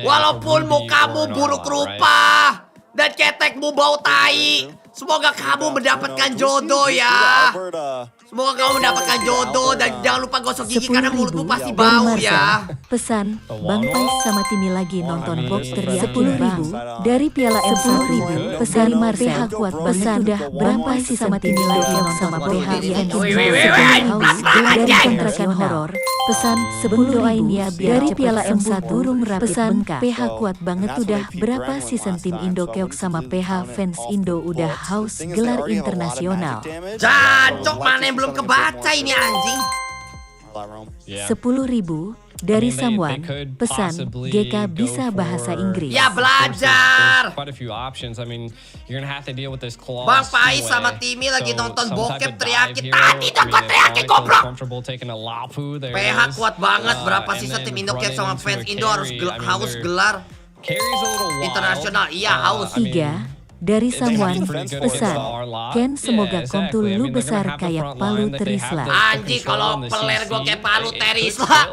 walaupun mukamu buruk rupa dan ketekmu bau tai, semoga kamu mendapatkan jodoh ya. Semoga kamu mendapatkan jodoh dan jangan lupa gosok gigi karena mulutmu pasti bau ya. Pesan, Bang Pais sama Timi lagi nonton box teriak 10.000 dari Piala M 10.000. Pesan PH kuat pesan udah berapa sih sama Timi lagi nonton sama PH yakin dari kontrakan horor. Pesan, sebelum doain ya biar dari Piala M1 burung rapid pesan PH kuat banget udah berapa season tim Indo keok sama PH fans Indo udah haus gelar internasional. Jancok, mana yang belum kebaca ini anjing. 10.000 dari Samuan. Pesan, GK bisa bahasa Inggris. Ya belajar. Bang Pais sama Timi lagi nonton bokep teriaki. Tadi nonton teriaki goblok. PH kuat banget. Berapa season tim Indo keok sama fans Indo harus haus gelar internasional. Iya haus. 3 dari Samuan. Pesan, Ken semoga kontul lu besar kayak Palu Terisla. Anjing, kalau peler gue kayak Palu Terisla,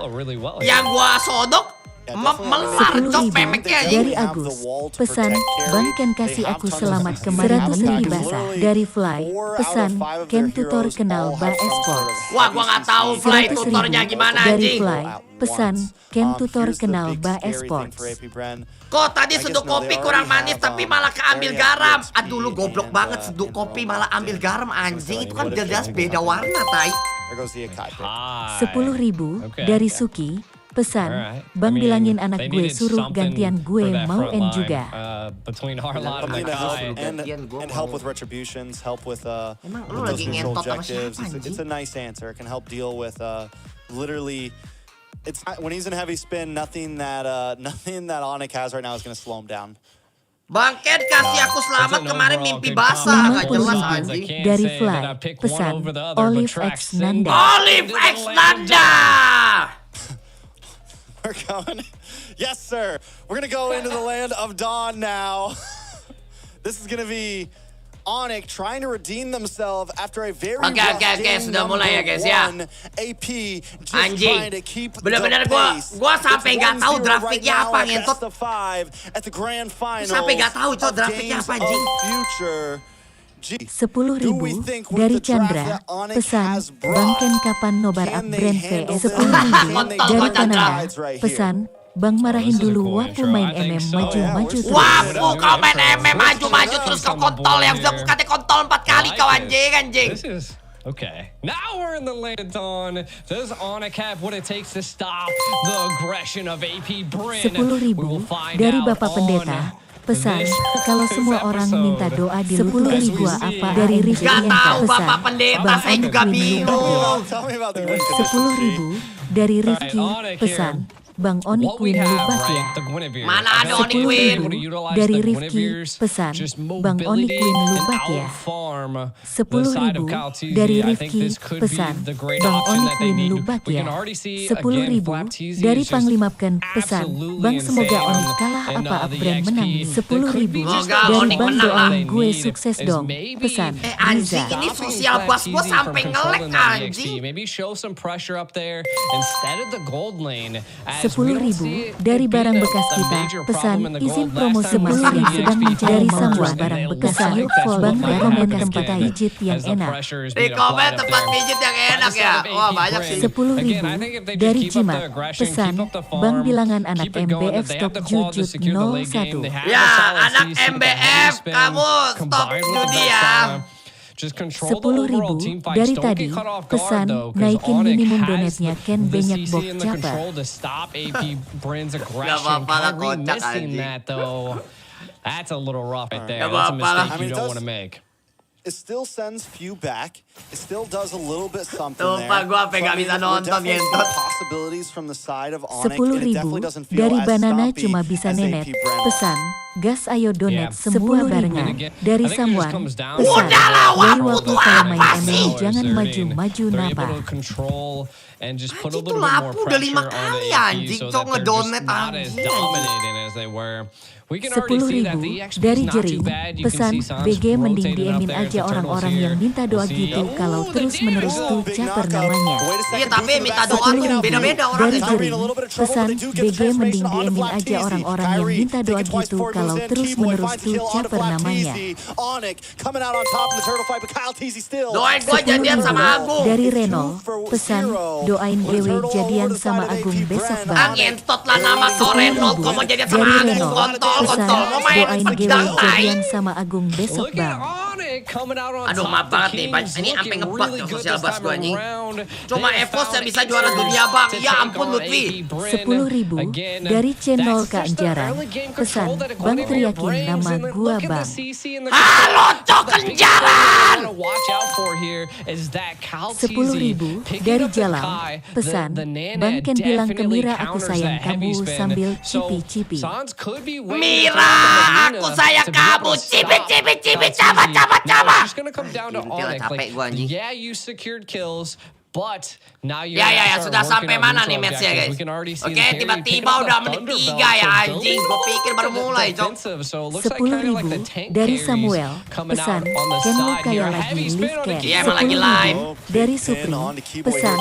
yang gua sodok melar cok pemeknya anjing. Dari Agus. Pesan, Bang Ken kasih aku selamat kemarin 100.000 basah. Dari Fly. Pesan, Ken tutor kenal BA Esports. Wah, gua nggak tahu Fly tutornya gimana dari anjing. Fly. Pesan, Ken tutor kenal BA Esports. Kok tadi seduh kopi kurang manis tapi malah keambil garam. Aduh lu goblok banget, seduh kopi malah ambil garam anjing. Itu kan jelas beda warna, tai. 10.000 dari Suki. Pesan, Bang bilangin anak gue suruh gantian gue mau N juga. And help with retributions, help with those mutual objectives. It's a nice answer. It can help deal with literally. It's when he's in heavy spin, nothing that Onic has right now is going to slow him down. Bang Ken kasih aku selamat kemarin mimpi basah. Gak jelas anjing. Dari Fly. Pesan, Olive X Nanda. Olive X Nanda. We're going. Yes, sir. We're going to go into the land of Dawn now. This is going to be Onic trying to redeem themselves after a very Oke, sudah mulai ya guys ya. AP just Anjing, trying to keep bener-bener gua sampai nggak tahu grafiknya apa ngentot. Sampai nggak tahu itu grafiknya apa anjing. 10.000 dari Chandra, pesan, Bang Ken kapan nobar up Bren VS 10.000 dari Kanada, pesan, Bang marahin dulu Wapu main MM maju-maju terus. Wapu kau main MM maju-maju terus kau kontol yang sudah kata kontol 4 kali kau anjing. Okay, now we're in the lane on. Does Onic have what it takes to stop the aggression of AP Bren? 10.000 dari Bapak Pendeta. Pesan, kalau semua orang minta doa di 10.000 apa dari Rifki yang tahu pesan, Bapak Pendeta, saya juga bingung. 10.000 dari Rifki, pesan, Bang Onic win lubak ya. Mana ada Onic win? Dari Rifki, pesan, Bang Onic win lubak ya. 10.000 dari Rifki, pesan, Bang Onic win lubak ya. 10.000 dari Panglimapken, pesan, Bang semoga Onic kalah apa Bren menang. 10.000 dari Bang doain gue sukses dong, pesan, anjing ini sosial bus gue sampai ngelek anjing. Maybe show some pressure up there instead of the gold lane. 10.000 dari barang bekas kita, pesan, izin promosi Mas yang sedang mencari semua barang bekas yuk Bang barang bekas kita pijit yang enak. Di komen tempat pijit yang enak ya, wah banyak sih. 10.000 dari Jimat, pesan, Bang bilangan anak MBF stop jujut 01. Ya anak MBF kamu stop judi ya. 10.000 dari tadi, pesan, naikin minimum donetnya Ken banyak bok caper. Gak apa-apa lah kocak anjing. That's a little rough right there. That's a mistake you don't want to make. It still sends few back. It still does a little bit something there. Sumpah gue sampai gak bisa nonton gentot. 10.000 dari Banana cuma bisa nenet. Pesan, gas ayo donet semua barengan. Dari Samuan, pesan, dari waktu kalau main ML jangan maju-maju napa. And just put a Itu little bit more lapu udah 5 pressure on kali the anjing, AP so cok that they're just ngedonet not as anjing. dominating as they were. We can already see that the 10.000 XP dari is not too Jering, bad. You pesan, can see Sans BG mending rotating up diemin there. aja If orang-orang Turtle's yang here, minta doa we'll see. gitu kalau terus-menerus tuh caper namanya. Iya tapi minta doa tuh beda-beda orang. Dari Jering, pesan, BG mending diemin aja orang-orang yang minta doa gitu kalau terus-menerus tuh caper namanya. Doain gue jadian sama Agung. Dari Reno, pesan, doain GW jadian sama Agung besok bang. Ngentot lah nama Reno, kok mau jadian sama Dari Agung, Reno, pesan, mau main doain GW jadian sama Agung besok bang. Aduh maaf banget nih, ini sampai ngebug tuh sosial bus gue anjing. Cuma Evos yang bisa juara dunia bang, ya ampun Lutfi. 10.000 dari channel Kak Anjaran, pesan, Bang teriakin nama gua bang. Halo Cok Anjaran. 10.000 dari Jalan, pesan, Bang Ken bilang ke Mira aku sayang kamu sambil cipi-cipi. Mira, aku sayang kamu, cipi-cipi, caba. Capek gua anjing. Yeah, you secured kills. But now you ya sudah sampai mana nih match-nya guys? Oke, tiba-tiba udah menit 3 ya anjing. Gue pikir baru mulai, Cok. 10.000 dari Samuel, pesan, Ken lu kayak lagi live Ken. Iya emang lagi live. Dari Supri, pesan,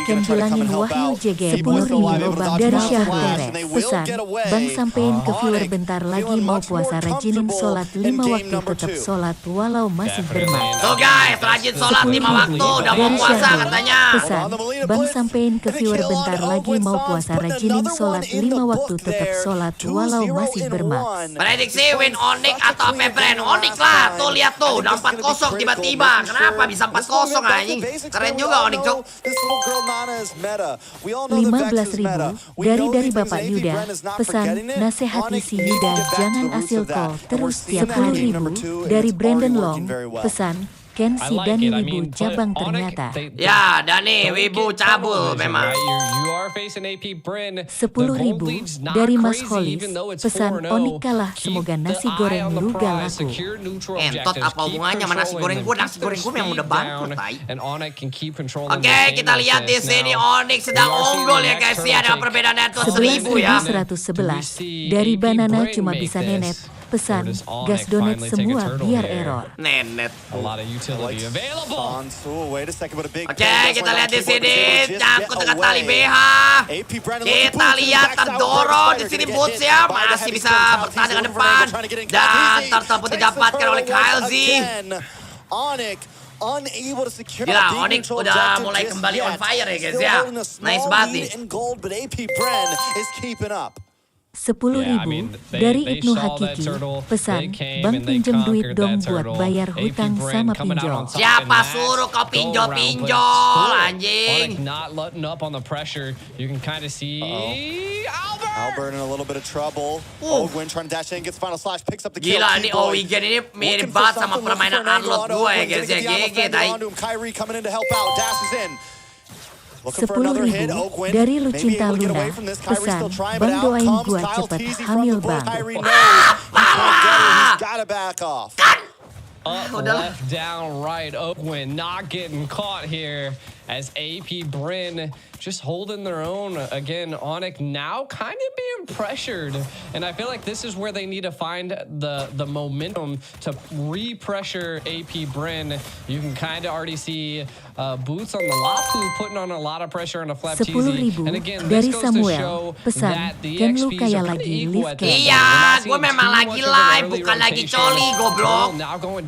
Ken bilangin Wahyu JG 10.000 bang. Dari Syahtere, pesan, Bang sampein ke viewer bentar lagi mau puasa rajinin sholat 5 waktu tetap sholat walau masih bermat. Tuh guys, rajin sholat 5 waktu, udah mau puasa katanya. Pesan, Bang sampein ke viewer bentar lagi mau puasa rajinin sholat 5 waktu tetap sholat walau masih bermat. Prediksi win Onic atau apa Bren? Onic lah, tuh lihat tuh udah 4-0 tiba-tiba. Kenapa bisa 4-0 anjing? Keren juga Onic Cok. 15.000 dari Bapak Yuda, pesan, nasehati si Yuda jangan asil call terus tiap hari. 10.000 dari Brandon Long, pesan, Ken si Dani Wibu cabang ternyata. Ya, Dani Wibu cabul memang. 10.000 dari Mas Holis, pesan Onic kalah semoga nasi goreng lu gak laku. Entot apa hubungannya sama nasi goreng gue? Nasi goreng gue memang udah bangkrut, tai. Oke, kita lihat di sini Onic sedang unggul ya guys ya dengan perbedaan net 1.000 ya. 11.111 dari Banana cuma bisa nenet. Pesan, gas donate semua biar error. Nenet. A lot of utility available. Oke, kita lihat di sini nyangkut dengan tali BH. Kita lihat terdorong di sini Boots ya, masih bisa bertahan dengan depan dan turtle pun didapatkan oleh KLZ. Gila, Onic udah mulai kembali on fire ya guys ya. Nice banget nih. 10.000 dari Ibnu Hakiki. Pesan, Bang pinjem duit dong buat bayar hutang sama pinjol. Siapa suruh kau pinjol anjing? Not letting up on the pressure. You can kind of see Albert in a little bit of trouble. Ogwin trying to dash in, gets final slash, picks up the kill. Gila, ini Owigen ini mirip banget sama permainan unlock gue ya guys ya. GG, tai. Kyrie coming in to help out, dashes in. 10.000 dari Lucinta Luna. Pesan, Bang doain gua cepet hamil Bang. Up, left, down, right. Ogwin not getting caught here as AP Bren just holding their own. Again, Onic now kind of being pressured. And I feel like this is where they need to find the momentum to re-pressure AP Bren. You can kind of already see Boots on the Lapu putting on a lot of pressure on a Flap 10.000 dari Samuel. Pesan, Ken lu kayak lagi live cam. Iya, gue memang lagi live, bukan lagi coli, goblok. 10.000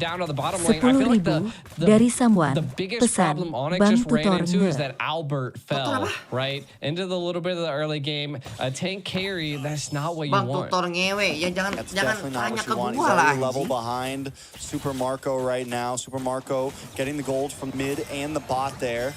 dari Samuel. Pesan, Bang tutor is that Albert fell right into the little bit of the early game. A tank carry, that's not what you Bang, want. tutor ngewe, ya jangan tanya ke gua lah. Level behind Super Marco right now. Super Marco getting the gold from mid and the bot there.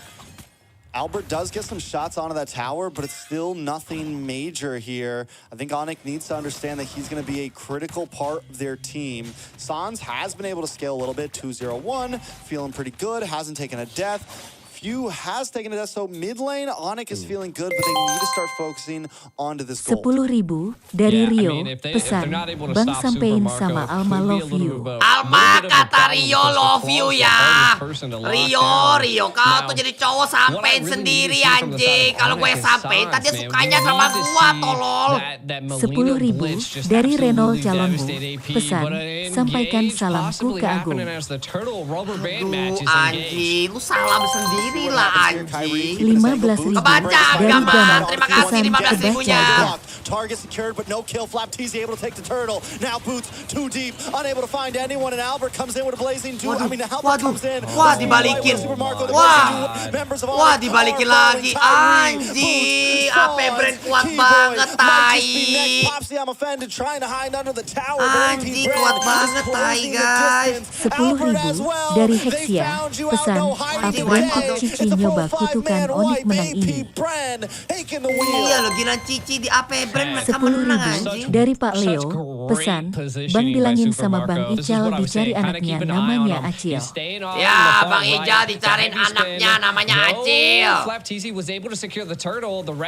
Albert does get some shots onto that tower, but it's still nothing major here. I think Onic needs to understand that he's going to be a critical part of their team. Sans has been able to scale a little bit, 2-0-1, feeling pretty good, hasn't taken a death. Few has taken a death, so mid lane, Onic is feeling good, but they need to start focusing onto this goal. 10.000 dari Rio. Pesan, Bang sampein sama Alma love you. Alma kata Rio love you ya. Rio, kau tuh jadi cowok sampein sendiri anjing. Kalau gue sampein, tadi sukanya sama gua, tolol. 10.000 dari Renol Calonbu. Pesan, sampaikan salamku ke Agung. Aduh, anjing, lu salam sendiri. 15.000 kebaca gaman. Terima kasih 15.000-nya. Target secured, but no kill. Flap TZ able to take the turtle. Now Boots too deep, unable to find anyone, and Albert comes in with a blazing duel. I mean, Albert comes in. Wah, dibalikin. Wah, dibalikin lagi. Anjing, AP Bren kuat banget, tai. Anjing, kuat banget, tai, guys. 10.000 dari Hexia. Pesan, AP Bren Cici nyoba kutukan Onic menang ini. Iya lo, gila Cici di AP Bren mereka menang anjing. 10.000 dari Pak Leo. Pesan, Bang bilangin sama Bang Ical dicari anaknya namanya Acil. Ya, Bang Ical dicariin anaknya namanya Acil.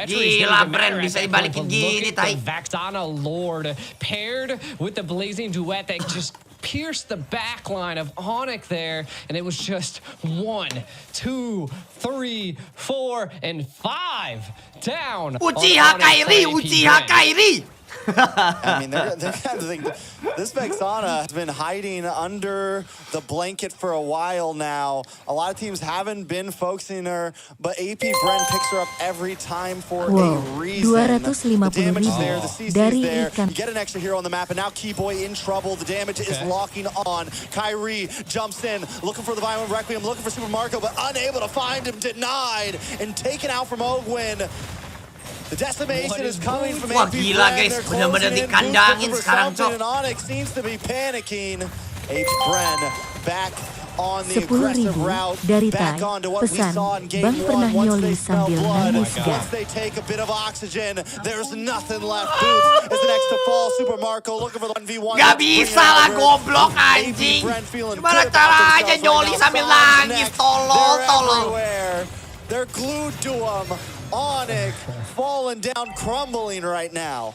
Gila Bren bisa dibalikin gini, tai. Vexana Lord paired with the blazing duet that just pierced the back line of Onic there, and it was just 1, 2, 3, 4, and 5 down. Uchiha Kairi. I mean, they're kind of thinking, this Vexana has been hiding under the blanket for a while now. A lot of teams haven't been focusing her, but AP Bren picks her up every time for a reason. 250.000 there, the CC is there. You get an extra hero on the map, and now Keyboy in trouble. The damage is locking on. Kyrie jumps in, looking for the Violent Requiem, looking for Super Marco, but unable to find him, denied, and taken out from Ogwin. The decimation is coming from AP gila guys, bener-bener dikandangin sekarang, Cok. Onic seems to be panicking. AP Bren back on the aggressive route, dari back Tai. on to what we Pesan, saw in game Bang pernah 1. Once nyoli they smell sambil blood, nangis gas. once they take a bit of oxygen, there's nothing left. Boots is the next to fall. Super Marco looking for the 1v1. Gak bisa lah goblok anjing. Gimana caranya nyoli sambil nangis, tolol. They're glued to him. Onic falling down, crumbling right now.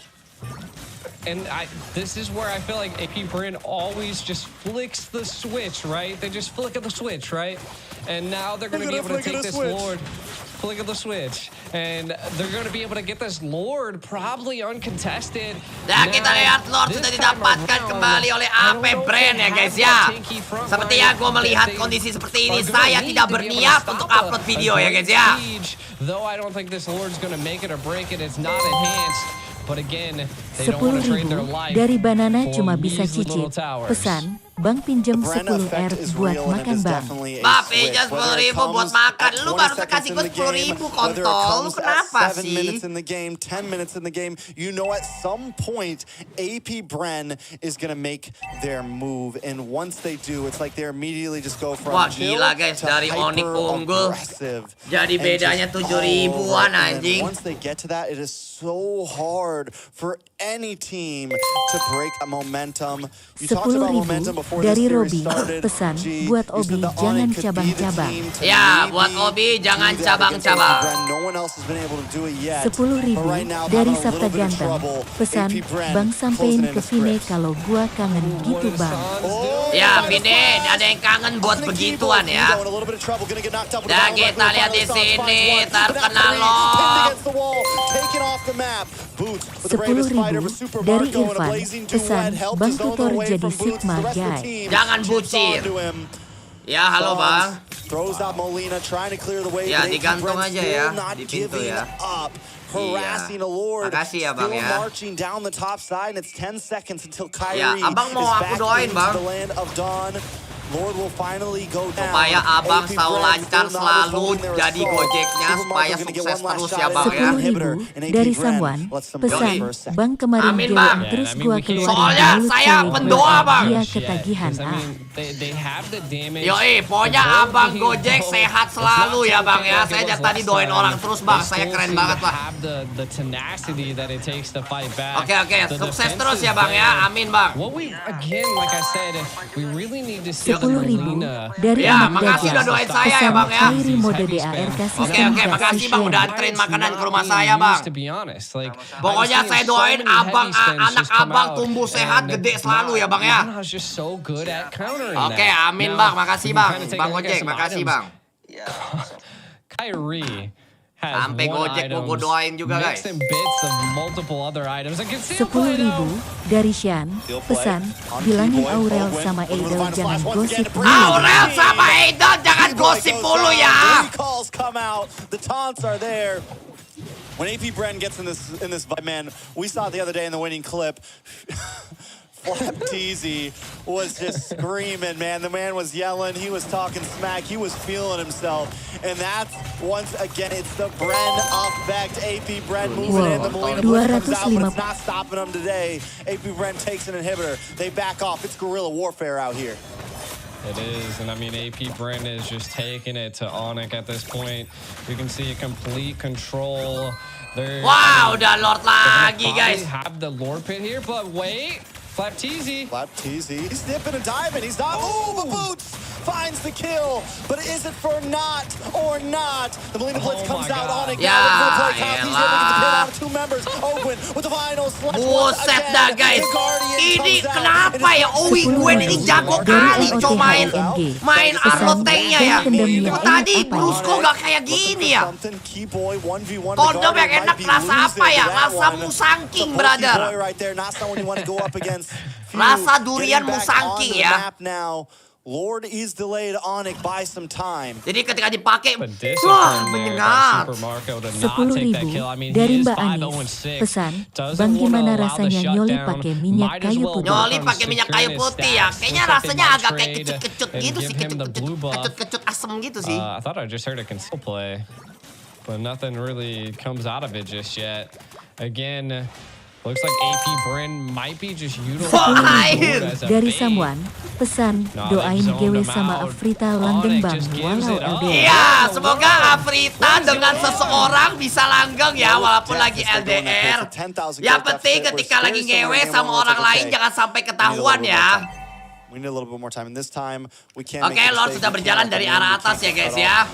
And this is where I feel like AP Bren always just flicks the switch, right? They just flick at the switch, right? And now they're going to be able to take this Lord. flick of the switch, and they're going to be able to get this Lord probably uncontested. Dan kita lihat Lord sudah didapatkan kembali oleh AP Bren ya guys ya. Seperti yang gue melihat kondisi seperti ini, saya tidak berniat untuk upload video ya guys ya. Though I don't think this Lord's going to make it or break it, it's not enhanced. But again, they don't want to trade their life. Dari Banana cuma bisa cicip. Pesan, Bang pinjem 10R buat makan Bang. Bang pinjem 10.000 buat makan. Lu baru kasih gue 10.000 kontol. Lu kenapa sih? 7 minutes in the game, 10 minutes in the game. You know at some point, AP Bren is going to make their move. And once they do, it's like they immediately just go from chill gila guys, to dari Onic unggul. hyper-aggressive. Jadi bedanya 7.000-an anjing. Once they get to that, it is so hard for any team to break a momentum. You talked about momentum before this dari series Robi. started. Pesan buat Obi jangan cabang-cabang. Ya, buat Obi jangan cabang-cabang. No one else has been able to do it yet. 10.000 dari Sabta Ganteng. Pesan, Bang sampein ke Vine kalau gua kangen gitu Bang. Ya, Vine, ada yang kangen buat begituan ya. Dan kita lihat di sini terkena lock. 10.000 dari Irfan. Pesan, Bang tutor jadi Sigma guy. Jangan bucin. Ya, halo Bang. Ya, digantung aja ya di pintu ya. Harassing a Lord, makasih ya Bang ya. marching down the top side, and it's 10 seconds until Kyrie ya, Abang mau aku doain Bang. the land of Dawn. Lord will finally go down. Supaya Abang selalu lancar selalu jadi gojeknya, supaya sukses terus ya Bang ya. 10.000 dari Samwan. Pesan, Bang kemarin Bang. terus gua keluarin Soalnya saya pendoa Bang. Dia ketagihan Yoi, pokoknya Abang Gojek sehat selalu ya Bang ya. Saya tadi doain orang terus Bang, saya keren banget Bang. Oke, sukses terus ya Bang ya, amin Bang. 10.000 dari ya, anak makasih udah doain saya ya Bang ya. Kairi mode DAR kasih Oke, makasih Bang udah anterin makanan ke rumah saya Bang. Pokoknya saya doain Abang, anak Abang tumbuh sehat, gede selalu ya Bang ya. Oke, amin Bang, makasih Bang. Bang Gojek, makasih Bang. Kyrie sampai Gojek mau gue doain juga guys. 10.000 dari Shan. Pesan, bilangin Aurel sama Eidel jangan gosip dulu. Aurel sama Eidel jangan gosip dulu ya. The taunts are there. When AP Bren gets in this fight, man, we saw it the other day in the winning clip. Flap Teasy was just screaming, man. The man was yelling. He was talking smack. He was feeling himself. And that's, once again, it's the Bren effect. AP Bren moving in. The Molina Blitz comes out, but it's not stopping them today. AP Bren takes an inhibitor. They back off. It's guerrilla warfare out here. It is, and I mean, AP Bren is just taking it to Onic at this point. You can see a complete control. Wow, udah Lord lagi, guys. Have the Lord pit here, but wait. Flap Teasy. He's dipping and diving. He's not. Oh, the boots finds the kill. But is it for not or not? The Molina Blitz comes out on it. Ya, He's able to get the pin out of 2 members. Owen with the final slash. Buset dah guys. Ini kenapa ya? Owi gue ini jago kali coba main arlotengnya ya. Tadi Brusco gak kayak gini ya. Kondom yang enak rasa apa ya? Rasa musangking, brother. Rasa durian musangking ya. Lord is delayed Onic by some time. Jadi ketika dipakai, wah menyengat. 10.000 dari Mbak Anis. Pesan, Bang gimana rasanya nyoli pakai minyak kayu putih? Nyoli pakai minyak kayu putih ya. Kayaknya rasanya agak kayak kecut-kecut gitu sih, kecut-kecut asem gitu sih. I thought I just heard a conceal play, but nothing really comes out of it just yet. Again. Looks like AP Bren might be just utilizing dari Samwan. Pesan, doain GW sama Afrita langgeng Bang walau LDR. Iya, semoga Afrita dengan seseorang bisa langgeng ya walaupun lagi LDR. Yang penting ketika lagi GW sama orang lain jangan sampai ketahuan ya. Oke, Lord sudah berjalan dari arah atas ya guys ya.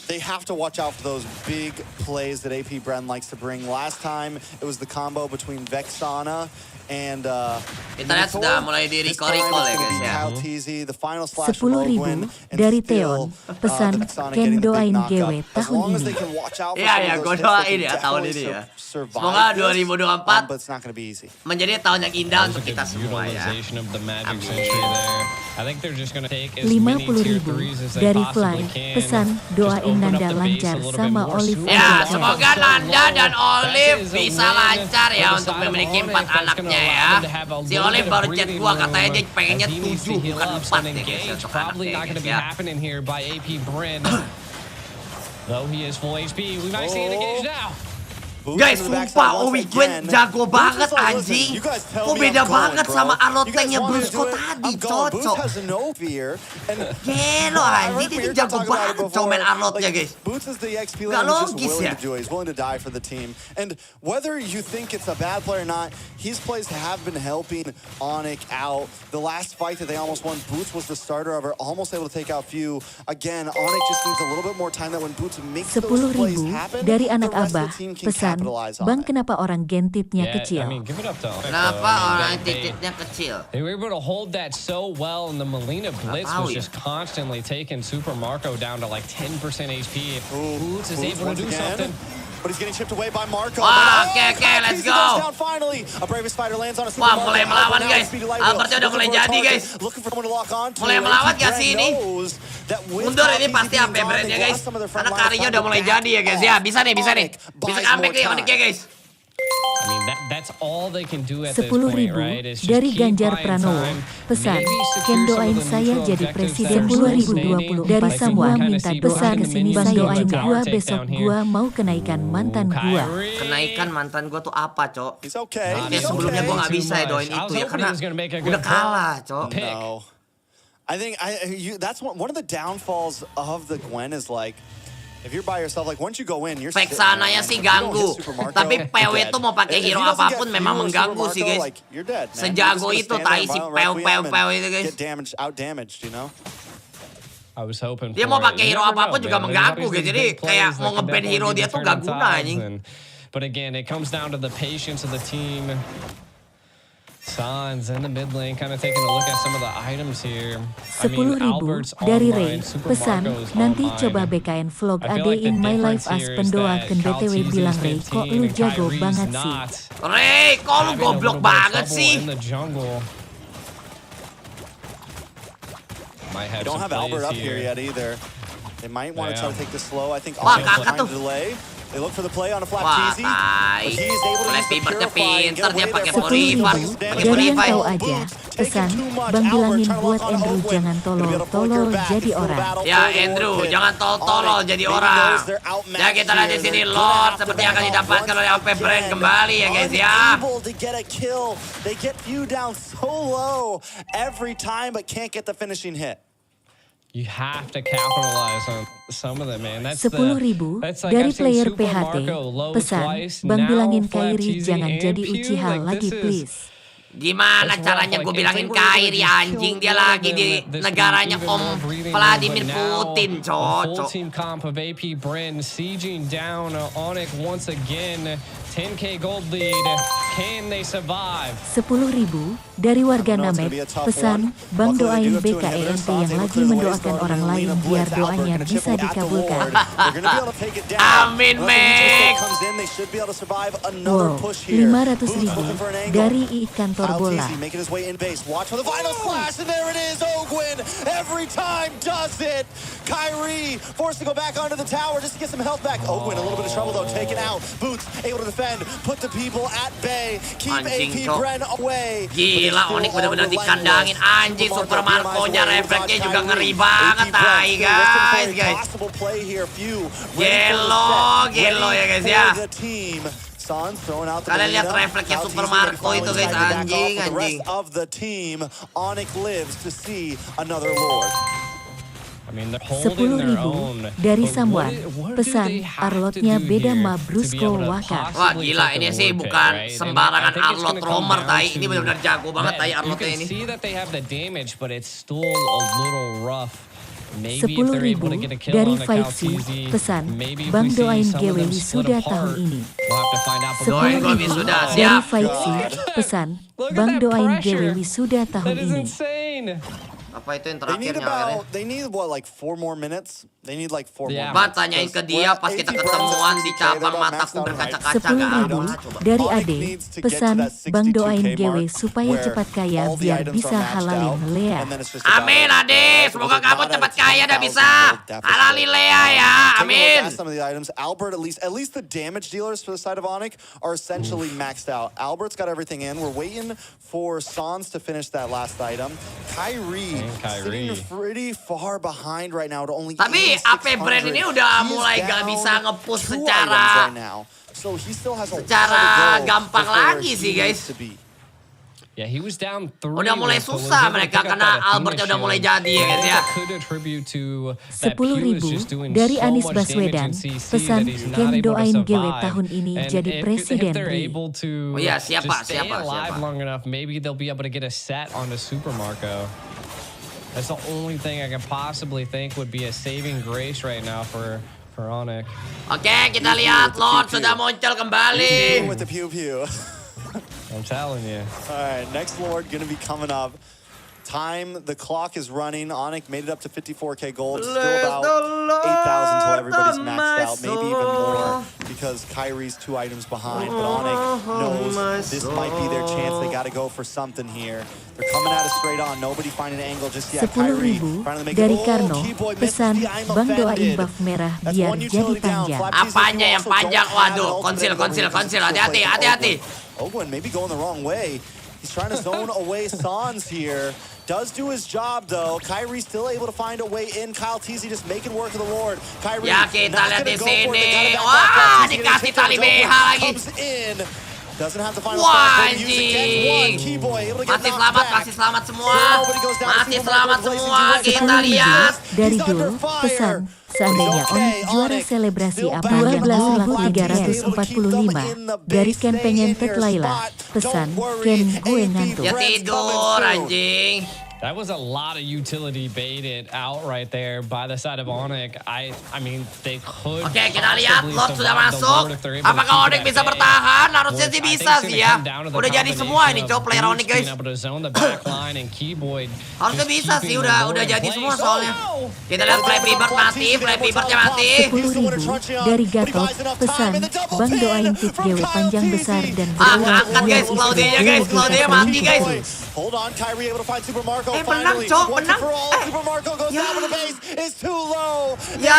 They have to watch out for those big plays that AP Bren likes to bring. Last time, it was the combo between Vexana And kita lihat sudah mulai di recall ya guys ya. 10.000 dari Theon. Pesan, Ken doain GW tahun ini. Iya, gue doain ya tahun ini ya. Semoga 2024 menjadi tahun yang indah untuk kita semua ya. 50.000 dari Fly. Pesan, doain Nanda lancar sama Olive. Ya, semoga Nanda dan Olive bisa lancar ya untuk memiliki 4 anaknya ya. Si Olive baru chat gua katanya dia pengennya 7 bukan 4 nih guys ya untuk anaknya guys ya. Guys, sumpah Owi Gwen jago banget anjing. Kok beda banget sama Arlotengnya Brusco tadi, cocok. Gelo anjing, ini jago banget main Arlotnya guys. Gak logis ya. And whether you think it's a bad play or not, his plays have been helping Onic out. The last fight that they almost won, Boots was the starter of her, almost able to take out Few. Again, Onic just needs a little bit more time that when Boots makes those plays happen, dari anak the rest of Abah. the team can Pesan, Bang, kenapa orang gentitnya kecil? Kenapa orang tititnya kecil? They were able to hold that so well, and the Melina Blitz was just constantly taking Super Marco down to like 10% HP. Boots is able to do something. But he's getting chipped away by Marco. Wah, oke, let's go. Wah, mulai melawan guys. Albertnya udah mulai jadi guys. Mulai melawan gak sih ini? Mundur ini pasti AP Bren ya guys. Karena karinya udah mulai jadi ya guys ya. Bisa nih. Bisa comeback nih Onic ya guys. I mean, that's all they can do at this point, right? Is just dari keep Ganjar buying Pranowo. time. Pesan, Ken doain saya jadi presiden 2020. Dari Samuel minta doa kesini. Bang doain gua besok gua mau kenaikan mantan gua. Kenaikan mantan gua tuh apa, Cok? Ya sebelumnya gua gak bisa ya doain itu ya karena udah kalah, Cok. I think that's one of the downfalls of the Gwen is like, if you're by yourself, like once you go in, you're fake sananya sih ganggu. Tapi PW itu mau pakai hero apapun memang mengganggu sih guys. Sejago itu tai si PW itu guys. Dia mau pakai hero apapun juga mengganggu guys. Jadi kayak mau nge-ban hero dia tuh gak guna anjing. But again, it comes down to the patience of the team. Sans in the mid lane, kind of taking a look at some of the items here. 10.000 dari Ray. Pesan, nanti coba BKN vlog ade in my life as pendoakan BTW bilang Ray, kok lu jago banget sih. Ray, kok lu goblok banget sih? They don't have Albert up here yet either. They might want to try to take this slow. I think Wah, kakak tuh. They look for the play on a flat cheesy. Wah, tai. Oleh pinter dia pakai 10.000 dari yang tahu aja. Pesan, Bang bilangin buat Andrew jangan tolol jadi orang. Ya Andrew, jangan tolol jadi orang. Ya kita lihat di sini Lord seperti akan didapatkan oleh AP Bren kembali ya guys ya. They get Few down so low every time but can't get the finishing hit. You have to capitalize on some of them, man. That's 10.000 dari player PHT. Pesan, Bang bilangin Kairi jangan jadi Uchiha lagi please. Gimana caranya gue bilangin Kairi anjing, dia lagi di negaranya Om Vladimir Putin, cocok. Full team comp of AP Bren sieging down Onic once again. 10k gold lead. Can they survive? 10.000 dari warga Namek. Pesan, Bang doain BKENT yang lagi mendoakan orang lain biar doanya bisa dikabulkan. Amin, Mek. Wow, 500.000 dari I kantor bola. Kyrie forced to go back onto the tower just to get some health back. Ogwin a little bit of trouble though, taken out. Boots able to defend, put the people at bay, keep AP Bren away. Gila, Onic benar-benar dikandangin anjing. Super Marco-nya refleksnya juga ngeri banget, tai guys. Gelo ya guys ya. Kalian lihat refleksnya Super Marco itu guys, anjing. 10.000 dari Samuan. Pesan, Arlotnya beda ma Brusco Waka. Wah gila, ini sih bukan sembarangan Arlot roamer, tai. Ini benar-benar jago banget tai Arlotnya ini. Maybe if they're able to get a kill dari on the 5C. Caltizi, Pesan, maybe if Bang we see doain some of GW them split wisuda tahun apart, ini. we'll have to find out. 10.000 dari 5C. Pesan, Bang doain GW wisuda tahun That is ini. insane. Apa itu yang They terakhir need akhirnya? they need what, like 4 more minutes? They need like 4 more Bang minutes. tanyain ke dia pas kita ketemuan di cabang mataku berkaca-kaca gak apa. 10.000 dari Ade. Pesan, Bang doain GW supaya cepat kaya biar bisa halalin Lea. Amin Ade, semoga kamu cepat kaya dan bisa halalin Lea ya. Amin. Some of the items, Albert, at least the damage dealers for the side of Onic are essentially maxed out. Albert's got everything in. We're waiting for Sans to finish that last item. Kyrie sitting pretty far behind right now to only. Tapi AP Bren ini udah mulai gak bisa nge-push secara gampang lagi sih guys. Yeah, he was down 3. Udah mulai susah mereka karena Albertnya udah mulai jadi ya guys ya. 10.000 dari Anies Baswedan. Pesan, Ken doain GW tahun ini jadi presiden. Oh iya, siapa? Long enough, maybe they'll be able to get a set on the Super Marco. That's the only thing I can possibly think would be a saving grace right now for Onic. Oke, kita lihat Lord sudah muncul kembali. With the pew pew. I'm telling you. All right, next Lord gonna be coming up. Time, the clock is running. Onic made it up to 54k gold. Still about 8,000 until everybody's maxed out. Maybe even more because Kyrie's 2 items behind. But Onic knows this might be their chance. They got to go for something here. They're coming at it straight on. Nobody finding an angle just yet. 10.000 dari Karno. Pesan, Bang doain buff merah biar jadi panjang. Apanya yang panjang? Waduh, konsil. Hati-hati. Owen maybe going the wrong way. He's trying to zone away Sans here. Does do his job though. Kyrie still able to find a way in. Kyle Teasy just making work of the Lord. Kyrie ya kita lihat di sini. Wah, dikasih tali BH lagi. Doesn't have to find wah, anjing. Masih selamat semua. Kita lihat. Dari dulu, pesan, seandainya Onic juara selebrasi apa 12.345. Dari Ken pengen tet Laila. Pesan, Ken gue ngantuk. Ya tidur anjing. That was a lot of utility baited out right there by the side of Onic. I mean, they could. Oke, kita lihat Lord sudah masuk. Apakah Onic bisa bertahan? Harusnya sih bisa sih ya. Udah jadi semua ini cow player Onic guys. Harusnya bisa sih, udah jadi semua soalnya. Kita lihat Flappy Birdnya mati. 10.000 dari Gatot. Pesan, Bang doain tip GW panjang besar dan angkat guys, Claudia mati guys. Hold on, Kyrie able to find Super Marco. Menang, Cok, menang. Super Marco goes down to the base. It's too low. Ya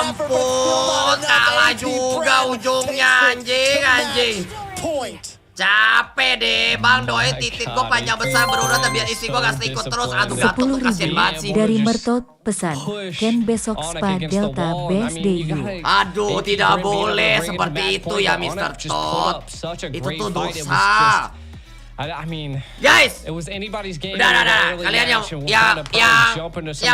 ampun, kalah juga ujungnya anjing. Point. Capek deh, Bang doain titik gue panjang besar berurat biar isi gue gak ikut terus. Aduh, Gatot kasihan banget sih. Dari Mertot. Pesan, Ken besok spa Delta BSDU. Aduh, tidak boleh seperti itu ya Mr. Tot. Itu tuh dosa. I mean, guys, it was anybody's game. Udah. Kalian yang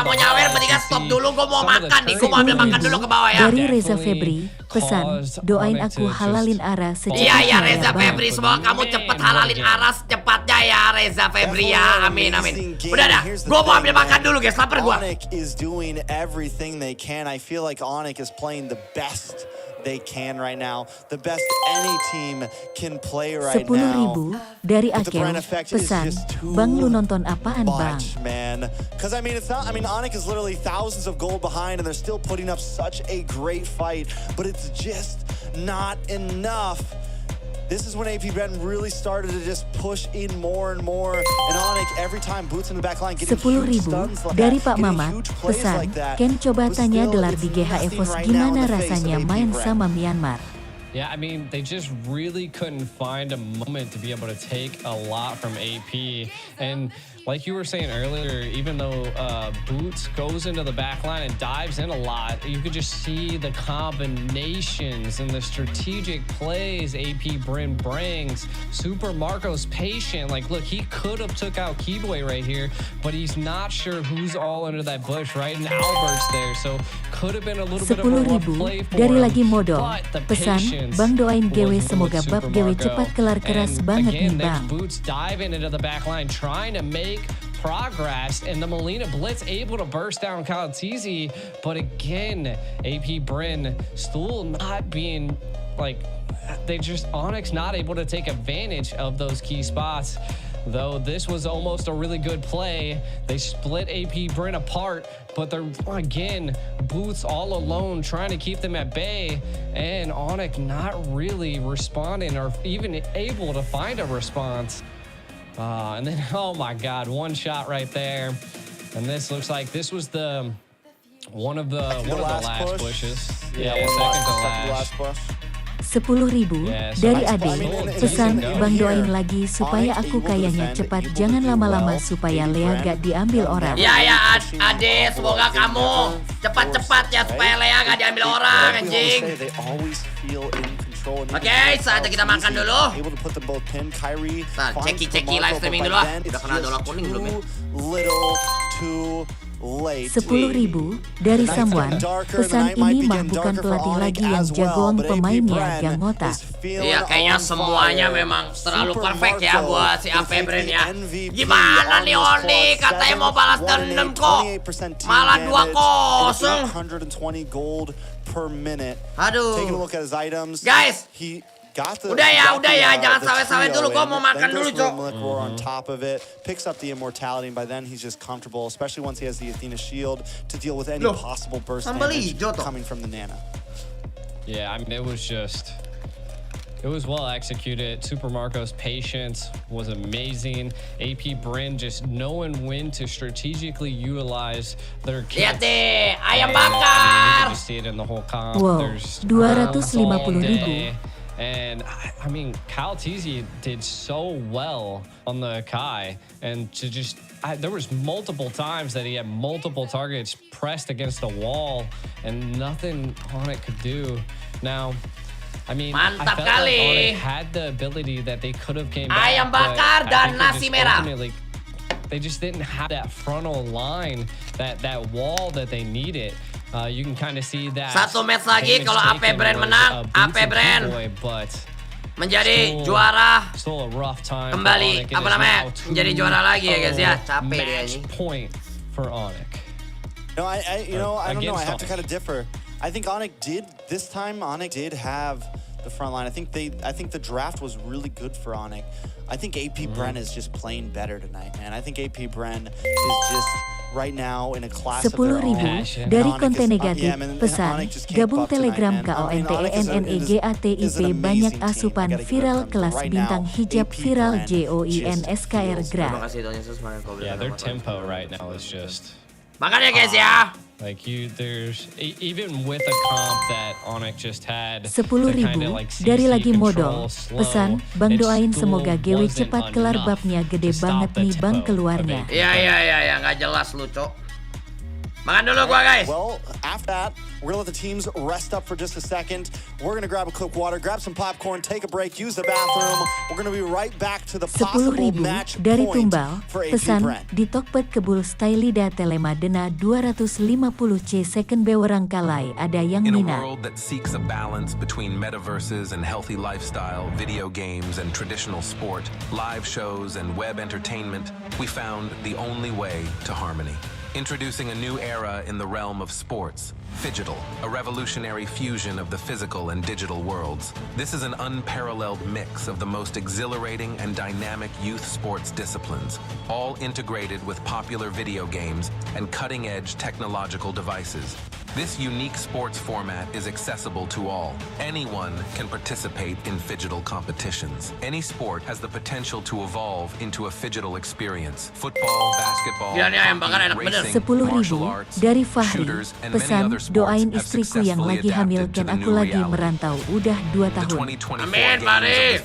mau nyawer mendingan stop dulu. Gue mau makan nih. Gue mau ambil makan dulu ke bawah ya. Dari Reza Febri, pesan, doain aku halalin Ara secepatnya. Iya Reza Febri, semoga kamu cepet halalin Ara secepatnya ya Reza Febri ya. Amin. Udah dah. Gue mau ambil makan dulu guys. Lapar gue. Onic is doing everything they can. I feel like Onic is playing the best they can right now. The best any team can play right now. 10.000 dari Akel. Pesan, Bang lu nonton apaan Bang? Man, because I mean Onic is literally thousands of gold behind and they're still putting up such a great fight, but it's just not enough. This is when AP Bren really started to just push in more and more. And Onic every time boots in the back line getting huge stuns like dari that, Pak Mamat. Pesan, Ken coba tanya Delar di GH Evos gimana rasanya main sama Myanmar. Yeah, I mean, they just really couldn't find a moment to be able to take a lot from AP. And like you were saying earlier, even though Boots goes into the back line and dives in a lot, you could just see the combinations and the strategic plays AP Bren brings. Super Marco's patient. Like, look, he could have took out Keyboy right here, but he's not sure who's all under that bush, right? And Albert's there, so could have been a little bit of a rough play for dari him. lagi modal. Pesan, Bang doain GW semoga bab GW cepat kelar keras banget nih Bang. Boots diving into the back line, trying to make progress, and the Molina Blitz able to burst down KETIK, but again, AP Bren still not being like, Onic not able to take advantage of those key spots. Though this was almost a really good play. They split AP Bren apart, but they're, again, Boots all alone trying to keep them at bay, and Onic not really responding or even able to find a response. And then, oh my God, one shot right there. And this looks like this was one of the last pushes. Yeah, second to last push. 10.000 dari Ade. Pesan, Bang doain lagi supaya aku kayanya cepat, jangan lama-lama supaya Lea gak diambil orang. Ya Ade, semoga kamu cepat-cepat ya supaya Lea gak diambil orang, anjing. Oke, saatnya kita makan dulu. Ceki live streaming dulu. Udah kena dolar kuning belum ya? 10.000 dari Samuan. Pesan, ini mah bukan pelatih lagi yang jagoan, pemainnya Gangota. Iya, kayaknya semuanya memang terlalu perfect ya buat si AP Bren ya. Gimana nih Onic, katanya mau balas dendam kok malah 2-0. Aduh guys, udah ya, jangan sawe-sawe dulu, gua mau makan dulu, Cok. On top of it, picks up the immortality, and by then he's just comfortable, especially once he has the Athena shield to deal with any possible burst damage coming from the Nana. Yeah, I mean, it was well executed. Super Marco's patience was amazing. AP Bren just knowing when to strategically utilize their kits. Lihat deh, ayam bakar. You just see it in the whole comp. Wow, 250.000. And I mean, KETIK did so well on the Kai, and there was multiple times that he had multiple targets pressed against the wall, and nothing Onic could do. Now, I mean, I felt like Onic had the ability that they could have came back. Ayam bakar dan nasi merah. They just didn't have that frontal line, that wall that they needed. You can kind of see that. Satu match lagi kalau AP Bren menang, AP Bren menjadi juara kembali, apa namanya, menjadi juara lagi ya guys ya. Capek dia ini. Point for Onic. No, I don't know. I have to kind of differ. I think Onic did this time. Onic did have the front line. I think the draft was really good for Onic. I think AP Bren is just playing better tonight, man. I think AP Bren is just right now in a class of their own. 10.000 dari konten negatif. Pesan, gabung Telegram KONTENEGATIP, banyak asupan viral kelas bintang hijab viral JOINSKR gram. Yeah, their tempo right now is just. Makanya guys ya. Like there's even with a comp that Onic just had. 10.000 dari lagi modal. Pesan, Bang doain semoga GW cepat kelar, babnya gede banget nih Bang keluarnya. Iya, nggak jelas lu, Cok. Makan dulu gua, guys. Well, after that, we're gonna let the teams rest up for just a second. We're gonna grab a quick water, grab some popcorn, take a break, use the bathroom. We're gonna be right back to the possible match dari point Tumbal. for AP Pesan, Bren. di Tokped Kebul Stylida Telema Dena 250C second bewerang kalai, ada yang In a minat. world that seeks a balance between metaverses and healthy lifestyle, video games and traditional sport, live shows and web entertainment, we found the only way to harmony. Introducing a new era in the realm of sports, Phygital, a revolutionary fusion of the physical and digital worlds. This is an unparalleled mix of the most exhilarating and dynamic youth sports disciplines, all integrated with popular video games and cutting-edge technological devices. This unique sports format is accessible to all. Anyone can participate in Phygital competitions. Any sport has the potential to evolve into a Phygital experience. Football, basketball, hockey, racing, 10.000 dari Fahri. Pesan, doain istriku yang lagi hamil dan aku lagi merantau udah 2 tahun. Amin, Fahri.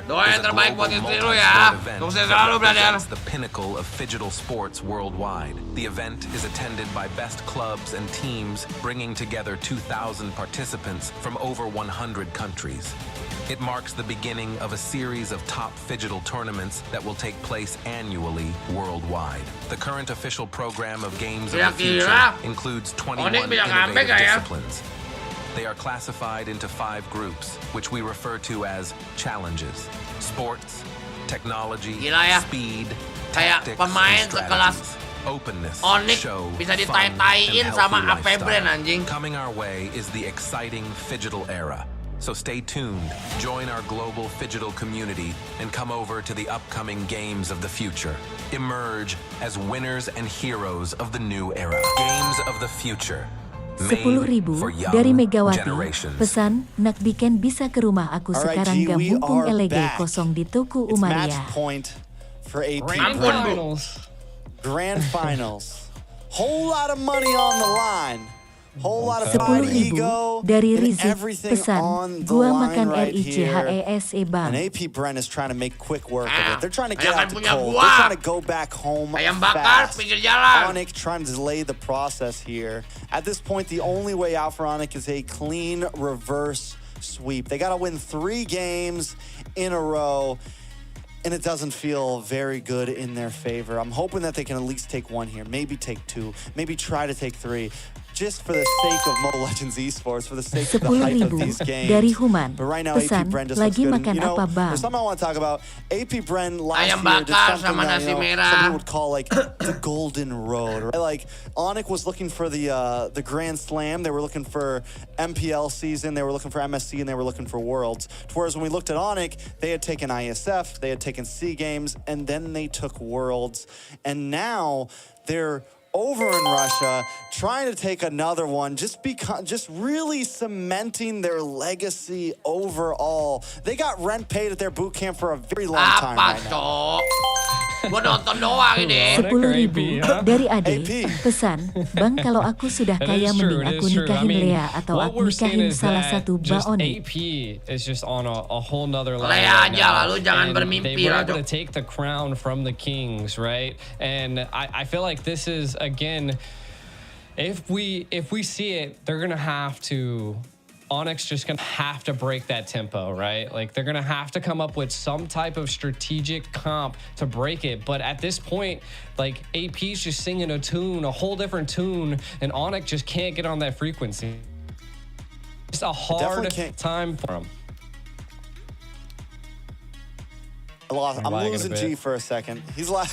Doa yang terbaik buat istri lu ya. Sukses selalu, brother. The pinnacle of Phygital sports worldwide. The event is attended by best clubs and teams, bringing together 2,000 participants from over 100 countries. It marks the beginning of a series of top Phygital tournaments that will take place annually worldwide. The current official program of Games of the Future includes 21 innovative disciplines. They are classified into 5 groups, which we refer to as challenges: sports, technology, speed, kayak pemain sekelas Onic bisa ditai-taiin sama AP Bren anjing. Coming our way is the exciting Phygital era. So stay tuned, join our global Phygital community, and come over to the upcoming games of the future. Emerge as winners and heroes of the new era. Games of the future. 10.000 dari Megawati. Pesan, nak bikin bisa ke rumah aku sekarang gak mumpung LG kosong di Toko Umaria. Match point for AP Grand Finals. Whole lot of money on the line. Whole lot of pride, ego, dari and Rizik. everything Pesan, on the gua line makan right here. RICHESE bang. And AP Bren is trying to make quick work of it. They're trying to get out the cold. They're trying to go back home fast. Onic trying to delay the process here. At this point, the only way out for Onic is a clean reverse sweep. They got to win 3 games in a row. And it doesn't feel very good in their favor. I'm hoping that they can at least take 1 here, maybe take 2, maybe try to take 3, just for the sake of Mobile Legends Esports, for the sake of the hype of these games. Dari Human. But right now, Pesan, AP Bren just lagi looks good. makan And, you know, apa bang? there's something I want to talk about. AP Bren last Ayam year did bakar something sama that, nasi you know, merah. some people would call like the golden road. Right? Like Onic was looking for the Grand Slam. They were looking for MPL season. They were looking for MSC, and they were looking for Worlds. Whereas when we looked at Onic, they had taken ISF, they had taken SEA Games, and then they took Worlds. And now they're over in Russia, trying to take another one, just really cementing their legacy overall. They got rent paid at their boot camp for a very long time right now. Gua nonton doang ini. 10.000 dari Ade. Pesan, bang kalau aku sudah kaya mending aku nikahin Lea atau aku nikahin salah satu Onic. AP is just on a whole nother level. Lea aja lalu jangan bermimpi lah. lah. They were able to take the crown from the Kings, right? And I feel like this is again, if we see it, they're gonna have to. Onyx just gonna have to break that tempo, right? Like they're gonna have to come up with some type of strategic comp to break it. But at this point, like AP's just singing a tune, a whole different tune, and Onyx just can't get on that frequency. It's a hard time for him. I'm losing G for a second. He's like.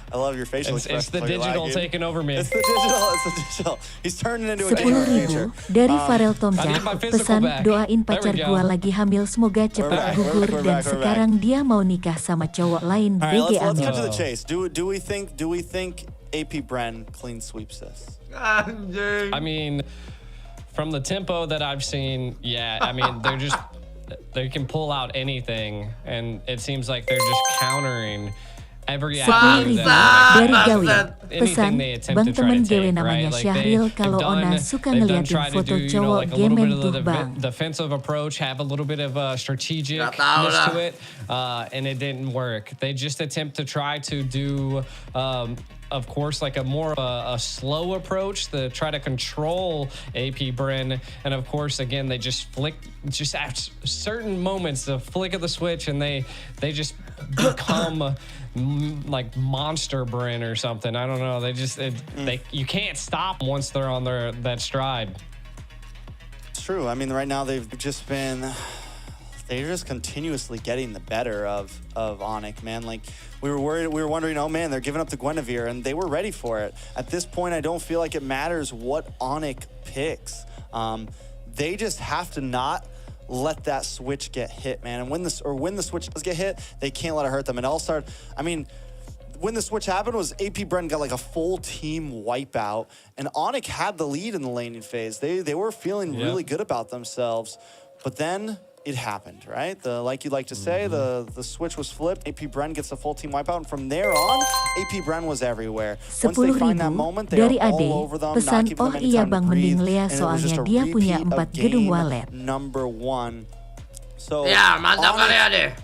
I love your facial expression. It's the digital taking over me. It's the digital. He's turning into a gamer future. 10.000 dari Farel Tomjak. Pesan, doain pacar gua lagi hamil, semoga cepat gugur dan sekarang dia mau nikah sama cowok lain. BG let's cut to the chase. Do we think AP Bren clean sweeps this? I mean, from the tempo that I've seen, yeah. I mean, they can pull out anything, and it seems like they're just countering every 10.000 dari Gawi. Pesan, bang temen dewe namanya Syahril, kalau Ona suka ngeliatin foto cowok gemen tuh bang. Defensive approach, have a little bit of a strategicness to it, and it didn't work. They just attempt to try to do, of course, like a more a slow approach to try to control AP Bren, and of course, again, they just at certain moments, the flick of the switch, and they just become like monster Bren or something. I don't know. You can't stop them once they're on that stride. It's true. I mean, right now they're just continuously getting the better of Onic, man. Like we were wondering, oh man, they're giving up to Guinevere, and they were ready for it. At this point, I don't feel like it matters what Onic picks. They just have to not let that switch get hit, man. And when the switch does get hit, they can't let it hurt them. And when the switch happened was AP Bren got like a full team wipeout, and Onic had the lead in the laning phase. They were feeling really good about themselves, but then it happened, right? Like you like to say, the switch was flipped. AP Bren gets a full team wipeout, and from there on, AP Bren was everywhere. Once they find that moment, they are all over them, not giving them any time to breathe, and it was just a repeat of game number 1. So ya, mantap kali Ade.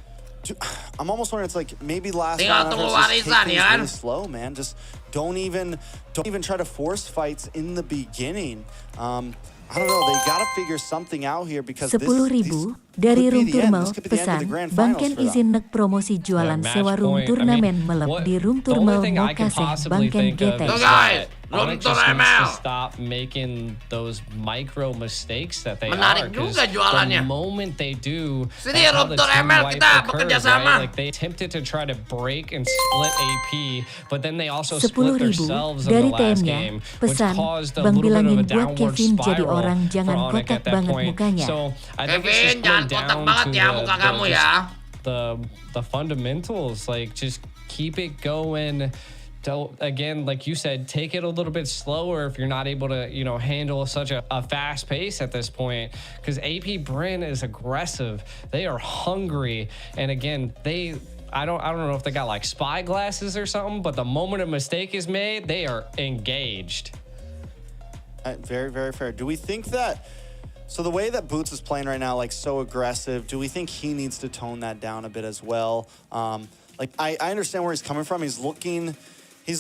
I'm almost wondering, it's like maybe last round just take things really slow, man. Just don't even try to force fights in the beginning. I don't know. They got to figure something out here because 10.000 Dari Room Turmel, pesan, Bangken izin nek promosi jualan sewa room turnamen melep di Room Turmel mau kasih Bangken GT. Onic just needs to stop making those micro mistakes that they are. Because the moment they do, that's how the team wipe occurs, right? Like they attempted to try to break and split AP, but then they also split themselves in the last game, which caused a little bit of a downward spiral for Onic at that point. So I think it's just going down to the fundamentals. Like just keep it going. So again, like you said, take it a little bit slower if you're not able to, you know, handle such a fast pace at this point. Because AP Bren is aggressive. They are hungry. And again, I don't know if they got like spy glasses or something, but the moment a mistake is made, they are engaged. Very, very fair. Do we think that, so the way that Boots is playing right now, like so aggressive, do we think he needs to tone that down a bit as well? Like I understand where he's coming from. He's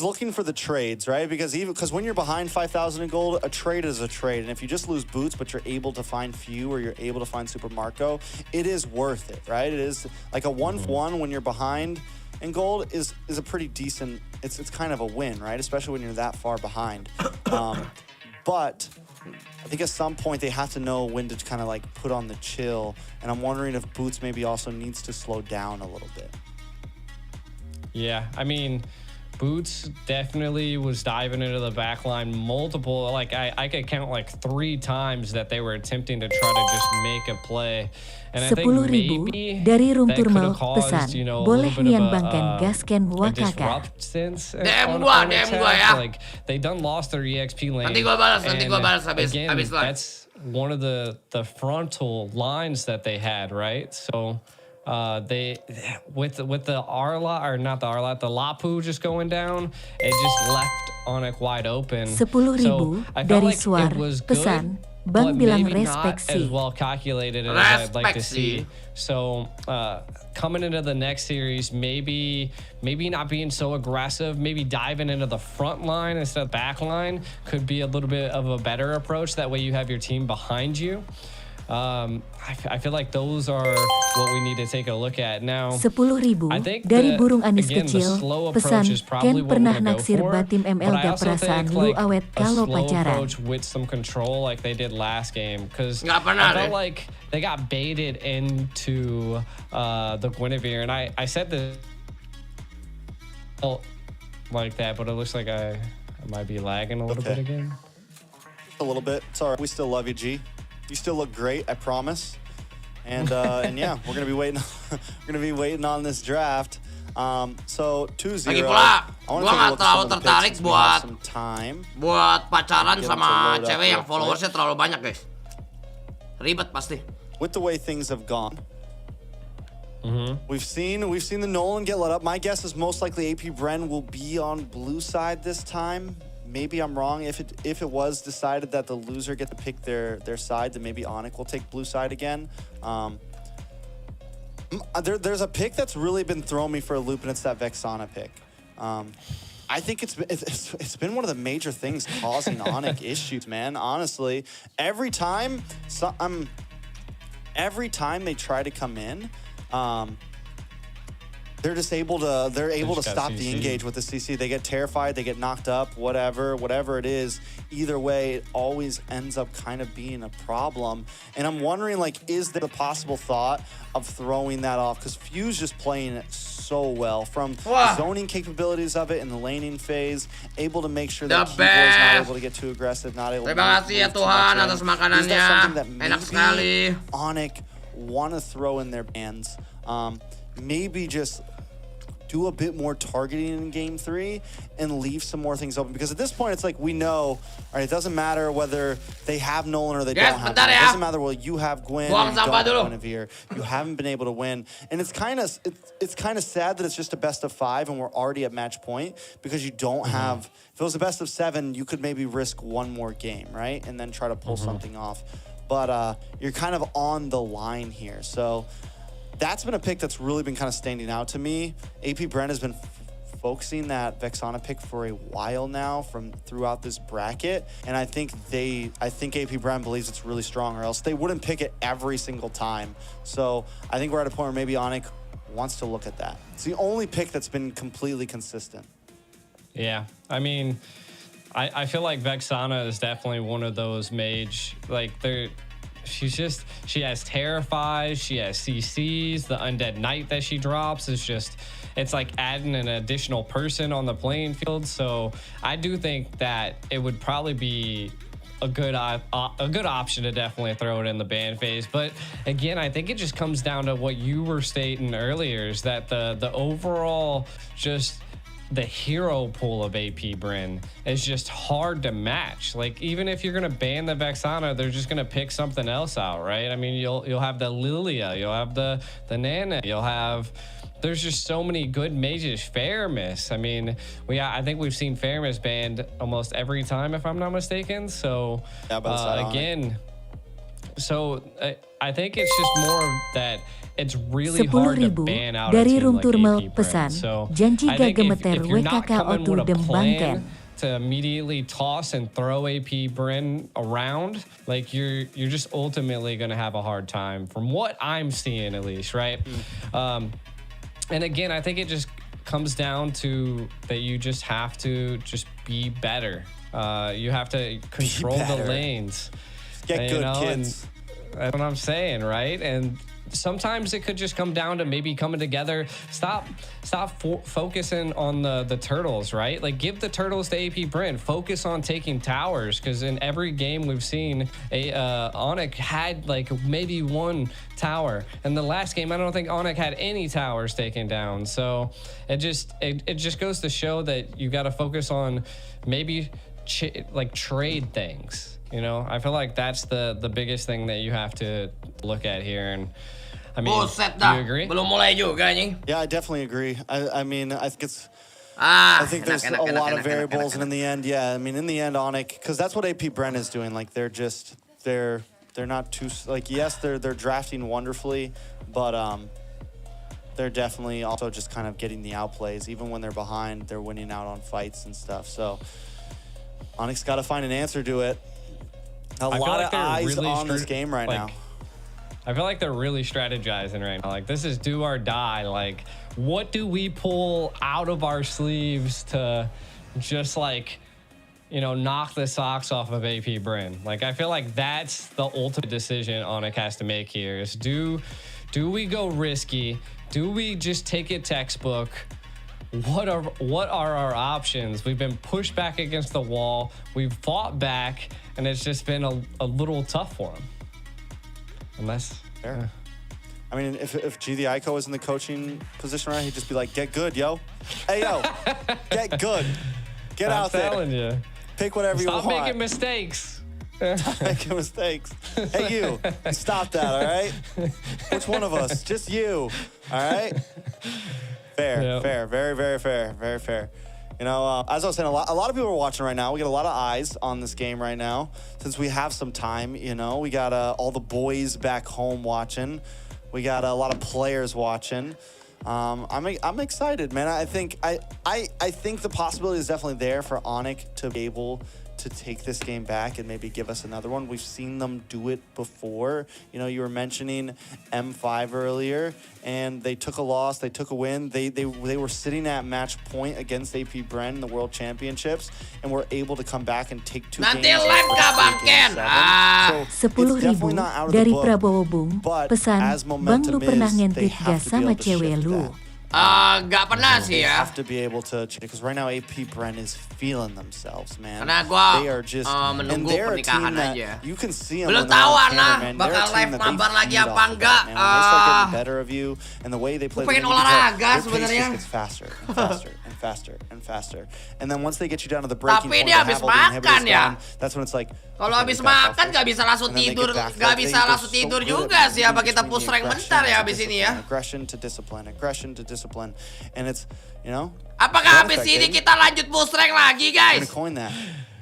looking for the trades, right? Because when you're behind 5,000 in gold, a trade is a trade. And if you just lose Boots, but you're able to find Few or you're able to find Super Marco, it is worth it, right? It is like a 1-1 when you're behind in gold is a pretty decent, it's kind of a win, right? Especially when you're that far behind. But I think at some point they have to know when to kind of like put on the chill. And I'm wondering if Boots maybe also needs to slow down a little bit. Yeah, I mean, Boots definitely was diving into the back line multiple, like I could count like 3 times that they were attempting to try to just make a play. And I think maybe dari Room that could Turmel have caused, pesan, you know, a boleh little bit nian of Bangken gasken a wakaka. disruptance DM on gua attack. ya. Like they done lost their EXP lane. Nanti gua balas habis again, live. that's one of the frontal lines that they had, right? So they with the Arla, or not the Arla, the Lapu just going down, it just left Onic wide open. 10.000 so I dari felt like Suar it was pesan, good, Bang but bilang maybe not respect as sih. well calculated as I'd like to see. So coming into the next series, maybe not being so aggressive, maybe diving into the front line instead of back line could be a little bit of a better approach. That way you have your team behind you. I feel like those are what we need to take a look at now. 10.000 I think dari burung anis again, the kecil slow pesan, approach is probably Ken what we're pernah gonna go naksir for, batim ML but I gak also perasaan think lu like awet a kalau slow pacaran. approach with some control like they did last game, because I felt like they got baited into the Guinevere, and I said this like that, but it looks like I might be lagging a little bit again. A little bit. Sorry, we still love you, G. You still look great, I promise. And yeah, we're gonna be waiting. We're gonna be waiting on this draft. So 2-0. Lagi pula, I gua nggak terlalu tertarik buat pacaran sama cewek yang followersnya terlalu banyak, guys. Ribet pasti. With the way things have gone, we've seen the Nolan get let up. My guess is most likely AP Bren will be on blue side this time. Maybe I'm wrong. If it was decided that the loser get to pick their side, then maybe Onic will take blue side again. There's a pick that's really been throwing me for a loop, and it's that Vexana pick. I think it's been one of the major things causing Onic issues, man. Honestly, every time they try to come in, they're just able to stop the engage with the CC. They get terrified, they get knocked up, whatever it is. Either way, it always ends up kind of being a problem. And I'm wondering, like, is there a possible thought of throwing that off? Because Few's just playing it so well, from the zoning capabilities of it in the laning phase, able to make sure that Keyboard's not able to get too aggressive, not able to Terima kasih ya Tuhan atas makanannya. Enak sekali. Onic want to throw in their bands. Maybe just do a bit more targeting in game 3 and leave some more things open, because at this point it's like we know, all right, it doesn't matter whether they have Nolan or they don't have Nolan. It doesn't matter, well, you have Gwen or you don't Guinevere. You haven't been able to win, and it's kind of sad that it's just a best of 5 and we're already at match point, because you don't have. If it was a best of 7, you could maybe risk one more game, right, and then try to pull something off. But you're kind of on the line here, so. That's been a pick that's really been kind of standing out to me. AP Bren has been focusing that Vexana pick for a while now from throughout this bracket, and I think AP Bren believes it's really strong, or else they wouldn't pick it every single time. So I think we're at a point where maybe Onic wants to look at that. It's the only pick that's been completely consistent. Yeah, I mean, I feel like Vexana is definitely one of those mage, like she has Terrifies, she has CCs, the Undead Knight that she drops is just, it's like adding an additional person on the playing field. So I do think that it would probably be a good option to definitely throw it in the ban phase. But again, I think it just comes down to what you were stating earlier, is that the overall just the hero pool of AP Bren is just hard to match. Like, even if you're gonna ban the Vexana, they're just gonna pick something else out, right? I mean, you'll have the Lilia, you'll have the Nana, you'll have, there's just so many good mages. Fairmiss, I mean, I think we've seen Fairmiss banned almost every time, if I'm not mistaken. So yeah, again, so I think it's just more that it's really hard to ban out a dari team Room like Turmel AP Bren. pesan, So janji I think gagemeter if you're not WKK coming Otu with a Dem Bangken. plan to immediately toss and throw AP Bren around, like you're just ultimately going to have a hard time, from what I'm seeing at least, right? And again, I think it just comes down to that you just have to just be better. You have to control the lanes. Get good, kids. That's what I'm saying, right? And sometimes it could just come down to maybe coming together. Stop focusing on the turtles, right? Like, give the turtles to AP Bren. Focus on taking towers, because in every game we've seen, Onic had like maybe one tower. In the last game, I don't think Onic had any towers taken down. So it just goes to show that you got to focus on maybe like trade things. You know, I feel like that's the biggest thing that you have to look at here. And I mean, do you agree? Belum mulai juga nih. Yeah, I definitely agree. I mean, I think it's. I think there's a lot of variables, and in the end, yeah, I mean, in the end, Onic, because that's what AP Bren is doing. Like, they're not too, like, yes, they're drafting wonderfully, but they're definitely also just kind of getting the outplays. Even when they're behind, they're winning out on fights and stuff. So Onic's got to find an answer to it. A lot of eyes really on this game right now. I feel like they're really strategizing right now. Like, this is do or die. Like, what do we pull out of our sleeves to just, like, you know, knock the socks off of AP Bren? Like, I feel like that's the ultimate decision Onic has to make here, is do we go risky? Do we just take it textbook? What are our options? We've been pushed back against the wall. We've fought back, and it's just been a little tough for him. Unless, yeah. I mean, if G the Ico was in the coaching position, right, he'd just be like, "Get good, yo. Hey, yo, get good. Get out there. I'm telling you. Pick whatever you want. Stop making mistakes. Stop making mistakes. Hey, you. Stop that, all right? Which one of us? Just you, all right? Fair, fair, very, very fair, very fair. You know, as I was saying, a lot of people are watching right now. We got a lot of eyes on this game right now. Since we have some time, you know, we got all the boys back home watching. We got a lot of players watching. I'm excited, man. I think the possibility is definitely there for Onic to be able to take this game back and maybe give us another one. We've seen them do it before. You know, you were mentioning M5 earlier, and they took a loss, they took a win. They were sitting at match point against AP Bren in the World Championships, and were able to come back and take 2 Nanti games. live ka Bangken. So it's definitely not out of the dari book, Prabowo Bung, but pesan, as Bang momentum lu pernah is, they ngentrit have gak to be sama able to cewek shift lu? that. Gak pernah They sih ya. have to be able to, because right now AP Bren is feeling themselves, man. Karena gua They are just, and menunggu they're a pernikahan team that aja. you can see them Belum when they're tahu on Ana camera, man. They're bakal a team live that they mabar lagi feed apa off of enggak. that, man. When they start getting better of you, and the way they play the pengen game, olahraga their pace sebenarnya. just gets faster and faster and faster and faster. And then once they get you down to the breaking Tapi point, dia they habis have all the makan inhibitors ya. down, that's when it's like, Kalau habis makan gak bisa langsung tidur, gak bisa langsung tidur juga sih. Apa kita push rank bentar ya habis ini ya? Aggression to discipline, and it's, you know. Apakah habis ini kita lanjut push rank lagi, guys? I'm gonna coin that.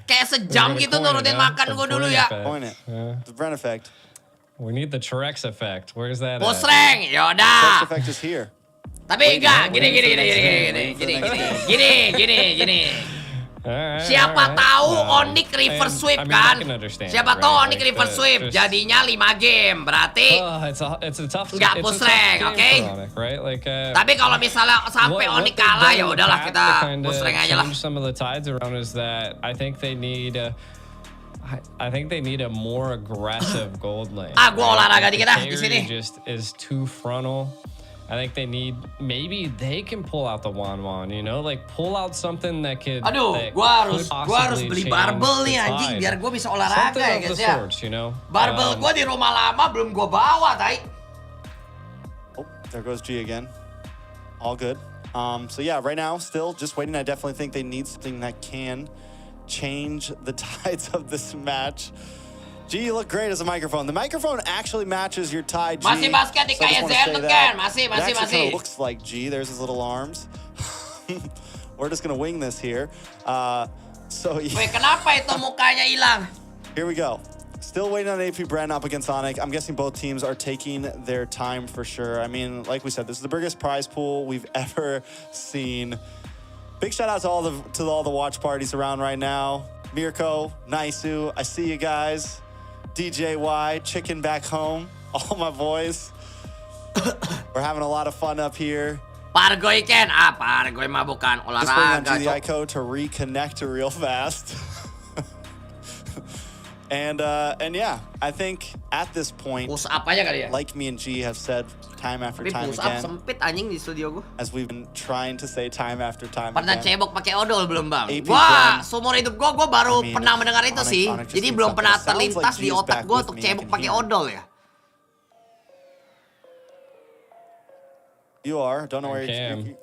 Kayak sejam gitu nurutin makan gue dulu ya. Coin it. The Bren effect. We need the Trex effect. Where's that? Push rank, Trex yaudah. effect is here. Tapi enggak, gini. Siapa tahu Onic reverse sweep kan? Siapa tahu Onic reverse sweep, jadinya 5 game. Berarti nggak push rank, oke? Tapi kalau misalnya sampai Onic kalah, ya udahlah kita push rank aja lah. I think they need a more aggressive gold lane. Gua olahraga dikit dah di sini. Just is too frontal. I think they need, maybe they can pull out the Wan, you know, like pull out something that could. Aduh, gua harus beli barbel nih anjing biar gua bisa olahraga ya guys ya. You know? Barbel gua di rumah lama belum gua bawa, tai. Oh, there goes G again. All good. So yeah, right now still just waiting. I definitely think they need something that can change the tides of this match. G, you look great as a microphone. The microphone actually matches your tie, G. Masih basket di KSN kan? Masih. Kind of looks like G. There's his little arms. We're just gonna wing this here. So yeah. Wait, kenapa itu mukanya hilang? Here we go. Still waiting on AP Bren up against Onic. I'm guessing both teams are taking their time for sure. I mean, like we said, this is the biggest prize pool we've ever seen. Big shout out to all the watch parties around right now. Mirko, Naisu, I see you guys. DJ Y, Chicken back home, all my boys. We're having a lot of fun up here. Pargoy Ken, Pargoy mah bukan olahraga. Just waiting on GDI code to reconnect real fast. And yeah, I think at this point, like me and G have said time after time again, sempit anjing di studio gua. As we've been trying to say time after time Pernah again. cebok pakai odol belum, Bang? Wah, seumur hidup gua baru pernah mendengar itu sih. Jadi belum pernah terlintas di otak gua untuk cebok pakai odol ya. You are, don't know where you're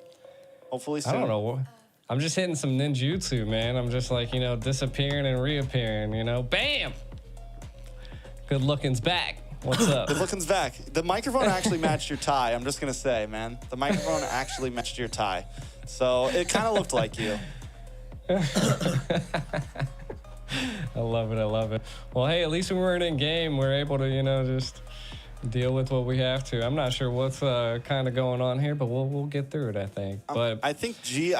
hopefully soon. I don't know. I'm just hitting some ninjutsu, man. I'm just like, you know, disappearing and reappearing, you know? Bam! Good looking's back. What's up? Good looking's back. The microphone actually matched your tie. I'm just going to say, man. The microphone actually matched your tie. So it kind of looked like you. I love it. Well, hey, at least when we're in game, we're able to, you know, just deal with what we have to. I'm not sure what's kind of going on here, but we'll get through it, I think. But I think G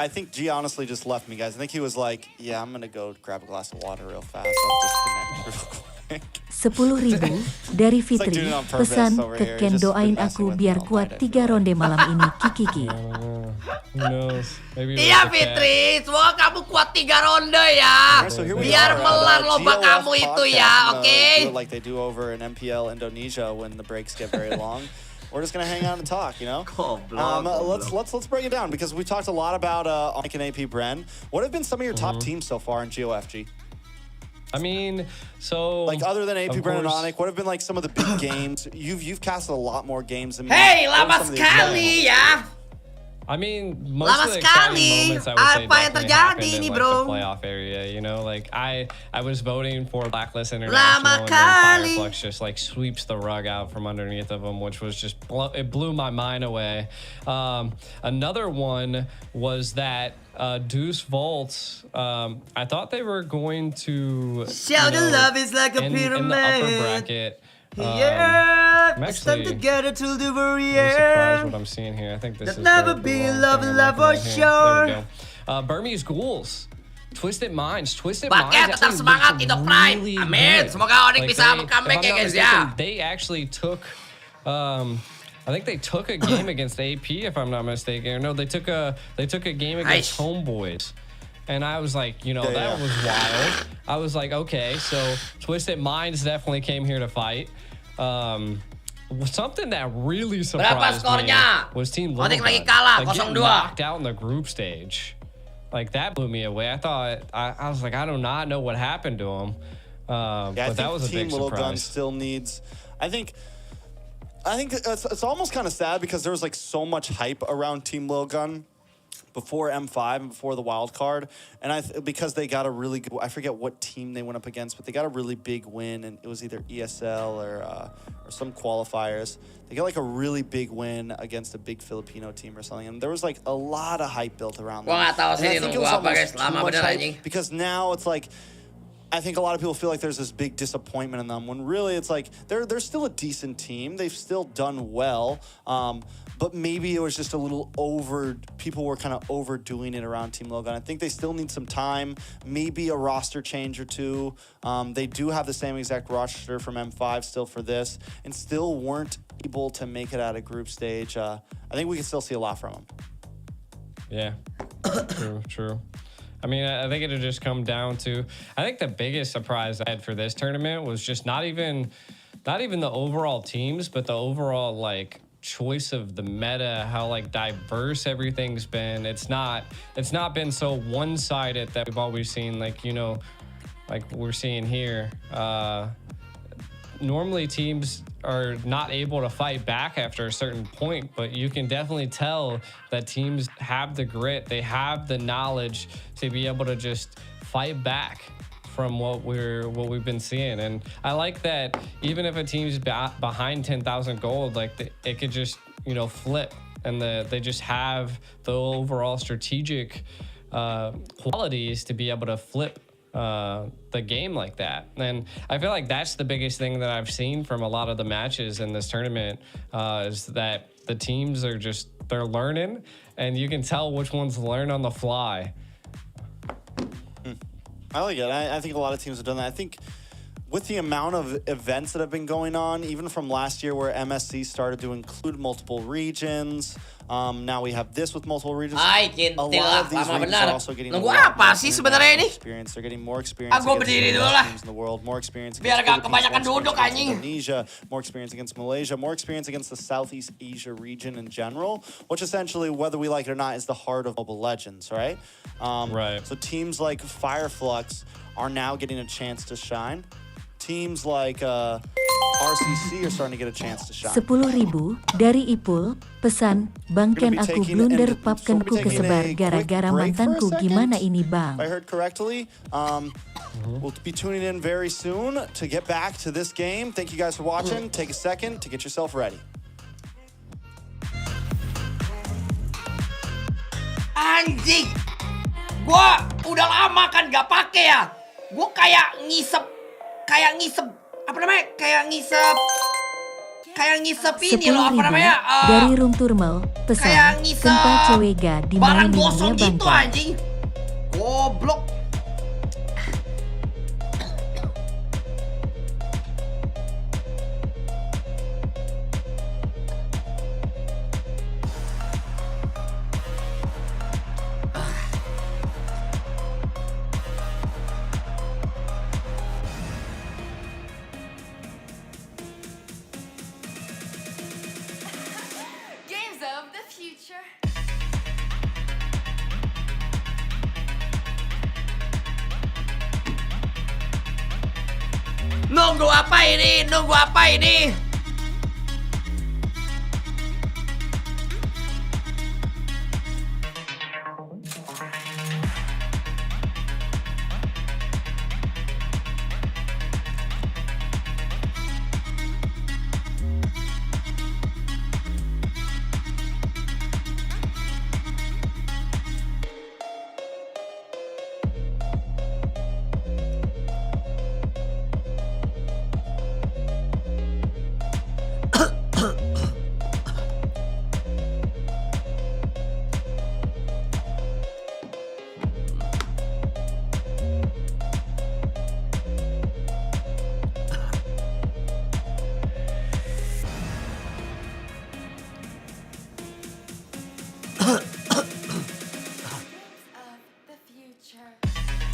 honestly just left me, guys. I think he was like, yeah, I'm going to go grab a glass of water real fast. I'll disconnect real quick. 10.000 dari Fitri, pesan ke Ken doain aku biar kuat 3 ronde malam ini, Kiki. Iya Fitri, semoga kamu kuat 3 ronde ya, biar melar lomba kamu itu ya, oke? Like they do over in MPL Indonesia when the breaks get very long. We're just gonna hang out and talk, you know. Let's break it down because we talked a lot about Onic and AP Bren. What have been some of your top teams so far in GOFG? I mean, so like other than AP Bren and Onic, what have been like some of the big games? You've casted a lot more games than me. Hey, lama sekali ya. I mean, most of the exciting moments I would say definitely happened in like the playoff area, you know? Like, I was voting for Blacklist International and then Fireflux just like sweeps the rug out from underneath of them, which was just, it blew my mind away. Another one was that Deuce Volts, I thought they were going to, Shout the love is like a pyramid. In the upper bracket. Yeah, I'm actually together till the very surprised what I'm seeing here. I think this is never be love for sure. There we go. Burmese Ghouls, Twisted Minds. Pakai tetap semangat hidup Pride. Amin. Semoga Onic bisa comeback ya guys ya. They actually took, I think they took a game against AP if I'm not mistaken. No, they took a game against Homeboys. And I was like, you know, that was wild. I was like, okay, so Twisted Minds definitely came here to fight. Something that really surprised me was Team Little like getting knocked out in the group stage. Like that blew me away. I thought I was like, I do not know what happened to him. But that was a big surprise. Team Little Gun still needs. I think it's almost kind of sad because there was like so much hype around Team Little Gun before M5 and before the wild card, and because they got a really good, I forget what team they went up against, but they got a really big win, and it was either ESL or some qualifiers. They got like a really big win against a big Filipino team or something, and there was like a lot of hype built around them. I think it was almost too much hype because now it's like, I think a lot of people feel like there's this big disappointment in them when really it's like they're still a decent team. They've still done well. but maybe it was just a little people were kind of overdoing it around Team Logan. I think they still need some time, maybe a roster change or two. They do have the same exact roster from M5 still for this, and still weren't able to make it out of group stage. I think we can still see a lot from them. Yeah, true. I mean, I think it'll just come down to, I think the biggest surprise I had for this tournament was just not even the overall teams, but the overall like choice of the meta, how like diverse everything's been. It's not been so one-sided that we've always seen, like, you know, like we're seeing here. Normally teams are not able to fight back after a certain point, but you can definitely tell that teams have the grit, they have the knowledge to be able to just fight back from what we've been seeing. And I like that even if a team's behind 10,000 gold, like it could just, you know, flip, and they just have the overall strategic qualities to be able to flip the game like that. And I feel like that's the biggest thing that I've seen from a lot of the matches in this tournament, is that the teams are just, they're learning, and you can tell which ones learn on the fly. I like it. I think a lot of teams have done that. I think with the amount of events that have been going on, even from last year where MSC started to include multiple regions, now we have this with multiple regions. Ay, a lot of these regions are also getting a lot apa sih sebenarnya ini? Experience. They're getting more experience Aku against berdiri the dulu best lah. teams in the world, more experience Biar against gak Philippines, kebanyakan more duduk experience against anjing. Indonesia, more experience against Malaysia, more experience against the Southeast Asia region in general, which essentially, whether we like it or not, is the heart of Mobile Legends, right? Right. So teams like Fireflux are now getting a chance to shine. Teams like RCC are starting to get a chance to shine. 10.000 dari Ipul, pesan, Bang Ken aku blunder papkenku kesebar gara-gara mantanku, gimana ini Bang? If I heard correctly, we'll be tuning in very soon to get back to this game. Thank you guys for watching. Take a second to get yourself ready. Anjing, gua udah lama kan gak pake ya. Gua kayak ngisep apa namanya? Kayak ngisep ini loh, apa namanya? Dari Room Turmel, pesan, Kempa Cewega di barang mainin gosong ya gitu Bang. anjing. Goblok. Games of the future. Nunggu apa ini? Nunggu apa ini?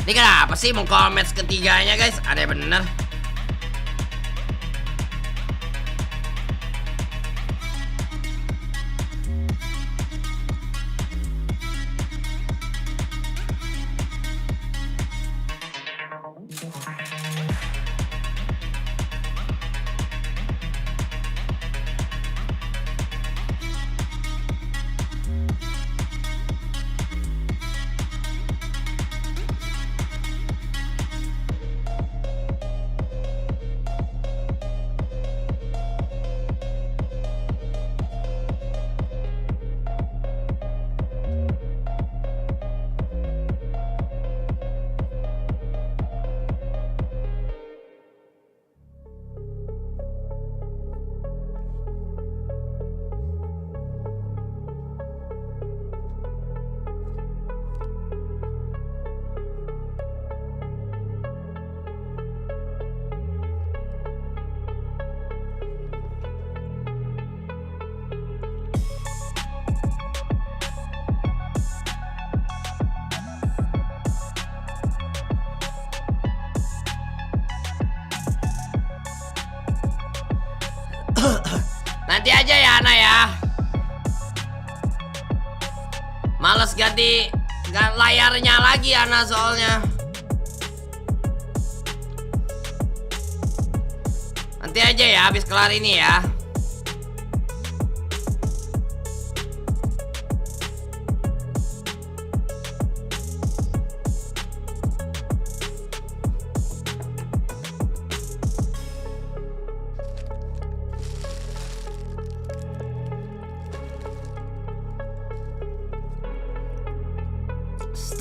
Ini kenapa sih mau comments ketiganya guys? Aneh bener. Ganti aja ya Ana ya. Males ganti layarnya lagi Ana soalnya. Nanti aja ya habis kelar ini ya.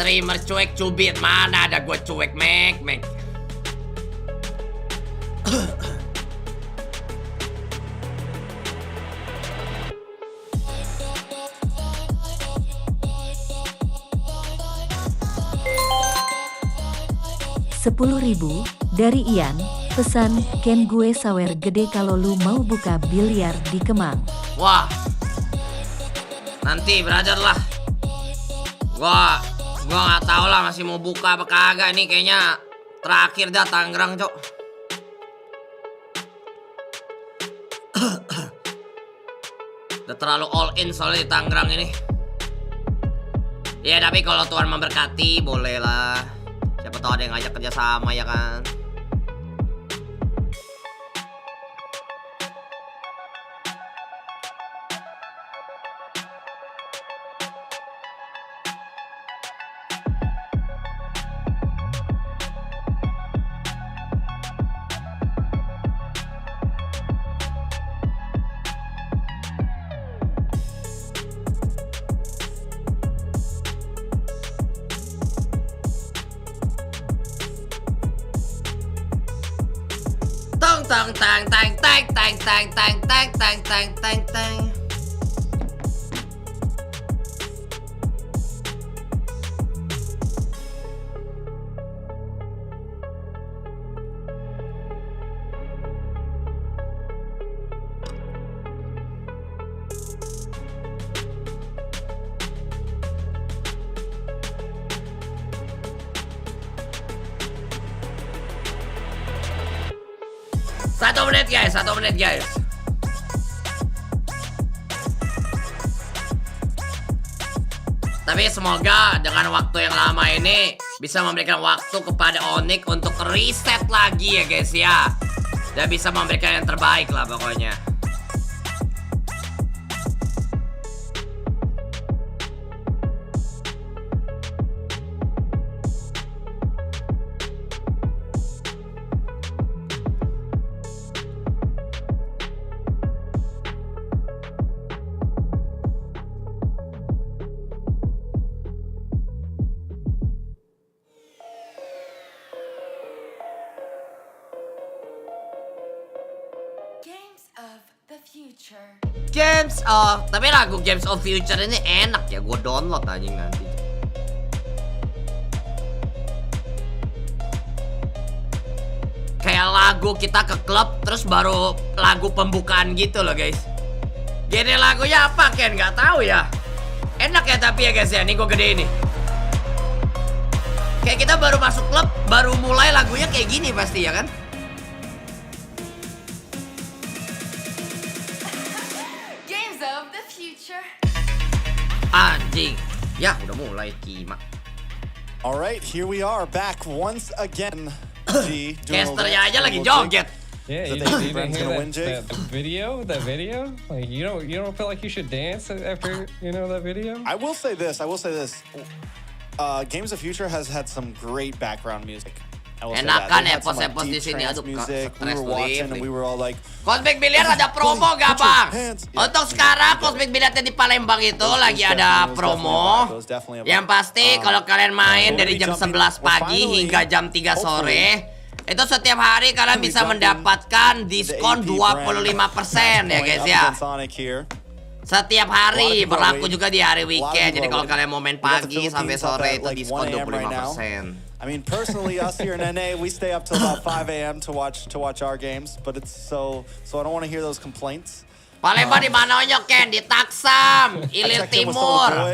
Streamer cuek cubit, mana ada gue cuek mek. 10.000 dari Ian, pesan, Ken gue sawer gede kalau lu mau buka biliar di Kemang. Wah, nanti brother lah. Gua nggak tahu lah masih mau buka apa kagak nih, kayaknya terakhir dah Tangerang, Cok. Udah terlalu all in soalnya di Tangerang ini. Ya tapi kalau Tuhan memberkati boleh lah. Siapa tahu ada yang ngajak kerja sama ya kan. Tang. Satu menit guys. Tapi semoga dengan waktu yang lama ini bisa memberikan waktu kepada Onic untuk reset lagi ya guys ya. Dan bisa memberikan yang terbaik lah pokoknya. Tapi lagu Games of Future ini enak ya, gue download anjing nanti. Kayak lagu kita ke klub terus baru lagu pembukaan gitu loh guys. Gini lagunya apa Ken? Gak tahu ya. Enak ya tapi ya guys ya, nih gue gede ini. Kayak kita baru masuk klub, baru mulai lagunya kayak gini pasti ya kan? Anjing. Ya, udah mulai Kima. Alright, here we are back once again. Casternya aja lagi joget. Yeah, you didn't hear that video? That video? Like you don't feel like you should dance after that video? I will say this. Games of Future has had some great background music. Enakan epos-epos di sini, aduh music. We were watching and we were all like, Cosmic Billiard ada promo gak bang? Untuk sekarang Cosmic Billiard di Palembang itu lagi ada promo. Yang pasti kalau kalian main dari jam 11 pagi hingga jam 3 sore, itu setiap hari kalian bisa mendapatkan diskon 25% ya guys ya. Setiap hari, berlaku juga di hari weekend. Jadi kalau kalian mau main pagi sampai sore itu diskon 25%. I mean, personally, us here in NA, we stay up till about 5 a.m. to watch our games, but it's so I don't want to hear those complaints. Palembang di mana nya Ken? Di Taksam, Ilir Timur.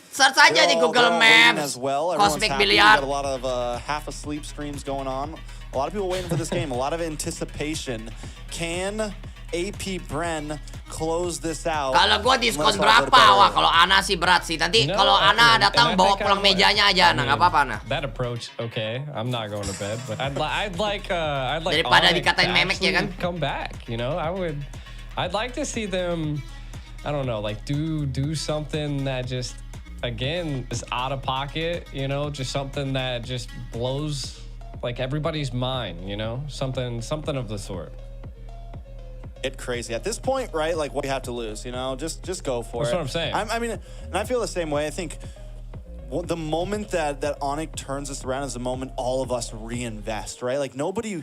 Search aja di Google Maps. Cosmic Billiard. A lot of half asleep streams going on. A lot of people waiting for this game. A lot of anticipation. Can AP Bren close this out. Kalau gue diskon berapa? Wah, kalau Ana sih berat sih. Nanti kalau Ana datang bawa pulang mejanya aja, Ana. Nggak apa-apa, Ana. That approach, okay. I'm not going to bed, but I'd like daripada dikatain memek ya kan? Come back, you know. I'd like to see them, I don't know, like do something that just, again, is out of pocket, you know, just something that just blows like everybody's mind, you know, something of the sort. Get crazy at this point, right? Like, what do you have to lose? You know, just go for it. That's what I'm saying. I mean, and I feel the same way. I think the moment that Onic turns this around is the moment all of us reinvest, right? Like nobody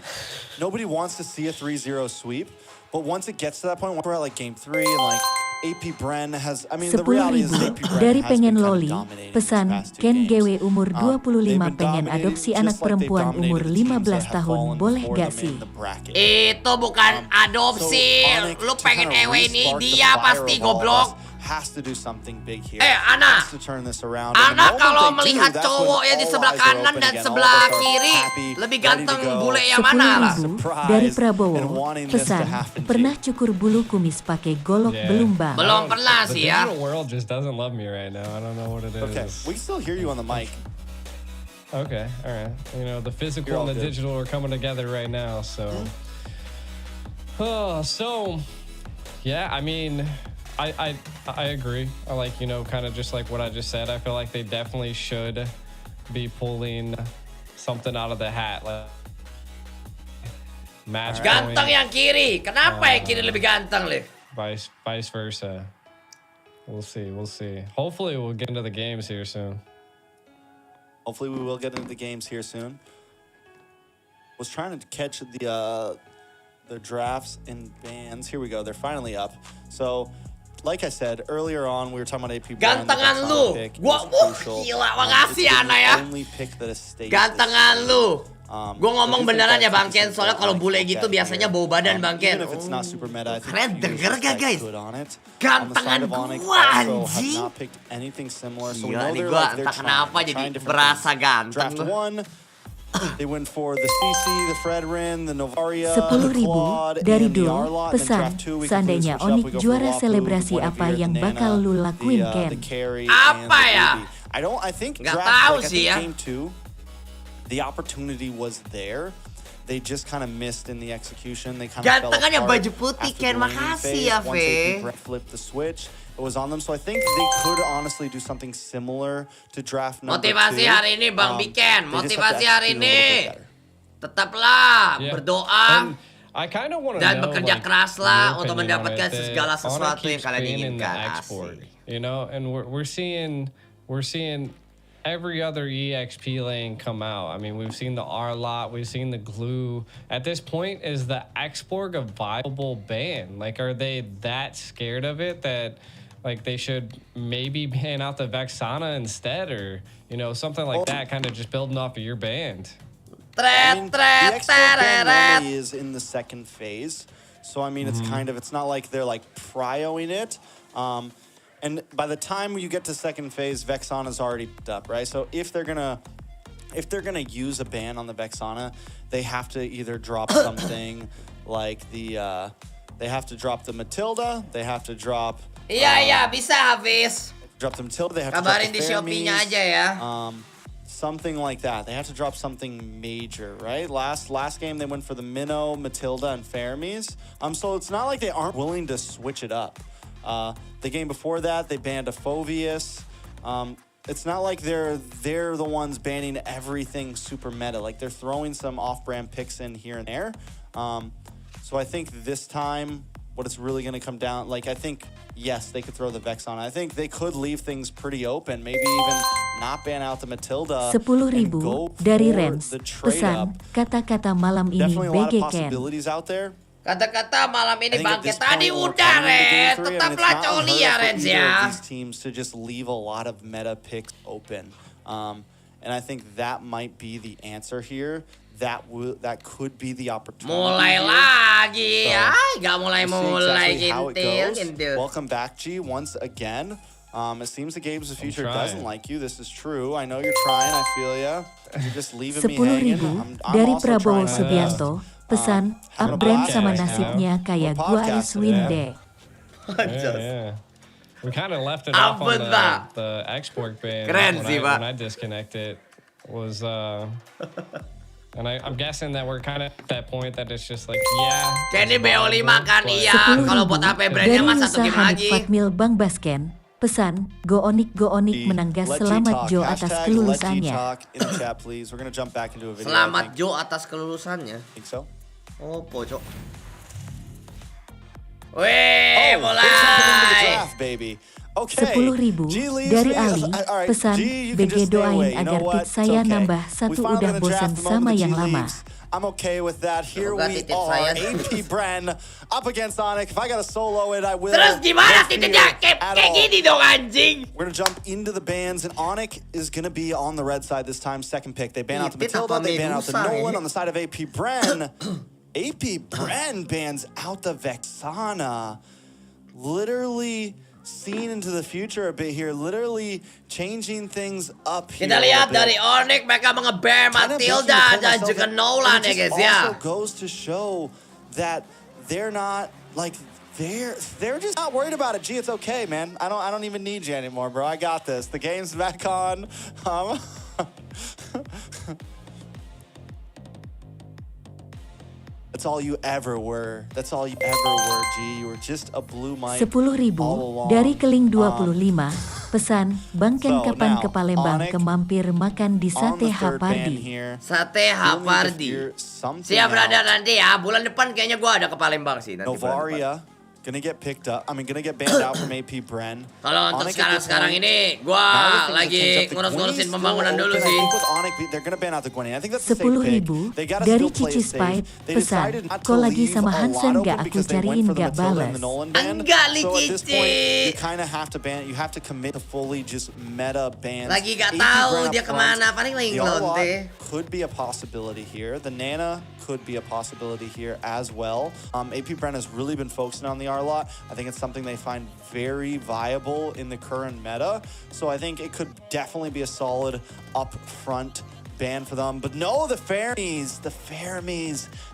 wants to see a 3-0 sweep, but once it gets to that point, we're at like game 3 and like AP Bren has, I mean, the reality is AP Bren dari has pengen been loli, pesan Ken GW umur 25 pengen adopsi anak perempuan umur 15 tahun, boleh gak sih? Itu bukan adopsi, lu pengen ewe ini dia pasti goblok. Has to do something big here. Ana, has to turn this around. Ana kalau melihat cowok yang di sebelah kanan dan sebelah kiri lebih ganteng bule yang mana lah? Dari Prabowo, pesan, pernah cukur bulu kumis pakai golok belum bang? Belum pernah sih ya. The digital world just doesn't love me right now. I don't know what it is. Okay, we can still hear you on the mic. Okay, all right. You know, the physical and the digital are coming together right now, so. Yeah, I mean, I agree. I like, you know, kind of just like what I just said. I feel like they definitely should be pulling something out of the hat. Like match ganteng yang kiri. Kenapa yang kiri lebih ganteng, Liv? Vice versa. We'll see. Hopefully we'll get into the games here soon. Hopefully we will get into the games here soon. Was trying to catch the drafts and bans. Here we go. They're finally up. So, like I said earlier on, we were talking about AP. Gantengan lu. Gua gila, makasih Ana ya. Gantengan lu. Gua ngomong beneran ya Bang Ken, soalnya kalau bule gitu biasanya bau badan Bang Ken. Kalian denger gak guys? Gantengan gua anjing. Gila nih gua entah kenapa jadi berasa ganteng lu. They went for the CC, the Fredrin, the Novaria, 10.000 dari Dul, pesan, seandainya Onic juara selebrasi apa yang bakal lu lakuin Ken? Apa ya? I think nggak tahu sih ya. Game 2, the opportunity was there. They just kind of missed in the execution. They kind of fell apart. Gantengan yang baju putih Ken, makasih ya Fe. Flip the switch. It was on them, so I think they could honestly do something similar to draft number 2. Motivasi hari ini Bang Biken, motivasi hari ini. Tetaplah berdoa dan bekerja keraslah untuk mendapatkan segala sesuatu yang kalian inginkan. Asik. You know, and we're seeing every other EXP lane come out. I mean, we've seen the R lot, we've seen the glue. At this point, is the Exborg a viable ban? Like, are they that scared of it that like they should maybe ban out the Vexana instead, or you know, something like that, kind of just building off of your band? The Exborg ban normally is in the second phase, so I mean, it's kind of, it's not like they're like prioing it. And by the time you get to second phase, Vexana's already picked up, right? So if they're gonna use a ban on the Vexana, they have to either drop something like the they have to drop the Matilda, they have to drop Iya, bisa Hafiz. Drop the Matilda, they have to drop Kabarin the di Shopee-nya aja ya. Something like that. They have to drop something major, right? Last game they went for the Minnow, Matilda, and Fermis. So it's not like they aren't willing to switch it up. The game before that, they banned a Phovius. It's not like they're the ones banning everything super meta. Like they're throwing some off-brand picks in here and there. So I think this time, what it's really going to come down, like I think, yes, they could throw the Vex on. I think they could leave things pretty open. Maybe even not ban out the Matilda. 10.000 dari Rens. Pesan, kata-kata malam ini Definitely a lot of BG Ken. possibilities out there. Kata-kata malam ini Bangke tadi udah Ren. Tetaplah coli ya Rens ya. These teams to just leave a lot of meta picks open. And I think that might be the answer here. That could be the opportunity. Mulai lagi, ay, gak mulai exactly gentil. Welcome back, G, once again. It seems the Games of Future doesn't like you. This is true. I know you're trying. I feel ya. You're just leaving me hanging. 10.000 dari Prabowo Subianto. Pesan, Bren sama nasibnya kayak gua is win deh. Yeah. We kind of left it off on the export ban when I disconnected. Was and I'm guessing that we're kind of at that point that it's just like, yeah. Kenny BO5 kan, iya. Kalau buat AP Brennya mah 1 game lagi. 4 mil Bang Basken. Pesan, go Onic menang gas selamat Jo atas kelulusannya. Selamat Jo atas kelulusannya. Think so? Oh, pojok. Wih, mulai. 10.000 dari Ali. Pesan, BG doain agar tit saya nambah 1 udah bosan sama yang lama. I'm okay with that. Here we are, AP Bren up against Onic. If I gotta solo it, I will. Terus gimana tititnya? Kayak gini dong anjing. We're gonna jump into the bans, and Onic is gonna be on the red side this time. Second pick. They ban out the Matilda. They ban out the Nolan on the side of AP Bren. AP Bren bans out the Vexana. Literally seen into the future a bit here, literally changing things up here. Kita lihat dari Onic, mereka mengebear Matilda dan juga Nolan ya guys ya. Also goes to show that they're not like they're just not worried about it. Gee, it's okay, man. I don't even need you anymore, bro. I got this. The game's back on. That's all you ever were. That's all you ever were, G. You were just a blue mic 10.000 dari Keling 25. Pesan, Bang Ken kapan ke Palembang ke mampir makan di Sate Hapardi. Sate Hapardi. Siap brother nanti ya. Bulan depan kayaknya gua ada ke Palembang sih nanti. Novaria gonna get picked up. I mean, gonna get banned out from AP Bren. Kalau untuk sekarang ini, gua lagi ngurus-ngurusin pembangunan dulu sih. They're gonna ban out the Gwenny. I think that's the safe pick. 10.000 dari Cici Spite. Pesan, kok lagi sama Hansen gak aku cariin gak balas. Enggak li Cici. You kind of have to ban. You have to commit to fully just meta ban. Lagi gak tahu dia kemana. Paling lagi ngelonte. Could be a possibility here. The Nana could be a possibility here as well. AP Bren has really been focusing on the R-Lot. I think it's something they find very viable in the current meta. So I think it could definitely be a solid upfront ban for them. But no, the Fermies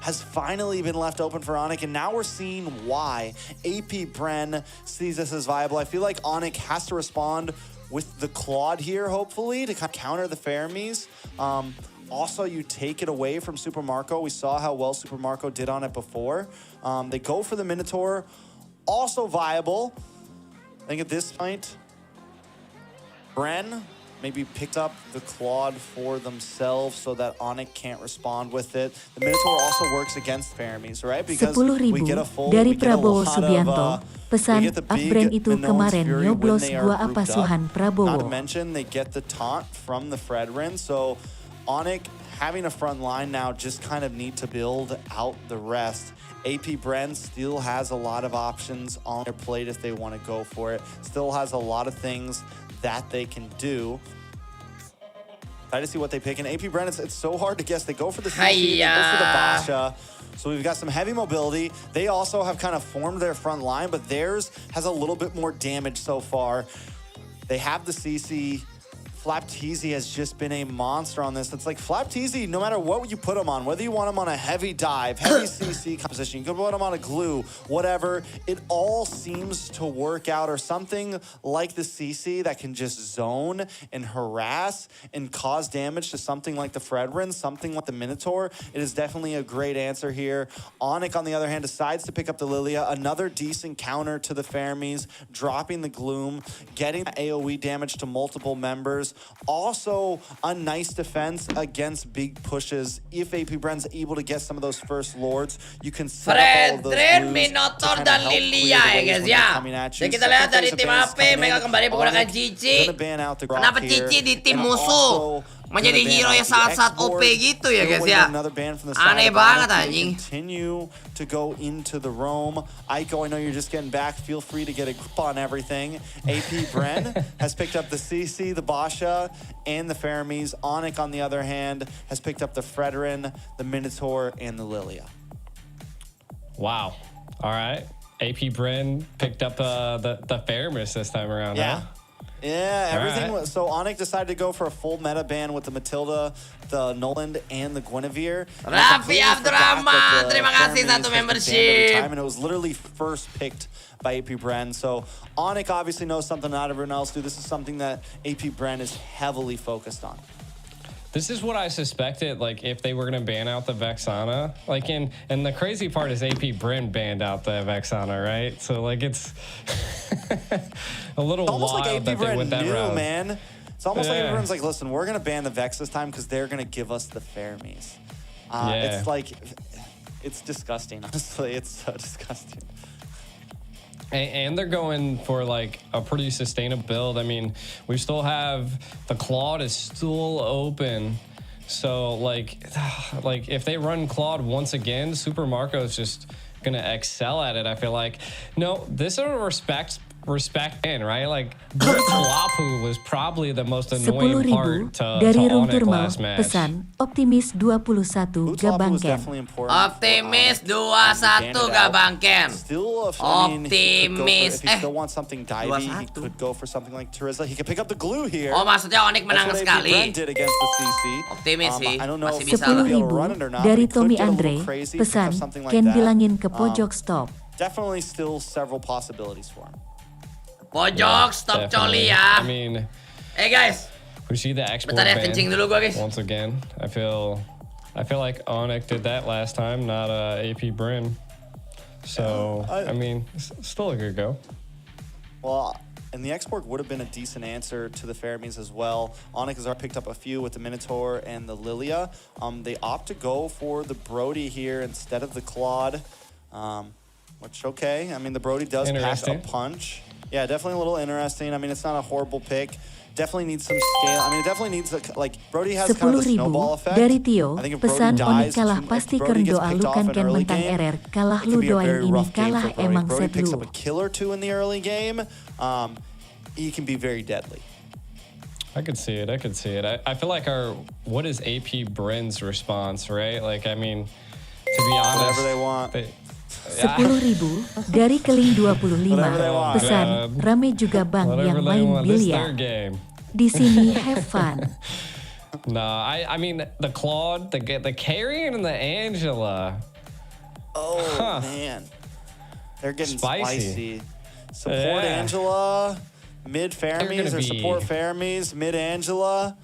has finally been left open for Onic, and now we're seeing why AP Bren sees this as viable. I feel like Onic has to respond with the Claude here, hopefully, to kind of counter the Fermies. Also, you take it away from Super Marco. We saw how well Super Marco did on it before. They go for the Minotaur. Also viable. I think at this point, Bren maybe picked up the Claude for themselves so that Onic can't respond with it. The Minotaur also works against Fermies, right? Because 10.000 dari Prabowo Subianto. Pesan, Bren itu kemarin nyoblos gua apa suhan Prabowo. Not to mention, they get the taunt from the Fredrin, so Onic having a front line now just kind of need to build out the rest. AP Bren still has a lot of options on their plate if they want to go for it. Still has a lot of things that they can do. Try to see what they pick. And AP Bren, it's so hard to guess. They go for the CC, they go for the Basha. So we've got some heavy mobility. They also have kind of formed their front line, but theirs has a little bit more damage so far. They have the CC. Flapteezy has just been a monster on this. It's like Flapteezy, no matter what you put him on, whether you want him on a heavy dive, heavy CC composition, you could put him on a glue, whatever, it all seems to work out, or something like the CC that can just zone and harass and cause damage to something like the Fredrin, something like the Minotaur. It is definitely a great answer here. Onic, on the other hand, decides to pick up the Lilia, another decent counter to the Fermies, dropping the Gloom, getting AoE damage to multiple members. Also, a nice defense against big pushes. If AP Bren's able to get some of those first lords, you can set up all of those blues Minotaur dan Lilia ya guys ya. Dan kita lihat dari tim AP mereka kembali menggunakan Cici. Kenapa Cici di tim musuh menjadi hero yang sangat-sangat OP gitu ya guys ya. Aneh banget anjing. Continue to go into the roam. Aiko, I know you're just getting back. Feel free to get a grip on everything. AP Bren has picked up the CC, the Basha, and the Fermies. Onic, on the other hand, has picked up the Fredrin, the Minotaur, and the Lilia. Wow. All right. AP Bren picked up the Fermis this time around. Yeah. Huh? Yeah, everything was, so Onic decided to go for a full meta ban with the Matilda, the Noland, and the Guinevere. Raffi Abdurrahman, terima kasih satu membership. And it was literally first picked by AP Bren. So Onic obviously knows something not everyone else do. This is something that AP Bren is heavily focused on. This is what I suspected, like, if they were going to ban out the Vexana. Like, and the crazy part is AP Bren banned out the Vexana, right? So, like, it's a little almost wild like AP that they Bren went that knew, route. man. It's almost like everyone's like, listen, we're going to ban the Vex this time because they're going to give us the Fermies. It's like, it's disgusting, honestly. It's so disgusting. And they're going for like a pretty sustainable build. I mean, we still have the Claude is still open. So like if they run Claude once again, Super Marco is just gonna excel at it. I feel like. No, this is a respect in, right? Like Lapu was probably the most annoying part to dari Room Onic Turmal. last match. Pesan Optimis 21 Gabangken. Optimis 21 Gabangken. Optimis. If he still wants something divey, he could go for something like Terizla. He could pick up the glue here. Oh, maksudnya Onic menang sekali. Did against the CC. Optimis sih. I don't know if Masih bisa he'll lah. be able to run it or not. Dari He could Tommy get a Andre. little crazy, Pesan pick up something like Ken that. bilangin ke pojok stop. Definitely still several possibilities for him. Pojok stop coli ya. I mean, hey guys. We see the export Bentar ya, ban kencing dulu gua guys. once again. I feel like Onic did that last time, not AP Bren. So I mean, still a good go. Well, and the export would have been a decent answer to the Fermies as well. Onic has already picked up a few with the Minotaur and the Lilia. They opt to go for the Brody here instead of the Claude, which okay. I mean, the Brody does pack a punch. Yeah, definitely a little interesting. I mean, it's not a horrible pick. Definitely needs some scale. I mean, it definitely needs like Brody has kind of the snowball effect. Dari Tio, I think if pesan Brody Onic dies, kalah if pasti Brody keren gets doa picked lu off kan in Ken early mentang game, RR kalah it lu could be a doain very ini rough game kalah for Brody. emang Brody set picks lu. up a kill or two in the early game. He can be very deadly. I could see it. I feel like what is AP Bren's response, right? Like, I mean, to be honest, whatever they want. 10.000 dari Keling 25. Pesan rame juga bang yang main bilya. Di sini have fun. No, I mean the Claude, the Carrion, and the Angela. Oh man, they're getting spicy. Support Angela, mid Fermies, or support Fermies, mid Angela.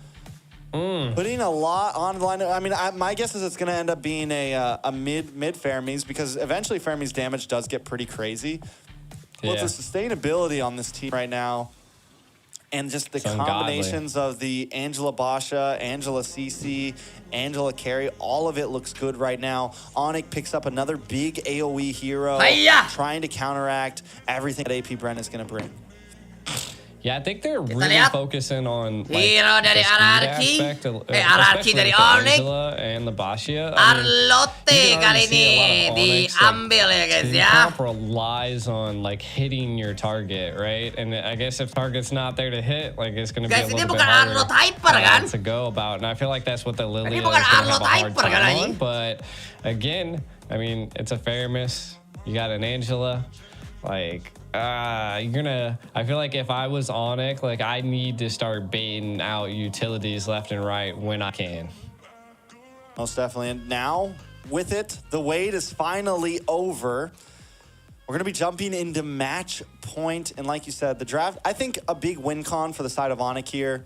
Putting a lot on the line. I mean, my guess is it's going to end up being a mid Fermies because eventually Fermies damage does get pretty crazy. Well, the sustainability on this team right now, and just the combinations of the Angela Basha, Angela CC, Angela Carry, all of it looks good right now. Onic picks up another big AoE hero, trying to counteract everything that AP Bren is going to bring. Yeah, I think they're really focusing on like, hero dari Ararki. Ararki dari Onic. And the Bashia. Arlotte kali ini diambil ya guys ya. Comp relies on like hitting your target, right? And I guess if target's not there to hit, like it's going to be a little bit harder to go about. And I feel like that's what the Lilia is going to have a hard time on. But again, I mean, it's a fair miss. You got an Angela, like. I feel like if I was Onic, like I need to start baiting out utilities left and right when I can. Most definitely. And now, with it, the wait is finally over. We're going to be jumping into match point. And like you said, the draft, I think a big win con for the side of Onic here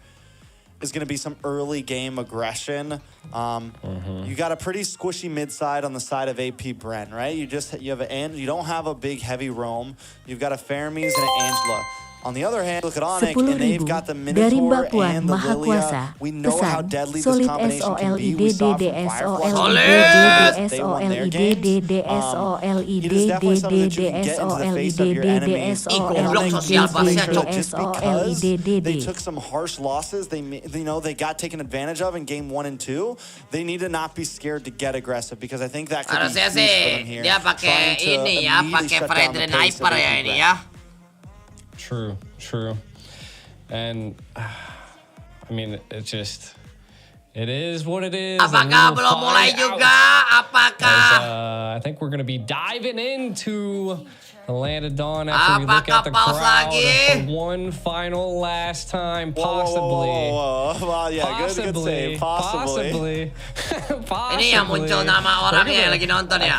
is going to be some early game aggression. You got a pretty squishy mid side on the side of AP Bren, right? You don't have a big heavy roam. You've got a Fermies and an Angela. On the other hand, look at Onic, and they've got the Minotaur and the Lilia. We know how deadly this combination can be. We saw from Fireflies. They won their games. It is definitely something that you can get into the face of your enemies. Just because they took some harsh losses, they got taken advantage of in game 1 and 2. They need to not be scared to get aggressive because I think that could be huge for them here. Dia pakai ini ya, pakai Fredrin Hyper ya ini ya. True. And I mean, it's just, It is what it is. Apakah belum mulai juga? Apakah? I think we're going to be diving into the land of dawn after we look at the crowd for one final last time, possibly. Well, yeah, good save. Possibly. Ini yang muncul nama orangnya yang lagi nonton ya.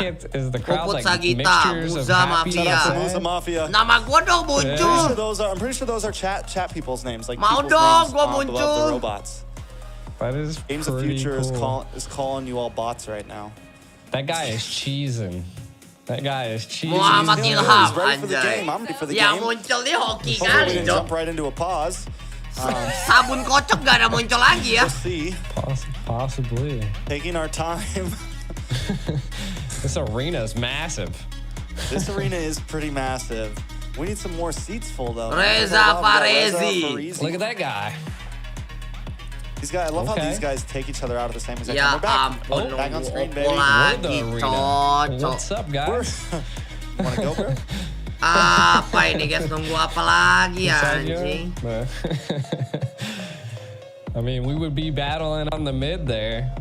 Puput Sagita, Muza Mafia. Nama gua dong muncul. I'm pretty sure those are chat people's names. Like mau dong gua muncul. The robots. That is Games of Future is calling you all bots right now. That guy is cheesing. That guy is cheesing. Muhammad Ilham, he's ready for the game. I'm ready for the yang game. muncul dia hoki Hopefully we kali, didn't jump right into a pause. Sabun kocok gak ada muncul lagi ya. We'll see. Possibly. Taking our time. This arena is massive. This arena is pretty massive. We need some more seats full though. Reza Farezi. Look at that guy. These guys, I love how these guys take each other out of the same exact Ya time. We're back. Back on screen, baby. What's up, guys? Wanna go, bro? Apa ini guys? Nunggu apa lagi anjing? I mean, we would be battling on the mid there.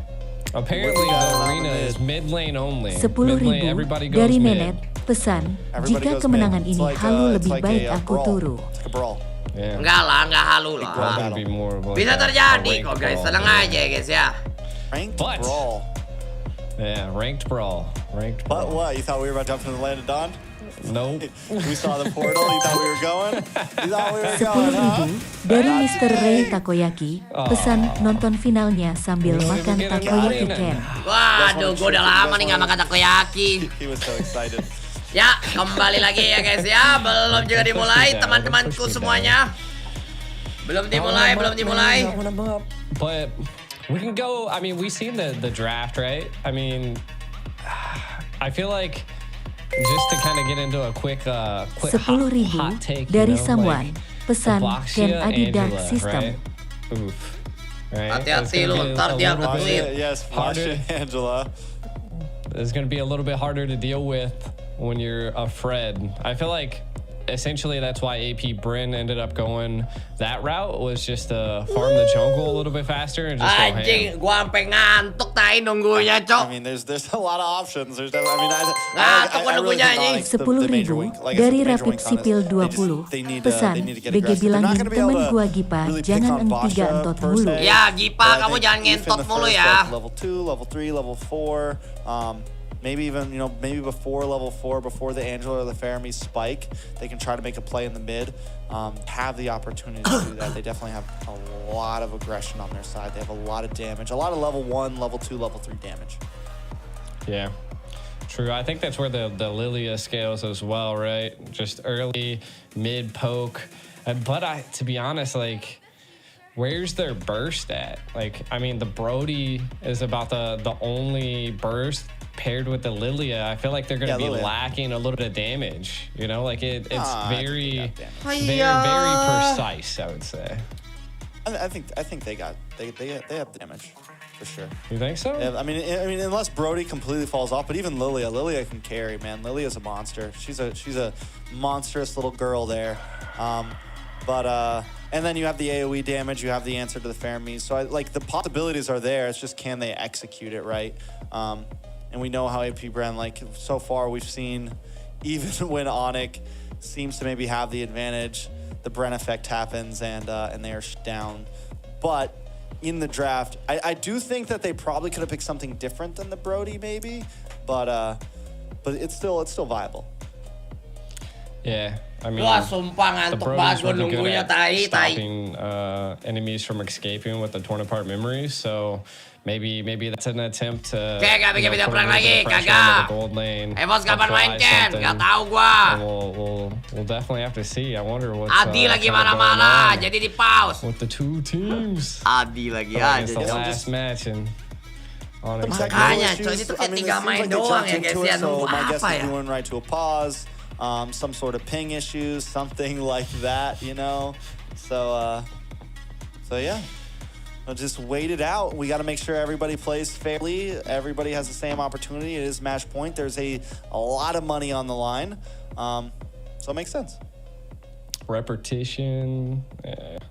Apparently, the arena is mid lane only. 10.000 dari Nenet. Pesan, jika kemenangan ini halu lebih baik aku turu. Yeah. Enggak lah, enggak halu lah. Bisa terjadi kok guys, tenang aja guys ya. Ranked brawl. Yeah, ranked brawl. Ranked brawl. But what? You thought we were about to jump into the land of dawn? Nope. We saw the portal. You thought we were going? You thought we were going, huh? 10.000 dari Mr. Ray Takoyaki. Pesan nonton finalnya sambil makan takoyaki Ken. Waduh, gue udah lama nih gak makan takoyaki. He was so excited. Ya, kembali lagi ya guys ya. Belum juga dimulai teman-temanku semuanya. Belum dimulai. But we can go, I mean, we've seen the draft, right? I mean, I feel like just to kind of get into a quick 10.000 hot take, dari you know, someone. Pesan Ken Adi Dark System. Right? Oof. Right? Hati-hati lu, ntar dia ketulit. Yes, Flasha Angela. It's going to be a little bit harder to deal with when you're a Fred. I feel like essentially that's why AP Bren ended up going that route, was just to farm the jungle a little bit faster and just go ham. Anjing, gua sampai ngantuk tadi nunggunya, Cok. I mean, there's a lot of options. There's, I mean, ngantuk gua nunggunya anjing. 10.000 dari Rapid Sipil 20. Pesan, BG bilangin temen gua Gipa, jangan entiga entot mulu. Ya, Gipa, kamu jangan ngentot mulu ya. Level 2, level 3, level 4. Maybe even, you know, maybe before level 4, before the Angela or the Faramee spike, they can try to make a play in the mid. Have the opportunity to do that. They definitely have a lot of aggression on their side. They have a lot of damage, a lot of level 1, level 2, level 3 damage. Yeah, true. I think that's where the Lilia scales as well, right? Just early, mid poke. But to be honest, like, where's their burst at? Like, I mean, the Brody is about the only burst paired with the Lilia. I feel like they're going to be lacking a little bit of damage. You know, like it's very precise, I would say. I think they have damage for sure. You think so? Yeah, I mean, unless Brody completely falls off, but even Lilia can carry, man. Lilia's a monster. She's a monstrous little girl there. And then you have the AoE damage, you have the answer to the Faramee. So like the possibilities are there. It's just, can they execute it right? And we know how AP Bren, like, so far we've seen, even when Onic seems to maybe have the advantage, the Bren effect happens and they are down. But in the draft, I do think that they probably could have picked something different than the Brody maybe, but it's still viable. Yeah, I mean, Wah, sumpah ngantuk banget gue nunggunya tai. Stopping enemies from escaping with the torn apart memories, so maybe that's an attempt to. Kagak bisa perang lagi, kagak. Evos kapan main Ken? Gak tau gua. We'll definitely have to see. I wonder what's Adi lagi mana-mana, jadi di pause. With the two teams. Adi lagi aja. It's the last match and. Makanya, coy, itu kayak 3 main doang ya guys ya. Nunggu apa ya? Doing right to a pause. Some sort of ping issues, something like that, you know? So yeah, we'll just wait it out. We got to make sure everybody plays fairly. Everybody has the same opportunity. It is match point. There's a lot of money on the line. So it makes sense. Repetition. Yeah.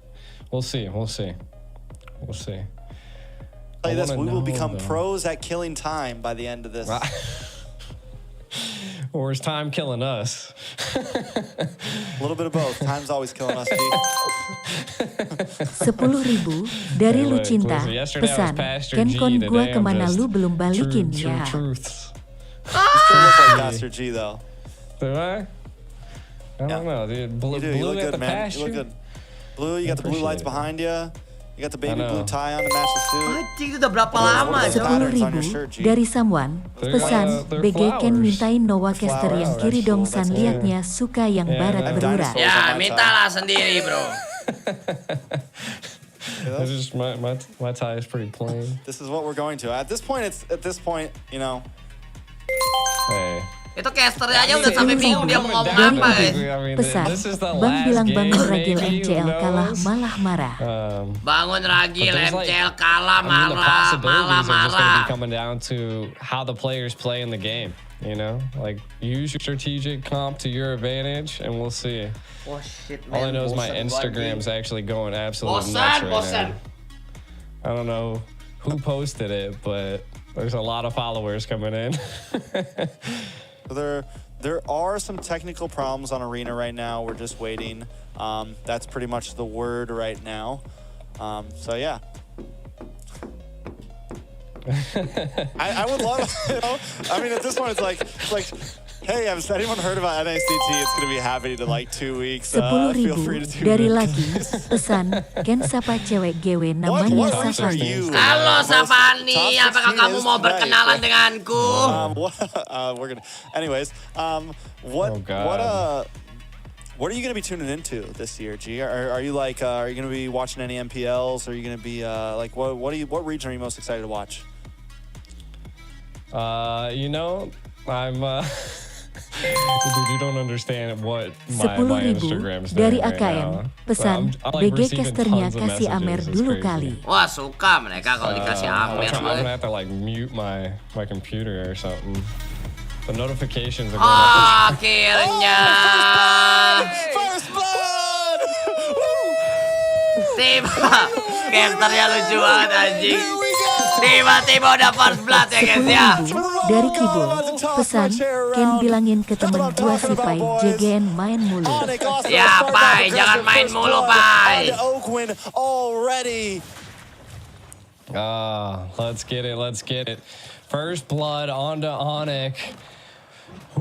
We'll see. Tell you this, we will become pros at killing time by the end of this. Or is time killing us? A little bit of both. Time's always killing us, G. 10.000 dari Lucinta. Pesan, Kencon gua kemana lu belum balikin ya? Still look like Master G though. Do I? I don't know, dude. Blue, you look at good, the man. pasture? You look good. Blue, you got the blue lights behind you. You got the baby blue tie on to match the suit. Anjing, udah berapa lama? 10.000 dari someone. Pesan, BG Ken mintain Noah caster yang kiri dong San liatnya suka yang barat berurat. Ya, mintalah sendiri, bro. Just my tie is pretty plain. This is what we're going to. At this point, you know. Hey. Itu casternya aja udah sampai bingung dia mau ngomong apa, guys. Pesan, Bang bilang bangun ragil MCL kalah malah marah. Bangun ragil MCL kalah malah. Coming down to how the players play in the game. You know, like use your strategic comp to your advantage, and we'll see. Oh shit, man. All I know is my Instagram's actually going absolutely nuts right now. I don't know who posted it, but there's a lot of followers coming in. There are some technical problems on Arena right now. We're just waiting. That's pretty much the word right now. So yeah. I would love, you know, I mean, at this point, it's like, hey, has anyone heard about NACT? It's going to be happening in like 2 weeks. 10.000 dari lagi. Pesan, Ken sapa cewek GW namanya Safani. Halo Safani, apakah kamu mau berkenalan denganku? We're gonna. Anyways, what are you going to be tuning into this year, G? Are you like, are you going to be watching any MPLs? Are you going to be like, what region are you most excited to watch? You know, I'm. Dude, you don't understand what my Instagram's dari doing right AKM. now. Pesan, BG casternya kasih Amer dulu kali. Wah, suka mereka kalau dikasih Amer. I'm gonna have to like mute my computer or something. The notifications are going akhirnya. First blood! Tiba, casternya lucu banget anjing. Tiba-tiba udah first blood ya guys ya. Dari Kibul, pesan, Ken bilangin ke temen gua si Pai, JGN main mulu. Ya Pai, jangan main mulu Pai. Let's get it. First blood onto Onic.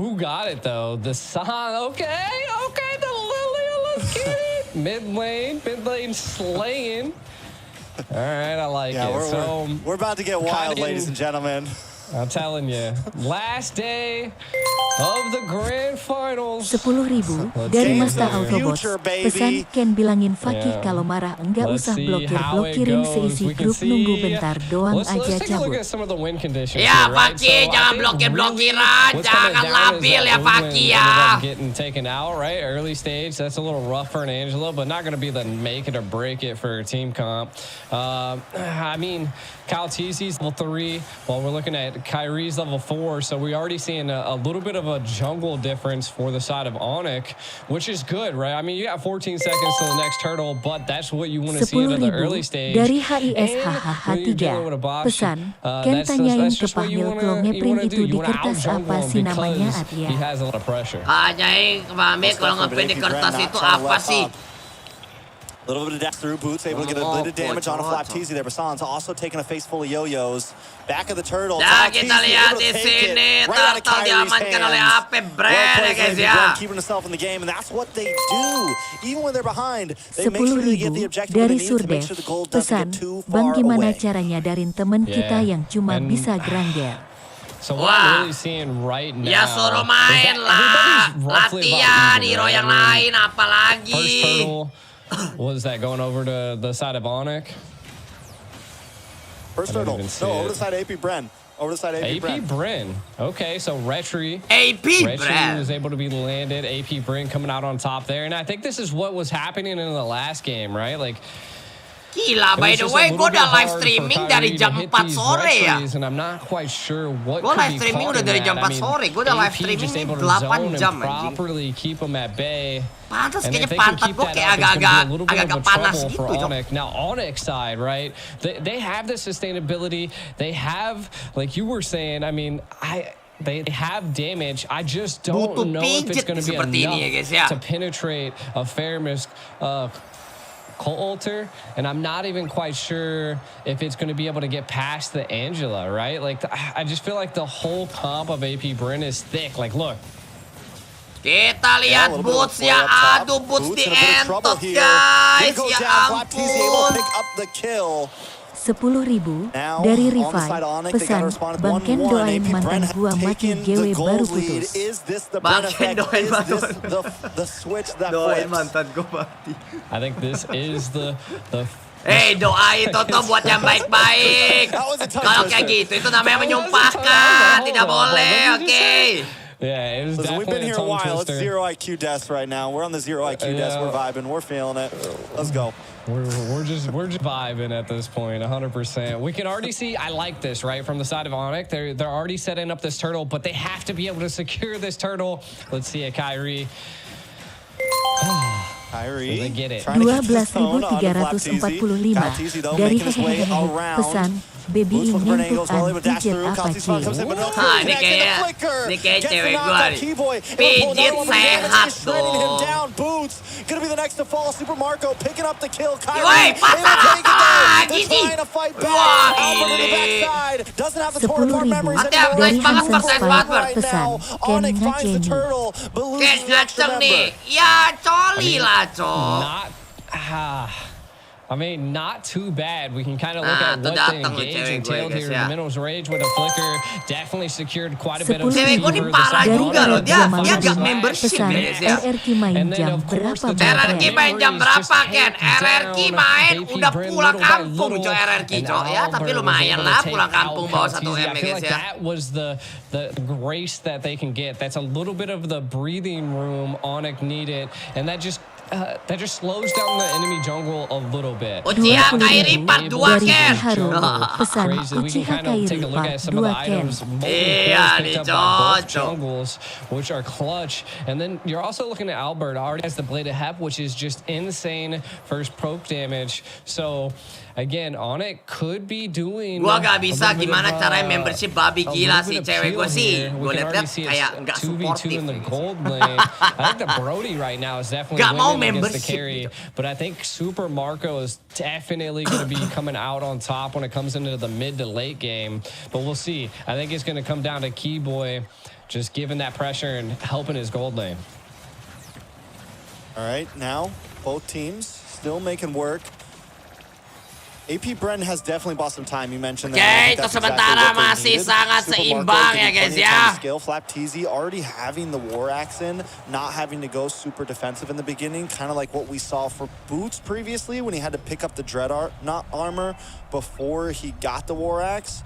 Who got it though? The San. Okay, the Lilia, let's get it. Mid lane slaying. All right, I like it. We're about to get wild, ladies and gentlemen. I'm telling you, last day of the grand finals. 10.000 dari Master Autobots. Pesan, Ken bilangin Fakih kalau marah enggak usah blokirin seisi grup, nunggu bentar doang aja cabut. Ya Fakih, jangan blokir-blokiran, jangan labil ya Fakih ya. Getting taken out, right? Early stage, that's a little rough for an Angelo, but not going to be the make it or break it for team comp. I mean, Kyle TC's level 3, while we're looking at Kyrie's level 4, so we already seeing a little bit of a jungle difference for the side of Onic, which is good, right? I mean, you got 14 seconds to the next turtle, but that's what you want to see in the early stage. Dari HISHH3. Pesan, Ken tanyain ke Pahmil kalau ngeprint itu di kertas apa sih namanya Atlia. He has a lot of pressure. Tanyain ke Pahmil kalau ngeprint di kertas itu apa sih? A little bit of dash through boots, able to get a bit of damage on a Flap Teasy there. Basan's also taking a face full of yo-yos. Back of the turtle. Nah, kita lihat di sini turtle diamankan oleh AP Bren ya guys ya. Keeping himself in the game, and that's what they do. Even when they're behind, they make sure they get the objective dari they need to make sure the goal doesn't get too Bang far gimana away. caranya darin temen kita yang cuma bisa granger. So what I'm really seeing right now. Ya suruh main lah. Latihan hero yang lain apalagi. First turtle. Was that going over to the side of Onic? First turtle. No, over the side of AP Bren. Over the side of AP Bren. Okay, so Retri. Bren was able to be landed. AP Bren coming out on top there. And I think this is what was happening in the last game, right? Like, Gila, by the way, gue udah live streaming dari jam 4 sore ya. Gue live streaming udah dari jam 4 sore. Gue udah live streaming nih 8 jam anjing. Pantas kayaknya pantat gue kayak agak panas gitu. Now Onic side, right? They have the sustainability. They have, like you were saying, I mean, they have damage. I just don't know if it's going to be enough to penetrate a Fairmisk Cult Altar, and I'm not even quite sure if it's going to be able to get past the Angela, right? Like, I just feel like the whole comp of AP Bren is thick. Like, look. Kita lihat Boots ya, aduh Boots di entot guys, ya ampun. 10.000 dari Rifai. Pesan, Bang Ken doain mantan gua mati GW baru putus. Bang Ken doain mantan gua mati. I think this is the doain Toto buat yang baik-baik. Kalau kayak gitu itu namanya menyumpahkan, tidak boleh, oke? Yeah, it was Listen, we've been definitely here a while. It's twister. 0 IQ death right now. We're on the 0 IQ death. We're vibing. We're feeling it. Let's go. We're just vibing at this point, 100%. We can already see. I like this, right, from the side of Onic. They're already setting up this turtle, but they have to be able to secure this turtle. Let's see it, Kyrie. Kyrie, they get it. 12.345 dari pesan. Baby ini untuk pijit apa sih? Ini kayak cewek gue nih. Pijit sehat dong. Gonna be the next to fall. Super Marco picking up the kill. Woi, patah lagi sih. Wah, ini. Doesn't have the tornado memories dari Hansen Spike pesan. Ken ngaceng Ken ngaceng nih. Ya, coli lah, cok. I mean, not too bad. We can kind of look at what the engage entailed here. The Minerals Rage with a flicker definitely secured quite a bit of cewek gue nih parah juga loh. Dia gak membership ya. RRQ main jam berapa? RRQ main jam berapa, Ken? RRQ main udah pulang kampung, cok. RRQ, cok. Ya, tapi lumayan lah pulang kampung bawa 1 M, guys ya. That was the grace that they can get. That's a little bit of the breathing room Onic needed, and that just slows down the enemy jungle a little bit. Uchiha Kairi part 2, Ken. Pesan, Uchiha Kairi part 2, Ken. Iya, nih jungles, which are clutch. And then you're also looking at Albert, already has the Blade of Hep, which is just insane first poke damage. So, again, Onic could be doing... Gua gak bisa gimana caranya membership babi gila sih cewek gue sih. Gue liat kayak gak supportive. In the gold lane. I think the Brody right now is definitely winning against the carry. But I think Super Marco is definitely going to be coming out on top when it comes into the mid to late game. But we'll see. I think it's going to come down to Keyboy just giving that pressure and helping his gold lane. All right, now both teams still making work. AP Bren has definitely bought some time. You mentioned that. Oke, itu sementara masih sangat seimbang ya guys ya. FlapTZ already having the War Axe in, not having to go super defensive in the beginning, kind of like what we saw for Boots previously when he had to pick up the Dread armor before he got the War Axe.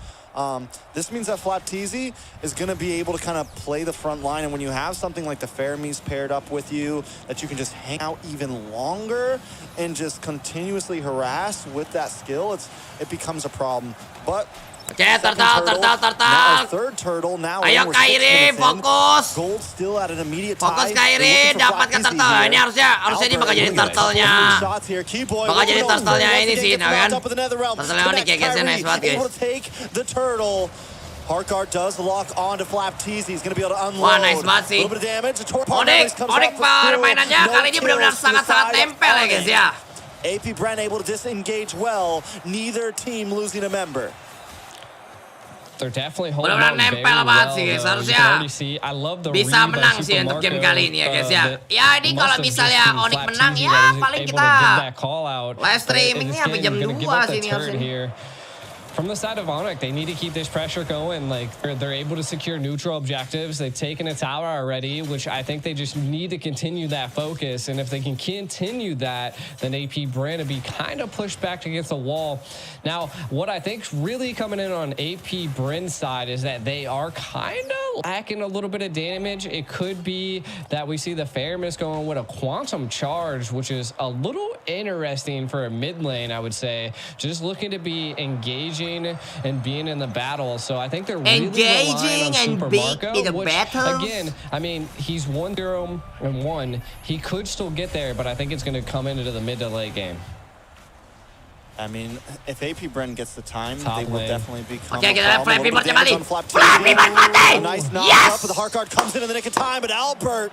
This means that FlapTZ is going to be able to kind of play the front line, and when you have something like the Fermis paired up with you, that you can just hang out even longer and just continuously harass with that skill, it becomes a problem. But Oke, turtle. Third turtle now. Ayo Kairi, fokus. Gold still at an immediate fokus Kairi, dapatkan turtle. Ini harusnya ini bakal jadi turtle-nya. Bakal jadi turtle-nya ini sih, nah kan. Turtle-nya Onic ya guys, nice banget guys. Hardguard does lock on to FlapTZ. He's going to be able to unload. Wah, nice banget sih. Onic permainannya kali ini benar-benar sangat-sangat tempel ya guys ya. AP Bren able to disengage well. Neither team losing a member. They're definitely holding on very well. I love the bisa menang sih untuk game kali ini ya guys ya. Ya ini kalau misalnya Onic menang ya paling kita live streamingnya sampai jam 2 sini harusnya. From the side of Onic, they need to keep this pressure going. Like they're able to secure neutral objectives. They've taken a tower already, which I think they just need to continue that focus. And if they can continue that, then AP Bren will be kind of pushed back against the wall. Now, what I think's really coming in on AP Bren's side is that they are kind of of lacking a little bit of damage. It could be that we see the Fairness going with a Quantum Charge, which is a little interesting for a mid lane, I would say. Just looking to be engaging and being in the battle. So I think they're really relying on Super Marco, which, again, I mean, he's 1-0-1. He could still get there, but I think it's going to come into the mid to late game. I mean, if AP Bren gets the time, they will definitely become Oke, kita lihat Flappy Bird-nya balik. Flappy Bird mati! A nice knock Yes! up, but the hard guard comes in the nick of time, but Albert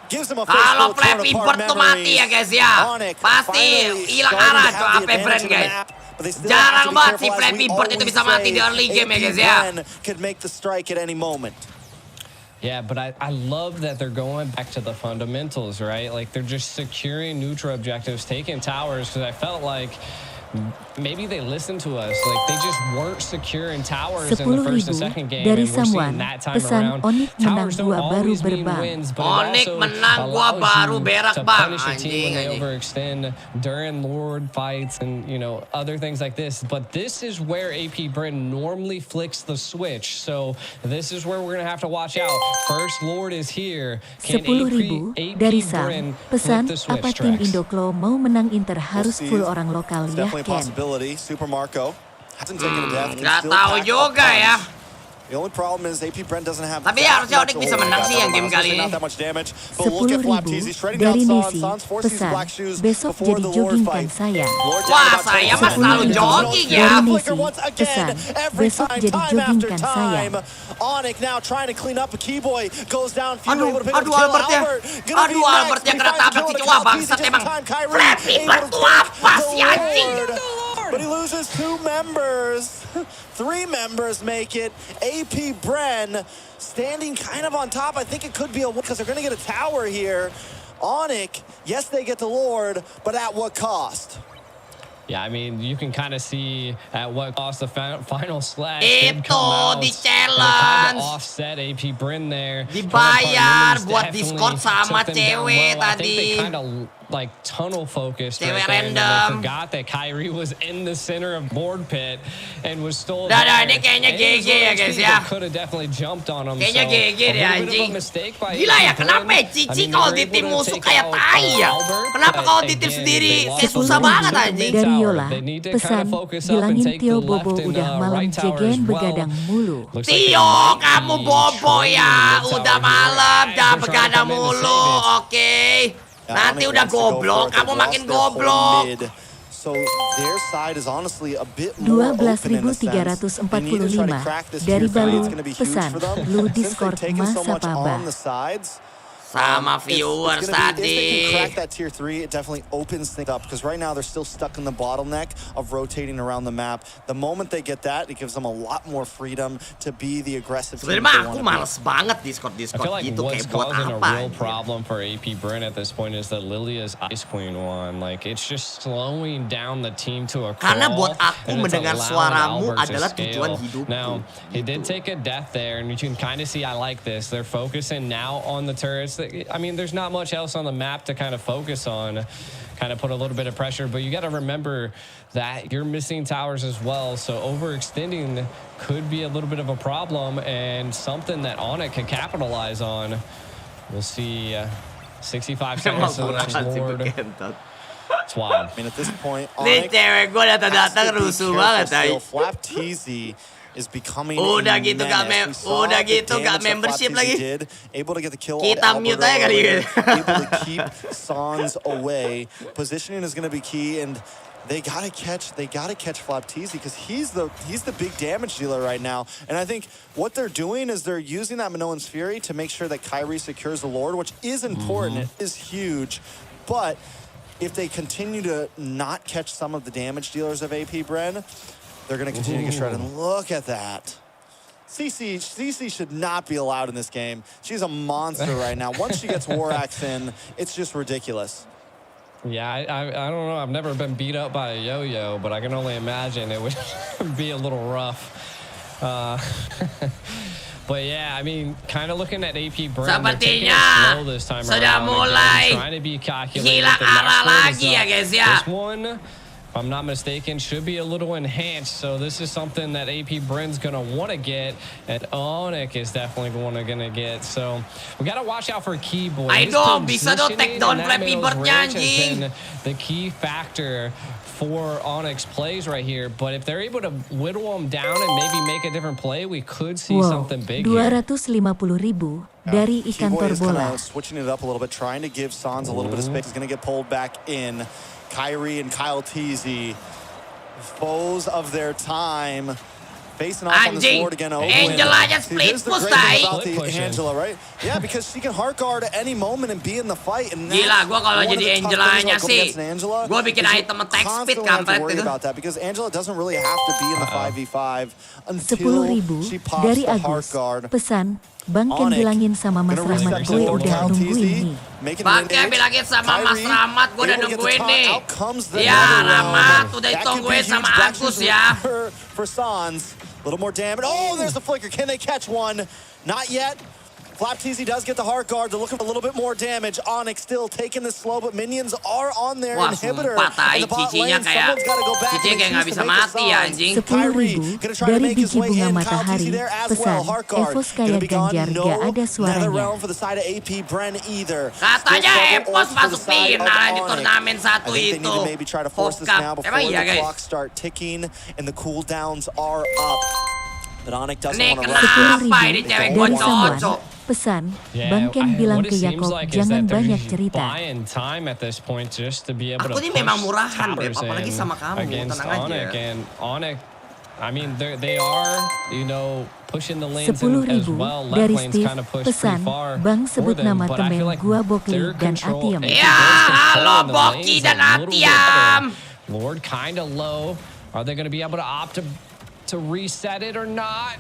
gives him a Kalau Flappy Bird tuh mati ya guys ya, pasti hilang arah tuh AP Bren guys. Jarang banget si Flappy Bird itu bisa mati di early game ya guys ya. Could make the strike at any moment. Yeah, but I love that they're going back to the fundamentals, right? Like, they're just securing neutral objectives, taking towers, because I felt like maybe they listened to us. Like, they just weren't secure in towers in the first and second game. Dari and we're seeing someone, that time pesan around. Onic menang Towers don't 2 baru always mean berbang. wins, but Onic it also menang 2 allows baru you berak to bang. punish a team when they overextend during Lord fights and, you know, other things like this. But this is where AP Bren normally flicks the switch. So this is where we're going to have to watch out. First Lord is here. Can 10.000 dari Sam. Pesan, apa tim Indoklo mau menang Inter harus full orang lokal ya, Ken? Super Marco hasn't taken a death. Nggak tahu juga ya. The only problem is AP Bren doesn't have. Tapi harusnya Onic bisa menang sih yang game kali ini. 10.000 dari Nisi. Pesan, besok jadi jogging kan saya. Wah, saya mah selalu jogging ya. Dari Nisi. Pesan, besok jadi jogging kan saya. Onic now trying to clean up. A Keyboy goes down. Aduh, Albert ya. Aduh, Albert yang kena tabrak si cowok bangsat emang. Flappy Bird tuh apa sih anjing? But he loses 2 members. 3 members make it. AP Bren standing kind of on top. I think it could be a win because they're going to get a tower here. Onic, yes, they get the Lord, but at what cost? Yeah, I mean, you can kind of see at what cost the final slash did come out. Di kind challenge. of offset AP Bren there. Dibayar buat Discord sama cewek I think they tadi. kind of like tunnel focused Cewek right there, and random. they forgot that Kyrie was in the center of board pit and was still Dah, ini kayaknya GG ya guys ya. Could have definitely jumped on him. Kayaknya so, GG deh anjing. Gila Gila ya, kenapa ya Cici kalau di tim musuh kayak tai ya? Kenapa kalau di tim sendiri kayak susah banget anjing? Dari Yola, pesan, bilangin Tio Bobo udah malam jagain begadang mulu. Tio, kamu bobo ya. Udah malam, jangan begadang mulu, oke? Nanti udah goblok, kamu makin goblok. So their side is honestly a bit more open in a sense. They need to try to crack this dari tier 3. Balu, It's going to be huge pesan, for them. lu Since Discord they've taken so masa much paba. on the sides. Sama viewers If tadi. they can crack that tier 3, it definitely opens things up. Because right now they're still stuck in the bottleneck of rotating around the map. The moment they get that, it gives them a lot more freedom to be the aggressive team. Sebenarnya aku males banget Discord I feel like gitu what's kayak buat causing apa? a real problem for AP Bren at this point is that Lilia's Ice Queen one. Like, it's just slowing down the team to a crawl. Karena buat aku and it's mendengar allowing suaramu Albert to adalah scale. tujuan hidupku. Now, he did take a death there, and you can kind of see I like this. They're focusing now on the turrets. I mean, there's not much else on the map to kind of focus on, kind of put a little bit of pressure, but you got to remember that you're missing towers as well, so overextending could be a little bit of a problem and something that Onic can capitalize on. We'll see 65 seconds to the next Lord. It's wild. I mean, at this point, Nih cewek gue datang-datang rusuh banget ay. Flap TZ is becoming Udah gitu gak membership lagi. Able to get the kill. Kita mute aja kali ya. Able to keep Sans away. Positioning is going to be key, and they gotta catch Flap TZ because he's the big damage dealer right now. And I think what they're doing is they're using that Minoan's Fury to make sure that Kyrie secures the Lord, which is important. It is huge, but if they continue to not catch some of the damage dealers of AP Bren, they're going to continue to get shredded. And look at that. CC should not be allowed in this game. She's a monster right now. Once she gets War Axe in, it's just ridiculous. Yeah, I don't know. I've never been beat up by a yo-yo, but I can only imagine it would be a little rough. But yeah, I mean, kind of looking at AP Bren, they're taking it slow this time sudah around. mulai Trying to be calculated. hilang arah lagi ya guys ya. This one if I'm not mistaken, should be a little enhanced. So this is something that AP Bren's going to want to get, and Onic is definitely going to get. So we got to watch out for Keyboy. Ayo, bisa dong take down Flappy Bird-nya, anjing. The key factor for Onyx plays right here, but if they're able to whittle them down and maybe make a different play, we could see something big here. 250.000 dari ikan torbola. Switching it up a little bit, trying to give Sans a little bit of space. He's going to get pulled back in. Kyrie and Kyle Teasy, foes of their time, facing off on the sword again. Angela just split push about the Angela, right? Yeah, because she can heart guard at any moment and be in the fight. And gila, gua kalau jadi Angelanya sih, gua bikin item attack speed kampret itu. About that because Angela doesn't really have to be in the 5v5 until she pops dari the Agus. heart guard. Pesan, Bang Ken bilangin sama Mas Rahmat gue udah nungguin nih. Bang Ken bilangin sama Mas Rahmat gue udah nungguin nih. Ya Rahmat udah ditungguin sama Agus ya. For Sans, a little more damage. Oh, there's the flicker. Can they catch one? Not yet. Flap TZ does get the heart guard. They're looking for a little bit more damage. Onic still taking this slow, but minions are on their inhibitor. Patahin cicinya kayak cici kayak nggak bisa mati ya anjing. 10.000 dari biji bunga matahari. Pesan, Evos kayak Ganjar gak ada suaranya. Katanya Evos masuk final di turnamen satu itu. Hopkap. Emang iya guys? Nih kenapa ini cewek bocor? Pesan, Bang Ken bilang ke Yakob jangan banyak cerita. Aku ini memang murahan, Beb, apalagi sama kamu, tenang aja. Onic, I mean, they are, you know, pushing the lanes as well. Dari Steve, pesan, Bang sebut nama temen gua Boki dan Atiam. Ya, halo Boki dan Atiam. Lord kind of low. Are they going to be able to opt to reset it or not?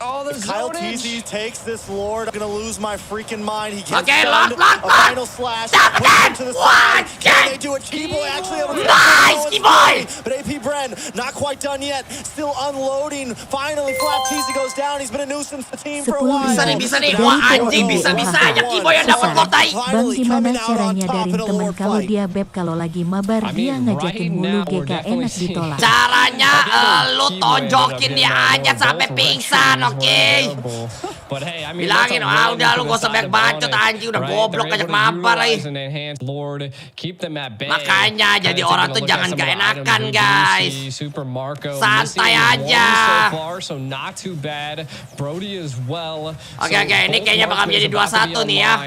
Oh, the Kyle TZ takes this Lord. I'm gonna lose my freaking mind. He gets lock, a final slash. Push to the side. Can they do it? Keyboy actually able to nice, Keyboy! But AP Bren not quite done yet. Still unloading. Finally, Flap TZ goes down. He's been a nuisance to the team for a while. Bisa nih. Wah anjing, bisa-bisanya Keyboy yang dapat kotai. Bang, gimana caranya dari temen kalau dia beb kalau lagi mabar dia ngajakin mulu GK enak ditolak. Caranya lu tonjokin dia aja sampai pingsan. Oke. Bilangin, udah lu gak usah banyak bacot anjing, udah goblok ajak mabar lagi. Makanya jadi orang tuh jangan gak enakan guys. Santai aja. Oke, ini kayaknya bakal menjadi 2-1 nih ya.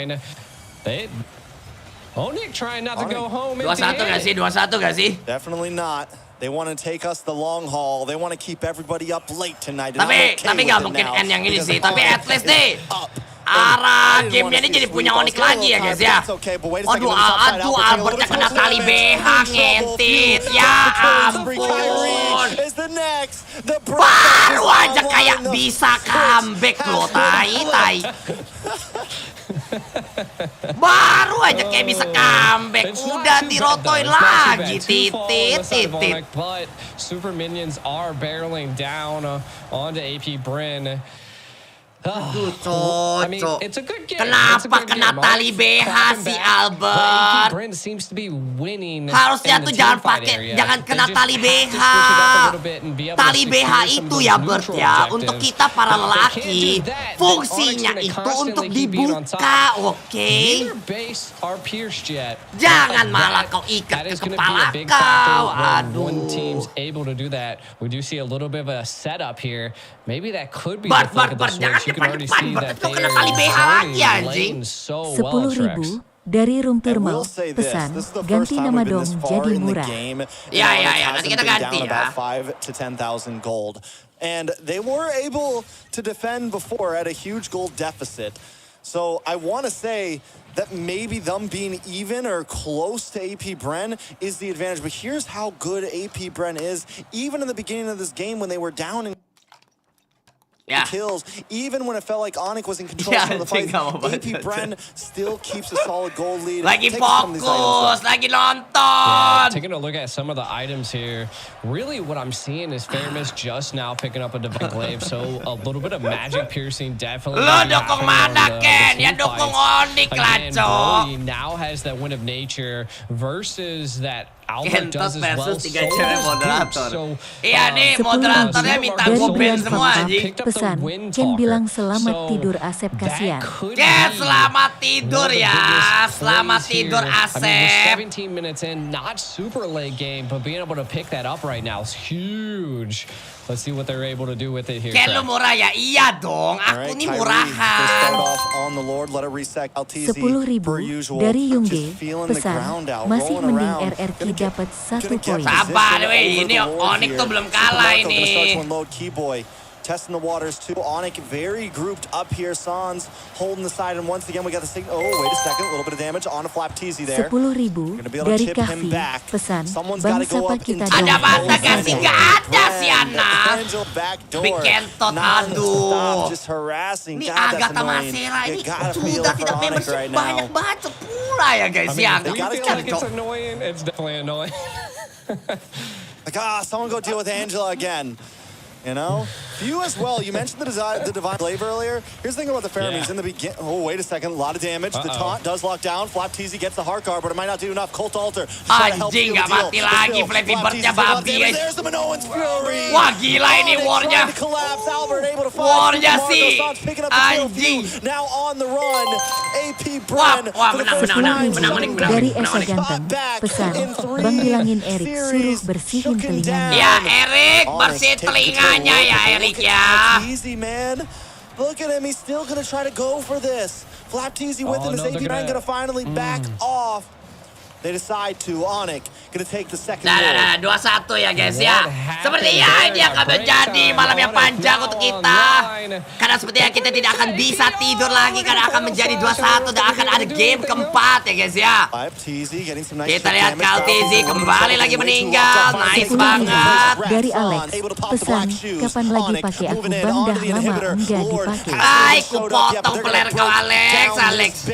2-1 gak sih? Definitely not. They want to take us the long haul. They want to keep everybody up late tonight. Tapi nggak mungkin N yang ini sih. Tapi at least nih, arah gamenya ini jadi punya Onic lagi ya guys ya. Aduh, Albertnya kena tali BH ngentit. Ya ampun. Baru aja kayak bisa comeback loh, tai. Baru aja kayak bisa comeback, udah dirotoin lagi, titit. Super minions are barreling down onto AP Bren. Aduh, cocok. Kenapa kena tali BH si Albert? Harusnya tuh jangan pakai, jangan kena tali BH. Tali BH itu ya Bert ya, untuk kita para lelaki, fungsinya itu untuk dibuka, oke? Jangan malah kau ikat ke kepala kau. Aduh. Bert, jangan depan, kau kena tali BH lagi anjing. 10.000 dari Room Thermal. Pesan, ganti nama dong jadi murah. Ya, nanti kita ganti ya. 5 to 10,000 gold. And they were able to defend before at a huge gold deficit. So I want to say that maybe them being even or close to AP Bren is the advantage. But here's how good AP Bren is. Even in the beginning of this game when they were down in kills, even when it felt like Onic was in control of the fight, AP Bren still keeps a solid gold lead. Lagi fokus, lagi nonton. Taking a look at some of the items here, really what I'm seeing is Fairness just now picking up a Divine Glaive, so a little bit of magic piercing definitely. Lo dukung mana Ken? Ya dukung Onic lah, cok. BELI now has that Wind of Nature versus that Kentot versus 3 cewek moderator. Iya nih, moderatornya minta gue ban semua anjing. Pesan, Ken bilang selamat tidur Asep kasihan. Ken selamat tidur ya, selamat tidur Asep. 17 minutes in, not super late game, but being able to pick that up right now is huge. Let's see what they're able to do with it here. Ken lu murah ya? Iya dong, aku nih murahan. 10.000 dari Yungge, pesan, masih mending RRQ dapat 1 poin. Sabar weh, ini Onic tuh belum kalah ini. Testing the waters too. Onic very grouped up here. Sans holding the side, and once again we got the signal. Oh, wait a second, a little bit of damage on a flap TZ there. 10.000 dari Kahfi, pesan, bang sapa kita dong. Ada mata kasih gak ada si anak. Bikin tot, aduh. Ini Agatha Masera ini sudah tidak membership banyak banget pula ya guys ya. It's definitely annoying. Like, someone go deal with Angela again. You know? You as well. You mentioned the Divine Glaive earlier. Here's the thing about the Pheromones. In the beginning... Oh, wait a second. A lot of damage. The taunt does lock down. Flap TZ gets the heart guard, but it might not do enough. Cult Altar. Anjing, gak mati lagi. Flappy Birdnya babi. Wah, gila ini warnya. Warnya sih. Anjing. Wah, menang. Dari Esa Ganteng, pesan, bang bilangin Erik suruh bersihin telinganya. Ya, Erik, bersihin telinganya ya, Erik ya. Easy, man. Look at him. He's still going to try to go for this. Flap TZ with him. Is AP Bren going to finally back off? They decide to. Onic going to take the second goal. 2-1 ya guys ya. Sepertinya ini akan menjadi malam yang panjang untuk kita. Karena sepertinya kita tidak akan bisa tidur lagi. Karena akan menjadi 2-1 dan akan ada game keempat ya guys ya. Kita lihat Kal TZ kembali lagi meninggal. Nice banget. Dari Alex, pesan, kapan lagi pakai aku bang dah lama enggak dipakai. Aku potong player kau Alex.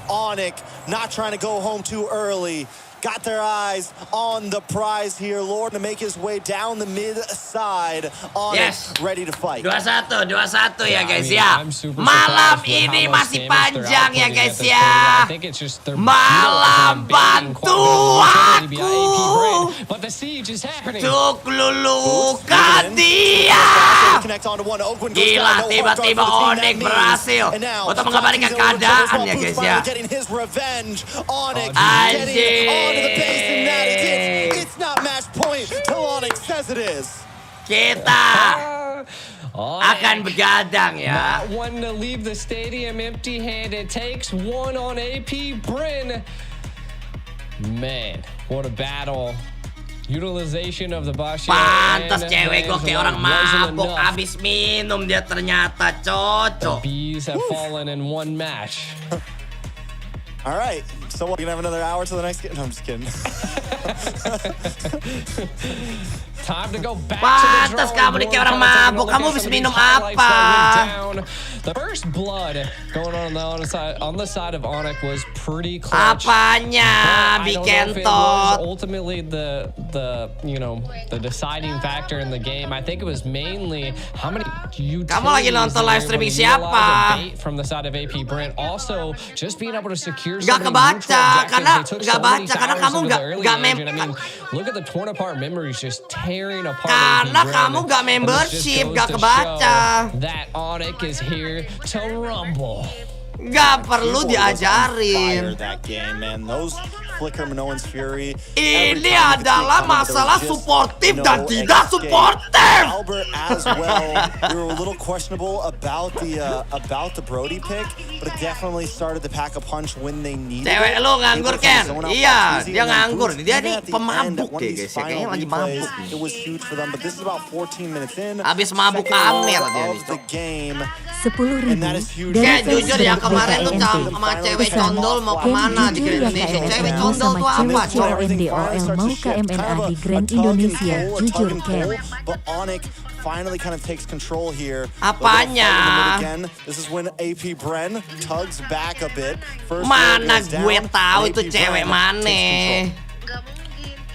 Onic not trying to go home too early. Got their eyes on the prize here. Lord to make his way down the mid side. Onic ready to fight. 2-1 ya guys ya. Malam ini masih panjang ya guys ya. Malam bantu aku untuk lulukan dia. Gila, tiba-tiba Onic berhasil untuk mengembalikan keadaan ya guys ya. Anjing. It's not match point till Onic says it is. Kita akan begadang ya. Not one to leave the stadium empty-handed. Takes one on AP Bren. Man, what a battle. Utilization of the Basha. Pantas cewek gue kayak orang mabuk abis minum dia ternyata cocok. The bees have fallen in one match. All right, so we're gonna have another hour to the next game. No, I'm just kidding. Time to go back Pantas kamu nih kayak orang mabuk. Kamu bisa minum apa? The first blood going on the side of Onic was pretty clutch. Apanya, Bikentot? Ultimately the deciding factor in the game. I think it was mainly how many utilities. Kamu lagi nonton live streaming siapa? From the side of AP Bren. Also, just being able to secure. Gak kebaca karena kamu gak look at the torn apart memories just tearing apart. Karena kamu gak membership, gak kebaca. That Onic is here to rumble. Gak perlu diajarin. Ini adalah masalah suportif dan tidak suportif. Albert as well. We were a little questionable about the Brody pick, but it definitely started to pack a punch when they needed it. Cewek lu nganggur Ken? Iya, dia nganggur. Dia nih pemabuk deh guys, kayaknya lagi mabuk. It was huge for them, but this is about 14 minutes in. Habis mabuk Amir dia nih. 10.000 dari jujur ya kemarin tuh sama cewek condol mau kemana di Grand Indonesia? Cewek condol tuh apa? CONDOL mau KMNA di Grand Indonesia, jujur Ken. But Onic finally kind of takes control here. Apanya? This is when AP Bren tugs back a bit. Mana gue tahu itu cewek mana?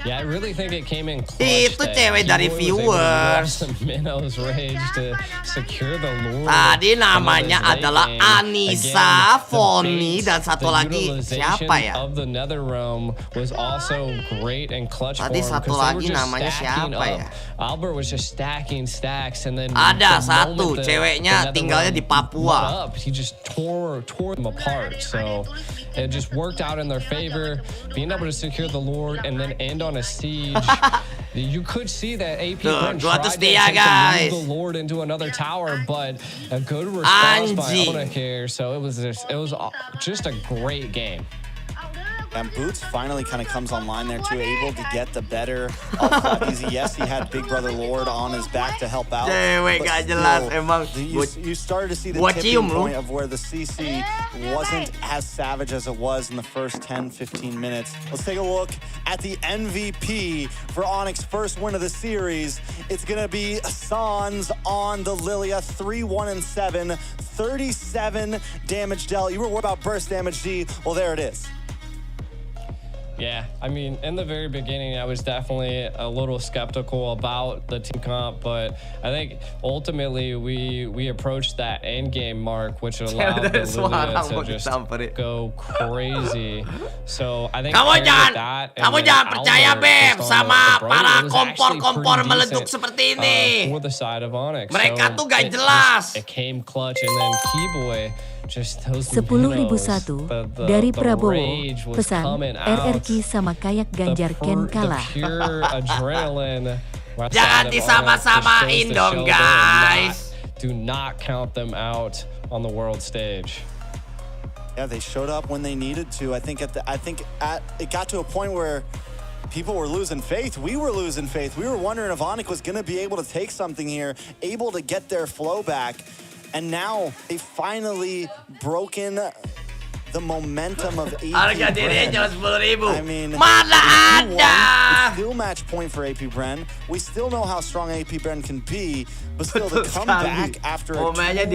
Yeah, I really think it came in clutch. Itu cewek dari viewers. Tadi namanya adalah Anissa, Fanny, dan satu lagi siapa ya? Tadi satu lagi namanya siapa ya? Albert was just stacking stacks and then ada satu ceweknya tinggalnya di Papua. He just tore them apart. So it just worked out in their favor, being able to secure the Lord and then end on a siege. You could see that AP Bren tried to move the Lord into another tower, but a good response by Onic here. So it was just a great game. And Boots finally kind of comes online there too, able to get the better of Easy. Yes, he had Big Brother Lord on his back to help out. Cewek gak jelas emang. You started to see the tipping point of where the CC wasn't as savage as it was in the first 10-15 minutes. Let's take a look at the MVP for Onic's first win of the series. It's going to be Sans on the Lilia, 3-1-7, 37 damage dealt. You were worried about burst damage, D. Well, there it is. Yeah, I mean, in the very beginning, I was definitely a little skeptical about the team comp, but I think ultimately we approached that end game mark, which allowed the Lilia to just go crazy. So I think kamu jangan percaya Beb sama para kompor meleduk seperti ini. For the side of Onic. Mereka tuh gak jelas. It came clutch and then Keyboy. 10.001 dari Prabowo, pesan RRQ sama kayak Ganjar Ken kalah. Jangan disama-samain dong guys. Do not count them out on the world stage. Yeah, they showed up when they needed to. I think it got to a point where people were losing faith. We were losing faith. We were wondering if Onic was going to be able to take something here, able to get their flow back. And now they finally broken the momentum of AP Harga dirinya 10.000. I mean, mana ada? It's still match point for AP Bren. We still know how strong AP Bren can be, but still to come back after a 2-0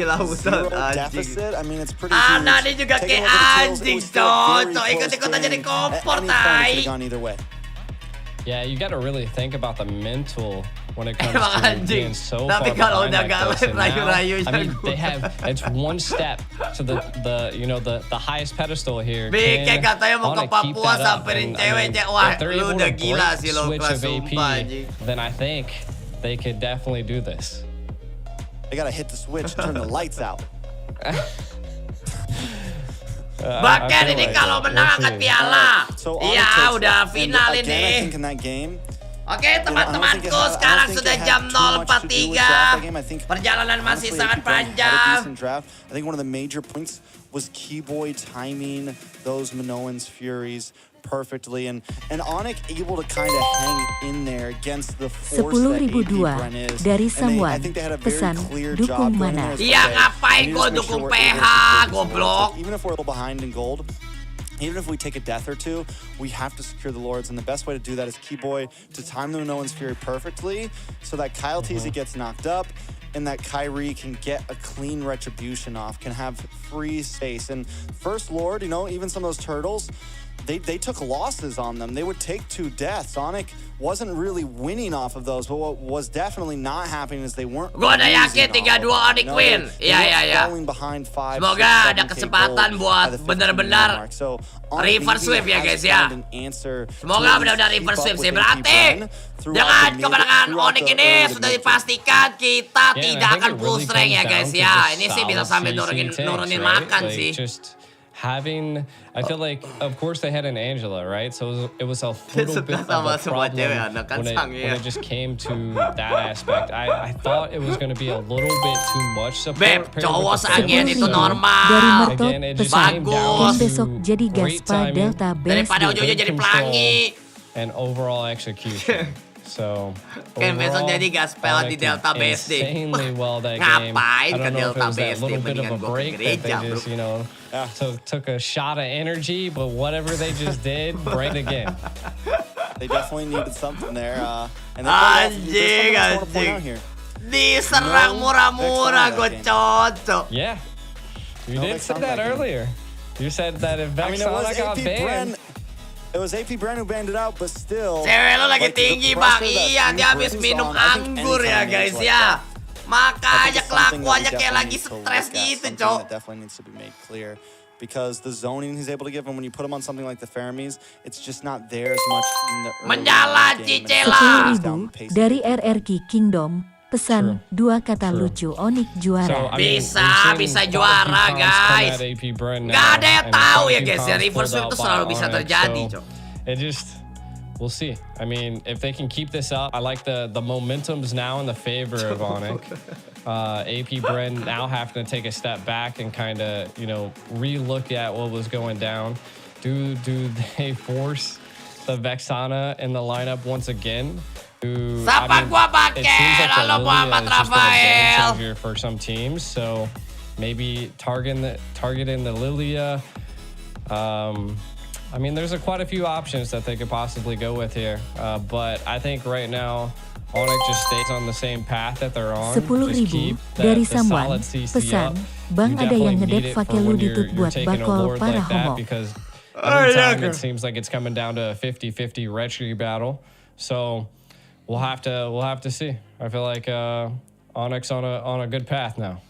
deficit, I mean, it's pretty huge. Dia juga kayak anjing, cocok. Ikut-ikut aja di kompor, tai. Yeah, you got to really think about the mental when it comes to being so far behind like this. And now, I mean, they have, it's one step to the highest pedestal here. Kayak katanya mau ke Papua samperin ceweknya. Wah, lu udah gila sih lo kelas sumpah. Then I think they could definitely do this. They got to hit the switch and turn the lights out. Bahkan ini kalau menang angkat piala. Iya, udah final ini. Oke, teman-temanku, sekarang sudah jam 0.43. Perjalanan masih sangat panjang. I think one of the major points was Keyboy timing those Minoan's Furies perfectly, and Onic able to kind of hang in there against the force that AP Bren is. Dari and Samwan, I think they had a pesan very clear dukung job mana? Iya, ngapain gua dukung PH, goblok. Even if we're behind in gold, even if we take a death or two, we have to secure the Lords, and the best way to do that is Keyboy to time the Minoan's Fury perfectly so that Kyle TZ gets knocked up and that Kyrie can get a clean retribution off, can have free space. And First Lord, even some of those turtles, they took losses on them. They would take 2 deaths. Onic wasn't really winning off of those, but what was definitely not happening is they weren't. Gua udah yakin 3-2 Onic win. Iya. Semoga ada kesempatan buat benar-benar reverse sweep ya guys ya. Semoga benar-benar reverse sweep sih. Berarti dengan kemenangan Onic ini sudah dipastikan kita tidak akan full strength ya guys ya. Ini sih bisa sambil nurunin makan sih. I feel like, of course, they had an Angela, right? So it was a little bit of a problem when it just came to that aspect. I thought it was going to be a little bit too much support. Beb, cowok seangin itu normal. Again, it just came down besok jadi great Gaspar timing Delta daripada ujungnya jadi pelangi and overall execution. So besok jadi gaspel di Delta BSD. Ngapain ke Delta BSD mendingan gue ke gereja, bro. Took a shot of energy, but whatever they just did, break again. They definitely needed something there. Anjing. Diserang murah-murah, gue cocok. Yeah, you did say that earlier. You said that if Vex Onic got banned. It was AP Bren who banned it out, but still. Cewek lo lagi tinggi bang, iya dia habis minum anggur ya guys ya. Makanya kelakuannya kayak lagi stres gitu, cok. That definitely needs to be made clear. Because the zoning he's able to give, and when you put him on something like the Fermis, it's just not there as much in the Menjalan Cicela. 10.000 dari RRQ Kingdom. Pesan 2 kata lucu Onic juara. Bisa juara guys. Gak ada yang tahu ya guys ya, reverse sweep itu selalu bisa terjadi, cok. It just, we'll see. I mean, if they can keep this up, I like the momentum's now in the favor of Onic. AP Bren now having to take a step back and kind of, you know, re-look at what was going down. Do they force the Vexana in the lineup once again? Siapa gua pakai lalu Muhammad Rafael for some teams, so maybe targeting the Lilia. I mean, there's quite a few options that they could possibly go with here, but I think right now Onic just stays on the same path that they're on. 10.000 dari Samuan. Pesan, Bang ada yang ngedep pakai lu ditut buat bakol para homo. Because every time it seems like it's coming down to a 50-50 retry battle. So we'll have to see. I feel like Onic's on a good path now.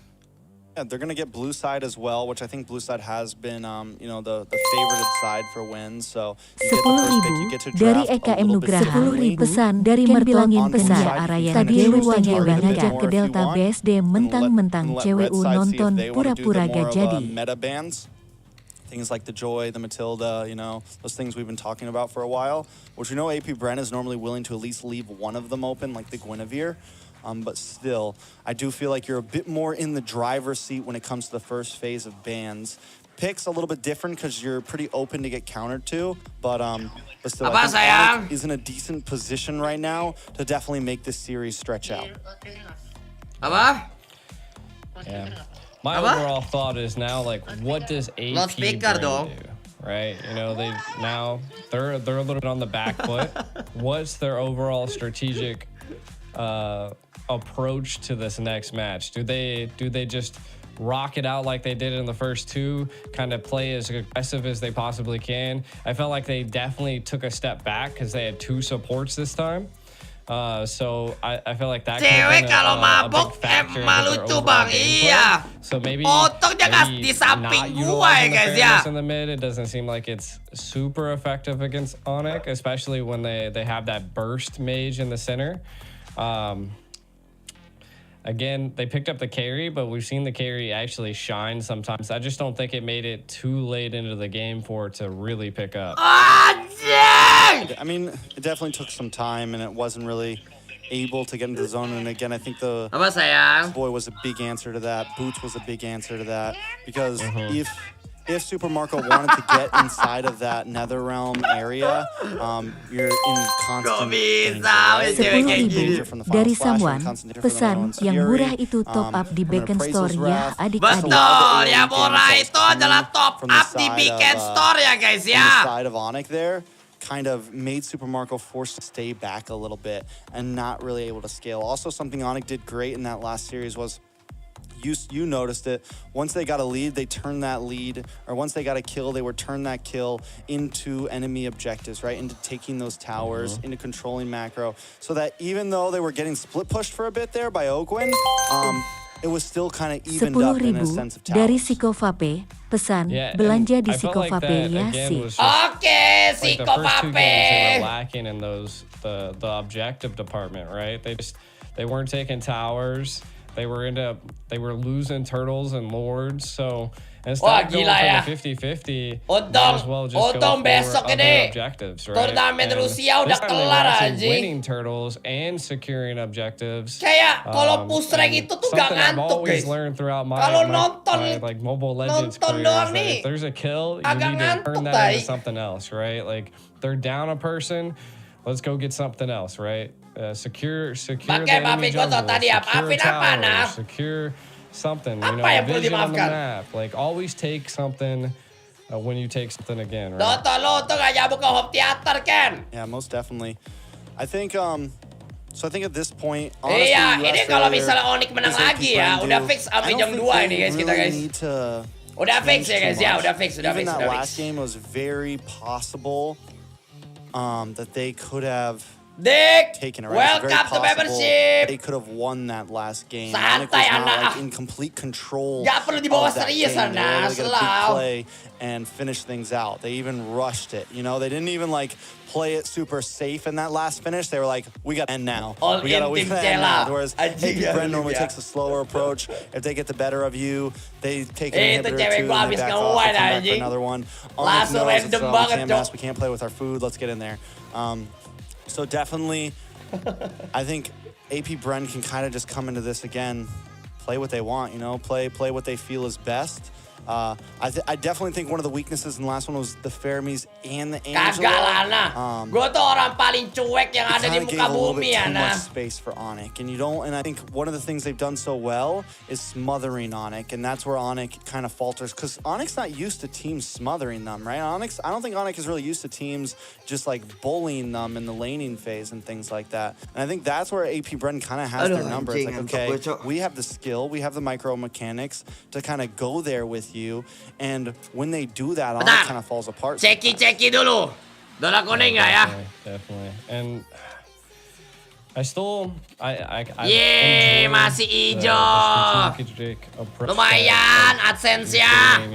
Yeah, they're gonna get blue side as well, which I think blue side has been, you know, the favorited side for wins. So you get the first pick, you get to dari draft EKM a little bit Nugraha. differently. 10.000 pesan dari Merbilangin pesan tadi lu wajah ngajak ke Delta BSD mentang-mentang CWU nonton pura-pura gak jadi. Meta bands, things like the Joy, the Matilda, you know, those things we've been talking about for a while, which we know AP Bren is normally willing to at least leave one of them open, like the Guinevere. But still, I do feel like you're a bit more in the driver's seat when it comes to the first phase of bans. Picks a little bit different because you're pretty open to get countered to, but still, I think Onic is in a decent position right now to definitely make this series stretch out. Yeah. My overall thought is now, like, what does AP Bren do? Right? You know, they're a little bit on the back foot. What's their overall strategic approach to this next match? Do they just rock it out like they did in the first two, kind of play as aggressive as they possibly can? I felt like they definitely took a step back because they had 2 supports this time. So I feel like that Cewek kalau mabok lucu bang, iya. So maybe jangan di samping gua ya guys ya. In the mid, it doesn't seem like it's super effective against Onic, especially when they have that burst mage in the center. Again, they picked up the carry, but we've seen the carry actually shine sometimes. I just don't think it made it too late into the game for it to really pick up. I mean, it definitely took some time, and it wasn't really able to get into the zone. And again, I think the boy was a big answer to that. Boots was a big answer to that. Because if Super Marco wanted to get inside of that Nether Realm area, you're in constant danger from the dari Final Samuan. Pesan yang murah itu top up di Beacon Store ya adik-adik. Betul, yang murah itu adalah top up di Beacon Store ya guys ya. The side of Onic there kind of made Super Marco forced to stay back a little bit and not really able to scale. Also, something Onic did great in that last series was you noticed it. Once they got a lead, they turned that lead, or once they got a kill, they would turn that kill into enemy objectives, right? Into taking those towers, into controlling macro, so that even though they were getting split pushed for a bit there by Ogwin, it was still kind of evened up in a sense of towers. Dari Sikovape, pesan belanja di Sikovape ya sih. Oke, Sikovape. They were lacking in those the objective department, right? They weren't taking towers. They were losing turtles and lords, so instead of going for the 50-50, might as well just go for other objectives, right? Turnamen Rusia udah kelar anjing. Winning turtles and securing objectives. Kayak kalau push rank itu tuh gak ngantuk guys. Kalau nonton like Mobile Legends career, if there's a kill, you need to turn that into something else, right? Like they're down a person, let's go get something else, right? Secure the enemy jungle, secure towers, secure something, you know, vision on the map. Like, always take something when you take something again, right? Lo tuh gak nyambung ke home theater, Ken? Yeah, most definitely. I think, so I think at this point, honestly, iya, ini kalau misalnya Onic menang lagi ya, udah fix sampai jam 2 ini guys kita guys. To udah fix ya guys ya, udah fix. Even that last game was very possible that they could have Dik, taken it, right? welcome to membership. They could have won that last game. Santai, Onic was not anak. like in complete control Gak perlu dibawa of that serius, game. They were anak. able to get a Selalu. big play and finish things out. They even rushed it. You know, they didn't even like play it super safe in that last finish. They were like, we got to end now. All We got in to tim end now. Cela. Whereas Anjing, AP Bren normally ya. takes a slower approach. If they get the better of you, they take an Itu inhibitor cewek too, gua and they habis back off, nge-whine, they come back for anjing. another one. Langsung Onic knows it's, random we banget, can't Cok. mess, we can't play with our food. Let's get in there. So definitely, I think AP Bren can kind of just come into this again, play what they want, you know, play what they feel is best. I definitely think one of the weaknesses in the last one was the Fermis and the Angela. Kagak lah, Ana. Gue tuh orang paling cuek yang ada di It muka gave a little bumi, bit too Ana. much space for Onic, and I think one of the things they've done so well is smothering Onic, and that's where Onic kind of falters because Onic's not used to teams smothering them, right? I don't think Onic is really used to teams just like bullying them in the laning phase and things like that. And I think that's where AP Bren kind of has their number. It's like, okay, we have the skill, we have the micro mechanics to kind of go there with you, and when they do that, Onic kind of falls apart. Ceki dulu. Dola kuning nggak ya? Definitely. And I still, Yeay, masih hijau. Lumayan, AdSense-nya.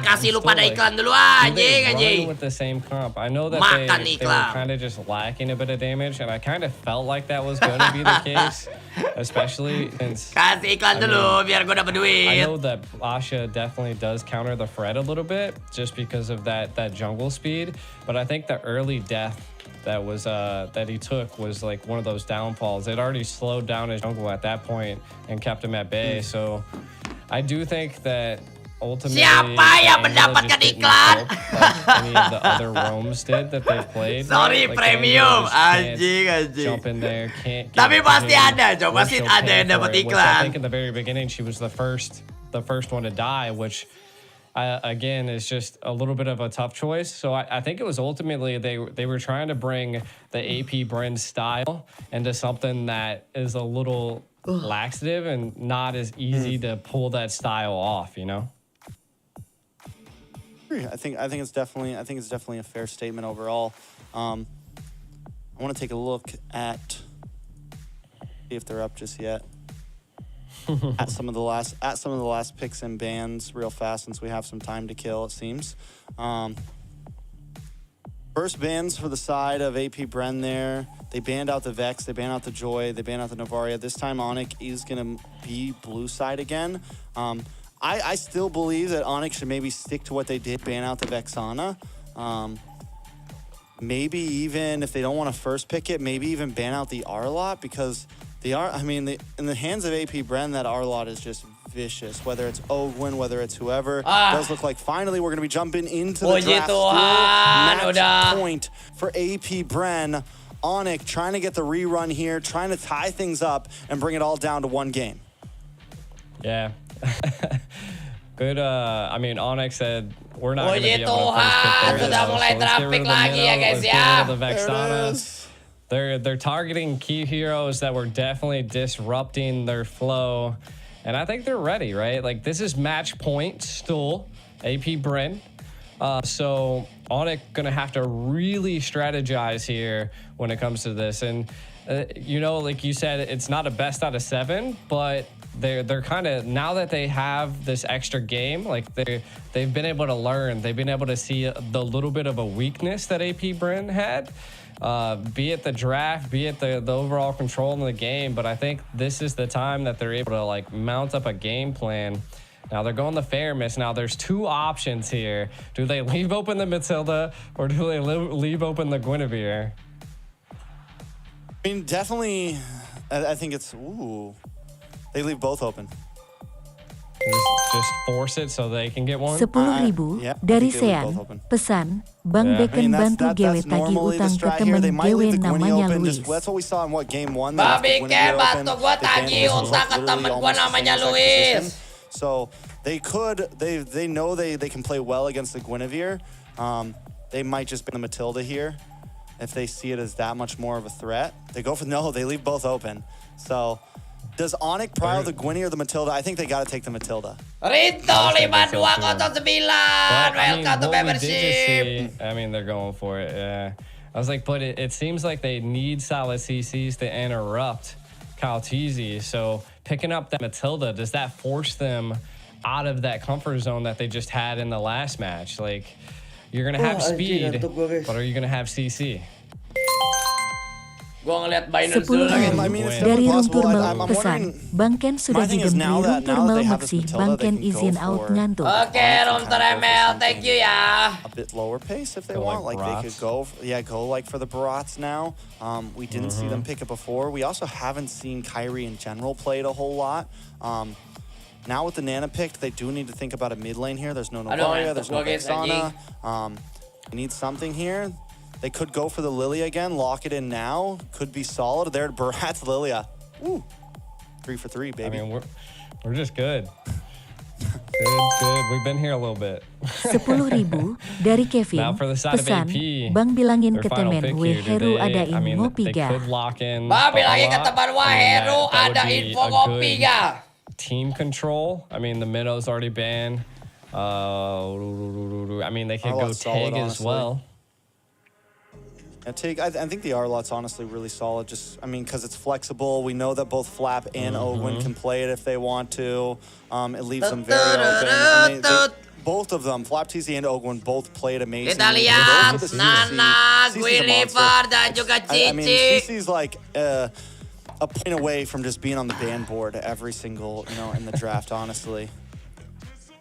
Kasih lu pada iklan dulu anjing. With the same comp. I know that Makan they were iklan. kind of just lacking a bit of damage, and I kind of felt like that was going to be the case, especially since. Kasih iklan dulu biar gue dapet duit. I know that Asha definitely does counter the Fred a little bit just because of that jungle speed, but I think the early death that he took was like one of those downfalls. It already slowed down his jungle at that point and kept him at bay. So I do think that ultimately Siapa yang mendapatkan iklan? like any of the other roams did that they played. Sorry, like, premium. Anjing. Anjing. Jump in there, can't. Tapi pasti ada, Cok. Pasti Show ada pay yang for dapat it, which I think iklan. in the very beginning she was the first one to die, which again is just a little bit of a tough choice. So I think it was ultimately they were trying to bring the AP Bren style into something that is a little laxative and not as easy to pull that style off, you know? I think it's definitely a fair statement overall. I want to take a look at see if they're up just yet. at some of the last picks and bans real fast since we have some time to kill, it seems. First bans for the side of AP Bren there. They banned out the Vex, they banned out the Joy, they banned out the Novaria. This time Onic is going to be blue side again. I still believe that Onic should maybe stick to what they did, ban out the Vexana. Maybe even if they don't want to first pick it, maybe even ban out the Arlot because in the hands of AP Bren, that Arlot is just vicious. Whether it's Ogwin, whether it's whoever, it does look like finally we're going to be jumping into the draft. Match point for AP Bren. Onic trying to get the rerun here, trying to tie things up and bring it all down to one game. Yeah. Good. Onic said we're not going to be able to first pick sudah mulai traffic lagi ya guys ya. They're targeting key heroes that were definitely disrupting their flow, and I think they're ready, right? Like this is match point still, AP Bren. So Onic gonna have to really strategize here when it comes to this, and like you said, it's not a best out of 7, but they're kind of, now that they have this extra game, like they've been able to learn, they've been able to see the little bit of a weakness that AP Bren had. Be it the draft, be it the overall control in the game, but I think this is the time that they're able to like mount up a game plan. Now they're going the Fairness. Now there's 2 options here. Do they leave open the Matilda or do they leave open the Guinevere? I mean, definitely, I think it's, they leave both open. Just force it so they can get one. 10.000 dari Sean. Pesan, Bang Bacon bantu GW tagih utang ke temen GW namanya Luis. That's what we saw in game 1. Bang Bacon bantu gua tagih utang ke temen gua namanya Luis. So they know they can play well against the Guinevere. They might just ban the Matilda here if they see it as that much more of a threat. They leave both open. So does Onic prio the Gwynny or the Matilda? I think they got to take the Matilda. Rinto 5209. Welcome to membership. They're going for it. Yeah. I was like, but it seems like they need solid CCs to interrupt KETIK. So picking up that Matilda, does that force them out of that comfort zone that they just had in the last match? Like, you're gonna have speed, but are you gonna have CC? Gua ngeliat Binance 10 dari room turmel pesan, Bang Ken sudah digem di room turmel maksih, Bang Ken izin out ngantuk. Oke, room turmel, thank you ya. A bit lower pace if they want, like they could go like for the Barats now. We didn't see them pick it before. We also haven't seen Kyrie in general play it a whole lot. Now with the Nana picked, they do need to think about a mid lane here. There's no Novaria, there's no Vexana. They need something here. They could go for the Lilia again, lock it in now. Could be solid. There, Barat's Lilia. Ooh, 3 for 3, baby. I mean, we're just good. Good. We've been here a little bit. 10.000 dari Kevin. Now for the side Pesan, of AP, Bang bilangin ke their final temen pick gue here, Heru adain they ngopi ga. could lock in. Bang bilangin ke teman gue Heru that would ada be info a ngopi good ga. Team control. I mean, the middle's already banned. I mean, they could go Tig as well. I think the R-Lot's honestly really solid. Just, I mean, because it's flexible. We know that both Flap and Ogwin can play it if they want to. It leaves them very open. Both of them, Flap TZ and Ogwin, both played amazing. Kita lihat Nana, Guinevere, dan juga Cici. I mean, CC's like a point away from just being on the ban board every single, in the draft, honestly.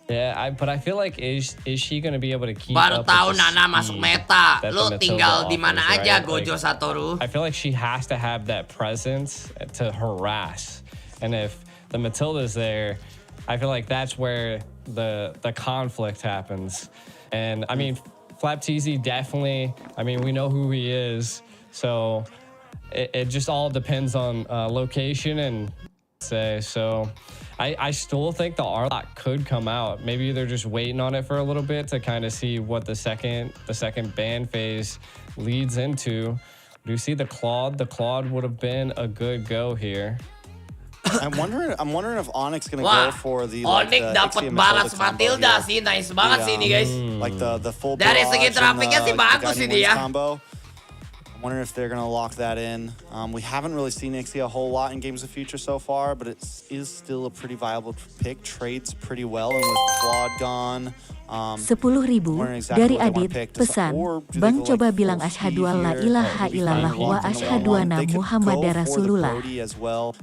Yeah, but I feel like is she going to be able to keep Baru up with tahu the Nana masuk meta. Lu tinggal di mana aja, right? Gojo Satoru. I feel like she has to have that presence to harass. And if the Matilda's there, I feel like that's where the conflict happens. And I mean, Flap TZ definitely, I mean, we know who he is. So it just all depends on location and say, so I still think the R-Lot could come out. Maybe they're just waiting on it for a little bit to kind of see what the second ban phase leads into. Do you see the Claude? The Claude would have been a good go here. I'm wondering if Onyx gonna go for the Onic dapat balas Matilda sih, nice banget sih ini guys. Like the full dari segi trafiknya sih bagus ini ya. Combo. I'm wondering if they're going to lock that in. We haven't really seen Ixia a whole lot in Games of Future so far, but it is still a pretty viable pick. Trades pretty well, and with Claude gone. 10.000 dari Adit. Pesan, Bang coba bilang asyhadu alla ilaha illallah wa asyhadu anna Muhammadar Rasulullah.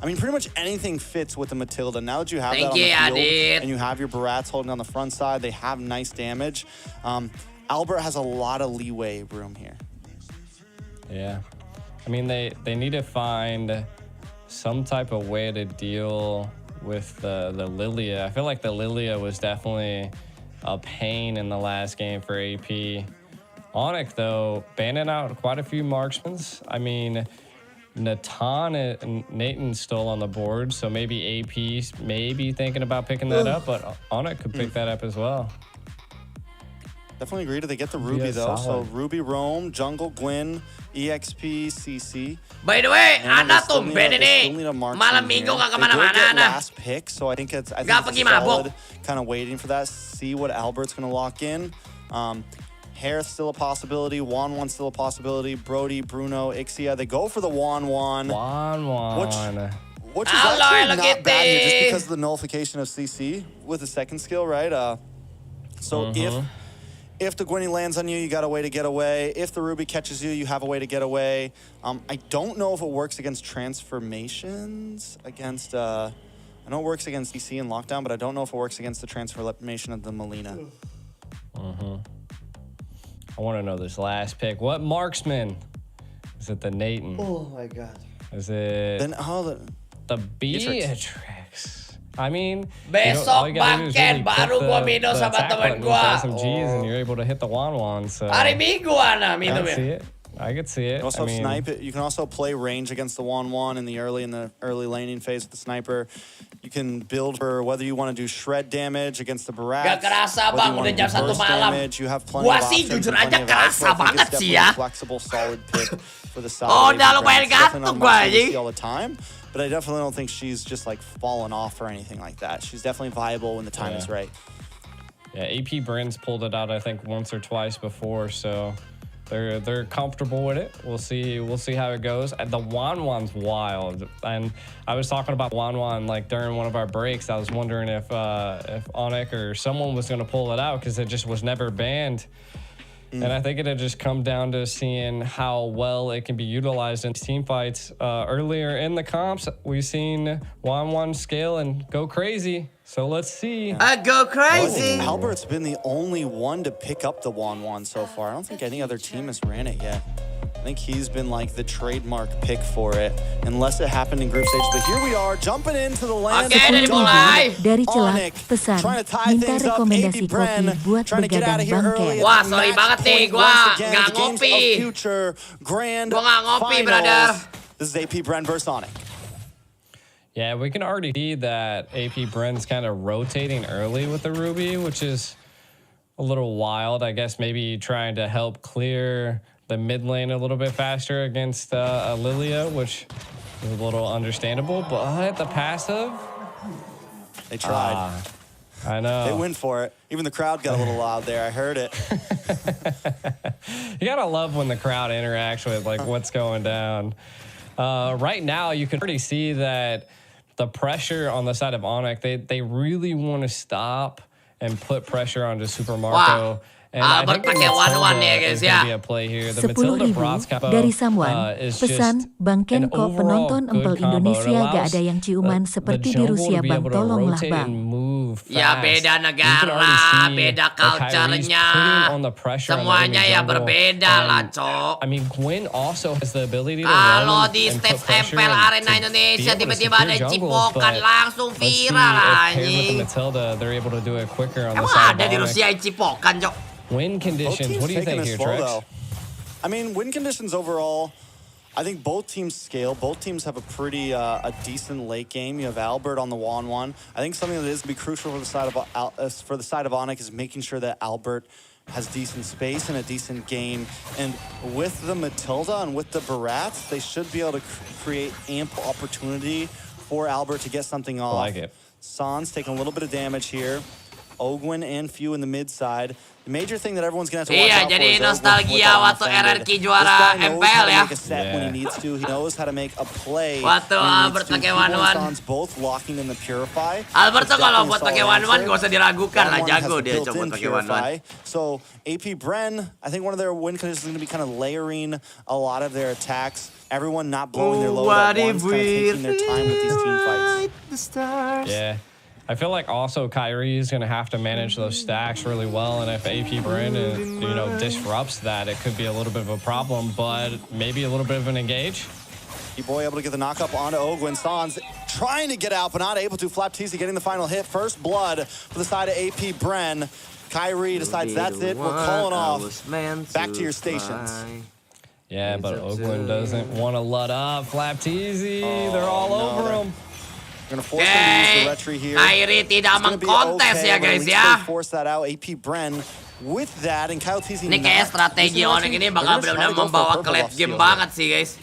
I mean, pretty much anything fits with the Matilda. Now that you have that on the field, Adit. and you have your Barats holding on the front side, they have nice damage. Albert has a lot of leeway room here. Yeah, I mean, they need to find some type of way to deal with the Lilia. I feel like the Lilia was definitely a pain in the last game for AP. Onic, though, banning out quite a few marksmans. I mean, Natan and Nathan's still on the board, so maybe AP's maybe thinking about picking that up, but Onic could pick that up as well. Definitely agree. They get the Ruby, though. So Ruby, Roam, Jungle, Gwyn, EXP, CC. By the way, Ana tumben ini. Malam minggu gak kemana-mana, Ana. Last pick, so I think it's pergi solid. Kind of waiting for that. See what Albert's going to lock in. Harris still a possibility. Wan's still a possibility. Brody, Bruno, Ixia. They go for the Wan. Which is actually not bad here, just because of the nullification of CC with the second skill, right? So if the Gwynny lands on you, you got a way to get away. If the Ruby catches you, you have a way to get away. I don't know if it works against transformations. I know it works against DC and Lockdown, but I don't know if it works against the transformation of the Melina. I want to know this last pick. What marksman? Is it the Nathan? Oh my god. Is it the Beatrix? I mean, besok Bangken baru gua minum sama temen gua. SMGs and you're able to hit the Wan. So hari Minggu Ana minum ya. I could see it. Also snipe it. You can also play range against the Wan in the early laning phase with the sniper. You can build for whether you want to do shred damage against the Barats. Gak kerasa bang, udah jam 1 malam. Gua sih jujur aja kerasa banget sih ya. Flexible, solid pick for the side. Oh, udah lumayan gantung gua aja. All the time. But I definitely don't think she's just like fallen off or anything like that. She's definitely viable when the time is right. Yeah, AP Bren's pulled it out, I think, once or twice before. So They're comfortable with it. We'll see how it goes. And the Wanwan's wild. And I was talking about Wanwan like during one of our breaks. I was wondering if Onic or someone was going to pull it out because it just was never banned. And I think it had just come down to seeing how well it can be utilized in team fights. Earlier in the comps, we've seen Wanwan scale and go crazy. So let's see. Go crazy. Well, Albert's been the only one to pick up the Wanwan so far. I don't think any other team has ran it yet. I think he's been like the trademark pick for it, unless it happened in group stage. But here we are, jumping into the land of dimulai. Dari celah pesan, minta rekomendasi kopi buat begadang bangke. Wah, sorry banget nih, gua nggak ngopi. Gua nggak ngopi, brother. This is AP Bren versus Onic. Yeah, we can already see that AP Bren's kind of rotating early with the Ruby, which is a little wild. I guess maybe trying to help clear the mid lane a little bit faster against Lilia, which is a little understandable. But the passive, they tried. I know. They went for it. Even the crowd got a little loud there. I heard it. You gotta love when the crowd interacts with like what's going down. Right now, you can already see that the pressure on the side of Onic, they really want to stop and put pressure onto Super Marco. And I think pakai one-one ya guys ya. 10.000 dari Samwan. Pesan Bang Kenko penonton empel Indonesia gak ada yang ciuman seperti di Rusia Bang, tolonglah Bang. Ya beda negara, beda culture-nya. Semuanya ya berbeda lah, Cok. I mean, Gwen also has the ability to kalau di stage MPL Arena Indonesia tiba-tiba ada cipokan langsung viral anjing. They're able to do it quicker on the side. Emang ada di Rusia cipokan, Cok? Win conditions, what do you think here, Trex? I mean, win conditions overall, I think both teams scale. Both teams have a pretty a decent late game. You have Albert on the Wanwan. I think something that is going to be crucial for the side of Onic is making sure that Albert has decent space and a decent game. And with the Matilda and with the Barats, they should be able to create ample opportunity for Albert to get something off. I like it. Sans taking a little bit of damage here. Ogwin and Few in the mid side. The major thing that everyone's gonna have to watch out for jadi nostalgia waktu RRQ juara MPL ya. When he needs to, he knows how to make a play. Waktu Albert pakai one-one. Both locking in the Purify. Albert tuh kalau buat pakai one-one gak usah diragukan lah, jago dia coba pakai one-one. So AP Bren, I think one of their win conditions is gonna be kind of layering a lot of their attacks. Everyone not blowing their load at once, kind of taking their time with these team fights. Yeah. I feel like also Kyrie is going to have to manage those stacks really well, and if AP Bren disrupts that, it could be a little bit of a problem, but maybe a little bit of an engage. Boy able to get the knock-up onto Ogwin. Sans trying to get out, but not able to. Flapteasy getting the final hit. First blood for the side of AP Bren. Kyrie decides that's it. We're calling off. Back to your stations. Yeah, but Ogwin doesn't want to let up. Flapteasy, they're all over him. We're gonna force him to use the retry here. Kyrie tidak mengkontes ya guys ya. Force that out. AP Bren with that and Kyle Teasy. Ini kayak strategi Onic ini bakal benar-benar membawa ke late game banget sih guys.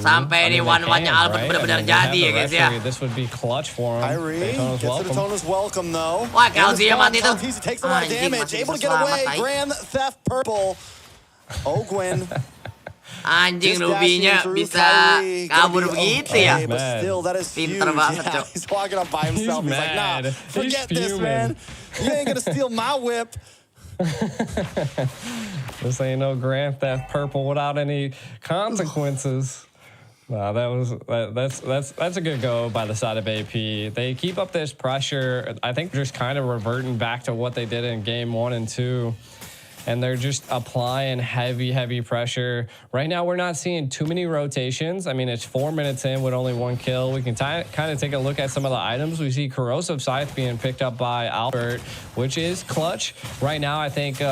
Sampai ini one-one-nya Albert benar-benar jadi ya guys ya. This would be clutch for him. Kyrie gets to Daytona's welcome though. Wah, Kelsey yang mati tuh. Teasy takes a lot of damage. Able to get away. Grand Theft Purple. Ogwin. Anjing Ruby-nya bisa kabur begitu ya. Pinter banget, Cok. He's walking up by himself. He's like, nah, forget this, man. You ain't gonna steal my whip. This ain't no Grand Theft Purple without any consequences. Wow, that's a good go by the side of AP. They keep up this pressure. I think just kind of reverting back to what they did in game 1 and 2. And they're just applying heavy pressure. Right now, we're not seeing too many rotations. I mean, it's 4 minutes in with only 1 kill. We can kind of take a look at some of the items. We see Corrosive Scythe being picked up by Albert, which is clutch. Right now, I think...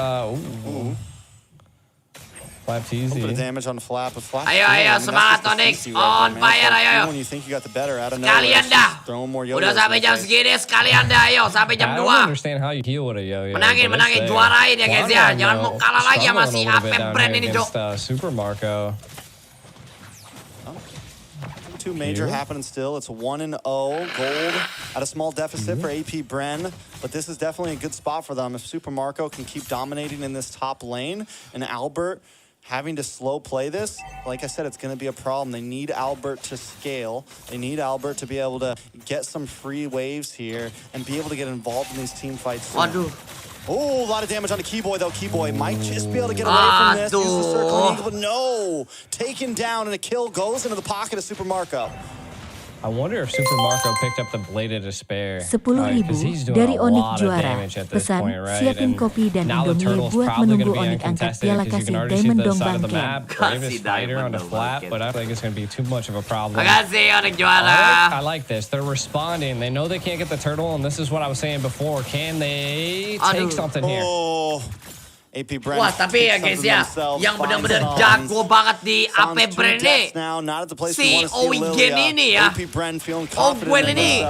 Flapteasy. A little bit of damage on the flap. Ayo, semangat Onic. On fire, ayo. When you think you got the better out of sekalian dah. Udah sampai jam segini, sekalian dah, ayo. Sampai jam 2. I don't understand how you heal with a yo-yo. Menangin, juarain ya guys ya. Jangan mau kalah lagi sama si AP Bren ini, Jo. Super Marco. 2 major happening still. It's 1-0. Gold at a small deficit for AP Bren, but this is definitely a good spot for them. If Super Marco can keep dominating in this top lane, and Albert having to slow play this, like I said, it's going to be a problem. They need Albert to scale. They need Albert to be able to get some free waves here and be able to get involved in these team fights soon. Oh, a lot of damage on the Keyboy, though. Keyboy might just be able to get away from this. Use the circling eagle, but no! Taken down, and a kill goes into the pocket of Super Marco. I wonder if Super Marco picked up the Blade of Despair. 10.000 dari Onic juara. Pesan, siapin kopi dan Indomie buat menunggu Onic angkat piala kasih Diamond dong Bang Ken. Kasih Diamond on the flat, but I don't think it's going to be too much of a problem. Makasih Onic juara. I like this. They're responding. They know they can't get the turtle, and this is what I was saying before. Can they take something here? AP Bren. Wah, tapi ya guys ya, yang benar-benar jago banget di AP Bren nih, si Oigen ini ya, Owen ini,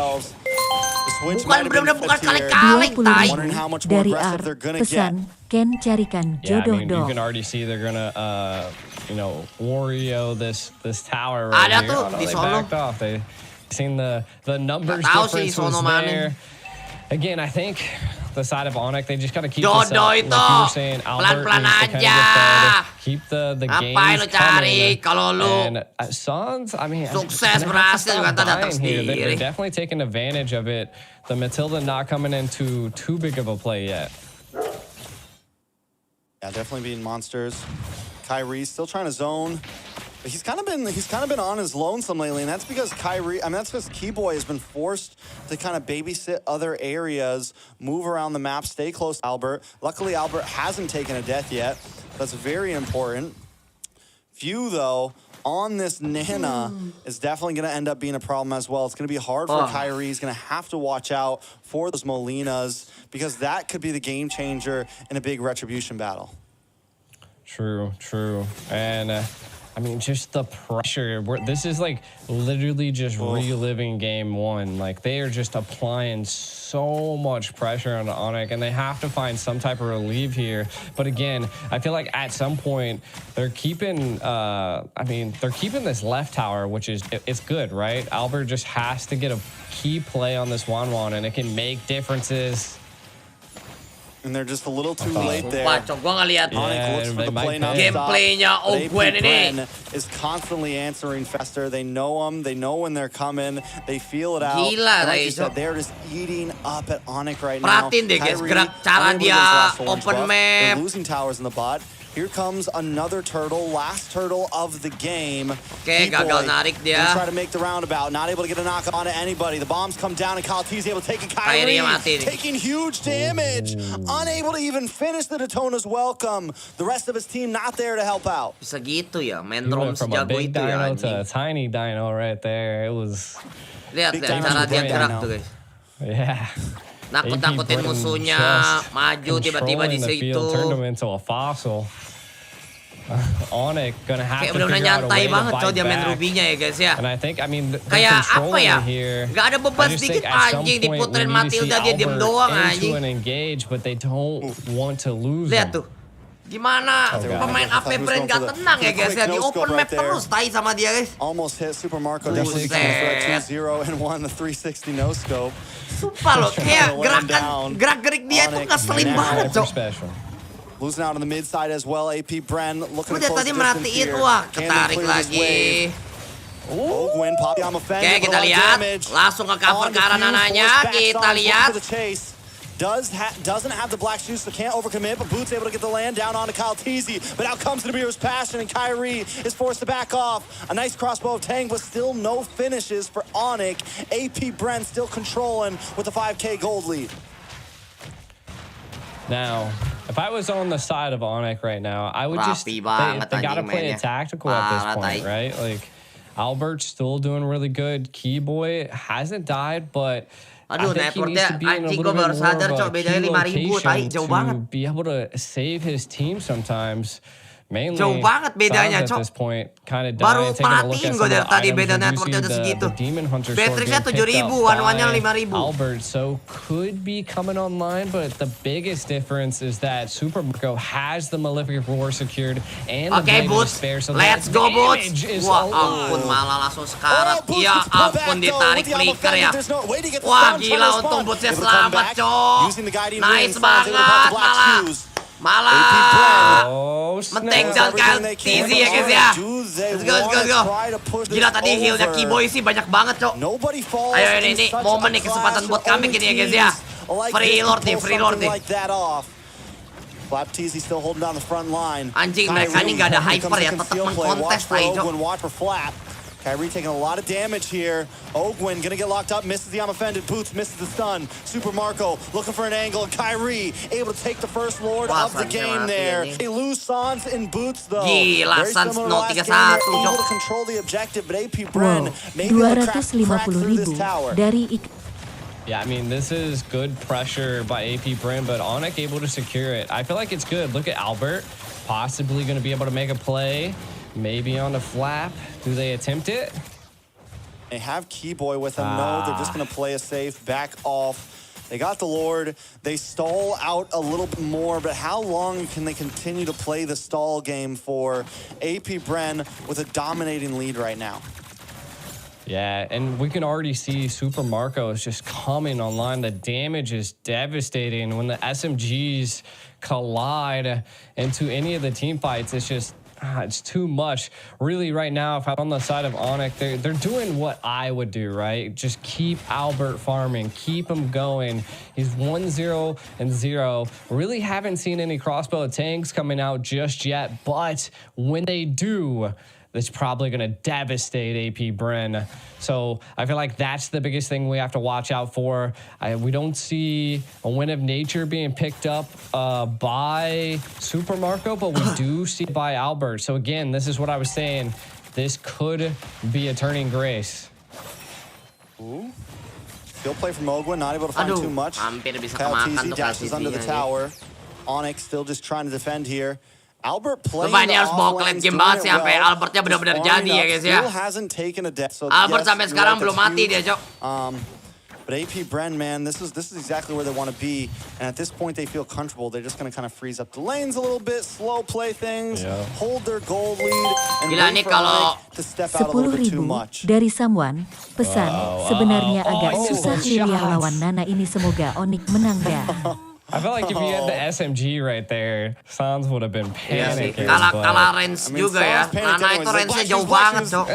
bukan kali-kali, tai. 20 dari R, pesan, Ken carikan jodoh dong. You can already see they're gonna, Wario this tower right here. Ada tuh di Solo. They seen the numbers difference was there. Again, I think the side of Onic, they just gotta keep this up. Like you were saying, Albert needs to kind of get keep the games coming. And Sans, I mean, sukses berhasil juga datang here. sendiri. They're definitely taking advantage of it. The Matilda not coming into too big of a play yet. Yeah, definitely beating monsters. Kyrie still trying to zone. But he's kind of been on his lonesome lately, and that's because that's because Keyboy has been forced to kind of babysit other areas, move around the map, stay close to Albert. Luckily, Albert hasn't taken a death yet. That's very important. Few, though, on this Nana is definitely going to end up being a problem as well. It's going to be hard for Kyrie. He's going to have to watch out for those Molinas, because that could be the game changer in a big retribution battle. True. And... I mean, just the pressure. This is like literally just reliving game one. Like, they are just applying so much pressure on Onic, and they have to find some type of relief here. But again, I feel like at some point they're keeping. They're keeping this left tower, which is it's good, right? Albert just has to get a key play on this Wanwan, and it can make differences. And they're just a little too late there. Gua ngeliat gameplaynya Owen ini is constantly answering Fester. They know him. They know when they're coming. They feel it out. Gila, like you said, they're just eating up at Onic right now. Perhatiin deh guys, gerak cara dia open map. They're losing towers in the bot. Here comes another turtle, last turtle of the game. Okay, gagal narik dia. Try to make the roundabout, not able to get a knock on to anybody. The bombs come down and Kalati's able to take a Kyrie, taking huge damage. Unable to even finish the Daytona's welcome. The rest of his team not there to help out. Bisa gitu ya, main He drone went from a sejago big itu ya. dino to a tiny dino right there. It was... Lihat cara dia gerak tuh guys. Yeah. Nakut-nakutin musuhnya, maju tiba-tiba di situ. Turned him into a fossil. Onic gonna have kayak to bener-bener figure out a way nyantai to banget fight dia main back. Rubinya ya guys ya. And I think, kayak apa ya? Here. Gak ada beban sedikit anjing diputerin Matilda dia diem doang anjing. Engage, but they don't want to lose. Lihat tuh. Gimana pemain AP Bren gak tenang ya guys ya. Di open map terus tai sama dia guys. Almost hit Super Marco. Definitely 2-0 and 1 the 360 no scope. Sumpah loh, kayak gerak-gerik dia tuh ngeselin banget cok. Losing out on the mid side as well. AP Bren looking to close tadi merhatiin here. Wah, ketarik lagi. Ogwen popping on offense. Oke, kita lihat. Langsung ke cover ke arah nananya. Kita lihat. Doesn't have the black shoes, so can't overcommit, but Boots able to get the land down onto Kyle Teasy. But out comes the Nibiru's Passion, and Kyrie is forced to back off. A nice crossbow of Tang, but still no finishes for Onic. AP Bren still controlling with the 5K gold lead. Now, if I was on the side of Onic right now, I would just, they gotta play it tactical at this point, right? Like, Albert's still doing really good. Keyboy hasn't died, but I think he needs to be in a little bit more of a key location to be able to save his team sometimes. Mainly, jauh banget bedanya, Cok. Baru perhatiin gue dari tadi beda networknya udah segitu. Baterainya 7.000, one-one-nya 5.000. Albert, so could be coming online, but the biggest difference is that Super Marco has the Malefic Roar secured and the Blade of Despair. So let's go, Boots. Wah, ampun, malah langsung sekarat. Ya ampun, ditarik flicker ya. Wah, gila, untung Bootsnya selamat, Cok. Nice banget, malah. Malah men-take down KETIK ya guys ya. Let's go. Gila tadi healnya Keyboy sih banyak banget cok. Ayo ini momen nih, kesempatan buat kami gini ya guys ya. Free Lord nih. FlapTZ still holding down the front line. Anjing mereka ini gak ada hyper ya, tetap mengkontes tai cok. Watch for Flap. Kyrie taking a lot of damage here. Ogwin gonna get locked up, misses the unoffended. Boots misses the stun. Super Marco looking for an angle. Kyrie able to take the first Lord of the game there. They lose Sans in Boots though. Gila, Sans 0-3-1. Able to control the objective, but AP Bren maybe able to crack through this tower. Yeah, I mean, this is good pressure by AP Bren, but Onic able to secure it. I feel like it's good. Look at Albert, possibly going to be able to make a play. Maybe on the flap. Do they attempt it? They have Keyboy with them. No, they're just going to play a safe, back off. They got the Lord. They stall out a little bit more, but how long can they continue to play the stall game for? AP Bren with a dominating lead right now. Yeah, and we can already see Super Marco is just coming online. The damage is devastating. When the SMGs collide into any of the team fights, it's just it's too much. Really, right now, if I'm on the side of Onic, they're doing what I would do, right? Just keep Albert farming, keep him going. He's 1-0-0. Really haven't seen any crossbow tanks coming out just yet, but when they do, that's probably going to devastate AP Bren. So I feel like that's the biggest thing we have to watch out for. We don't see a Win of Nature being picked up by Super Marco, but we do see it by Albert. So again, this is what I was saying. This could be a turning grace. Ooh. Still play from Ogwin, not able to find too much. KETIK dashes under the tower. Onic still just trying to defend here. Albert playing ini harus bawa clean game banget sih sampai Albertnya benar-benar jadi ya guys ya. Albert sampai sekarang belum mati dia, Cok. But AP Bren, man, this is exactly where they want to be, and at this point they feel comfortable. They're just going to kind of freeze up the lanes a little bit, slow play things, hold their gold lead, and wait for Onic to step out a little bit too much. Dari someone, pesan, sebenarnya agak susah Lilia lawan Nana ini, semoga Onic menang ya. I feel like if you had the SMG right there, Sans would have been panicking. Kalah range juga ya. Nana itu range-nya jauh banget, Cok.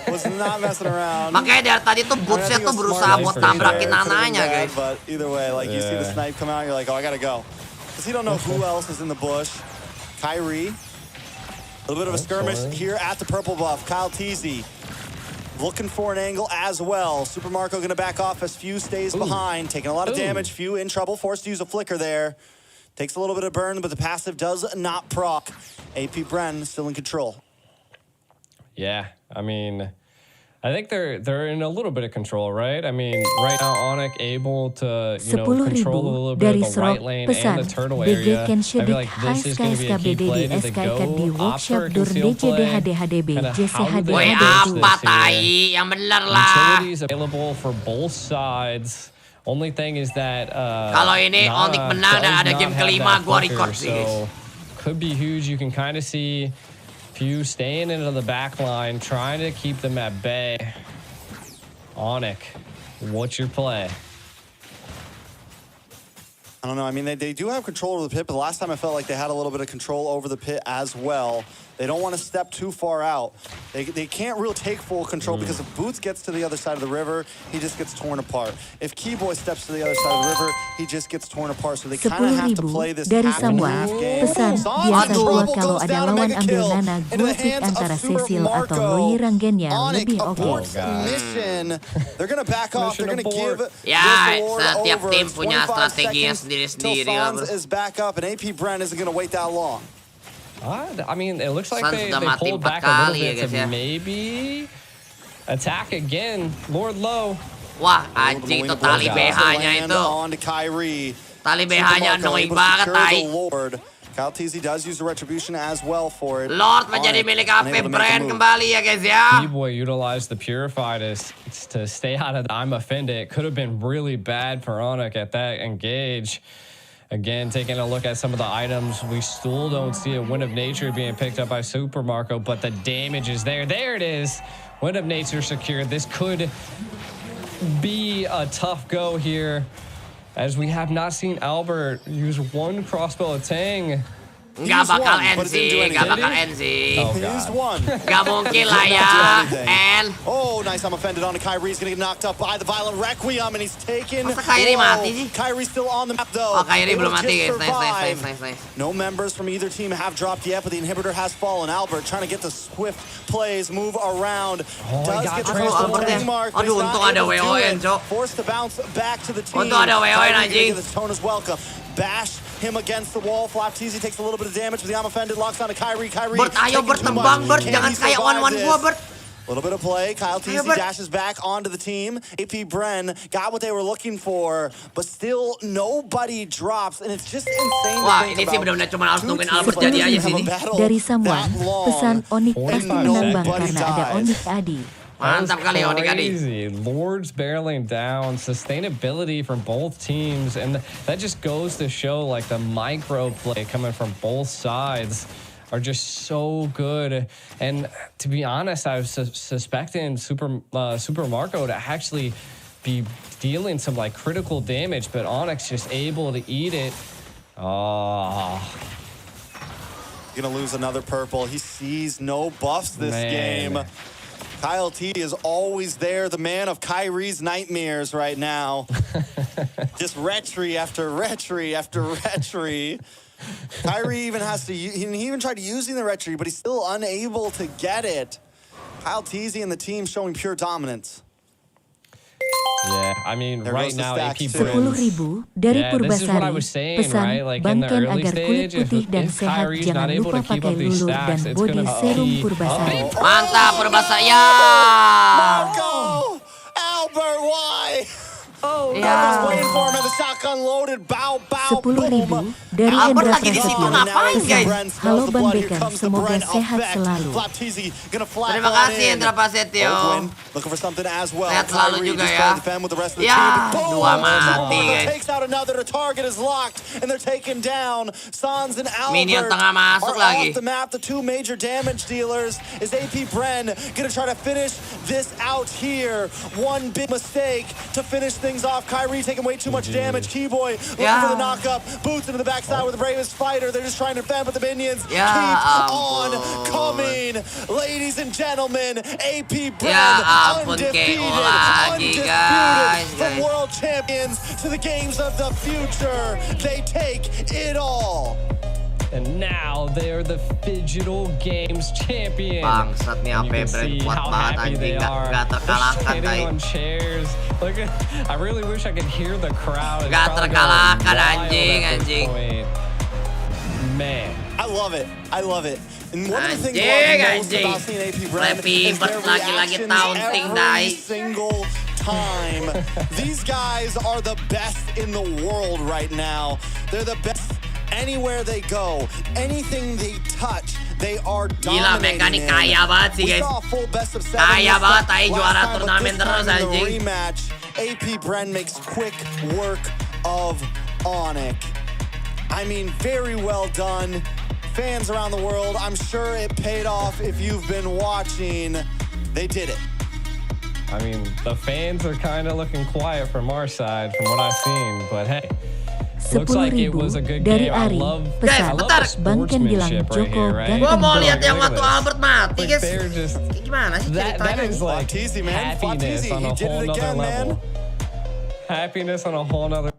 Was not messing around. Makanya dari tadi tuh Boots-nya tuh berusaha buat nabrakin Nananya, guys. But either way, like you see the snipe come out, you're like, oh, I gotta go. Because you don't know who else is in the bush. Kyrie. A little bit of a skirmish here at the purple buff. KETIK. Looking for an angle as well. Super Marco going to back off as Few stays behind. Taking a lot of damage. Few in trouble. Forced to use a flicker there. Takes a little bit of burn, but the passive does not proc. AP Bren still in control. Yeah, I mean, I think they're in a little bit of control, right? I mean, right now Onic able to, you know, control a little bit of the right lane and the turtle area. I feel like this is going to be a key play to the go. Opera can still play. And how do they do this here? Utilities available for both sides. Only thing is that kalau ini Onic menang dan ada game kelima, gua record sih, guys. So could be huge. You can kind of see Few staying into the back line, trying to keep them at bay. Onic, what's your play? I don't know. I mean, they do have control over the pit, but the last time I felt like they had a little bit of control over the pit as well. They don't want to step too far out. They can't really take full control because if Boots gets to the other side of the river, he just gets torn apart. If Keyboy steps to the other side of the river, he just gets torn apart. So they kind of have to play this half-and-half game. Pesan, biasa gua kalau ada lawan ambil Nana, gua pick antara Cecil atau LUOYI rangennya lebih oke. They're gonna back off. They're gonna give ya, setiap tim punya strateginya sendiri-sendiri. Sans is back up, and AP Bren isn't gonna wait that long. I mean, it looks like they pulled back a little bit to maybe attack again. Lord Low. Wah, anjing itu tali BH-nya itu. Tali BH-nya annoying banget, tai. KETIK does use the retribution as well for it. Lord menjadi milik AP Bren kembali ya guys ya. Keyboy utilized the Purified to stay out of the I'm offended. It could have been really bad for Onic at that engage. Again, taking a look at some of the items, we still don't see a Win of Nature being picked up by Super Marco, but the damage is there. There it is. Win of Nature secured. This could be a tough go here as we have not seen Albert use one crossbow at Tang. Nggak bakal NC, nggak bakal NC. Nggak mungkin lah ya. And oh, nice. I'm offended on Kyrie's gonna get knocked up by the violent Requiem, and he's taken. Masa Kyrie mati sih? Kyrie's still on the map though. Oh, Kyrie belum mati guys. Nice. No members from either team have dropped yet, but the inhibitor has fallen. Albert trying to get the swift plays, move around. Does get the first mark. Aduh, untung ada WON, Cok. Forced to bounce back to the team. Untung ada WON anjing. The tone is welcome. Bash him against the wall. Flapteasy takes a little bit of damage, but the I'm offended locks on to Kyrie. Bert, ayo Bert, tembang Bert, jangan kayak one-one gua Bert. A little bit of play. Kyle TC dashes back onto the team. AP Bren got what they were looking for, but still nobody drops, and it's just insane. Wah, ini sih benar-benar cuma harus nungguin Albert jadi aja sini. Dari Samuan, pesan Onic pasti menambah karena ada Onic Adi. Mantap kali Onic Adi. Lords barreling down, sustainability from both teams, and that just goes to show like the micro play coming from both sides are just so good. And to be honest, I was suspecting Super Marco to actually be dealing some like critical damage, but Onyx just able to eat it. Oh. Gonna lose another purple. He sees no buffs this game. Kyle T is always there, the man of Kyrie's nightmares right now. Just retry after retry after retry. Kyrie even has to, he even tried using the retry, but he's still unable to get it. Kyle Teasy and the team showing pure dominance. Yeah, I mean, right now AP Bren. Dari Purbasari, pesan bangken agar kulit putih dan sehat, jangan lupa pakai lulur dan body serum Purbasari. Mantap Purbasari ya. Marco, Albert, why? Oh, yeah. Waiting for him and the shotgun loaded. Bow, bow, 10.000 dari Endra Prasetyo. Halo Bang Bacon, semoga sehat selalu. Terima kasih Endra Prasetyo. Looking for something as well. Sehat selalu juga ya. Ya, dua mati guys. Takes out another. The target is locked and they're taken down. Sans and Albert Minion tengah masuk are lagi. off the map. The two major damage dealers. Is AP Bren gonna try to finish this out here? One big mistake to finish things off. Kyrie taking way too much damage. Keyboy looking for the knockup. Boots into the backside with the bravest fighter. They're just trying to defend, but the minions keep on coming. Ladies and gentlemen, AP Bren undefeated from world champions to the games of the future. They take it all. And now they're the Digital Games champion. Bangsat nih AP Bren kuat banget anjing, gak terkalahkan tai. On chairs. Look at, I really wish I could hear the crowd. Gak terkalahkan anjing. Man, I love it. I love it. And one of the things I love most about seeing AP Bren is their reaction every single time. These guys are the best in the world right now. They're the best anywhere they go. Anything they touch, they are dominating. Gila, mekanik kaya banget sih guys. Kaya banget, tai juara turnamen terus anjing. Rematch. AP Bren makes quick work of Onic. I mean, very well done. Fans around the world, I'm sure it paid off if you've been watching. They did it. I mean, the fans are kind of looking quiet from our side, from what I've seen, but hey. Looks like it was a good dari game. I Ari. love Pesan, Bangken bilang Joko ganteng. Gua mau lihat yang waktu Albert mati guys. Just, gimana sih ceritanya? That is like happiness on a whole nother level. Happiness on a whole nother.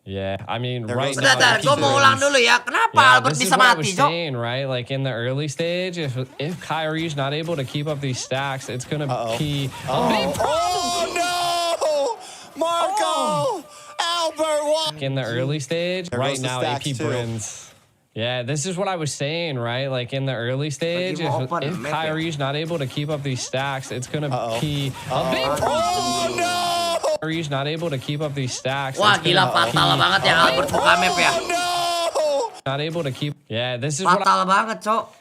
Yeah, I mean, right now. Bentar, gua mau ulang dulu ya. Kenapa Albert bisa mati, Jo? Saying, right? Like in the early stage, if Kyrie's not able to keep up these stacks, it's gonna be a big problem. Oh no, Marco. Albert, in the early stage, right now, AP Bren's. Yeah, this is what I was saying, right? Like in the early stage, if Kyrie's not able to keep up these stacks, it's gonna be a big problem. Oh no! Kyrie's not able to keep up these stacks. Wah, gila fatal banget ya Albert buka map ya. Not able to keep. Yeah, this is fatal banget, Cok.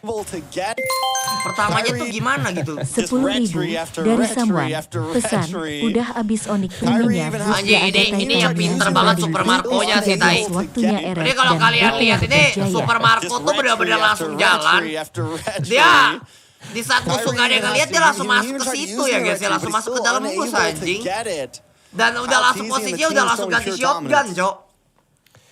Pertamanya tuh gimana gitu? 10.000 dari Samuan. Pesan, udah abis Onic premiumnya. Anjing, ini yang pinter banget Super Marco-nya sih, Tai. Jadi kalau kalian lihat ini, Super Marco tuh bener-bener langsung jalan. Dia di saat musuh gak ada yang ngeliat, dia langsung masuk ke situ ya guys. Dia langsung masuk ke dalam musuh anjing. Dan udah langsung posisinya udah langsung ganti shotgun, Cok.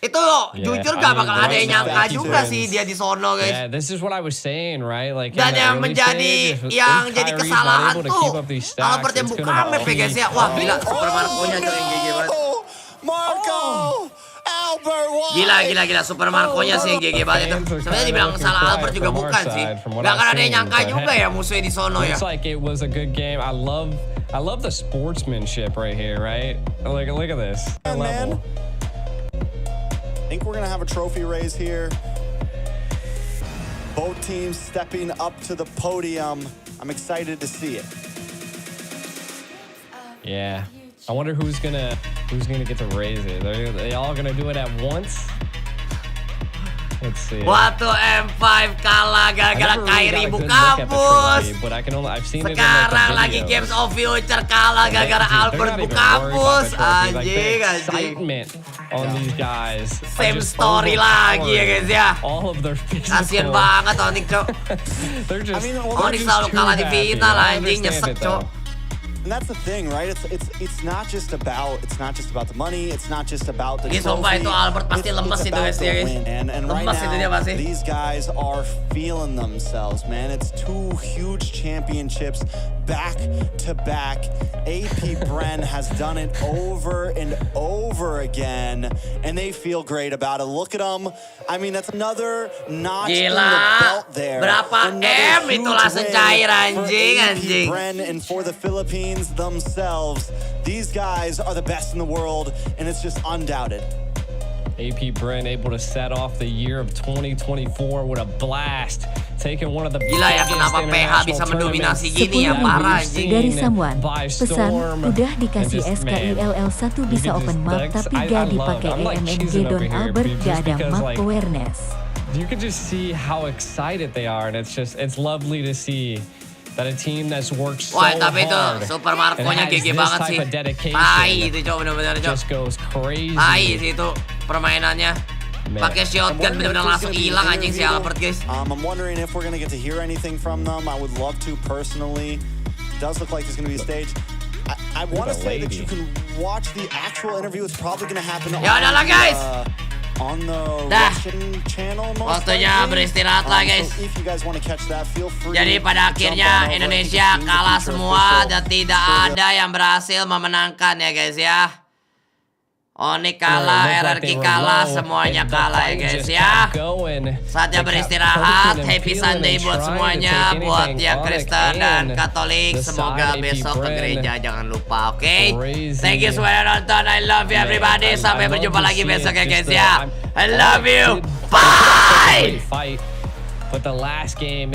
Itu jujur gak bakal ada yang nyangka juga sih dia di sono, guys. Yeah, this is what I was saying, right? Like, dan yang menjadi jadi kesalahan tuh Albert yang buka map ya, guys ya. Wah, gila, Super Marco-nya Cok yang GG banget. Marco! Albert, Gila, Super Marco-nya sih yang GG banget itu. Sebenarnya dibilang salah Albert juga bukan sih. Gak akan ada yang nyangka juga ya musuhnya di sono ya. It's like it was a good game. I love the sportsmanship right here, right? Look at this. Level. I think we're gonna have a trophy raise here. Both teams stepping up to the podium. I'm excited to see it. Yeah, I wonder who's gonna get to raise it. Are they all gonna do it at once? Let's see. Waktu M5 kalah gara-gara Kyrie ibu kampus. Sekarang lagi Games of Future kalah gara-gara Albert bu kampus. Anjing. Excitement on these guys. Same story lagi ya guys ya. All of their kasian banget Onic, Cok. Onic selalu kalah di final anjing, nyesek, Cok. And that's the thing, right? It's not just about the money. It's not just about the trophy. Sumpah itu Albert pasti lemes itu guys ya, guys. And right now, these guys are feeling themselves, man. It's 2 huge championships back to back. AP Bren has done it over and over again, and they feel great about it. Look at them. I mean, that's another notch in the belt there. Berapa M itu langsung cair anjing. Bren and for the Philippines themselves, these guys are the best in the world, and it's just undoubted. AP Bren able to set off the year of 2024 with a blast, taking one of the biggest international tournaments dari Samuan. Pesan, udah dikasih SKILL 1 bisa open map tapi gak dipakai AMNG Don Albert gak ada map awareness. You can just see how excited they are, and it's lovely to see that a team that's worked so hard tapi itu Super Marco-nya GG banget sih. Tai itu Cok, bener-bener Cok. Just goes crazy. Tai sih itu permainannya. Pakai shotgun bener-bener langsung hilang anjing si Albert, guys. I'm wondering if we're gonna get to hear anything from them. I would love to personally. Does look like there's gonna be a stage. I want to say that you can watch the actual interview. It's probably gonna happen ya udah lah guys. On the Russian channel. Waktunya beristirahat lah guys. Jadi pada akhirnya Indonesia kalah semua dan tidak ada yang berhasil memenangkan ya guys ya. Onic kalah, RRQ kalah, semuanya kalah ya guys ya. Saatnya beristirahat. Happy Sunday buat semuanya, buat yang Kristen dan Katolik. Semoga besok ke gereja, jangan lupa, oke? Thank you semua yang nonton. I love you everybody. Sampai berjumpa lagi besok ya guys ya. I love you. Bye.